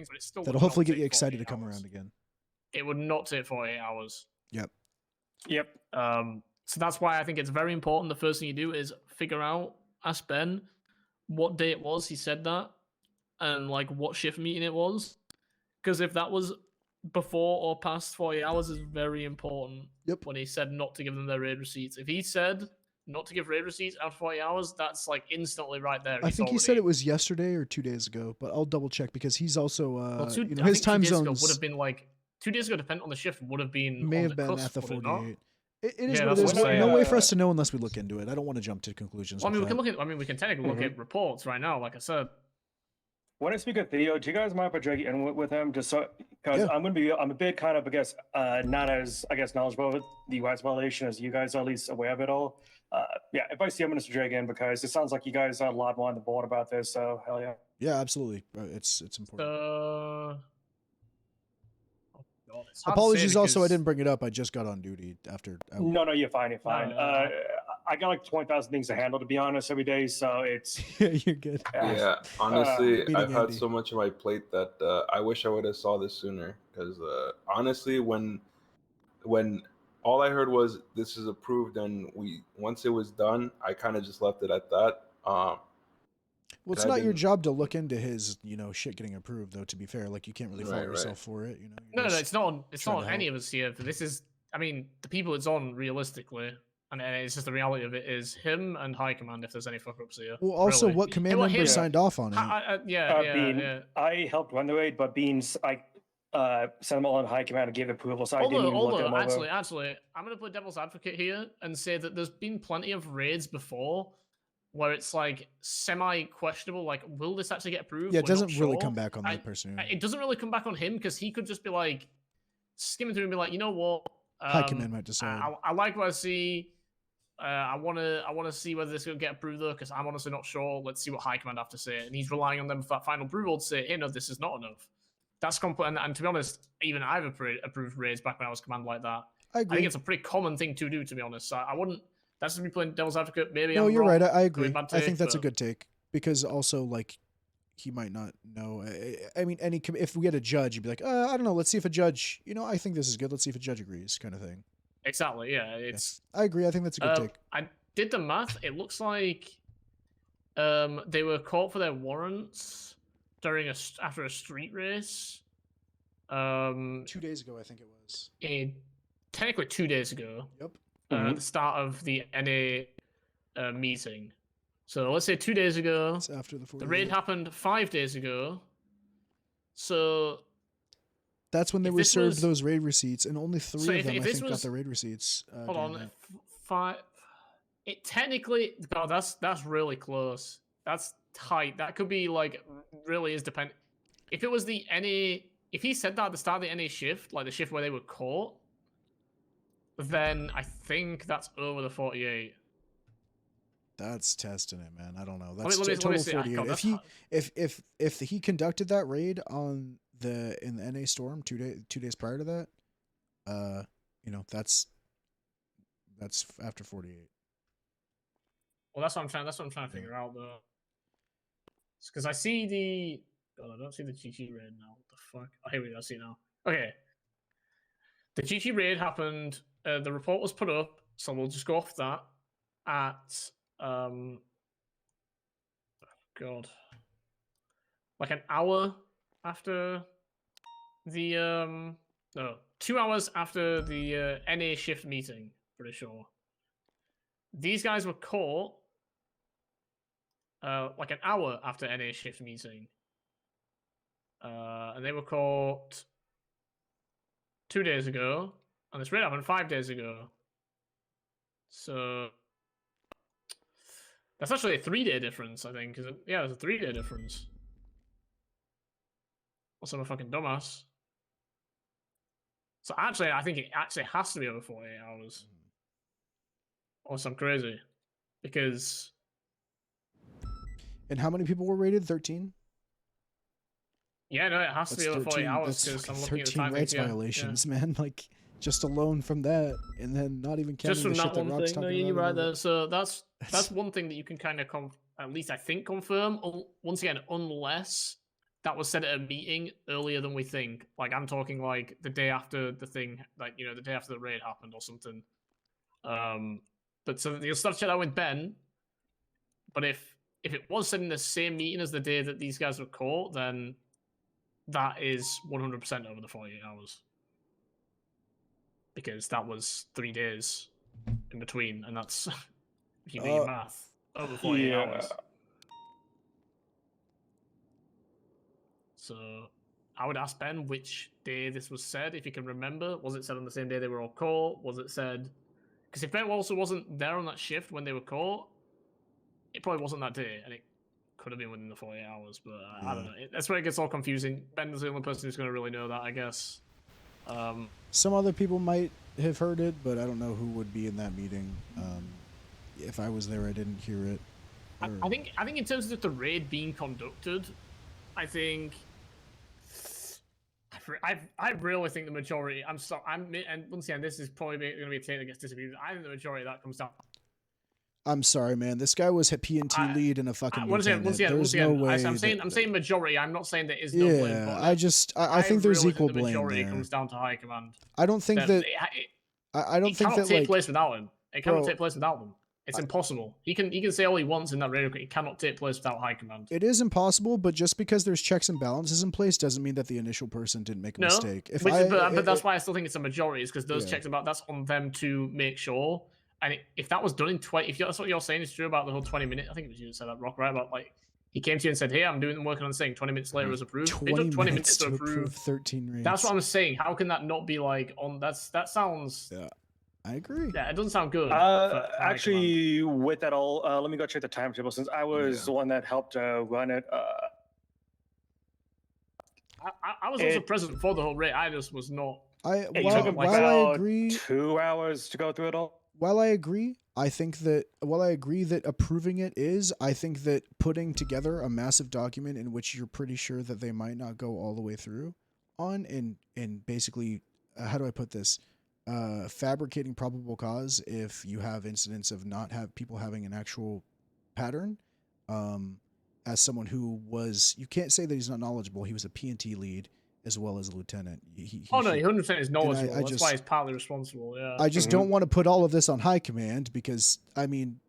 That'll hopefully get you excited to come around again. It would not take 48 hours. Yep. So that's why I think it's very important. The first thing you do is figure out ask Ben what day it was he said that, and like what shift meeting it was, because if that was before or past 40 hours is very important. Yep. When he said not to give them their raid receipts, if he said not to give raid receipts after 40 hours, that's like instantly right there. I think he said it was yesterday or 2 days ago, but I'll double check because he's also Well, you know, I his think time 2 days ago zones would have been like 2 days ago, depending on the shift, would have been may on have the been cusp, at the would it not? 48. It is Yeah, what it that's is. what I'm No saying. way for us to know unless we look into it. I don't want to jump to conclusions. Well, I mean, we like can that. look at. I mean, we can technically look at reports right now, like I said. When I speak with Theo, do you guys mind if I drag you in with him? Just so, because I'm a bit kind of, I guess, not as, I guess, knowledgeable with the U.S. violation as you guys are, at least aware of it all. Yeah, if I see him, I'm going to drag in because it sounds like you guys are a lot more on the board about this. So hell yeah. Yeah, absolutely. It's important. Oh, God, it's hard to say Apologies. Also, I because- didn't bring it up. I just got on duty after. No, you're fine. You're fine. No. I got like 20,000 things to handle, to be honest, every day. So it's you're good. Yeah, honestly, Beating I've had Andy. so much on my plate that I wish I would have saw this sooner. Because honestly, when all I heard was this is approved, and once it was done, I kind of just left it at that. Well, it's not your job to look into his, shit getting approved, though. To be fair, like you can't really fault yourself for it. No, it's not on. It's trying not to on any of us here. This is, I mean, the people it's on realistically, and it's just the reality of it is him and High Command. If there's any fuck ups here. Well, also, really. what command Well, member him- signed off on it? I helped run the raid, but Beans, I sent them all on high command and gave approval, so I didn't even look at them over. Actually, I'm gonna play devil's advocate here and say that there's been plenty of raids before where it's like semi-questionable. Like, will this actually get approved? Yeah, it We're not doesn't really sure. come back on that person. It doesn't really come back on him because he could just be like skimming through and be like, you know what? High command might decide. I like what I see. I wanna see whether this will get approved though, because I'm honestly not sure. Let's see what High Command have to say, and he's relying on them for that final approval to say, hey, no, this is not enough. That's complete. And to be honest, even I've approved raids back when I was command like that. I agree. think it's a pretty common thing to do, to be honest. So I wouldn't. That's just me playing devil's advocate. Maybe No, I'm you're wrong. right. I Could be agree. a bad I think take, that's a but- good take because also like he might not know. I mean, if we had a judge, you'd be like, I don't know. Let's see if a judge. I think this is good. Let's see if a judge agrees, kind of thing. Exactly. Yeah. It's. I agree. I think that's a good take. I did the math. It looks like they were caught for their warrants after a street race. 2 days ago, I think it was. Technically 2 days ago. Yep. At the start of the NA meeting. So let's say 2 days ago. It's after the 48. The raid happened 5 days ago. So That's when they if were this served was- those raid receipts, and only three So of if- them, if I this think, got was- the raid receipts. hold during on, that. five. It technically, God, that's really close. That's tight. That could be like really is dependent. If it was the NA, if he said that at the start of the NA shift, like the shift where they were caught, then I think that's over the 48. That's testing it, man. I don't know. Let me- That's let me total see. 48. God, If that's if he conducted that raid on in the NA storm 2 days prior to that, that's after 48. Well, that's what I'm trying. That's what I'm trying to figure out though. Because I see the. God, I don't see the GG raid now. What the fuck? Oh, here we go. I see it now. Okay. The GG raid happened. The report was put up, so we'll just go off that at God, like an hour after the no, 2 hours after the NA shift meeting. Pretty sure. These guys were caught like an hour after NA shift meeting. And they were caught 2 days ago. And this raid happened 5 days ago. So that's actually a 3 day difference, I think. Yeah, there's a 3 day difference. Also, I'm a fucking dumbass. So actually, I think it actually has to be over 48 hours. Unless I'm crazy. Because And how many people were raided? 13. yeah, no, it has to be over 40 hours That's because I'm fucking looking at the 13 time. rights violations, man. Like just alone from that, and then not even counting Just from the shit that that one Rock's thing. No, talking you're about. right there. So that's one thing that you can kind of at least I think confirm. Once again, unless that was said at a meeting earlier than we think. Like I'm talking like the day after the thing, like the day after the raid happened or something. But so you'll start to check that with Ben. But if it was said in the same meeting as the day that these guys were caught, then that is 100% over the 48 hours. Because that was 3 days in between, and that's, if you do your math, over 48 hours. So I would ask Ben which day this was said, if you can remember. Was it said on the same day they were all caught? Was it said... Because if Ben also wasn't there on that shift when they were caught, it probably wasn't that day, and it could have been within the 48 hours, but I don't know. That's where it gets all confusing. Ben is the only person who's going to really know that, I guess. Some other people might have heard it, but I don't know who would be in that meeting. If I was there, I didn't hear it. I think in terms of the raid being conducted, I think I really think the majority. And once again, this is probably going to be a take that gets disagreed. I think the majority of that comes down. I'm sorry, man. This guy was a P&T lead and a fucking lieutenant. There's no way. I'm saying majority. I'm not saying there is no blame. But I think there's really equal think the blame majority there. comes down to high command. I don't think that. I don't think that take like. place without him. It cannot take place without them. It's impossible. He can say all he wants in that radio. It cannot take place without high command. It is impossible, but just because there's checks and balances in place doesn't mean that the initial person didn't make a mistake. But that's why I still think it's a majority, is because those checks that's on them to make sure. And if that was done in 20, if that's what you're saying is true about the whole 20 minute, I think it was you that said that, Rock, right? About like he came to you and said, "Hey, I'm working on this thing." 20 minutes later, it was approved. 20 minutes to approve 13 raids. That's what I'm saying. How can that not be like on? That sounds. Yeah, I agree. Yeah, it doesn't sound good. Actually, with that all, let me go check the timetable since I was the one that helped run it. I was also present for the whole raid. I just was not. While I agree, 2 hours to go through it all. While I agree, I think that approving it is, I think that putting together a massive document in which you're pretty sure that they might not go all the way through on, and basically, how do I put this? Fabricating probable cause if you have incidents of not have people having an actual pattern. As someone who was, you can't say that he's not knowledgeable. He was a P&T lead as well as a lieutenant. He 100% is knowledgeable. That's why he's partly responsible. Yeah. I just don't want to put all of this on high command because I mean,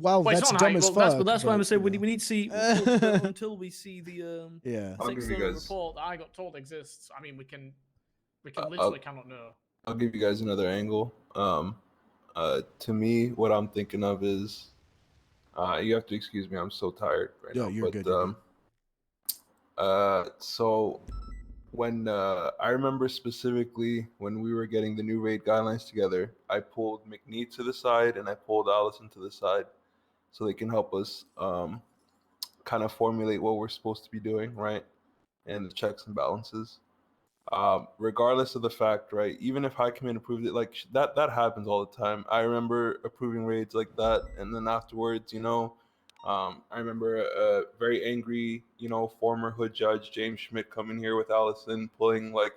while well, that's dumb as fuck. That's why I'm saying we need to see until we see the report that I got told exists. I mean, we can literally cannot know. I'll give you guys another angle. To me, what I'm thinking of is, you have to excuse me. I'm so tired right now. You're good. So when I remember specifically when we were getting the new raid guidelines together, I pulled McNeat to the side and I pulled Allison to the side so they can help us kind of formulate what we're supposed to be doing, right? And the checks and balances. Regardless of the fact, right, even if high command approved it, like that happens all the time. I remember approving raids like that, and then afterwards, I remember a very angry, former hood judge, James Schmidt, coming here with Allison, pulling like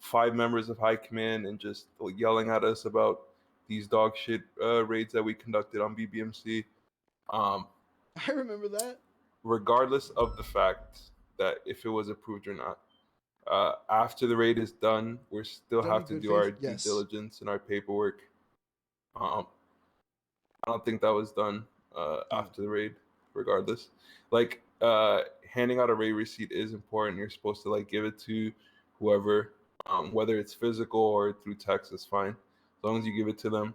5 members of high command and just yelling at us about these dog shit raids that we conducted on BBMC. I remember that. Regardless of the fact that if it was approved or not, after the raid is done, we still have to do our due diligence and our paperwork. I don't think that was done after the raid. Regardless, like handing out a raid receipt is important. You're supposed to like give it to whoever, whether it's physical or through text is fine, as long as you give it to them.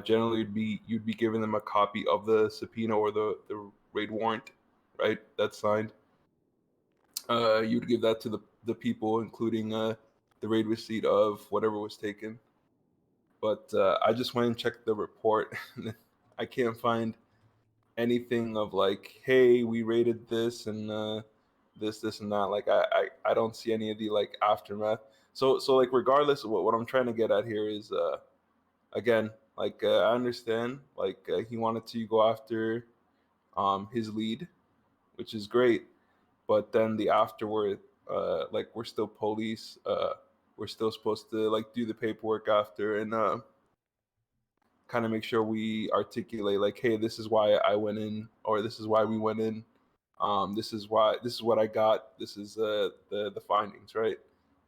Generally, you'd be giving them a copy of the subpoena or the raid warrant, right? That's signed. You'd give that to the people, including the raid receipt of whatever was taken. But I just went and checked the report. I can't find anything of like, hey, we raided this and this and that. Like I don't see any of the like aftermath. So like regardless of what I'm trying to get at here is again, like I understand like he wanted to go after his lead, which is great, but then the afterward, like we're still police, we're still supposed to like do the paperwork after and kind of make sure we articulate like, hey, this is why I went in, or this is why we went in, this is what I got, this is the findings, right?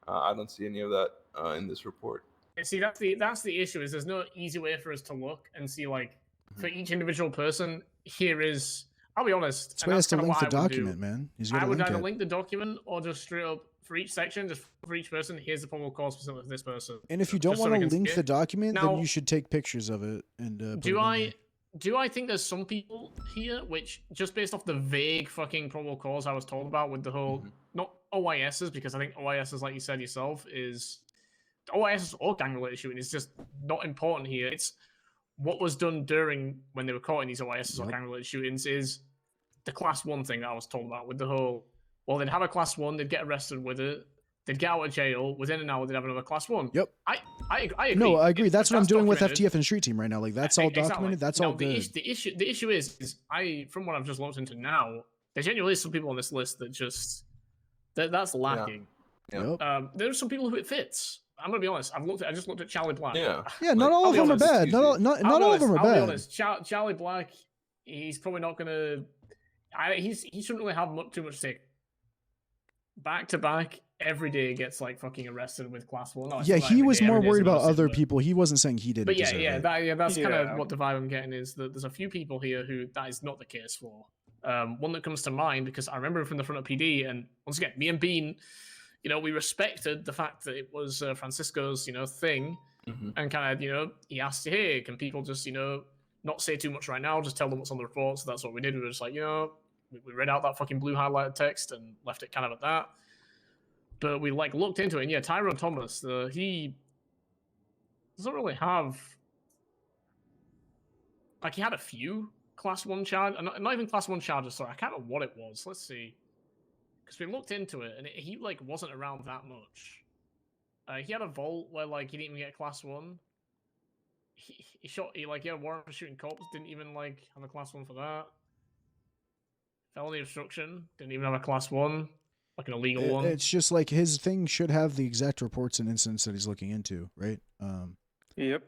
I don't see any of that in this report. And see, that's the issue, is there's no easy way for us to look and see like for each individual person, here is. I'll be honest. That's why he has to link the document, man. He's got I to would link either it. link the document or just straight up for each section, just for each person. Here's the probable cause specific to this person. And if you don't Just so want we to can link see the it. document, Now, then you should take pictures of it and put it in there. Do I think there's some people here which, just based off the vague fucking probable cause I was told about with the whole, not OISs, because I think OISs, like you said yourself, is OISs or gang-related shooting is just not important here. It's what was done during when they were caught in these OISs or gang-related shootings is the class 1 thing that I was told about with the whole, well, they'd have a class 1, they'd get arrested with it, they'd get out of jail, within an hour they'd have another class 1. Yep. I agree. No, I agree. That's what I'm doing with documented. FTF and Street Team right now. Like, that's all documented. That's all good. The issue is from what I've just looked into now, there genuinely is some people on this list that just that's lacking. Yeah. There's some people who it fits. I'm gonna be honest. I just looked at Charlie Black. Yeah. Yeah, not all of them are bad. Not all of them are I'll be bad. honest. Charlie Black, he's probably not gonna. He shouldn't really have too much stake. Back to back, every day gets like fucking arrested with class 1. No, Yeah, he was more worried about other people. He wasn't saying he didn't. But deserve it. that's kind of what the vibe I'm getting is that there's a few people here who that is not the case for. One that comes to mind because I remember from the front of PD, and once again, me and Bean, we respected the fact that it was Francisco's, thing, and kind of, he asked, hey, can people just, not say too much right now, just tell them what's on the report. So that's what we did. We were just like, we read out that fucking blue highlighted text and left it kind of at that. But we looked into it, and Tyrone Thomas, he doesn't really have he had a few class 1 charges, not even class 1 charges. Sorry, I can't remember what it was. Let's see, because we looked into it, and he wasn't around that much. He had a vault where he didn't even get class 1. He had a warrant for shooting cops, didn't even have a class 1 for that. Felony obstruction, didn't even have a class 1. An illegal one. It's just his thing should have the exact reports and incidents that he's looking into, right? Yep.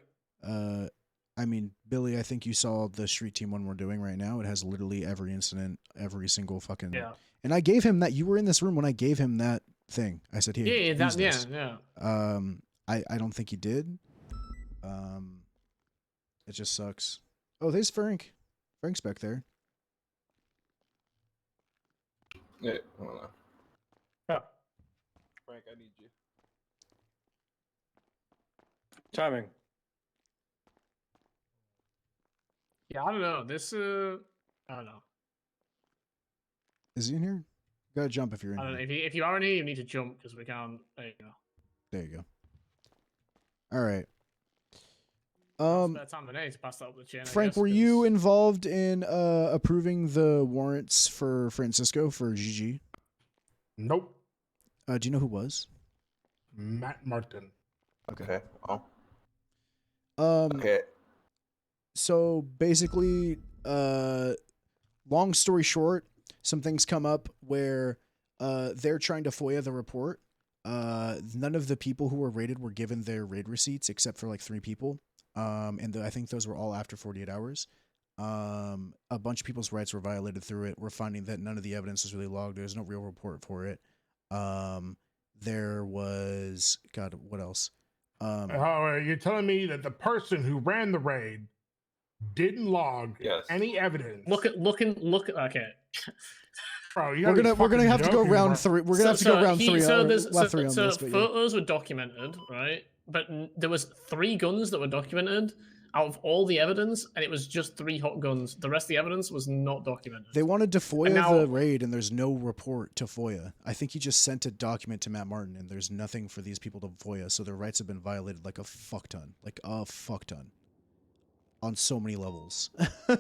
I mean, Billy, I think you saw the Street Team one we're doing right now. It has literally every incident, every single fucking. Yeah. And I gave him that. You were in this room when I gave him that thing. I said, "Here, use this." Yeah. I don't think he did. It just sucks. Oh, there's Frank. Frank's back there. Yeah, hold on. Frank, I need you. Timing. Yeah, I don't know. I don't know. Is he in here? Gotta jump if you're in I don't here. know. If you are in here, you need to jump because we can't. There you go. There you go. All right. Time of day to pass that up the chain. Frank, were you involved in approving the warrants for Francisco for GG? Nope. Do you know who was? Matt Martin. Okay. Oh. Okay. So basically, long story short, some things come up where they're trying to FOIA the report. None of the people who were raided were given their raid receipts except for 3 people. And I think those were all after 48 hours. A bunch of people's rights were violated through it. We're finding that none of the evidence is really logged. There's no real report for it. There was, God, what else? You're telling me that the person who ran the raid didn't log any evidence? Look. Okay. Bro, we're gonna have to go round 3. We're gonna have to go round 3. So this, photos were documented, right? But there was 3 guns that were documented out of all the evidence, and it was just 3 hot guns. The rest of the evidence was not documented. They wanted to FOIA the raid, and there's no report to FOIA. I think he just sent a document to Matt Martin, and there's nothing for these people to FOIA, so their rights have been violated like a fuck ton. Like a fuck ton. On so many levels. In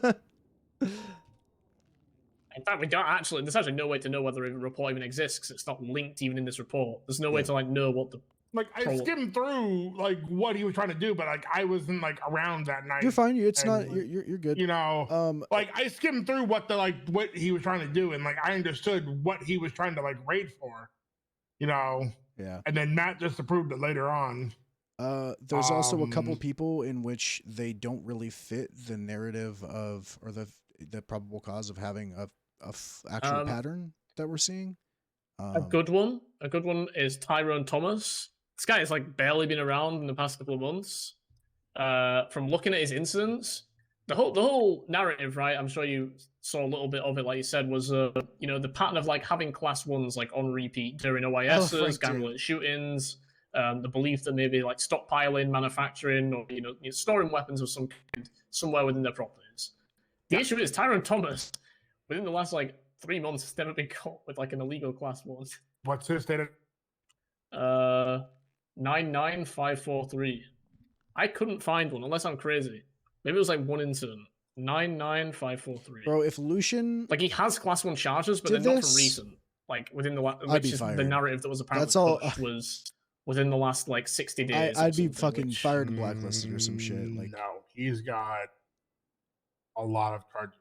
fact, we don't actually. There's actually no way to know whether a report even exists because it's not linked even in this report. There's no way to know what the. I skimmed through what he was trying to do, but I wasn't around that night. You're fine. It's not. You're good. I skimmed through what he was trying to do, and I understood what he was trying to raid for. Yeah. And then Matt just approved it later on. There's also a couple people in which they don't really fit the narrative of or the probable cause of having a actual pattern that we're seeing. A good one is Tyrone Thomas. This guy has barely been around in the past couple of months. From looking at his incidents, the whole narrative, right? I'm sure you saw a little bit of it, like you said, was you know, the pattern of like having class ones like on repeat during OISs, right, gang-related shootings, the belief that maybe like stockpiling, manufacturing, or you know storing weapons of some kind somewhere within their properties. The issue is Tyrone Thomas, within the last like 3 months, has never been caught with like an illegal class one. What's his data? 99543. I couldn't find one unless I'm crazy. Maybe it was like one incident. 99543. Bro, if Lucian like he has class 1 charges, but they're not from recent. Like within the I'd be which is fired. the narrative that was apparently That's all- pushed was within the last like 60 days. I'd be fucking fired and blacklisted or some shit. Like, No, he's got a lot of charges.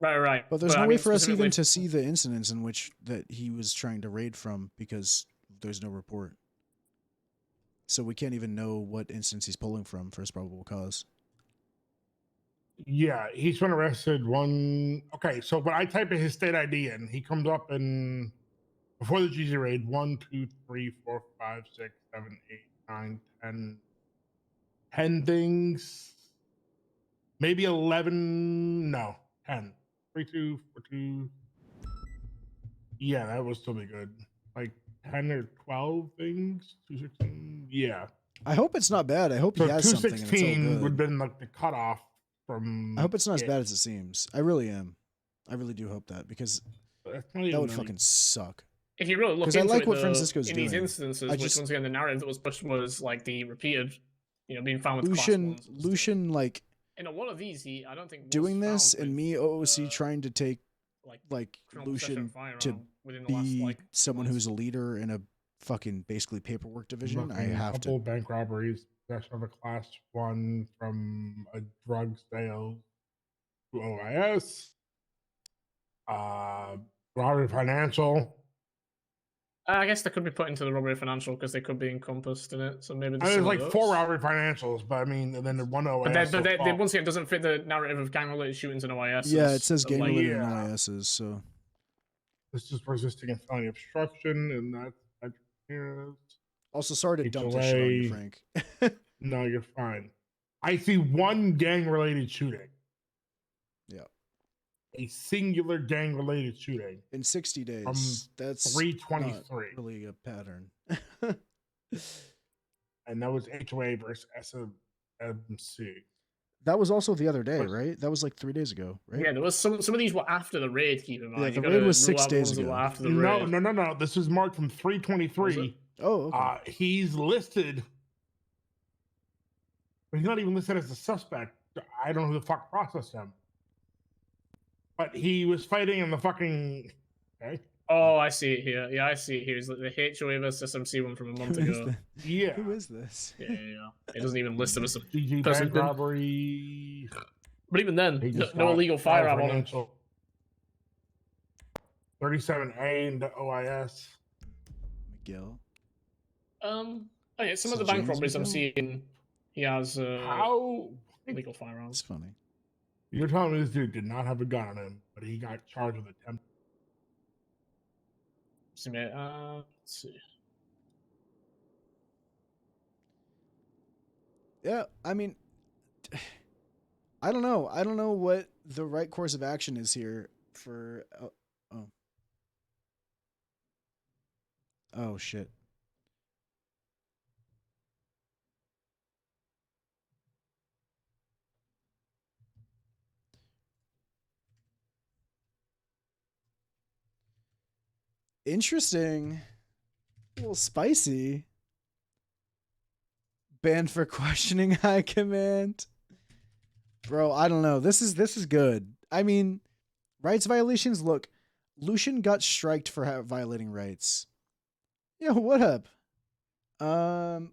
Right. but there's no way for us even to see the incidents in which that he was trying to raid from because there's no report. So we can't even know what instance he's pulling from for his probable cause. Yeah, he's been arrested one. Okay, so when I type in his state ID in, he comes up in before the GZ raid 1, 2, 3, 4, 5, 6, 7, 8, 9, 10, 10 things. Maybe 11. No, 10. 3, 2, 4, 2. Yeah, that would still be good. Like 10 or 12 things. 216. Yeah. I hope it's not bad. I hope So he has something and it's all 216 good. would have been like the cutoff from. I hope it's not as bad as it seems. I really am. I really do hope that because That's that would fucking suck. If you really look Because I into like it, what though, Francisco's in doing. these instances, I which just- once again the narrative that was pushed was like the repeated, you know, being found with class Lucian, ones. Lucian, like In a lot of these, I don't think was doing found this and me OOC trying to take like criminal possession Lucian of firearm to within the last, be like, someone who's a leader in a fucking basically paperwork division. I have to. Couple bank robberies, possession of a class 1 from a drug sale to OIS. Robbery financial. I guess they could be put into the robbery financial because they could be encompassed in it. So maybe There's some of like those. 4 robbery financials, but I mean, and then the one OIS. But they once again doesn't fit the narrative of gang-related shootings in OIS. Yeah, it says So, gang like, related OISs. So This is resisting and felony obstruction, and that's also sorry to dump this shit on you, HOA. Frank. No, you're fine. I see one gang-related shooting. Yeah. A singular gang-related shooting In 60 days. from That's 323, not really a pattern. and that was HOA versus SMC. That was also the other day, right? That was like 3 days ago, right? Yeah, there was some of these were after the raid. Keep in mind. Yeah, You the gotta raid was rule 6 out the days ones that ago. were after the raid. No. This is marked from 323. Oh, okay. He's listed, but he's not even listed as a suspect. I don't know who the fuck processed him. But he was fighting in the fucking. Okay. Oh, I see it here. Yeah, I see it here. It's like the HOA versus SMC one from a month Who is ago. Yeah. Who is this? Yeah. It doesn't even list him as a GG person. bank robbery. But even then, He just no got illegal firearm on him. financial. 37A into OIS. McGill. Oh yeah, some of So the bank James robberies I'm McGill? seeing, he has How? illegal firearms. It's funny. You're telling me this dude did not have a gun on him, but he got charged with attempt. Let's see. Yeah, I mean, I don't know. I don't know what the right course of action is here for. Oh shit. Interesting. A little spicy. Banned for questioning high command. Bro, I don't know. This is good. I mean, rights violations. Look, Lucian got striked for violating rights. Yo, what up?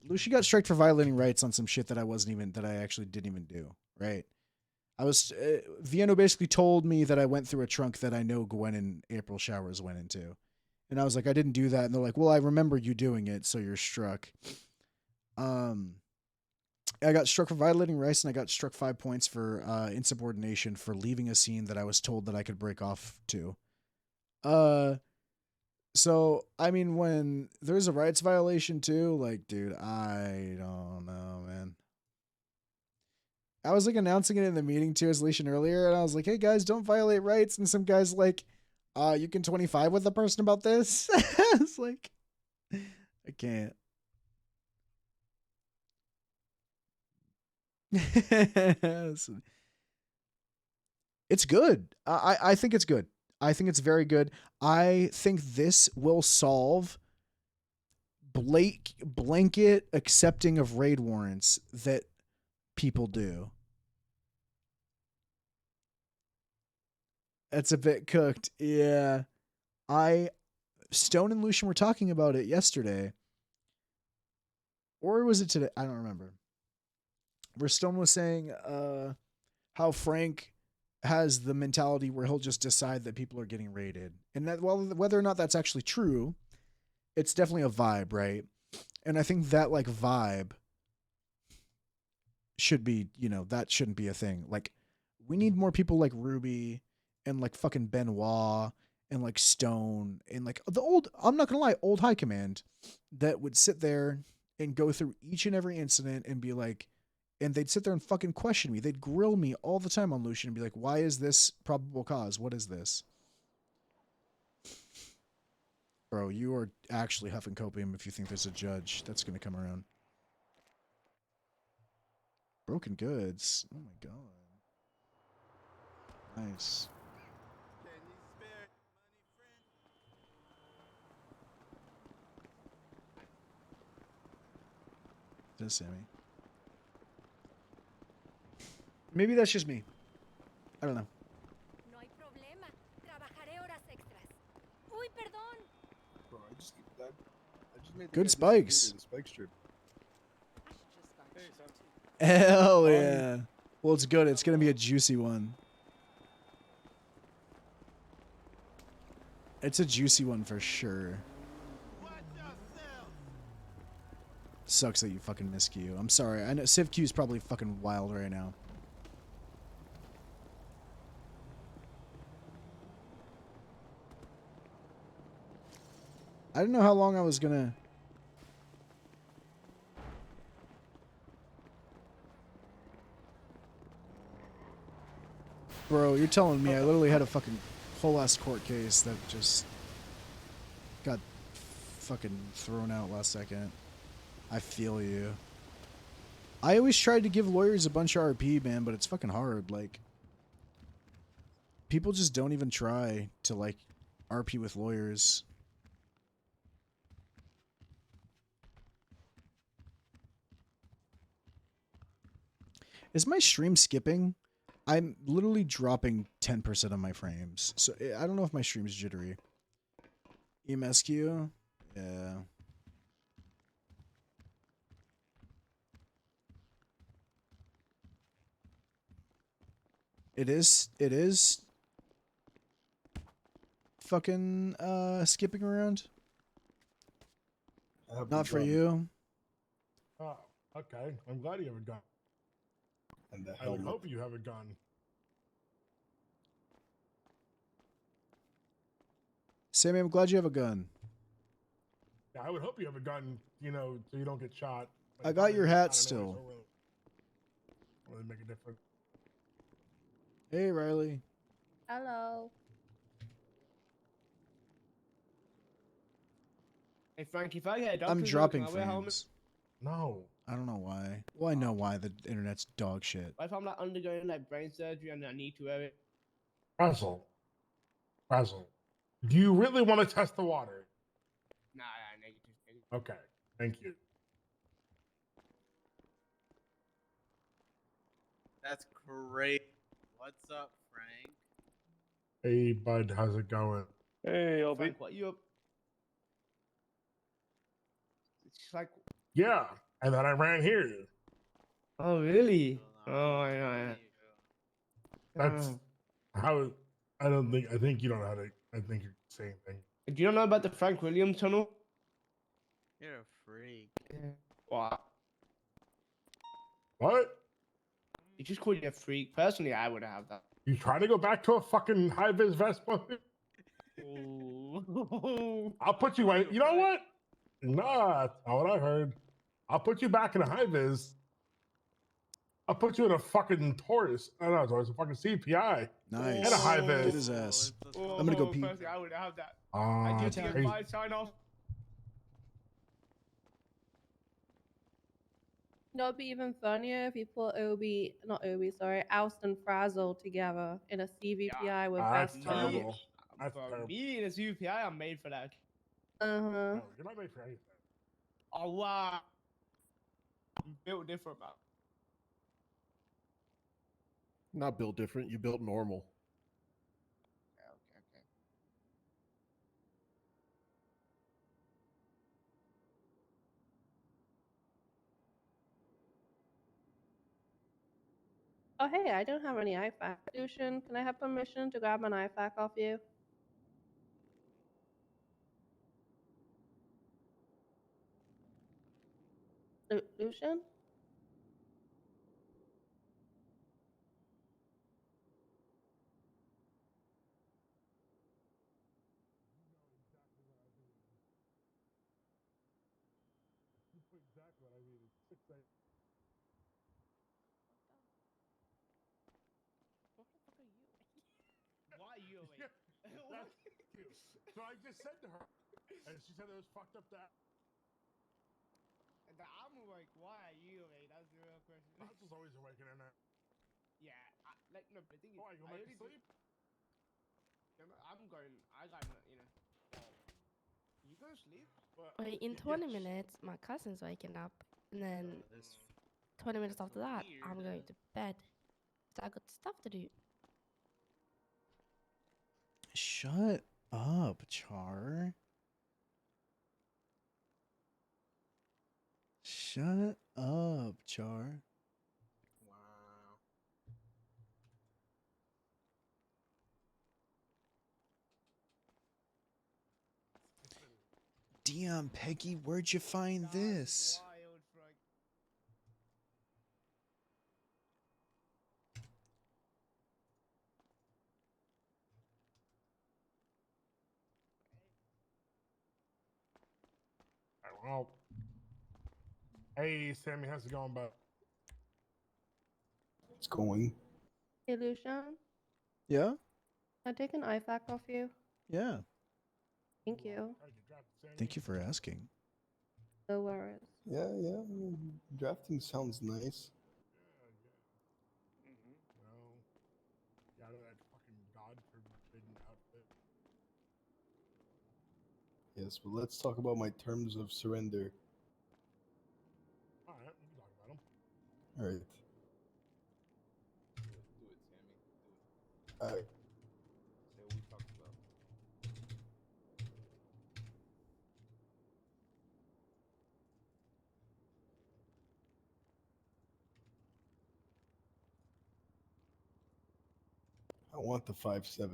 Lucian got striked for violating rights on some shit that I actually didn't even do. Right? I was Vieno basically told me that I went through a trunk that I know Gwen and April Showers went into. And I was like, I didn't do that. And they're like, well, I remember you doing it, so you're struck. I got struck for violating rights, and I got struck 5 points for insubordination for leaving a scene that I was told that I could break off to. So, I mean, when there's a rights violation too, like, dude, I don't know, man. I was like announcing it in the meeting too, as Leishan earlier, and I was like, "Hey guys, don't violate rights." And some guys like, you can 25 with a person about this." I was like, I can't. It's good. I think it's good. I think it's very good. I think this will solve blanket accepting of raid warrants that people do. That's a bit cooked. Yeah. Stone and Lucian were talking about it yesterday. Or was it today? I don't remember. Where Stone was saying how Frank has the mentality where he'll just decide that people are getting raided. And that, well, whether or not that's actually true, it's definitely a vibe, right? And I think that like vibe should be, that shouldn't be a thing. Like, we need more people like Ruby and like fucking Benoit and like Stone and like the old, I'm not gonna lie, old high command that would sit there and go through each and every incident and be like, and they'd sit there and fucking question me. They'd grill me all the time on Lucian and be like, why is this probable cause? What is this? Bro, you are actually huffing copium if you think there's a judge that's going to come around. Broken goods. Oh my god. Nice. Does Sammy? Maybe that's just me. I don't know. No hay problema. Trabajaré horas extras. Uy, perdón. Bro, I just made the Good guy spikes. disappear in the spike strip. Hell yeah. Well, it's good. It's going to be a juicy one. It's a juicy one for sure. Sucks that you fucking miss Q. I'm sorry. I know Civ Q is probably fucking wild right now. I didn't know how long I was gonna... Bro, you're telling me I literally had a fucking whole ass court case that just got fucking thrown out last second. I feel you. I always tried to give lawyers a bunch of RP, man, but it's fucking hard. Like, people just don't even try to, like, RP with lawyers. Is my stream skipping? I'm literally dropping 10% of my frames. So I don't know if my stream's jittery. EMSQ? Yeah. It is fucking skipping around. Not for you. Oh, okay. I'm glad you have a gun. And the I would helmet. hope you have a gun. Sammy, I'm glad you have a gun. Yeah, I would hope you have a gun, so you don't get shot. I got your hat still. Really make a difference. Hey, Riley. Hello. Hey Frank, if I get a doctor's I'm note, dropping can I wear a helmet? frames. No. I don't know why. Well, I know why. The internet's dog shit. What if I'm like undergoing like brain surgery and I need to wear it? Basil. Do you really want to test the water? Nah, negative. Okay. Thank you. That's great. What's up, Frank? Hey, bud. How's it going? Hey, Obi. Frank, what you up? It's like, Yeah. And then I ran here. oh really? Oh yeah. That's how. I think you don't know how to. I think you're saying things. Do you know about the Frank Williams tunnel? You're a freak. What? What? You just called you a freak. Personally, I would have that. You trying to go back to a fucking high-vis vest? I'll put you right. You know what? Nah, that's not what I heard. I'll put you back in a high-vis. I'll put you in a fucking Taurus. I don't know, Taurus, a fucking CPI. Nice. And a high Get vis. his ass. Oh, I'm gonna go pee. personally, I would have that. I do think Crazy. my sign off. You know, it'd be even funnier if you put Oust and Frazzle together in a CVPI with That's Vespa. terrible. That's terrible. Me in a UPI, I'm made for that. Uh-huh. No, you're not made for anything. Oh wow. I'm built different, man. Not built different. You built normal. Okay. Oh, hey, I don't have any IFAC. Lucian, can I have permission to grab an IFAC off you? Lucian? Exactly what I needed. 6 8. Why you awake? That's cute. So I just said to her, and she said it was fucked up that. And I'm like, why are you awake? That's the real question. That's was always awake in there. Yeah, no, but the thing is, Oh, I go back to sleep? I'm going, I got, you know. You go to sleep? Wait, in 20 minutes, my cousin's waking up, and then 20 minutes after that, I'm going to bed. So I got stuff to do. Shut up, Char. Shut up, Char. Wow. Damn, Peggy, where'd you find this? Wild, Frank. Well, hey, Sammy, how's it going, bud? It's going. Hey, Lucian, Yeah? can I take an IFAC off you? Yeah. Thank you. Thank you for asking. No worries. Yeah. Drafting sounds nice. Got that fucking God forbidden outfit. Yes, but let's talk about my terms of surrender. All right, we can talk about them. All right. Do it, Sammy. Do it. All right. Say what we talked about. I want the 5-7. So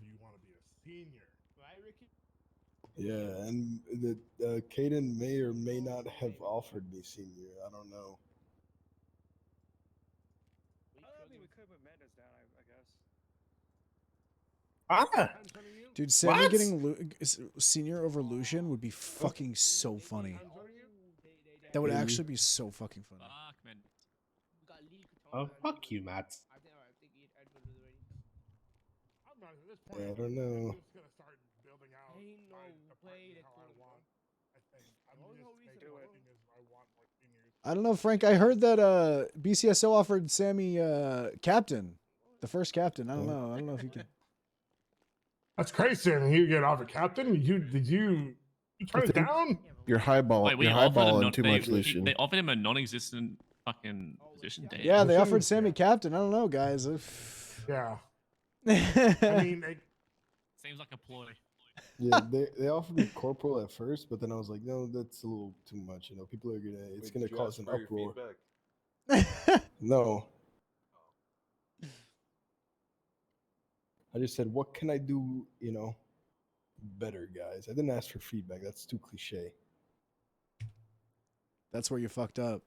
you want to be a senior. Right, Ricky? Yeah, and the Caden may or may not have offered me senior. I don't know. I mean, we could put Mendes down, I guess. Dude, Sammy What? getting senior over Lucian would be fucking so funny. That would Maybe. actually be so fucking funny. Fuck, man. Oh, fuck you, Matt. I think Edward was ready. I'm not at this point. Yeah, I don't know. I'm just gonna start building out. Ain't no way how I want. I think I'm No just reason taking why. seniors. I want more seniors. I don't know, Frank. I heard that BCSO offered Sammy captain. The first captain. I don't know. I don't know if you can. That's crazy, Sammy. You get offered captain. You turn it down? You're highball. Wait, we you're offered him highballing too much, Lucian. They offered him a non-existent fucking position. Damn. Yeah, they offered Sammy captain. I don't know, guys. Yeah. I mean, Seems like a ploy. Yeah, they offered me corporal at first, but then I was like, no, that's a little too much. You know, people are it's Wait, gonna did you cause ask an for your uproar. feedback? No. I just said, what can I do? You know, better, guys. I didn't ask for feedback. That's too cliche. That's where you fucked up.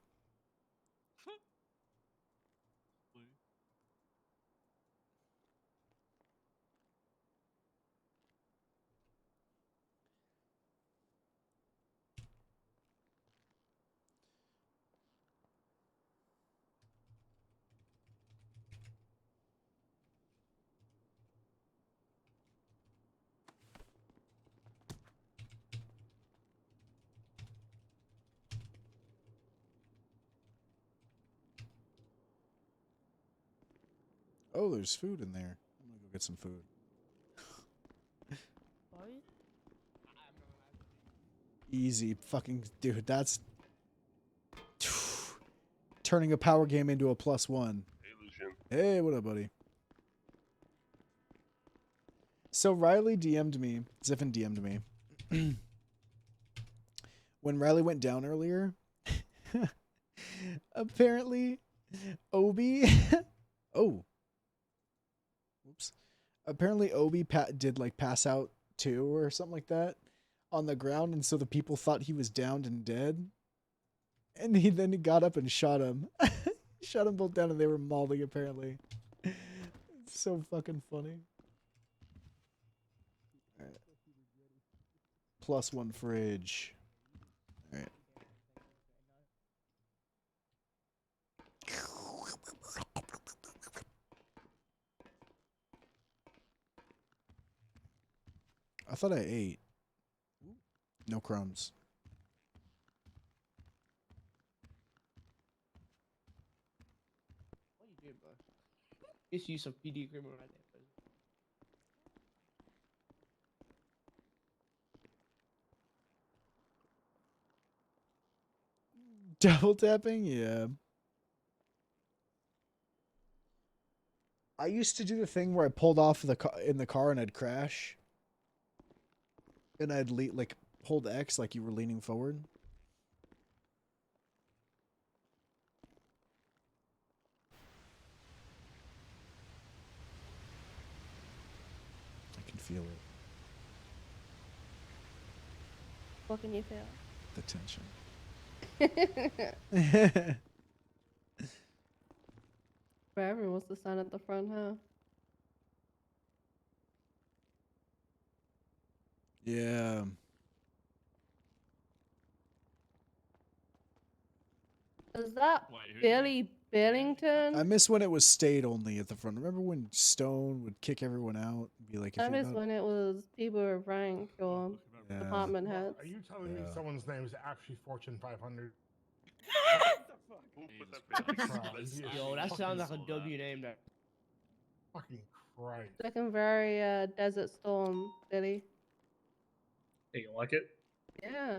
Oh, there's food in there. I'm gonna go get some food. Easy, fucking dude. That's turning a power game into a +1. Hey, Lucian. Hey, what up, buddy? So Riley DM'd me. Ziffin DM'd me. When Riley went down earlier, apparently, Obi. Oh. Oops. Apparently, Obi did like pass out too or something like that on the ground, and so the people thought he was downed and dead. And he then got up and shot him. Shot them both down, and they were mauling apparently. It's so fucking funny. All right. +1 fridge. All right. I thought I ate. No crumbs. What are you doing, bro? This use of PD agreement right there, bro. Double tapping? Yeah. I used to do the thing where I pulled off in the car and I'd crash. And I'd like hold X like you were leaning forward. I can feel it. What can you feel? The tension. But everyone wants to sign at the front, huh? Yeah. Is that Billy Billington? I miss when it was state only at the front. Remember when Stone would kick everyone out and be like, if I you're miss not... when it was people with rank or Yeah. department heads. Are you telling me someone's name is actually Fortune 500? Yo, that sounds like a W name there. Fucking Christ. Looking very Desert Storm, Billy. Hey, you like it? Yeah.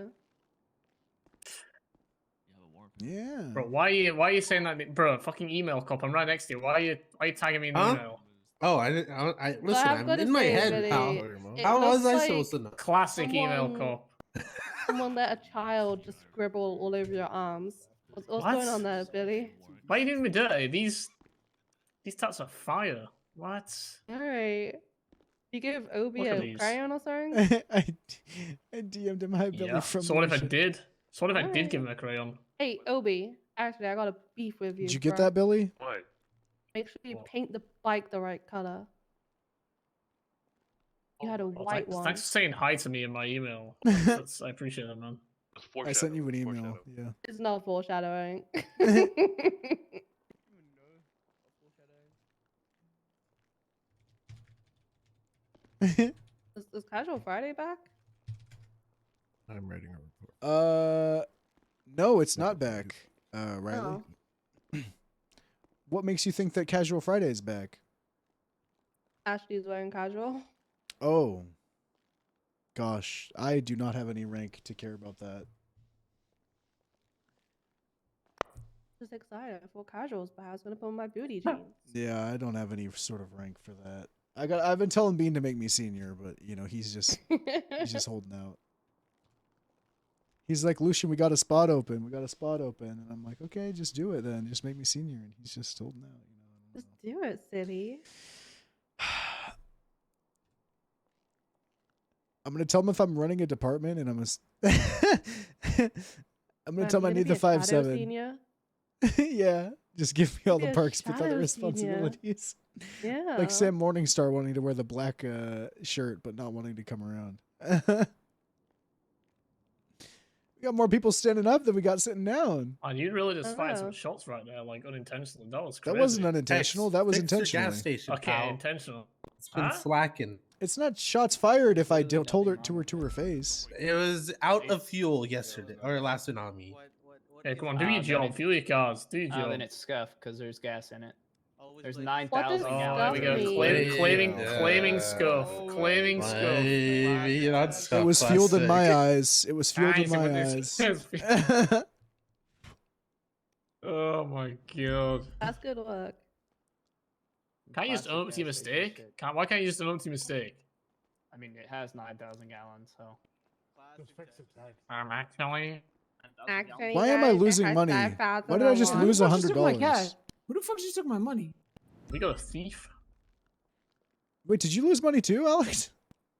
Yeah. Bro, why are you saying that? Bro, fucking email cop. I'm right next to you. Why are you tagging me in the Huh? email? Oh, I didn't. Listen, I've I'm gotta in my say, head, Billy, pal. it How was looks I like supposed to know? Classic email someone- cop. Someone let a child just scribble all over your arms. What's What? going on there, Billy? Why are you doing me dirty? These tats are fire. What? Alright. You give Obi Look at a these. crayon or something? I DM'd him hi Billy Yeah. from So what if I Lucian. did? So what if I did Alright. give him a crayon? Hey, Obi. Actually, I got a beef with you. Did you get bro. that, Billy? What? Make sure you paint the bike the right color. You had a Oh, white one. Thanks for saying hi to me in my email. I appreciate it, man. I sent you an email. Yeah. It's not foreshadowing. Is Casual Friday back? I'm writing a report. No, it's not back. Riley. Oh. What makes you think that Casual Friday is back? Ashley's wearing casual. Oh. Gosh, I do not have any rank to care about that. Just excited for casuals, but I was gonna put on my booty jeans. Yeah, I don't have any sort of rank for that. I've been telling Bean to make me senior, but you know, he's just holding out. He's like, Lucian, we got a spot open. We got a spot open. And I'm like, okay, just do it then. Just make me senior. And he's just holding out, you know. Just do it, silly. I'm gonna tell him if I'm running a department, and I'm gonna tell him I need the 5-7. Senior? Yeah, just give me all Be the a perks without the shadow responsibilities. Yeah. Like Sam Morningstar wanting to wear the black shirt, but not wanting to come around. We got more people standing up than we got sitting down. And you really just fired Oh. some shots right there, like unintentionally. That was That crazy. wasn't unintentional. That was Fix your intentional. gas station, Okay, pal. intentional. It's been slacking. It's not shots fired if I told her to her face. It was out of fuel yesterday or last tsunami. Hey, come on, do your job. Fuel your cars. Do your job. Then it's scuffed because there's gas in it. There's What does 9,000 gallons. There we go. scuff Claiming scuff. Claiming scuff. Maybe not It Scott was fueled in my Classic. eyes. It was fueled in my eyes. Oh my god. That's good work. Can't you just own up to your mistake? Why can't you just own up to your mistake? I mean, it has 9,000 gallons, so. Just fix it, Zach. Actually. Actually, Why am I guys, it losing has money? 5,000 Why did I just on one. lose Who the fuck just took my $100? cash? Who the fuck just took my money? We got a thief. Wait, did you lose money too, Alex?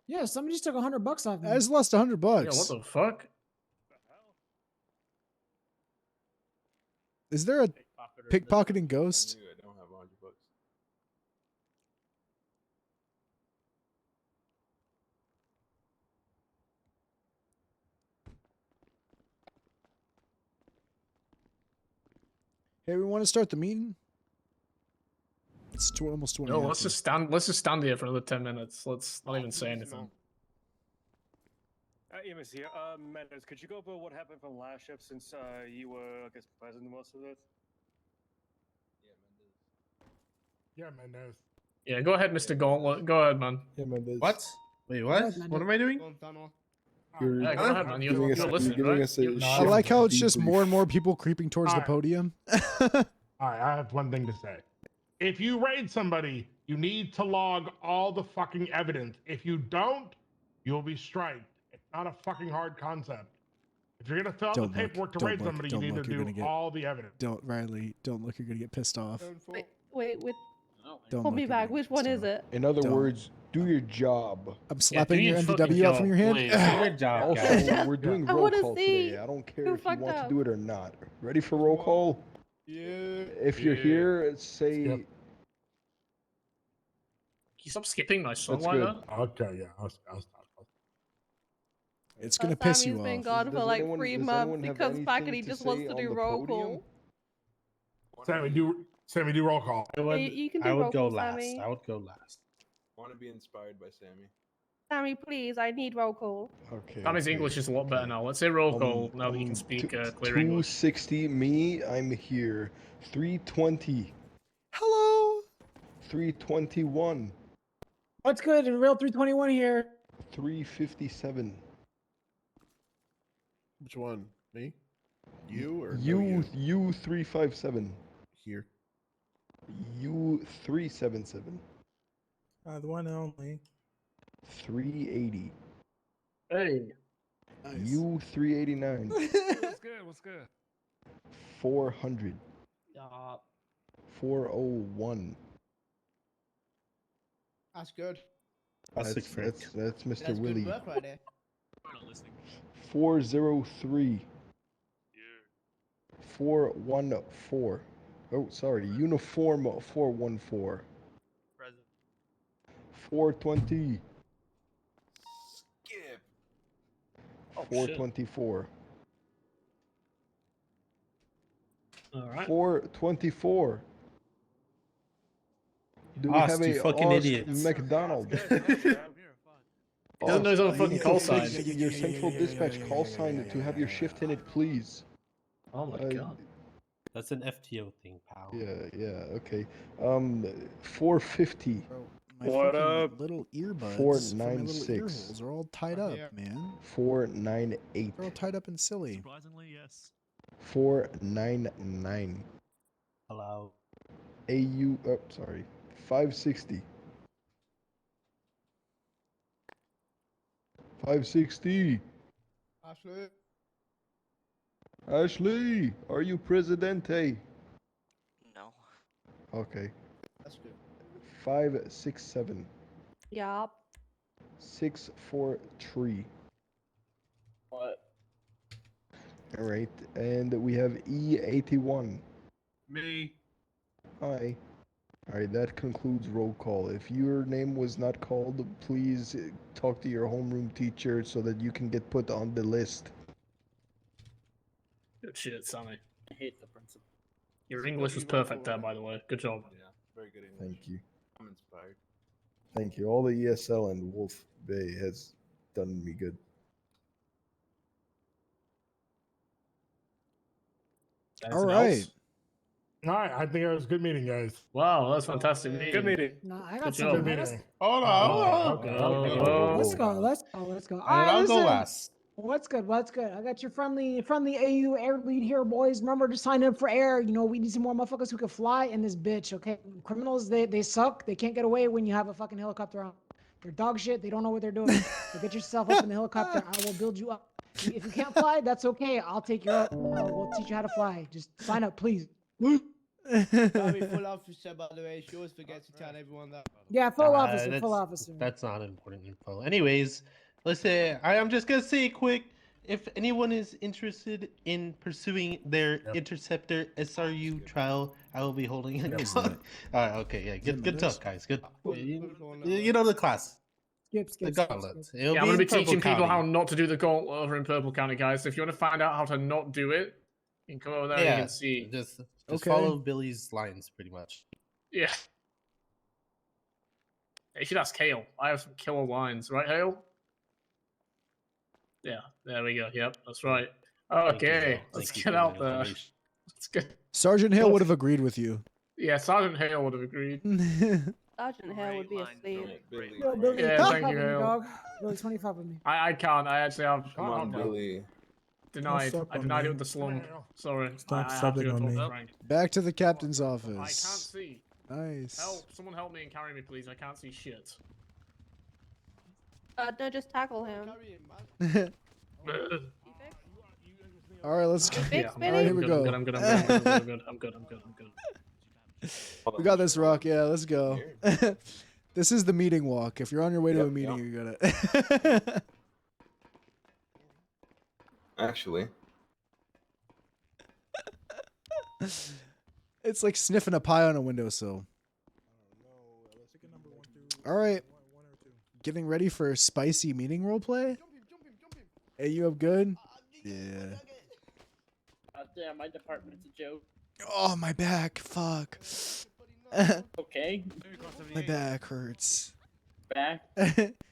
Yeah, somebody just took $100 off me. I just lost $100. Yeah, what the fuck? Is there a pickpocketing ghost? I don't have $100. Hey, we want to start the meeting? It's almost 20. No, let's just stand here for another 10 minutes. Let's not even say anything. Emus here. Mendes, could you go over what happened from last shift since you were, I guess, present in most of it? Yeah, Mendez. Yeah, go ahead, Mr. Gauntlet. Go ahead, man. Yeah, Mendez. What? Wait, what? What am I doing? You're, Yeah, go ahead, man. You're listening, giving right? us a I like how it's just debrief. more and more people creeping towards the Alright. podium. All right, I have one thing to say. If you raid somebody, you need to log all the fucking evidence. If you don't, you'll be striked. It's not a fucking hard concept. If you're gonna fill out the Don't look, paperwork to don't raid look, somebody, you don't need look, to you're do gonna get- all the evidence. Don't, Riley, don't look. You're going to get pissed off. Wait, Don't hold look, me you're back. gonna Which get one pissed is off. it? In other Don't. words, do your job. I'm slapping your fucking MDW out from your hand. please. Good job, guys. Also, we're doing I roll wanna call see today. I don't care who if you fucked want up. to do it or not. Ready for roll call? Yeah. If you're here, say Yep. Can you stop skipping my song That's like good. that? Okay, yeah, I'll stop. It's going to piss you Sammy's been off. gone Does for like anyone- 3 does months. anyone He have comes back and anything he to just wants say to on do the roll podium? call. Sammy, do roll call. You can do I roll would go call, last. Sammy. I would go last. Want to be inspired by Sammy. Sammy, please, I need roll call. Okay. Sammy's okay, English is a lot better okay. now. Let's say roll call now that you can speak clear English. 260, me, I'm here. 320. Hello. 321. What's good? Real 321 here. 357. Which one? Me? You or no You 357. Here. You 377. The one and only. 380. Hey. You 389. What's good? What's good? 400. Yeah. 401. That's good. That's Classic Frank. that's Mr. That's Willie. good work right there. 403. 414. Oh, sorry. Uniform 414. Present. 420. Skip. 424. All right. 424. Do we Ost, have you a fucking Ost idiot. McDonald? He doesn't know his own fucking call sign. Your central dispatch call sign to have your shift in it, please. Oh my god. That's an FTO thing, pal. Yeah, okay. 450. My What fucking up? little earbuds for my little 496. ear holes are all tied up, man. 498. They're all tied up and silly. Surprisingly, yes. 499. Hello. AU, oh, sorry. 560. 560. Ashley. Ashley, are you Presidente? No. Okay. That's good. 567. Yup. 643. What? All right, and we have E81. Me. Hi. All right, that concludes roll call. If your name was not called, please talk to your homeroom teacher so that you can get put on the list. Good shit, Sammy. I hate the principal. Your English was perfect there, by the way. Good job. Yeah, very good English. Thank you. I'm inspired. Thank you. All the ESL and Wolf Bay has done me good. All right. All right, I think it was a good meeting, guys. Wow, that's fantastic. Good meeting. No, I got Good something. job. I got- Hold on. Let's go. Let's go. Let's go. And I'll go listen. last. What's good? What's good? I got your friendly AU air lead here, boys. Remember to sign up for air. You know, we need some more motherfuckers who can fly in this bitch, okay? Criminals, they suck. They can't get away when you have a fucking helicopter on. They're dog shit. They don't know what they're doing. So get yourself up in the helicopter. I will build you up. If you can't fly, that's okay. I'll take you up. We'll teach you how to fly. Just sign up, please. Sorry, full officer, by the way. She always forgets to tell everyone that. Yeah, full officer, full officer. That's not important info. Anyways, listen, I'm just gonna say quick. If anyone is interested in pursuing their interceptor SRU trial, I will be holding it. Okay, yeah, good talk, guys. Good. You know the class. Skip. The gauntlet. Yeah, I'm going to be teaching people how not to do the gauntlet over in Purple County, guys. So if you want to find out how to not do it, you can come over there and you can see. Just follow Billy's lines, pretty much. Yeah. You should ask Hale. I have some killer lines, right, Hale? Yeah, there we go. Yep, that's right. Okay, let's get out there. Let's get. Sergeant Hale would have agreed with you. Yeah, Sergeant Hale would have agreed. Sergeant Hale would be asleep. Yo, Billy, Yeah, 25 thank you, with me, Hale. dog. Billy, 25 with me. I can't. I actually have. Come on, Billy. Denied. Don't stop I on denied me. it with the slum. Sorry. Stop I have stepping to go on talk me. to Frank. Back to the captain's I can't office. see. Nice. Help! Someone help me and carry me, please. I can't see shit. No, just tackle him. All right, let's go. Fix, All right, here we go. I'm good. We got this, Rock. Yeah, let's go. This is the meeting walk. If you're on your way to a meeting, you gotta. Actually. It's like sniffing a pie on a windowsill. All right. Getting ready for a spicy meeting roleplay? Hey, you up good? Yeah. Damn, my department's a joke. Oh, my back. Fuck. Okay. My back hurts. Back.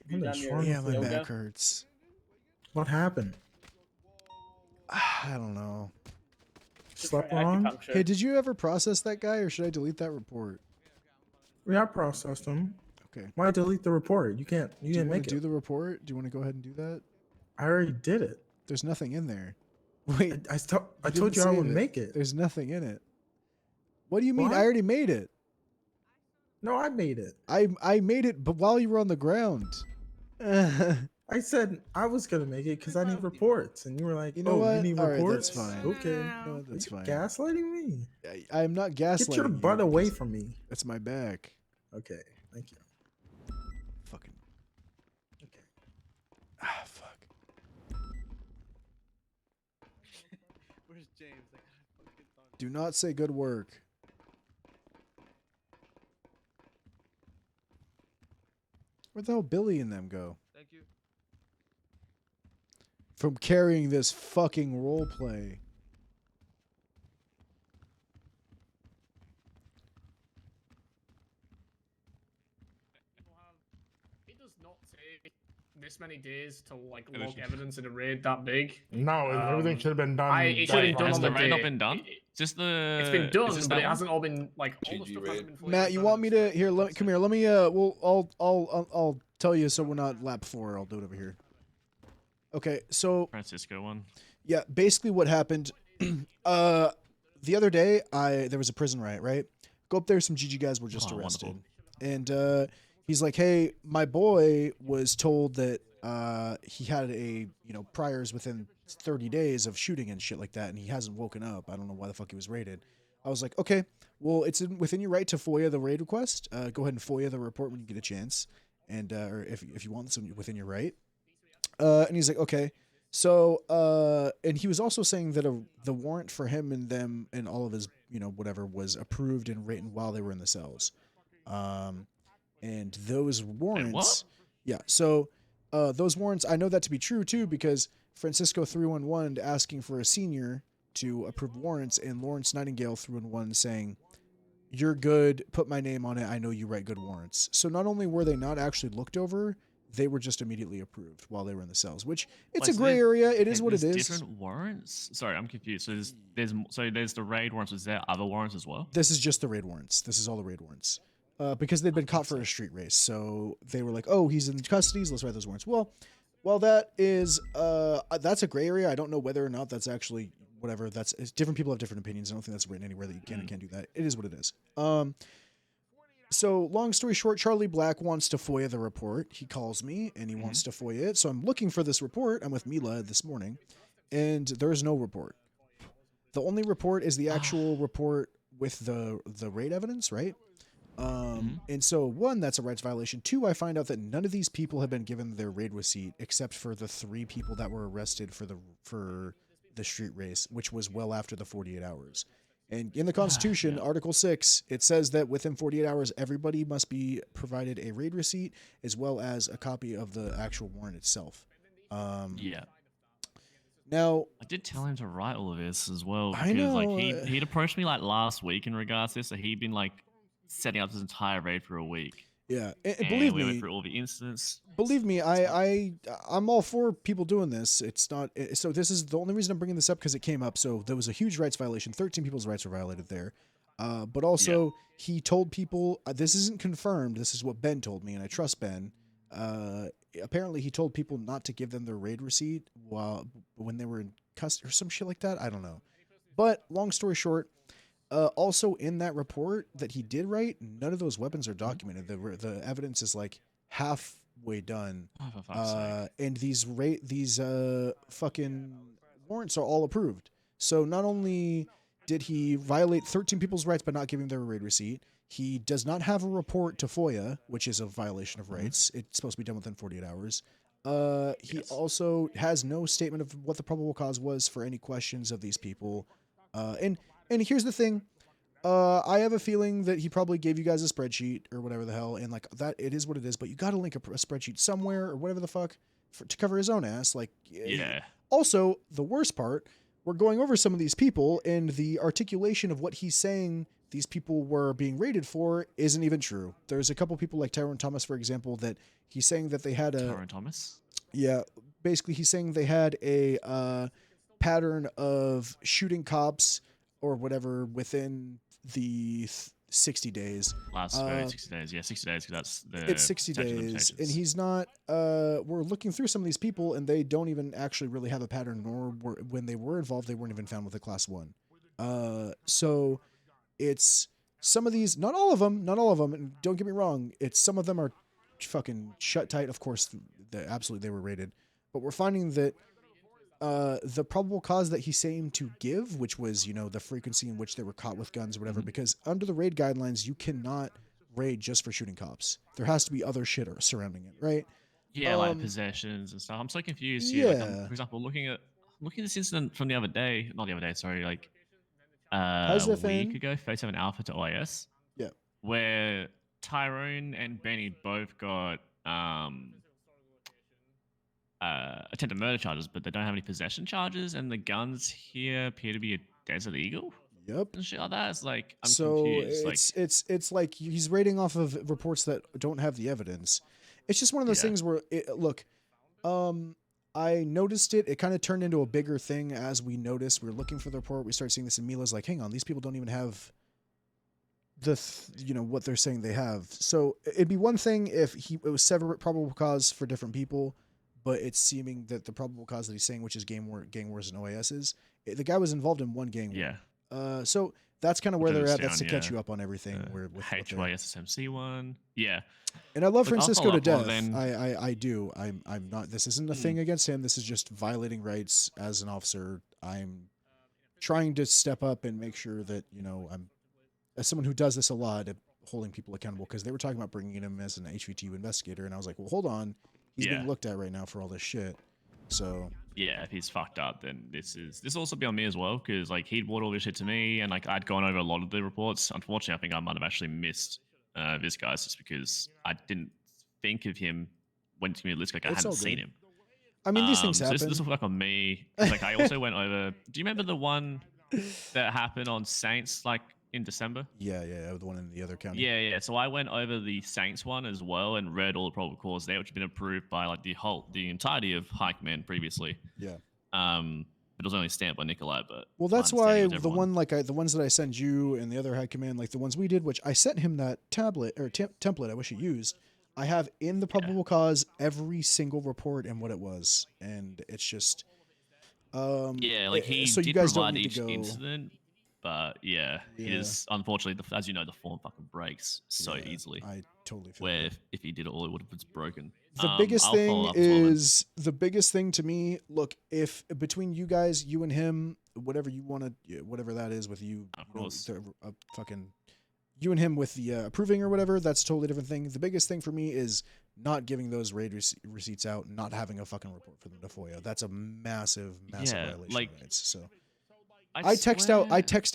You done your Yeah, my yoga? back hurts. What happened? I don't know. Slept wrong? Hey, did you ever process that guy, or should I delete that report? Yeah, I processed him. Okay. Why delete the report? You can't. You Do you didn't want make to it. do the report? Do you want to go ahead and do that? I already did it. There's nothing in there. Wait. I told didn't you I save would make it. There's nothing in it. What do you mean? What? I already made it. No, I made it. I made it, but while you were on the ground. I said I was gonna make it because I need reports, and you were like, You know "Oh, what? you need All right, reports." that's fine. Okay, No, that's fine. gaslighting me. I'm not gaslighting. Get your butt you. away from me. That's my back. Okay, thank you. Fucking. Okay. Ah, fuck. Where's James? I gotta fucking talk. Do not say good work. Where'd the hell Billy and them go? Thank you. From carrying this fucking role play. It does not take this many days to like log evidence in a raid that big. No, everything should have been done. It should have been done Has on the the raid not day. been done? Just the. It's been done, is this but that it one? hasn't all been like all the stuff hasn't been fully Matt, you want me to here? Come here. Let me. I'll tell you so we're not lap 4. I'll do it over here. Okay, so Francisco one. yeah, basically what happened. The other day, there was a prison riot, right? Go up there. Some GG guys were just Oh, arrested, and he's like, "Hey, my boy was told that he had priors within 30 days of shooting and shit like that, and he hasn't woken up. I don't know why the fuck he was raided." I was like, "Okay, well, it's within your right to FOIA the raid request. Go ahead and FOIA the report when you get a chance, and or if you want, it's within your right." And he's like, "Okay." So, and he was also saying that the warrant for him and them and all of his, whatever was approved and written while they were in the cells. And those warrants, yeah. So, those warrants, I know that to be true too, because Francisco 311 asking for a senior to approve warrants, and Lawrence Nightingale 311 saying, "You're good. Put my name on it. I know you write good warrants." So not only were they not actually looked over, they were just immediately approved while they were in the cells, which it's Wait, a so gray there's- area. It is okay, what it there's is. Different warrants. Sorry, I'm confused. So there's the raid warrants. Is there other warrants as well? This is just the raid warrants. This is all the raid warrants. Because they'd been caught for a street race. So they were like, oh, he's in custody. Let's write those warrants. Well, that is, that's a gray area. I don't know whether or not that's actually whatever. Different people have different opinions. I don't think that's written anywhere that you can and can't do that. It is what it is. So long story short, Charlie Black wants to FOIA the report. He calls me and he wants to FOIA it. So I'm looking for this report. I'm with Mila this morning and there is no report. The only report is the actual report with the raid evidence, right? And so one, that's a rights violation. Two, I find out that none of these people have been given their raid receipt except for the 3 people that were arrested for the street race, which was well after the 48 hours. And in the Constitution, Article 6, it says that within 48 hours, everybody must be provided a raid receipt as well as a copy of the actual warrant itself. Now, I did tell him to write all of this as well I because know, like he'd approached me like last week in regards to this, so he'd been like setting up his entire raid for a week. Yeah, and believe we me, went through all the incidents. Believe me, I'm all for people doing this. It's not so. This is the only reason I'm bringing this up because it came up. So there was a huge rights violation. 13 people's rights were violated there. But also he told people this isn't confirmed. This is what Ben told me, and I trust Ben. Apparently he told people not to give them their raid receipt when they were in custody or some shit like that. I don't know. But long story short, also in that report that he did write, none of those weapons are documented. The evidence is like halfway done. And these fucking warrants are all approved. So not only did he violate 13 people's rights by not giving their raid receipt, he does not have a report to FOIA, which is a violation of rights. It's supposed to be done within 48 hours. He also has no statement of what the probable cause was for any questions of these people. And here's the thing. I have a feeling that he probably gave you guys a spreadsheet or whatever the hell, and like that, it is what it is. But you got to link a spreadsheet somewhere or whatever the fuck to cover his own ass. Like, Also, the worst part, we're going over some of these people, and the articulation of what he's saying these people were being raided for isn't even true. There's a couple people like Tyrone Thomas, for example, that he's saying that they had a Tyrone Thomas. Yeah, basically he's saying they had a pattern of shooting cops or whatever within the 60 days. Last 60 days. Yeah, 60 days, because that's the it's 60 days, and he's not we're looking through some of these people and they don't even actually really have a pattern, nor when they were involved they weren't even found with a class 1. So it's some of these, not all of them, and don't get me wrong, it's some of them are fucking shut tight. Of course, they were raided, but we're finding that the probable cause that he seemed to give, which was, the frequency in which they were caught with guns or whatever, because under the raid guidelines, you cannot raid just for shooting cops. There has to be other shit surrounding it, right? Yeah, like possessions and stuff. I'm so confused here. Like, for example, looking at this incident from the other day, not the other day, sorry, like a week ago, 37 Alpha to OIS. Yeah. Where Tyrone and Benny both got attempted murder charges, but they don't have any possession charges, and the guns here appear to be a Desert Eagle. Yep. And shit like that. It's like, I'm so confused. It's like he's rating off of reports that don't have the evidence. It's just one of those things where I noticed it. It kind of turned into a bigger thing as we noticed. We were looking for the report. We started seeing this, and Mila's like, hang on, these people don't even have what they're saying they have. So it'd be one thing if it was separate probable cause for different people, but it's seeming that the probable cause that he's saying, which is gang wars and OASs, the guy was involved in one gang war. Yeah. So that's kind of where they're at. That's to catch you up on everything. HYSSMC one. Yeah. And I love Francisco to death. Then. I do. I'm not. This isn't a thing against him. This is just violating rights as an officer. I'm trying to step up and make sure that I'm, as someone who does this a lot, holding people accountable, because they were talking about bringing him as an HVTU investigator, and I was like, well, hold on, he's being looked at right now for all this shit. So yeah, if he's fucked up, then this also be on me as well, because like he'd brought all this shit to me, and like I'd gone over a lot of the reports. Unfortunately, I think I might have actually missed this guy's just because I didn't think of him when to me list, like I hadn't seen him. I mean, these things so happen. This will look on me. Like I also went over. Do you remember the one that happened on Saints, like in December. Yeah, the one in the other county. Yeah. So I went over the Saints one as well and read all the probable cause there, which had been approved by like the entirety of High Command previously. Yeah. But it was only stamped by Nikolai. But Well, my that's why understanding was the everyone. one the ones that I send you and the other High Command, like the ones we did, which I sent him that tablet or template. I wish he used. I have in the probable cause every single report and what it was, and it's just. Like he so did you guys don't provide need each to go. incident, but it is unfortunately, as you know, the form fucking breaks so easily. I totally feel where that. if he did it all, it would have been broken. The biggest thing is the biggest thing to me. Look, if between you guys, you and him, whatever you want to, whatever that is with you, fucking you and him with the approving or whatever, that's a totally different thing. The biggest thing for me is not giving those raid receipts out, not having a fucking report for them to FOIA. That's a massive violation of rights. So I text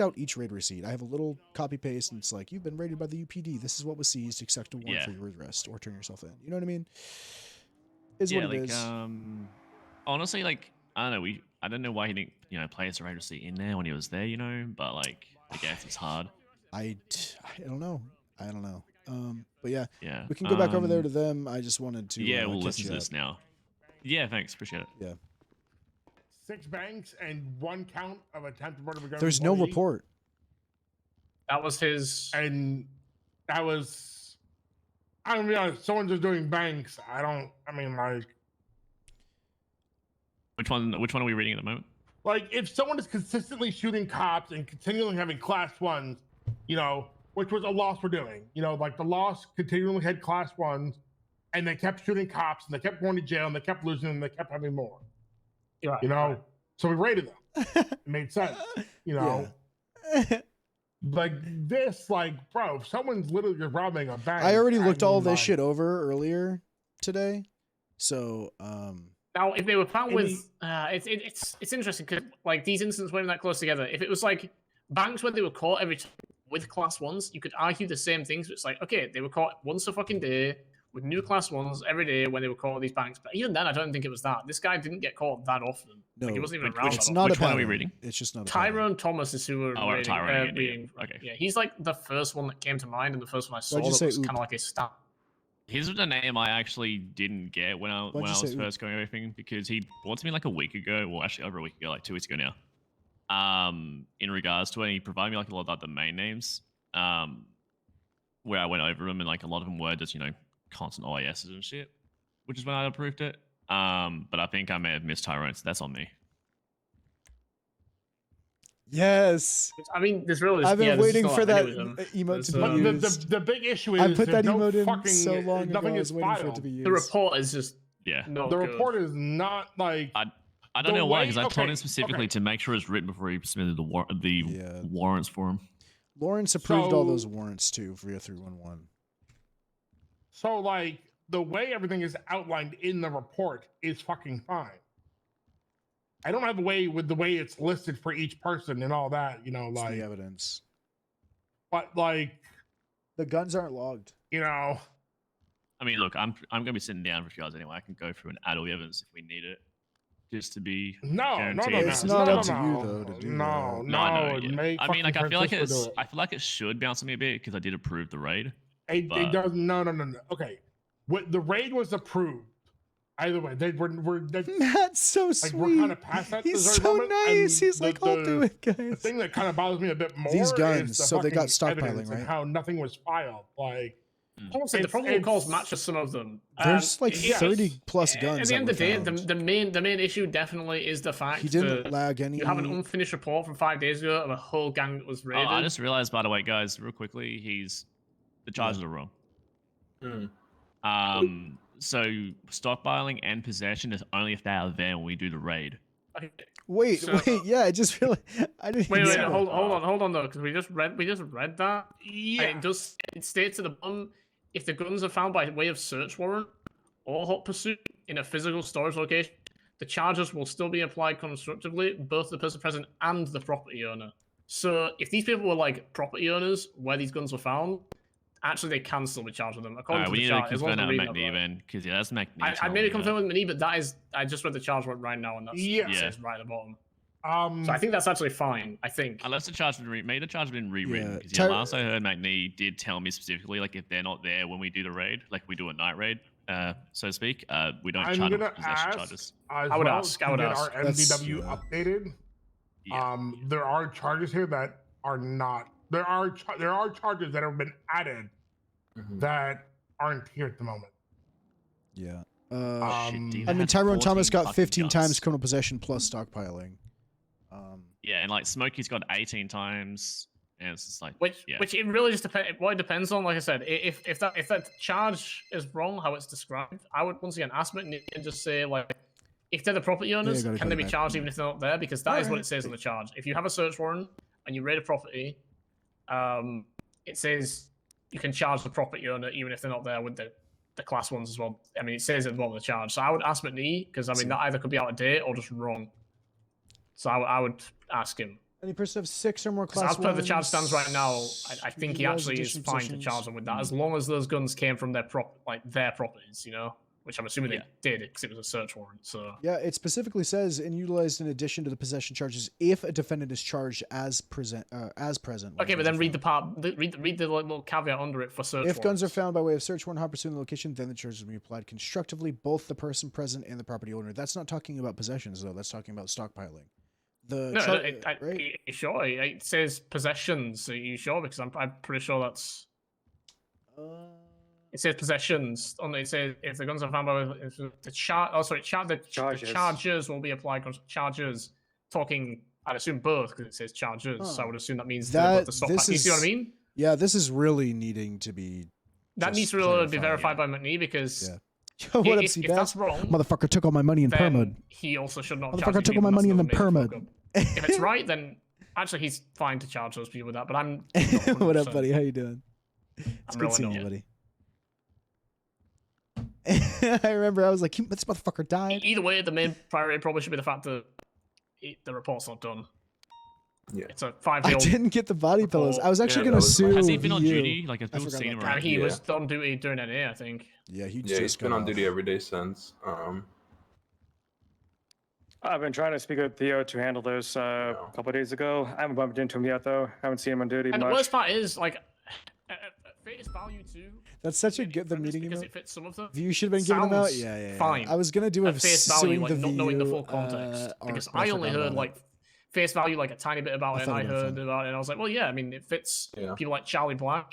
out each raid receipt. I have a little copy paste, and it's like, you've been raided by the UPD. This is what was seized. Expect a warrant for your arrest or turn yourself in. You know what I mean? Is what it is. Honestly, like I don't know. I don't know why he didn't place a raid receipt in there when he was there. But like I guess it's hard. I don't know. But yeah, we can go go back over there to them. I just wanted to. We'll listen to this now. Yeah, thanks. Appreciate it. Yeah. 6 banks and 1 count of attempted murder. There's no report. That was his. And that was. I don't know. Someone's just doing banks. Which one are we reading at the moment? Like, if someone is consistently shooting cops and continually having class 1s, which was a loss we're doing. Like the loss continually had class 1s, and they kept shooting cops, and they kept going to jail, and they kept losing, and they kept having more. Right. So we raided them. It made sense. Like this, bro, if someone's literally robbing a bank. I already looked all this shit over earlier today, so Now, if they were found with, it's interesting because like these incidents weren't that close together. If it was like banks where they were caught every time with class 1s, you could argue the same things. But it's like, okay, they were caught once a fucking day with new class 1s every day when they were caught with these banks. But even then, I don't think it was that. This guy didn't get caught that often. No, like, he wasn't even around. It's that not often. a pattern. Which one are we reading? It's just not a pattern. Tyrone Thomas is who we're reading. Tyrone. Okay. Yeah, he's like the first one that came to mind and the first one I saw Why'd you that say was oop? kind of like a stat. Here's the name I actually didn't get when I was first going everything, because he brought to me like a week ago, well actually over a week ago, like 2 weeks ago now. In regards to it, he provided me like a lot of the main names. Where I went over them, and like a lot of them were just constant OISs and shit, which is when I approved it. But I think I may have missed Tyrone, so that's on me. Yes. I mean, there's really. I've been waiting for that emote to be But used. the big issue is I put that no emote in fucking, so long ago. nothing I was is waiting for it filed. to be used. The report is just Yeah. no The good. report is not like. I don't know why, because I told him okay, specifically to make sure it's written before he submitted the warrants for him. Lawrence approved all So- those warrants too for your 311. So like the way everything is outlined in the report is fucking fine. I don't have a way with the way it's listed for each person and all that, It's like the evidence. but like The guns aren't logged. I mean, look, I'm gonna be sitting down for you guys anyway. I can go through and add all the evidence if we need it, just to be guaranteed. It's not up to you though to do that. I know, yeah. I mean, like, I feel like it should bounce on me a bit because I did approve the raid. It but- does no. Okay, what the raid was approved. Either way, Matt's so like, sweet. We're kind of past that. He's dessert so moment, nice. and He's like, I'll do it, guys. The thing that kind of bothers me a bit more These guns, is the so they got fucking stockpiling, evidence and right? how nothing was filed. Like, Honestly, the probable cause matches some of them. There's like Yeah, 30 plus At guns. the end of the day, that were found. the main issue definitely is the fact He didn't that lag any. you have an unfinished report from 5 days ago of a whole gang that was raided. I just realized, by the way, guys, real quickly, the charges are wrong. So stockpiling and possession is only if they are there when we do the raid. Wait, yeah, I just realized I didn't. Wait, see that. hold on though, because we just read that. Yeah. It states at the bottom, if the guns are found by way of search warrant or hot pursuit in a physical storage location, the charges will still be applied constructively, both the person present and the property owner. So if these people were like property owners where these guns were found, actually they can still be charged with them. According to we the need to charge, as long confirm as that I'm with reading McNee it right. then, because that's McNee. I maybe confirm with Mani, but that is, I just read the charge warrant right now, and that's Yeah. it says right at the bottom. So I think that's actually fine. I think. Unless the charge maybe the charge has been rewritten. Yeah, Because last I heard, McNee did tell me specifically, like if they're not there when we do the raid, like we do a night raid, so to speak, we don't I'm charge them gonna for possession ask charges. as I would well ask, to I would get ask. our MDW updated. There are charges here that are not. There are charges that have been added that aren't here at the moment. Yeah. Oh, I mean, Tyrone Thomas got 15 times criminal possession plus stockpiling. Yeah, and like Smokey's got 18 times. And it's just like Which yeah. it really just depends. What it depends on, like I said, if that charge is wrong how it's described, I would once again ask McNee and just say like, if they're the property owners, gotta can go they be back. charged even if they're not there? Because that is what it says on the charge. If you have a search warrant and you raid a property, it says you can charge the property owner even if they're not there with the class ones as well. I mean, it says at the bottom of the charge. So I would ask McNee because I mean that either could be out of date or just wrong. So I would ask him. Any person of 6 or more Because class as per the charge ones, stands right now, I think he utilize actually is additional fine to positions. charge them with that, as long as those guns came from their properties, you know, which I'm assuming they did because it was a search warrant. So Yeah, it specifically says and utilized in addition to the possession charges if a defendant is charged as present. okay, but then read the part, read the little caveat under it for search. If guns are warrants. found by way of search warrant upon pursuing the location, then the charges will be applied constructively, both the person present and the property owner. That's not talking about possessions, though. That's talking about stockpiling. The No, right? are you sure? It says possessions. Are you sure? Because I'm pretty sure that's. It says possessions. Only it says if the guns are found by the charges will be applied. Charges. Talking. I'd assume both because it says charges. So I would assume that means the stop. You see what I mean? Yeah, this is really needing to be. That needs to really be verified by McNee because. Yo, what up, if C that's wrong, motherfucker took all my money in then permud. he also should not. Motherfucker took all my money in the permud. If it's right, then actually he's fine to charge those people with that. But I'm. What up, buddy? How you doing? It's I'm good really seeing not. you, buddy. I remember I was like, this motherfucker died. Either way, the main priority probably should be the fact that the report's not done. Yeah. It's a 5-day I old. didn't get the body pillows. I was actually Yeah, gonna that was sue. Has he been on you. duty? Like, I've I been forgot seeing about him that. And he was on duty during NA, I think. Yeah, he Yeah, he's been on duty every day since. I've been trying to speak with Theo to handle this a couple of days ago. I haven't bumped into him yet, though. Haven't seen him on duty And much. the worst part is, like, at face value too. That's such a good meeting Because email. it fits some of them. View should have been given them out. Sounds Yeah. Fine. I was gonna do a At face value, suing like the not knowing the View, full context. Because arc, but I only forgot heard about like face value, like a tiny bit about I it, and thought I it would've heard been. about it, and I was like, well, yeah, I mean, it fits people like Charlie Black,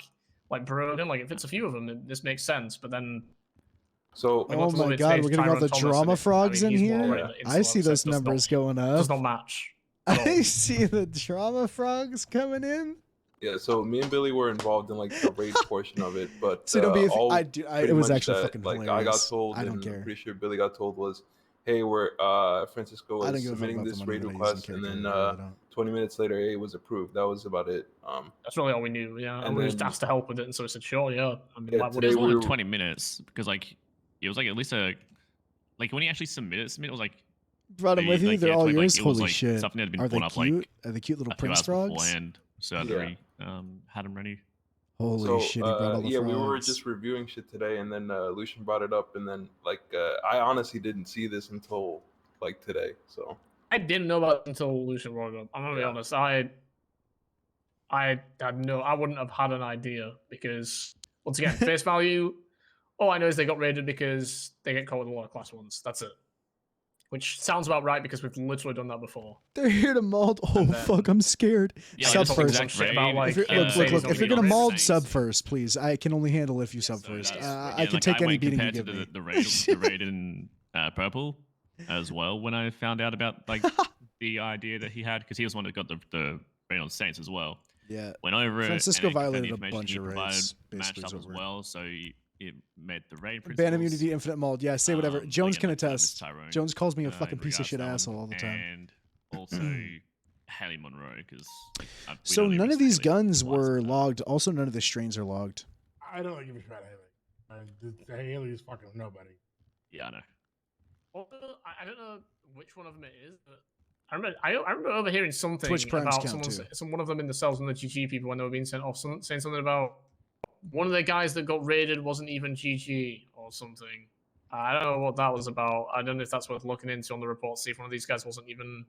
like Broden, like it fits a few of them. This makes sense, but then. So, Oh my god, we're getting all the drama frogs in here. I see those numbers going Does up. not match. I see the drama frogs coming in. Yeah, so me and Billy were involved in like the raid portion of it, but So don't be. all It pretty was much actually that, fucking like hilarious. I got told, I don't and care. I'm pretty sure Billy got told was, hey, we're Francisco I don't was give a fuck submitting about the this money raid that I use in request, and then character, I really don't. 20 minutes later, it was approved. That was about it. That's really all we knew, yeah. And we just asked to help with it, and so we said, sure, yeah. I mean, Yeah, like, what today is It was we like were- 20 minutes because like it was like at least a like when he actually submitted it was like Brought them with you. like, They're yeah, all like, yours. it was, Holy like, shit! something that had been Are they brought up, cute? like, Are they cute little a few prince hours frogs? beforehand, so I'd already had them ready. Holy So shit! He brought all the yeah, we were frogs. just reviewing shit today, and then Lucian brought it up, and then like I honestly didn't see this until like today. So I didn't know about it until Lucian brought it up. I'm gonna be honest. I wouldn't have had an idea because once again, face value. All I know is they got raided because they get caught with a lot of class ones. That's it. Which sounds about right because we've literally done that before. They're here to mold. Oh fuck! I'm scared. Yeah, Sub like, first. exact raid, like, Look, if you're gonna raid mold, things. sub first, please. I can only handle if you sub first. Yeah, I can like, take I any went beating you compared give to me. the raid in purple as well when I found out about like the idea that he had because he was the one that got the raid on Saints as well. Yeah. Went over Francisco it. And then violated a information bunch he of provided raids, matched basically, up is as what we're- well, so it met the raid principles. Ban immunity, infinite mold. Yeah, say whatever. Jones again, can like, Miss attest. Tyrone, Jones calls me a in fucking piece of regards shit to that asshole one, all the time. And also Haley Monroe because So none of these guns were logged. Also, none of the strains are logged. I don't give a shit about Haley. Haley is fucking nobody. Yeah, I know. Well, I don't know which one of them it is, but I remember overhearing something Twitch Primes about count one of them in the cells and the GG people when they were being sent off, saying something about one of the guys that got raided wasn't even GG or something. I don't know what that was about. I don't know if that's worth looking into on the report. See if one of these guys wasn't even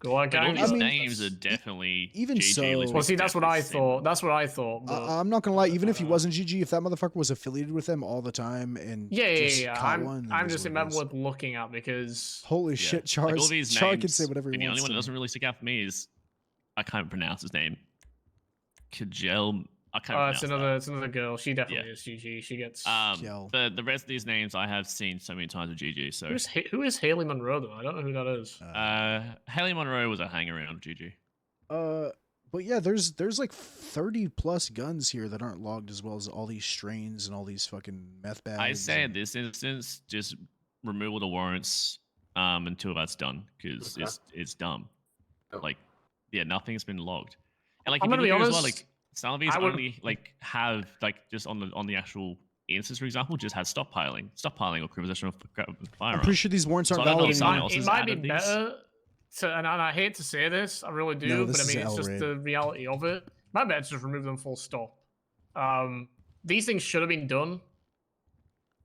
Go on, But all gang. these I mean, names are definitely even GG. so- which Well, see, that's what I definitely thought. That's what I thought. But I'm not gonna lie. Even if he wasn't GG, if that motherfucker was affiliated with them all the time and just caught one, then I'm it is just what it remember is. worth looking at because Holy Yeah. shit, Like Char's. all these Char names, can say whatever he the wants. only one that doesn't really stick out for me is I can't pronounce his name. Kajel. I can't pronounce it's another girl. She definitely is GG. She gets. The rest of these names I have seen so many times with GG. So Who is Haley Monroe though? I don't know who that is. Haley Monroe was a hang around GG. But yeah, there's like 30 plus guns here that aren't logged, as well as all these strains and all these fucking meth bags. I say in this instance, just remove all the warrants until that's done, because it's dumb. Like, yeah, nothing's been logged. And like, I'm if you gonna look be at it as honest, well, like some of these I would- only like have like just on the actual instance, for example, just had stockpiling or possession of firearms. I'm pretty sure these warrants aren't So I don't know valid if someone anymore. else It has might be added these. better to, and I hate to say this, I really do, No, but this I is mean, it's L just raid. the reality of it. It might be better to just remove them full stop. These things should have been done.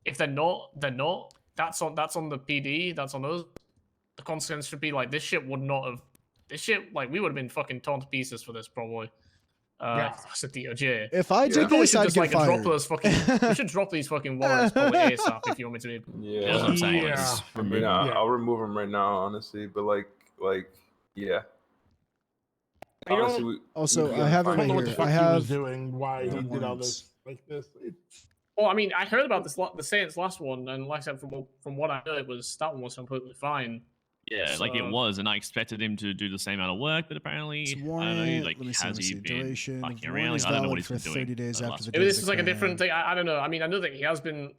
If they're not, they're not. That's on the PD. That's on us. The consequence should be like this shit would not have. This shit like we would have been fucking torn to pieces for this probably. Yeah. If that's a DOJ. If I did we probably this, should I'd just get like drop fired. those fucking. We should drop these fucking warrants probably ASAP if you want me to be. Yeah, That's what I'm saying. Like, Yeah. just I remove mean, them. I'll remove them right now, honestly. But yeah. You know, Honestly, Also, we I have it I don't right know what the here. fuck I he was have doing, why the he did all warrants. this like this. Well, I mean, I heard about this the Saints last one, and like I said, from what I heard, was that one was completely fine. Yeah, like it So- was, and I expected him to do the same amount of work, but apparently, It's I don't warrant. know, like, Let me see, has he been duration. fucking Warrant around? is Like, I don't know what valid he's for been 30 doing. days the after last the bit. Maybe day this of is the like a different crime. thing. I don't know. I mean, I know that he has been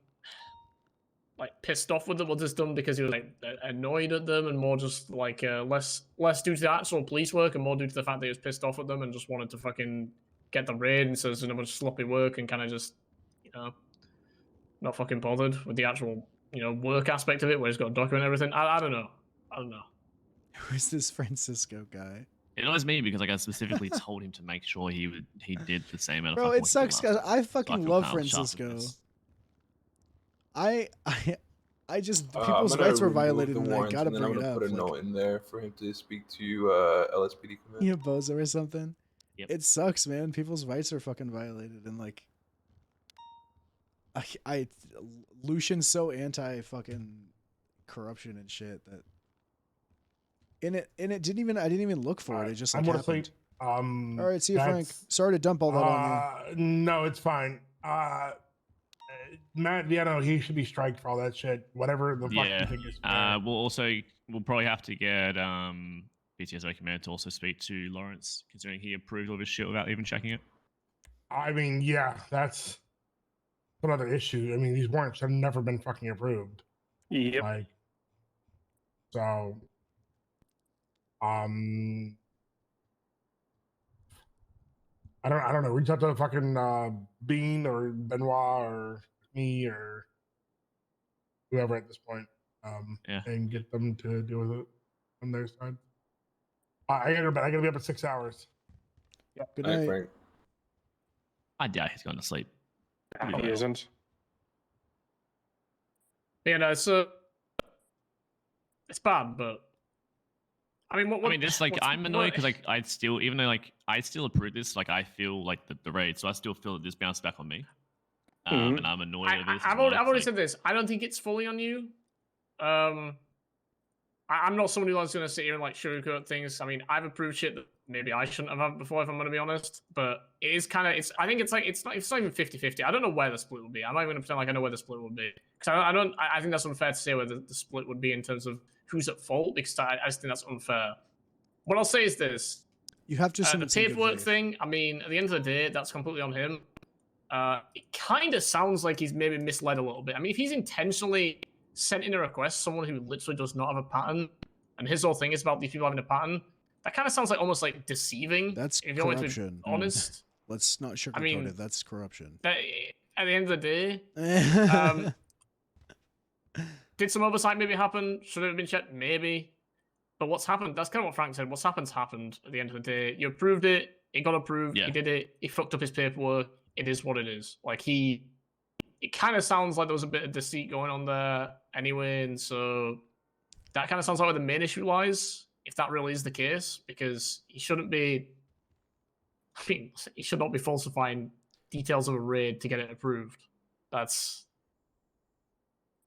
like pissed off with them or just done because he was like annoyed at them, and more just like less due to the actual police work and more due to the fact that he was pissed off at them and just wanted to fucking get the raid, and so there's a bunch of sloppy work and kind of just not fucking bothered with the actual work aspect of it where he's got to document everything. I don't know. Who's this Francisco guy? It annoys me because like I specifically told him to make sure he did the same amount of Bro, fucking it work sucks he because did last I time. fucking feel love kind of shocked at Francisco. this. I just I'm people's gonna rights were remove violated, the and I warrants, gotta and then bring I'm it gonna up. put a Like, note in there for him to speak to LSPD command. you bozo or something. Yep. It sucks, man. People's rights are fucking violated, and like, Lucian's so anti fucking corruption and shit that. And it I didn't even look for it. It just like I'm happened. asleep. All right, see you, Frank. Sorry to dump all that on No, it's fine. Matt Viano, he should be striked for all that shit. Whatever the fuck you Yeah. think is fair. We'll probably have to get BTSO command to also speak to Lawrence, considering he approved all this shit without even checking it. I mean, yeah, that's another issue. I mean, these warrants have never been fucking approved. Yep. Like, so, I don't know. Reach out to fucking Bean or Benoit or me or whoever at this point, and get them to deal with it on their side. I gotta go to bed. I gotta be up in 6 hours. Good Night, night. Frank. I doubt he's going to sleep. He isn't. Yeah, no, it's bad, but I mean, what I mean, just like what's- I'm annoyed because like I still, even though like I still approve this, like I feel like the raid, so I still feel that this bounced back on me, and I'm annoyed at this. I've already said this. I don't think it's fully on you. I'm not somebody who's going to sit here and like sugarcoat things. I mean, I've approved shit that maybe I shouldn't have had before, if I'm going to be honest. But it is kind of, I think it's like, it's not even 50-50. I don't know where the split would be. I'm not even going to pretend like I know where the split would be. Because I think that's unfair to say where the split would be in terms of who's at fault, because I just think that's unfair. What I'll say is this. You have to The submit some good paperwork faith. thing, I mean, at the end of the day, that's completely on him. It kind of sounds like he's maybe misled a little bit. I mean, if he's intentionally sent in a request, someone who literally does not have a pattern, and his whole thing is about these people having a pattern, that kind of sounds like almost like deceiving. That's if you want to be corruption. honest. Let's not sugarcoat mean, it. That's corruption. That, at the end of the day, did some oversight maybe happen? Should it have been checked? Maybe. But what's happened, that's kind of what Frank said. What's happened at the end of the day. You approved it, it got approved, he did it, he fucked up his paperwork, it is what it is. Like it kind of sounds like there was a bit of deceit going on there anyway, and so that kind of sounds like where the main issue lies. if that really is the case, because he shouldn't be. I mean, he should not be falsifying details of a raid to get it approved. That's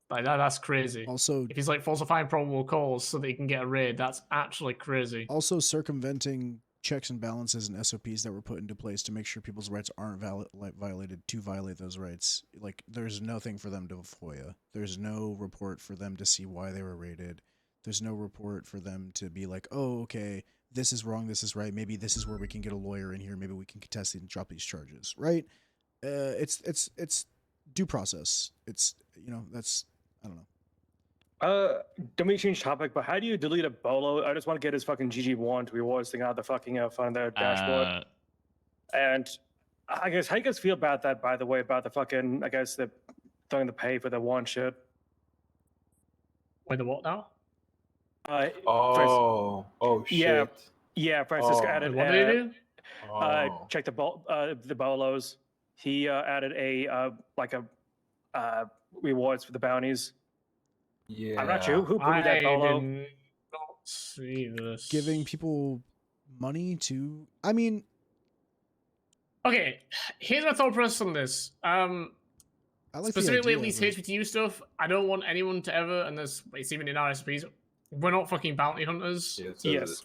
like that's crazy. Also, if he's like falsifying probable cause so that he can get a raid, that's actually crazy. Also, circumventing checks and balances and SOPs that were put into place to make sure people's rights aren't violated to violate those rights. Like, there's nothing for them to FOIA. There's no report for them to see why they were raided. There's no report for them to be like, oh, okay, this is wrong, this is right. Maybe this is where we can get a lawyer in here. Maybe we can contest it and drop these charges, right? It's due process. It's, you know, that's, I don't know. Don't mean to change topic, but how do you delete a bolo? I just want to get his fucking GG1 to reward this thing out of the fucking front of their dashboard. And I guess, how do you guys feel about that, by the way, about the fucking, I guess, the throwing the pay for the one shit? Wait, the what now? Shit. Yeah, Francisco added. What did he do? Check the bolos. He added a rewards for the bounties. Yeah. I'm not sure who put that bolo. Did not see this. Giving people money to, I mean, okay, here's my thought process on this. I like Specifically, the at least idea, HPTU stuff. I don't want anyone to ever, and it's even in RSPs. We're not fucking bounty hunters. Yes.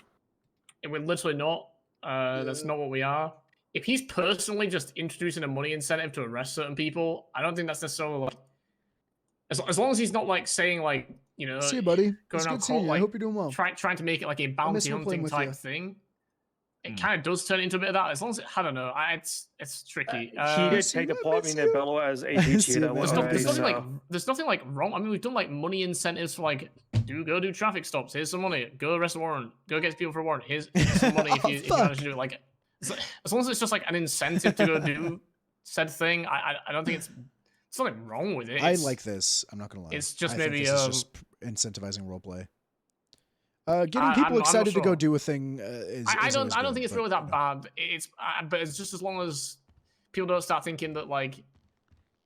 We're literally not. That's not what we are. If he's personally just introducing a money incentive to arrest certain people, I don't think that's necessarily like. As long as he's not like saying like, you know, see you, buddy. going It's around good seeing you. like, I hope you're doing well. trying to make it like a bounty playing hunting with type you. thing. It kind of does turn into a bit of that. As long as I don't know, it's tricky. He did take the part in the bello as a cheater. There's nothing like wrong. I mean, we've done like money incentives for like go do traffic stops. Here's some money. Go arrest a warrant. Go get people for a warrant. Here's some money if you manage to do it. Like, as long as it's just like an incentive to go do said thing, I don't think it's something wrong with it. I like this. I'm not gonna lie. It's just I think maybe this is just incentivizing roleplay. Getting people excited to go do a thing is. I is don't always think good, it's but, really that bad. But it's just as long as people don't start thinking that like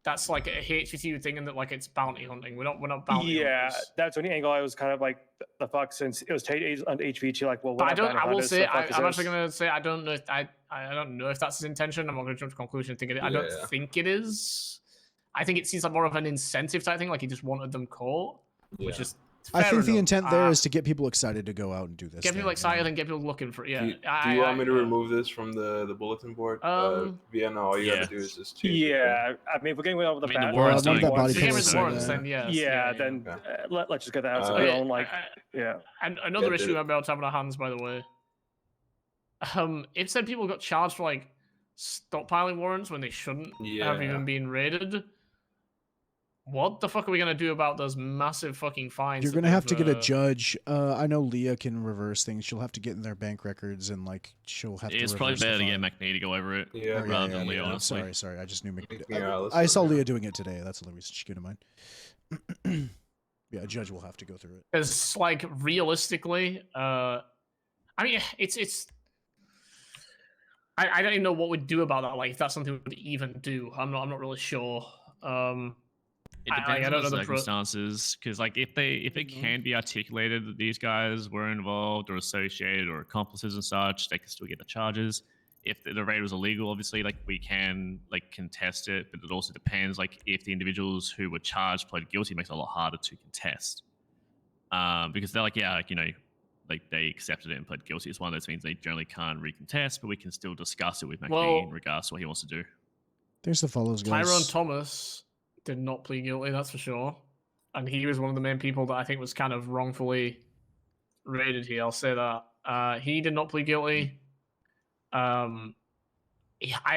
that's like a HVTU thing and that like it's bounty hunting. We're not bounty hunters. That's the only angle I was kind of like the fuck, since it was on HVT. Like, well, But I will say I'm actually gonna say I don't know if I don't know if that's his intention. I'm not gonna jump to a conclusion thinking I don't think it is. I think it seems like more of an incentive type thing. Like he just wanted them caught, which is. I think the intent there is to get people excited to go out and do this. Get people excited and get people looking for it. Yeah. Do you want me to remove this from the bulletin board? Vienna, all you gotta do is just choose. Yeah, I mean, if we're getting rid of the bad warrants, then yes. then let's just get that out of our own. Like, And another issue I'm about to have on our hands, by the way. It said people got charged for like stockpiling warrants when they shouldn't have even been raided. What the fuck are we gonna do about those massive fucking fines? You're gonna have to get a judge. I know Leah can reverse things. She'll have to get in their bank records and like she'll have to. It's probably better to get McNee to go over it rather than Leah. Yeah. Honestly, Sorry. I just knew McNee. I saw Leah doing it today. That's the only reason she came to mind. Yeah, a judge will have to go through it. Because like realistically, I mean, it's. I don't even know what we'd do about that. Like, if that's something we would even do, I'm not really sure. It depends on the circumstances, because like if it can be articulated that these guys were involved or associated or accomplices and such, they can still get the charges. If the raid was illegal, obviously, like we can like contest it, but it also depends. Like if the individuals who were charged pled guilty, it makes it a lot harder to contest, because they're like, yeah, like, you know, like they accepted it and pled guilty. It's one of those things they generally can't recontest, but we can still discuss it with McNee in regards to what he wants to do. There's the follows, guys. Tyrone Thomas did not plead guilty, that's for sure. And he was one of the main people that I think was kind of wrongfully raided here. I'll say that. He did not plead guilty. I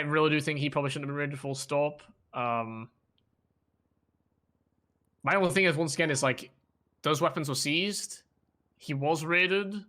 really do think he probably shouldn't have been raided full stop. My only thing is, once again, is like those weapons were seized. He was raided.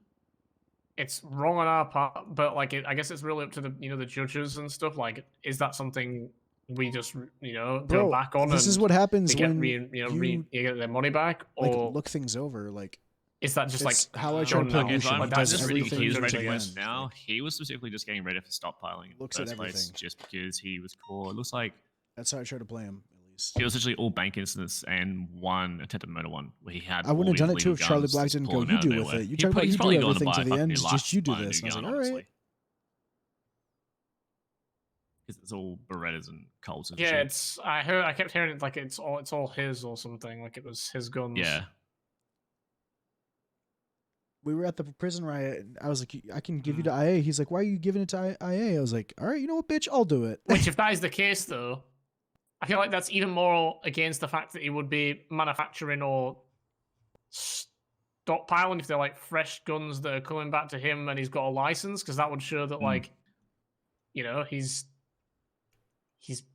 It's wrong on our part, but like I guess it's really up to the the judges and stuff. Like, is that something we just go back on? This is what happens get when you get their money back, or like, look things over. Like, is that just like how I try to play If I'm does just really everything confused to right the West end. now, he was specifically just getting ready for stockpiling in the Looks at first place, everything. just because he was cool. It looks like that's how I try to play him. least. It was literally all bank incidents and one attempted murder one where he had. I wouldn't have all done these it too legal if Charlie guns Black just didn't go, pulling you out of do with nowhere. it. You talk about he's you do probably gone to everything buy to a the fucking end, new just license you to do buy a this. new And I was gun, like, all right. honestly. Because it's all Berettas and Colts and Yeah, shit. it's. I kept hearing it like it's all his or something. Like it was his guns. Yeah. We were at the prison riot, and I was like, I can give you to IA. He's like, why are you giving it to IA? I was like, all right, you know what, bitch, I'll do it. Which, if that is the case, though, I feel like that's even more against the fact that he would be manufacturing or stockpiling if they're like fresh guns that are coming back to him and he's got a license, because that would show that like, you know, he's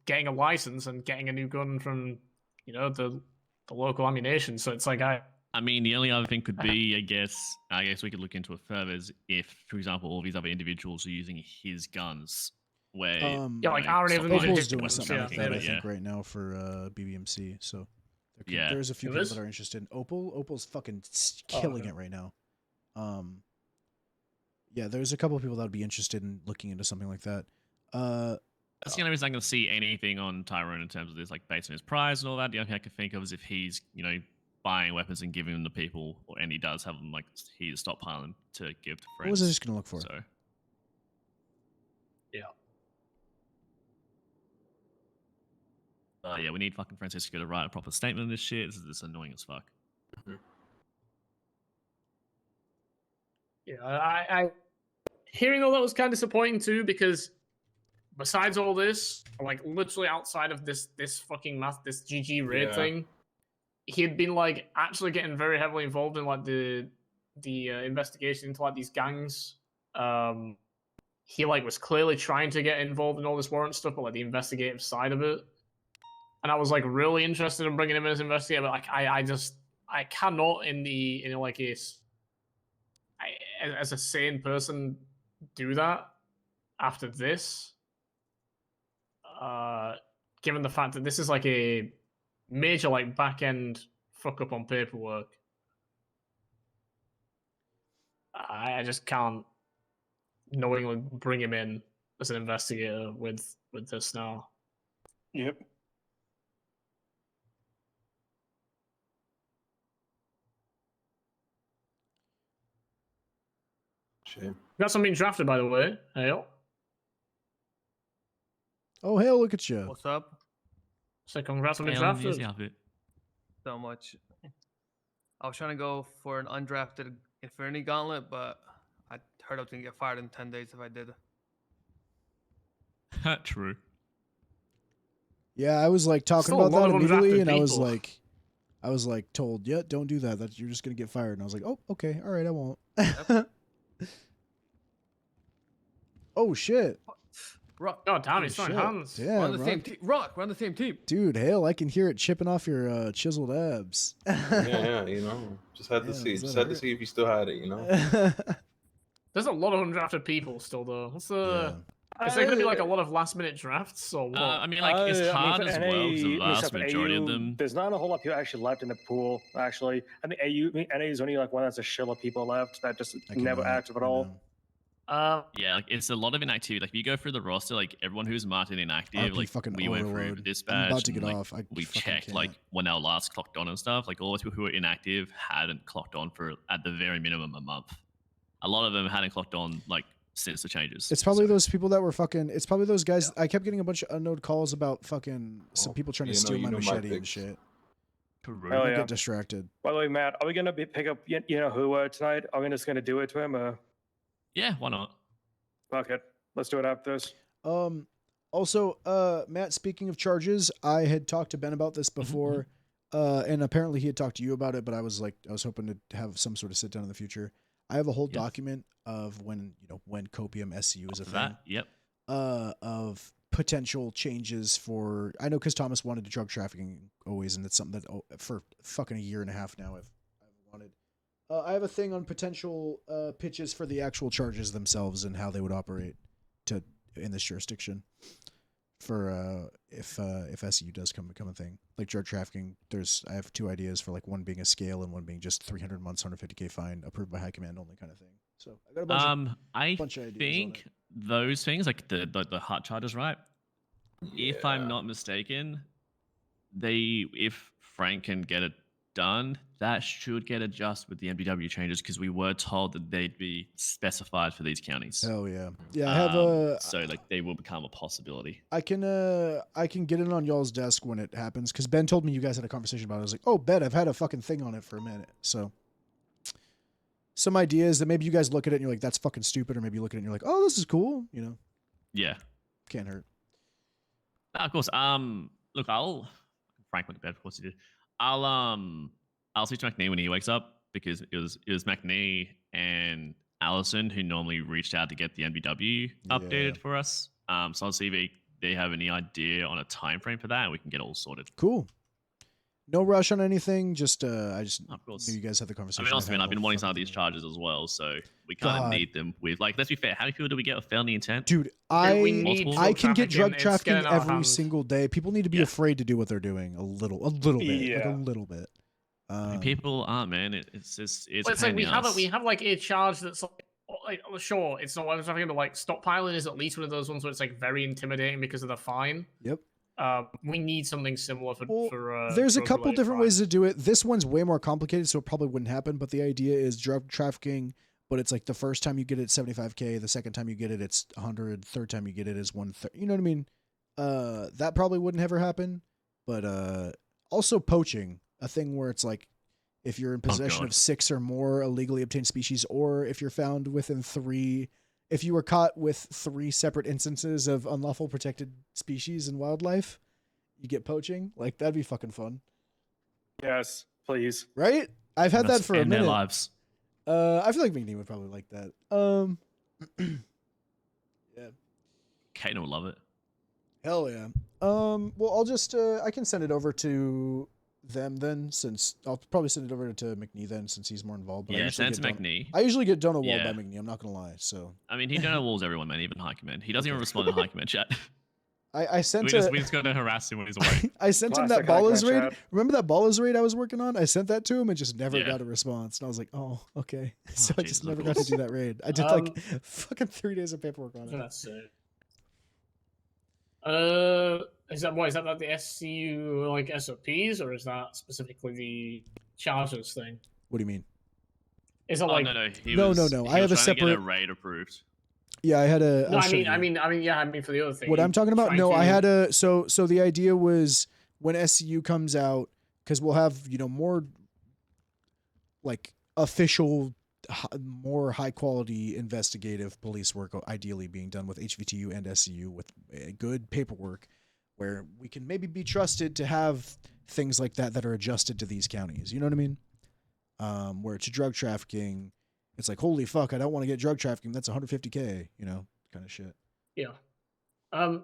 getting a license and getting a new gun from, you know, the local ammunition. So it's like I mean, the only other thing could be, I guess we could look into it further, is if, for example, all these other individuals are using his guns, where Yeah, like Aaron Evans did Opal's his doing guns, something like yeah. that, I Yeah. think, right now for BBMC. So Yeah. there's a few Who people is? that are interested. Opal's fucking Oh, killing okay. it right now. Yeah, there's a couple of people that would be interested in looking into something like that. that's the only reason I can see anything on Tyrone in terms of this, like based on his prize and all that. The only thing I can think of is if he's, you know, buying weapons and giving them to people, and he does have them, like he's stockpiling to give to friends. What was I just gonna look for? So Yeah. Yeah, we need fucking Francisco to write a proper statement on this shit. This is annoying as fuck. Yeah, I hearing all that was kind of disappointing too, because besides all this, like literally outside of this fucking this GG raid Yeah. thing, he had been like actually getting very heavily involved in like the investigation into like these gangs. He like was clearly trying to get involved in all this warrant stuff, but like the investigative side of it. And I was like really interested in bringing him in as investigator, but like I cannot as a sane person do that after this. Given the fact that this is like a major like back end fuck up on paperwork, I just can't knowingly bring him in as an investigator with this now. Yep. Shame. Got something drafted, by the way. Hey, Oh hell, look at you. What's up? so congrats on being Hey, drafted. yeah, but- So much. I was trying to go for an undrafted Infinity Gauntlet, but I heard I was gonna get fired in 10 days if I did. True. Yeah, I was like talking Still a about lot that of immediately, undrafted and people. I was like told, yeah, don't do that. That you're just gonna get fired. And I was like, oh, okay, all right, I won't. Oh shit. Rock. Oh, damn, Oh, he's throwing shit. hands. Damn, we're on the same Rock. team. Rock, we're on the same team. Dude, hell, I can hear it chipping off your chiseled abs. Yeah, you know, just had to Damn, see, does just that had to hurt? see if you still had it, you know. There's a lot of undrafted people still, though. What's the? Is there going to be like a lot of last minute drafts or what? I mean, like it's hard for as well because the NA, vast except for majority of AU, them. There's not a whole lot of people actually left in the pool. Actually, I think NA is only like one that's a shill of people left that just never active at all. Yeah, like it's a lot of inactivity. Like if you go through the roster, like everyone who's marked in inactive, RP like fucking we went through overload. dispatch. I'm about to and, get like, off. I we fucking checked can't. like when our last clocked on and stuff. Like all the people who were inactive hadn't clocked on for at the very minimum a month. A lot of them hadn't clocked on like since the changes. It's probably those people that were fucking. It's probably those guys. I kept getting a bunch of unknown calls about fucking some people trying to you know- steal you my know my machete and picks. shit. Oh, I yeah. get distracted. By the way, Matt, are we gonna pick up you know who tonight? Are we just gonna do it to him? Yeah, why not? Fuck it, let's do it after this. Also, Matt, speaking of charges, I had talked to Ben about this before, and apparently he had talked to you about it, but I was hoping to have some sort of sit down in the future. I have a whole document of when copium SCU is a thing. That, yep. Of potential changes for, I know because Thomas wanted to drug trafficking always, and it's something that for fucking a year and a half now I've wanted. I have a thing on potential pitches for the actual charges themselves and how they would operate in this jurisdiction for if SCU does become a thing like drug trafficking. I have two ideas for like one being a scale and one being just 300 months, 150K fine, approved by high command only kind of thing. So I got a bunch of ideas on think those things like the heart charges, right? If I'm not mistaken, if Frank can get it done, that should get adjusted with the MDW changes because we were told that they'd be specified for these counties. Hell yeah. Yeah, I have a so like they will become a possibility. I can get it on y'all's desk when it happens because Ben told me you guys had a conversation about it. I was like, oh, Ben, I've had a fucking thing on it for a minute. So some ideas that maybe you guys look at it and you're like, that's fucking stupid, or maybe you look at it and you're like, oh, this is cool, you know. Yeah. Can't hurt. Of course. Look, Frank went to bed, of course he did. I'll speak to McNee when he wakes up because it was McNee and Allison who normally reached out to get the NBW updated for us. So I'll see if they have any idea on a time frame for that, and we can get it all sorted. Cool. No rush on anything. Just I just of course. knew you guys had the conversation. I mean, honestly, man, I've been wanting some of these charges as well, so we kind of need them. With like, let's be fair, how many people do we get with felony intent? Dude, I can get drug trafficking every single day. People need to be afraid to do what they're doing a little bit, like a little bit. I mean, people aren't, man. It's just it's. Well, it's like we have like a charge that's like sure it's not weapons trafficking, but like stockpiling is at least one of those ones where it's like very intimidating because of the fine. Yep. We need something similar for there's a couple drug-related different crime. ways to do it. This one's way more complicated, so it probably wouldn't happen. But the idea is drug trafficking, but it's like the first time you get it, it's 75K. The second time you get it, it's 100. Third time you get it is 130. You know what I mean? That probably wouldn't ever happen. But also poaching, a thing where it's like if you're in possession of 6 or more illegally obtained species, or if you're found within 3. If you were caught with 3 separate instances of unlawful protected species and wildlife, you get poaching. Like, that'd be fucking fun. Yes, please. Right? I've had that for a minute. Their lives. I feel like McNee would probably like that. Yeah. Kato will love it. Hell yeah. Well, I'll just, I can send it over to them then, since I'll probably send it over to McNee then, since he's more involved. But Yeah, send it to McNee. I usually get Donald Wall Yeah. by McNee. I'm not gonna lie. So I mean, he don't walls everyone, man. Even high command. He doesn't even respond in high command chat. I sent we just got to harass him when he's away. I sent him that Ballers raid. Remember that Ballers raid I was working on? I sent that to him and just never got a response. And I was like, oh, okay. So I just never got to do that raid. I did like fucking 3 days of paperwork on it. That's it. Is that what? Is that like the SCU like SOPs, or is that specifically the charges thing? What do you mean? Is it like no. No. I have a separate get a raid approved. Yeah, I had a. No, I mean for the other thing. What I'm talking about? trying No, to- I had a. So the idea was when SCU comes out, because we'll have more like official, more high quality investigative police work, ideally being done with HVTU and SCU with good paperwork, where we can maybe be trusted to have things like that are adjusted to these counties. You know what I mean? Where it's drug trafficking, it's like, holy fuck, I don't want to get drug trafficking. That's 150K, you know, kind of shit. Yeah. Have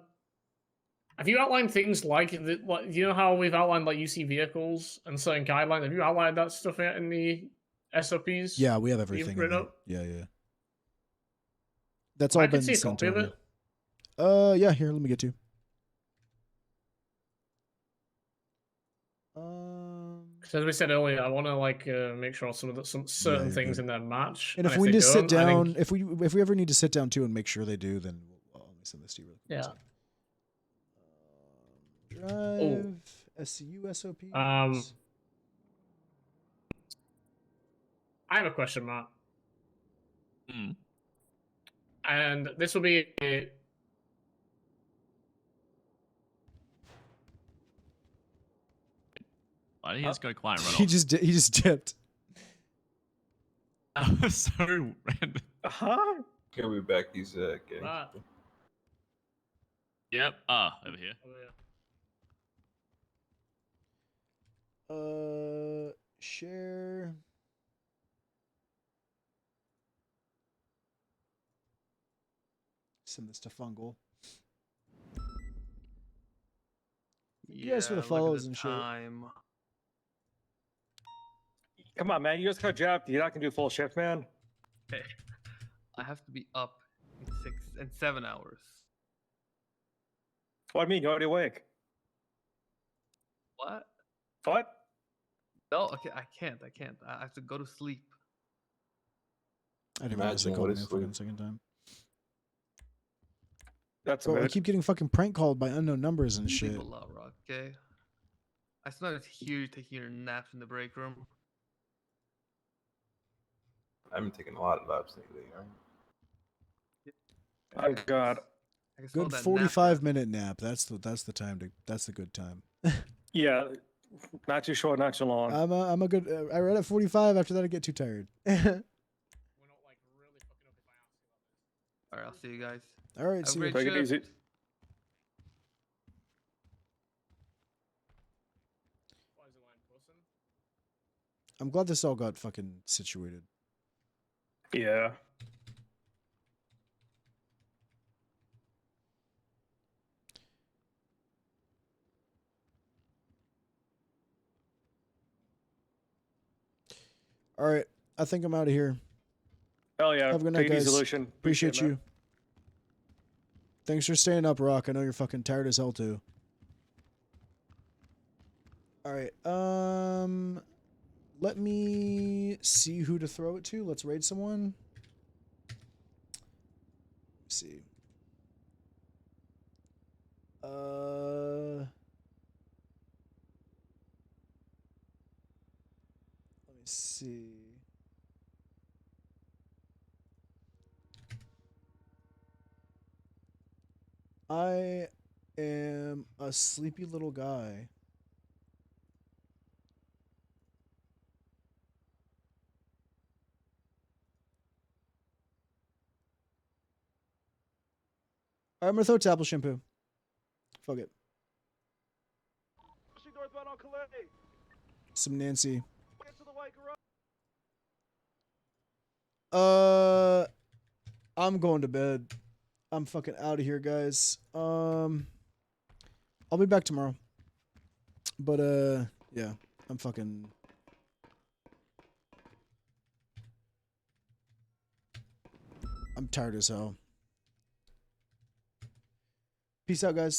you outlined things like you know how we've outlined like UC vehicles and certain guidelines? Have you outlined that stuff out in the SOPs? Yeah, we have that you've everything. written up? Yeah. That's all I been can see a sent copy of over. it. Yeah, here, let me get you. Because as we said earlier, I want to make sure some certain you're things good. in there match. And if we need to sit don't, I down, think- if we ever need to sit down too and make sure they do, then let me send this to you really quick. Yeah. Drive, SCU SOPs. I have a question, Matt. And this will be Why did he just go quiet and run he off? just dipped. That was so random. He'll be back. He's getting. Yep. Over here. Share. Send this to Fungal. You guys for the look at follows the and shit. time. Come on, man. You just got jabbed. You're not gonna do full shift, man. Hey, I have to be up in 7 hours. What do you mean? You're already awake. What? What? No, okay, I can't. I have to go to sleep. I didn't realize they Imagine called what me a is fucking sleep. second time. That's Bro, I weird. keep getting fucking prank called by unknown numbers and Leave shit. people out, Rock, okay? I sometimes hear you taking your naps in the break room. I've been taking a lot of naps lately. Oh God. I can smell Good that nap 45-minute nap. That's the time to. That's the good time. Yeah, not too short, not too long. I'm a good. I read at 45. After that, I get too tired. All right, I'll see you guys. All right, Have see a you. great Take it shift. easy. I'm glad this all got fucking situated. Yeah. All right, I think I'm out of here. Hell yeah. Have a good night, Take it easy, guys. Lucian. Appreciate that. you. Thanks for staying up, Rock. I know you're fucking tired as hell too. All right. Let me see who to throw it to. Let's raid someone. Let's see. Let me see. I am a sleepy little guy. All right, I'm gonna throw table shampoo. Fuck it. Some Nancy. I'm going to bed. I'm fucking out of here, guys. I'll be back tomorrow. But yeah, I'm fucking. I'm tired as hell. Peace out, guys.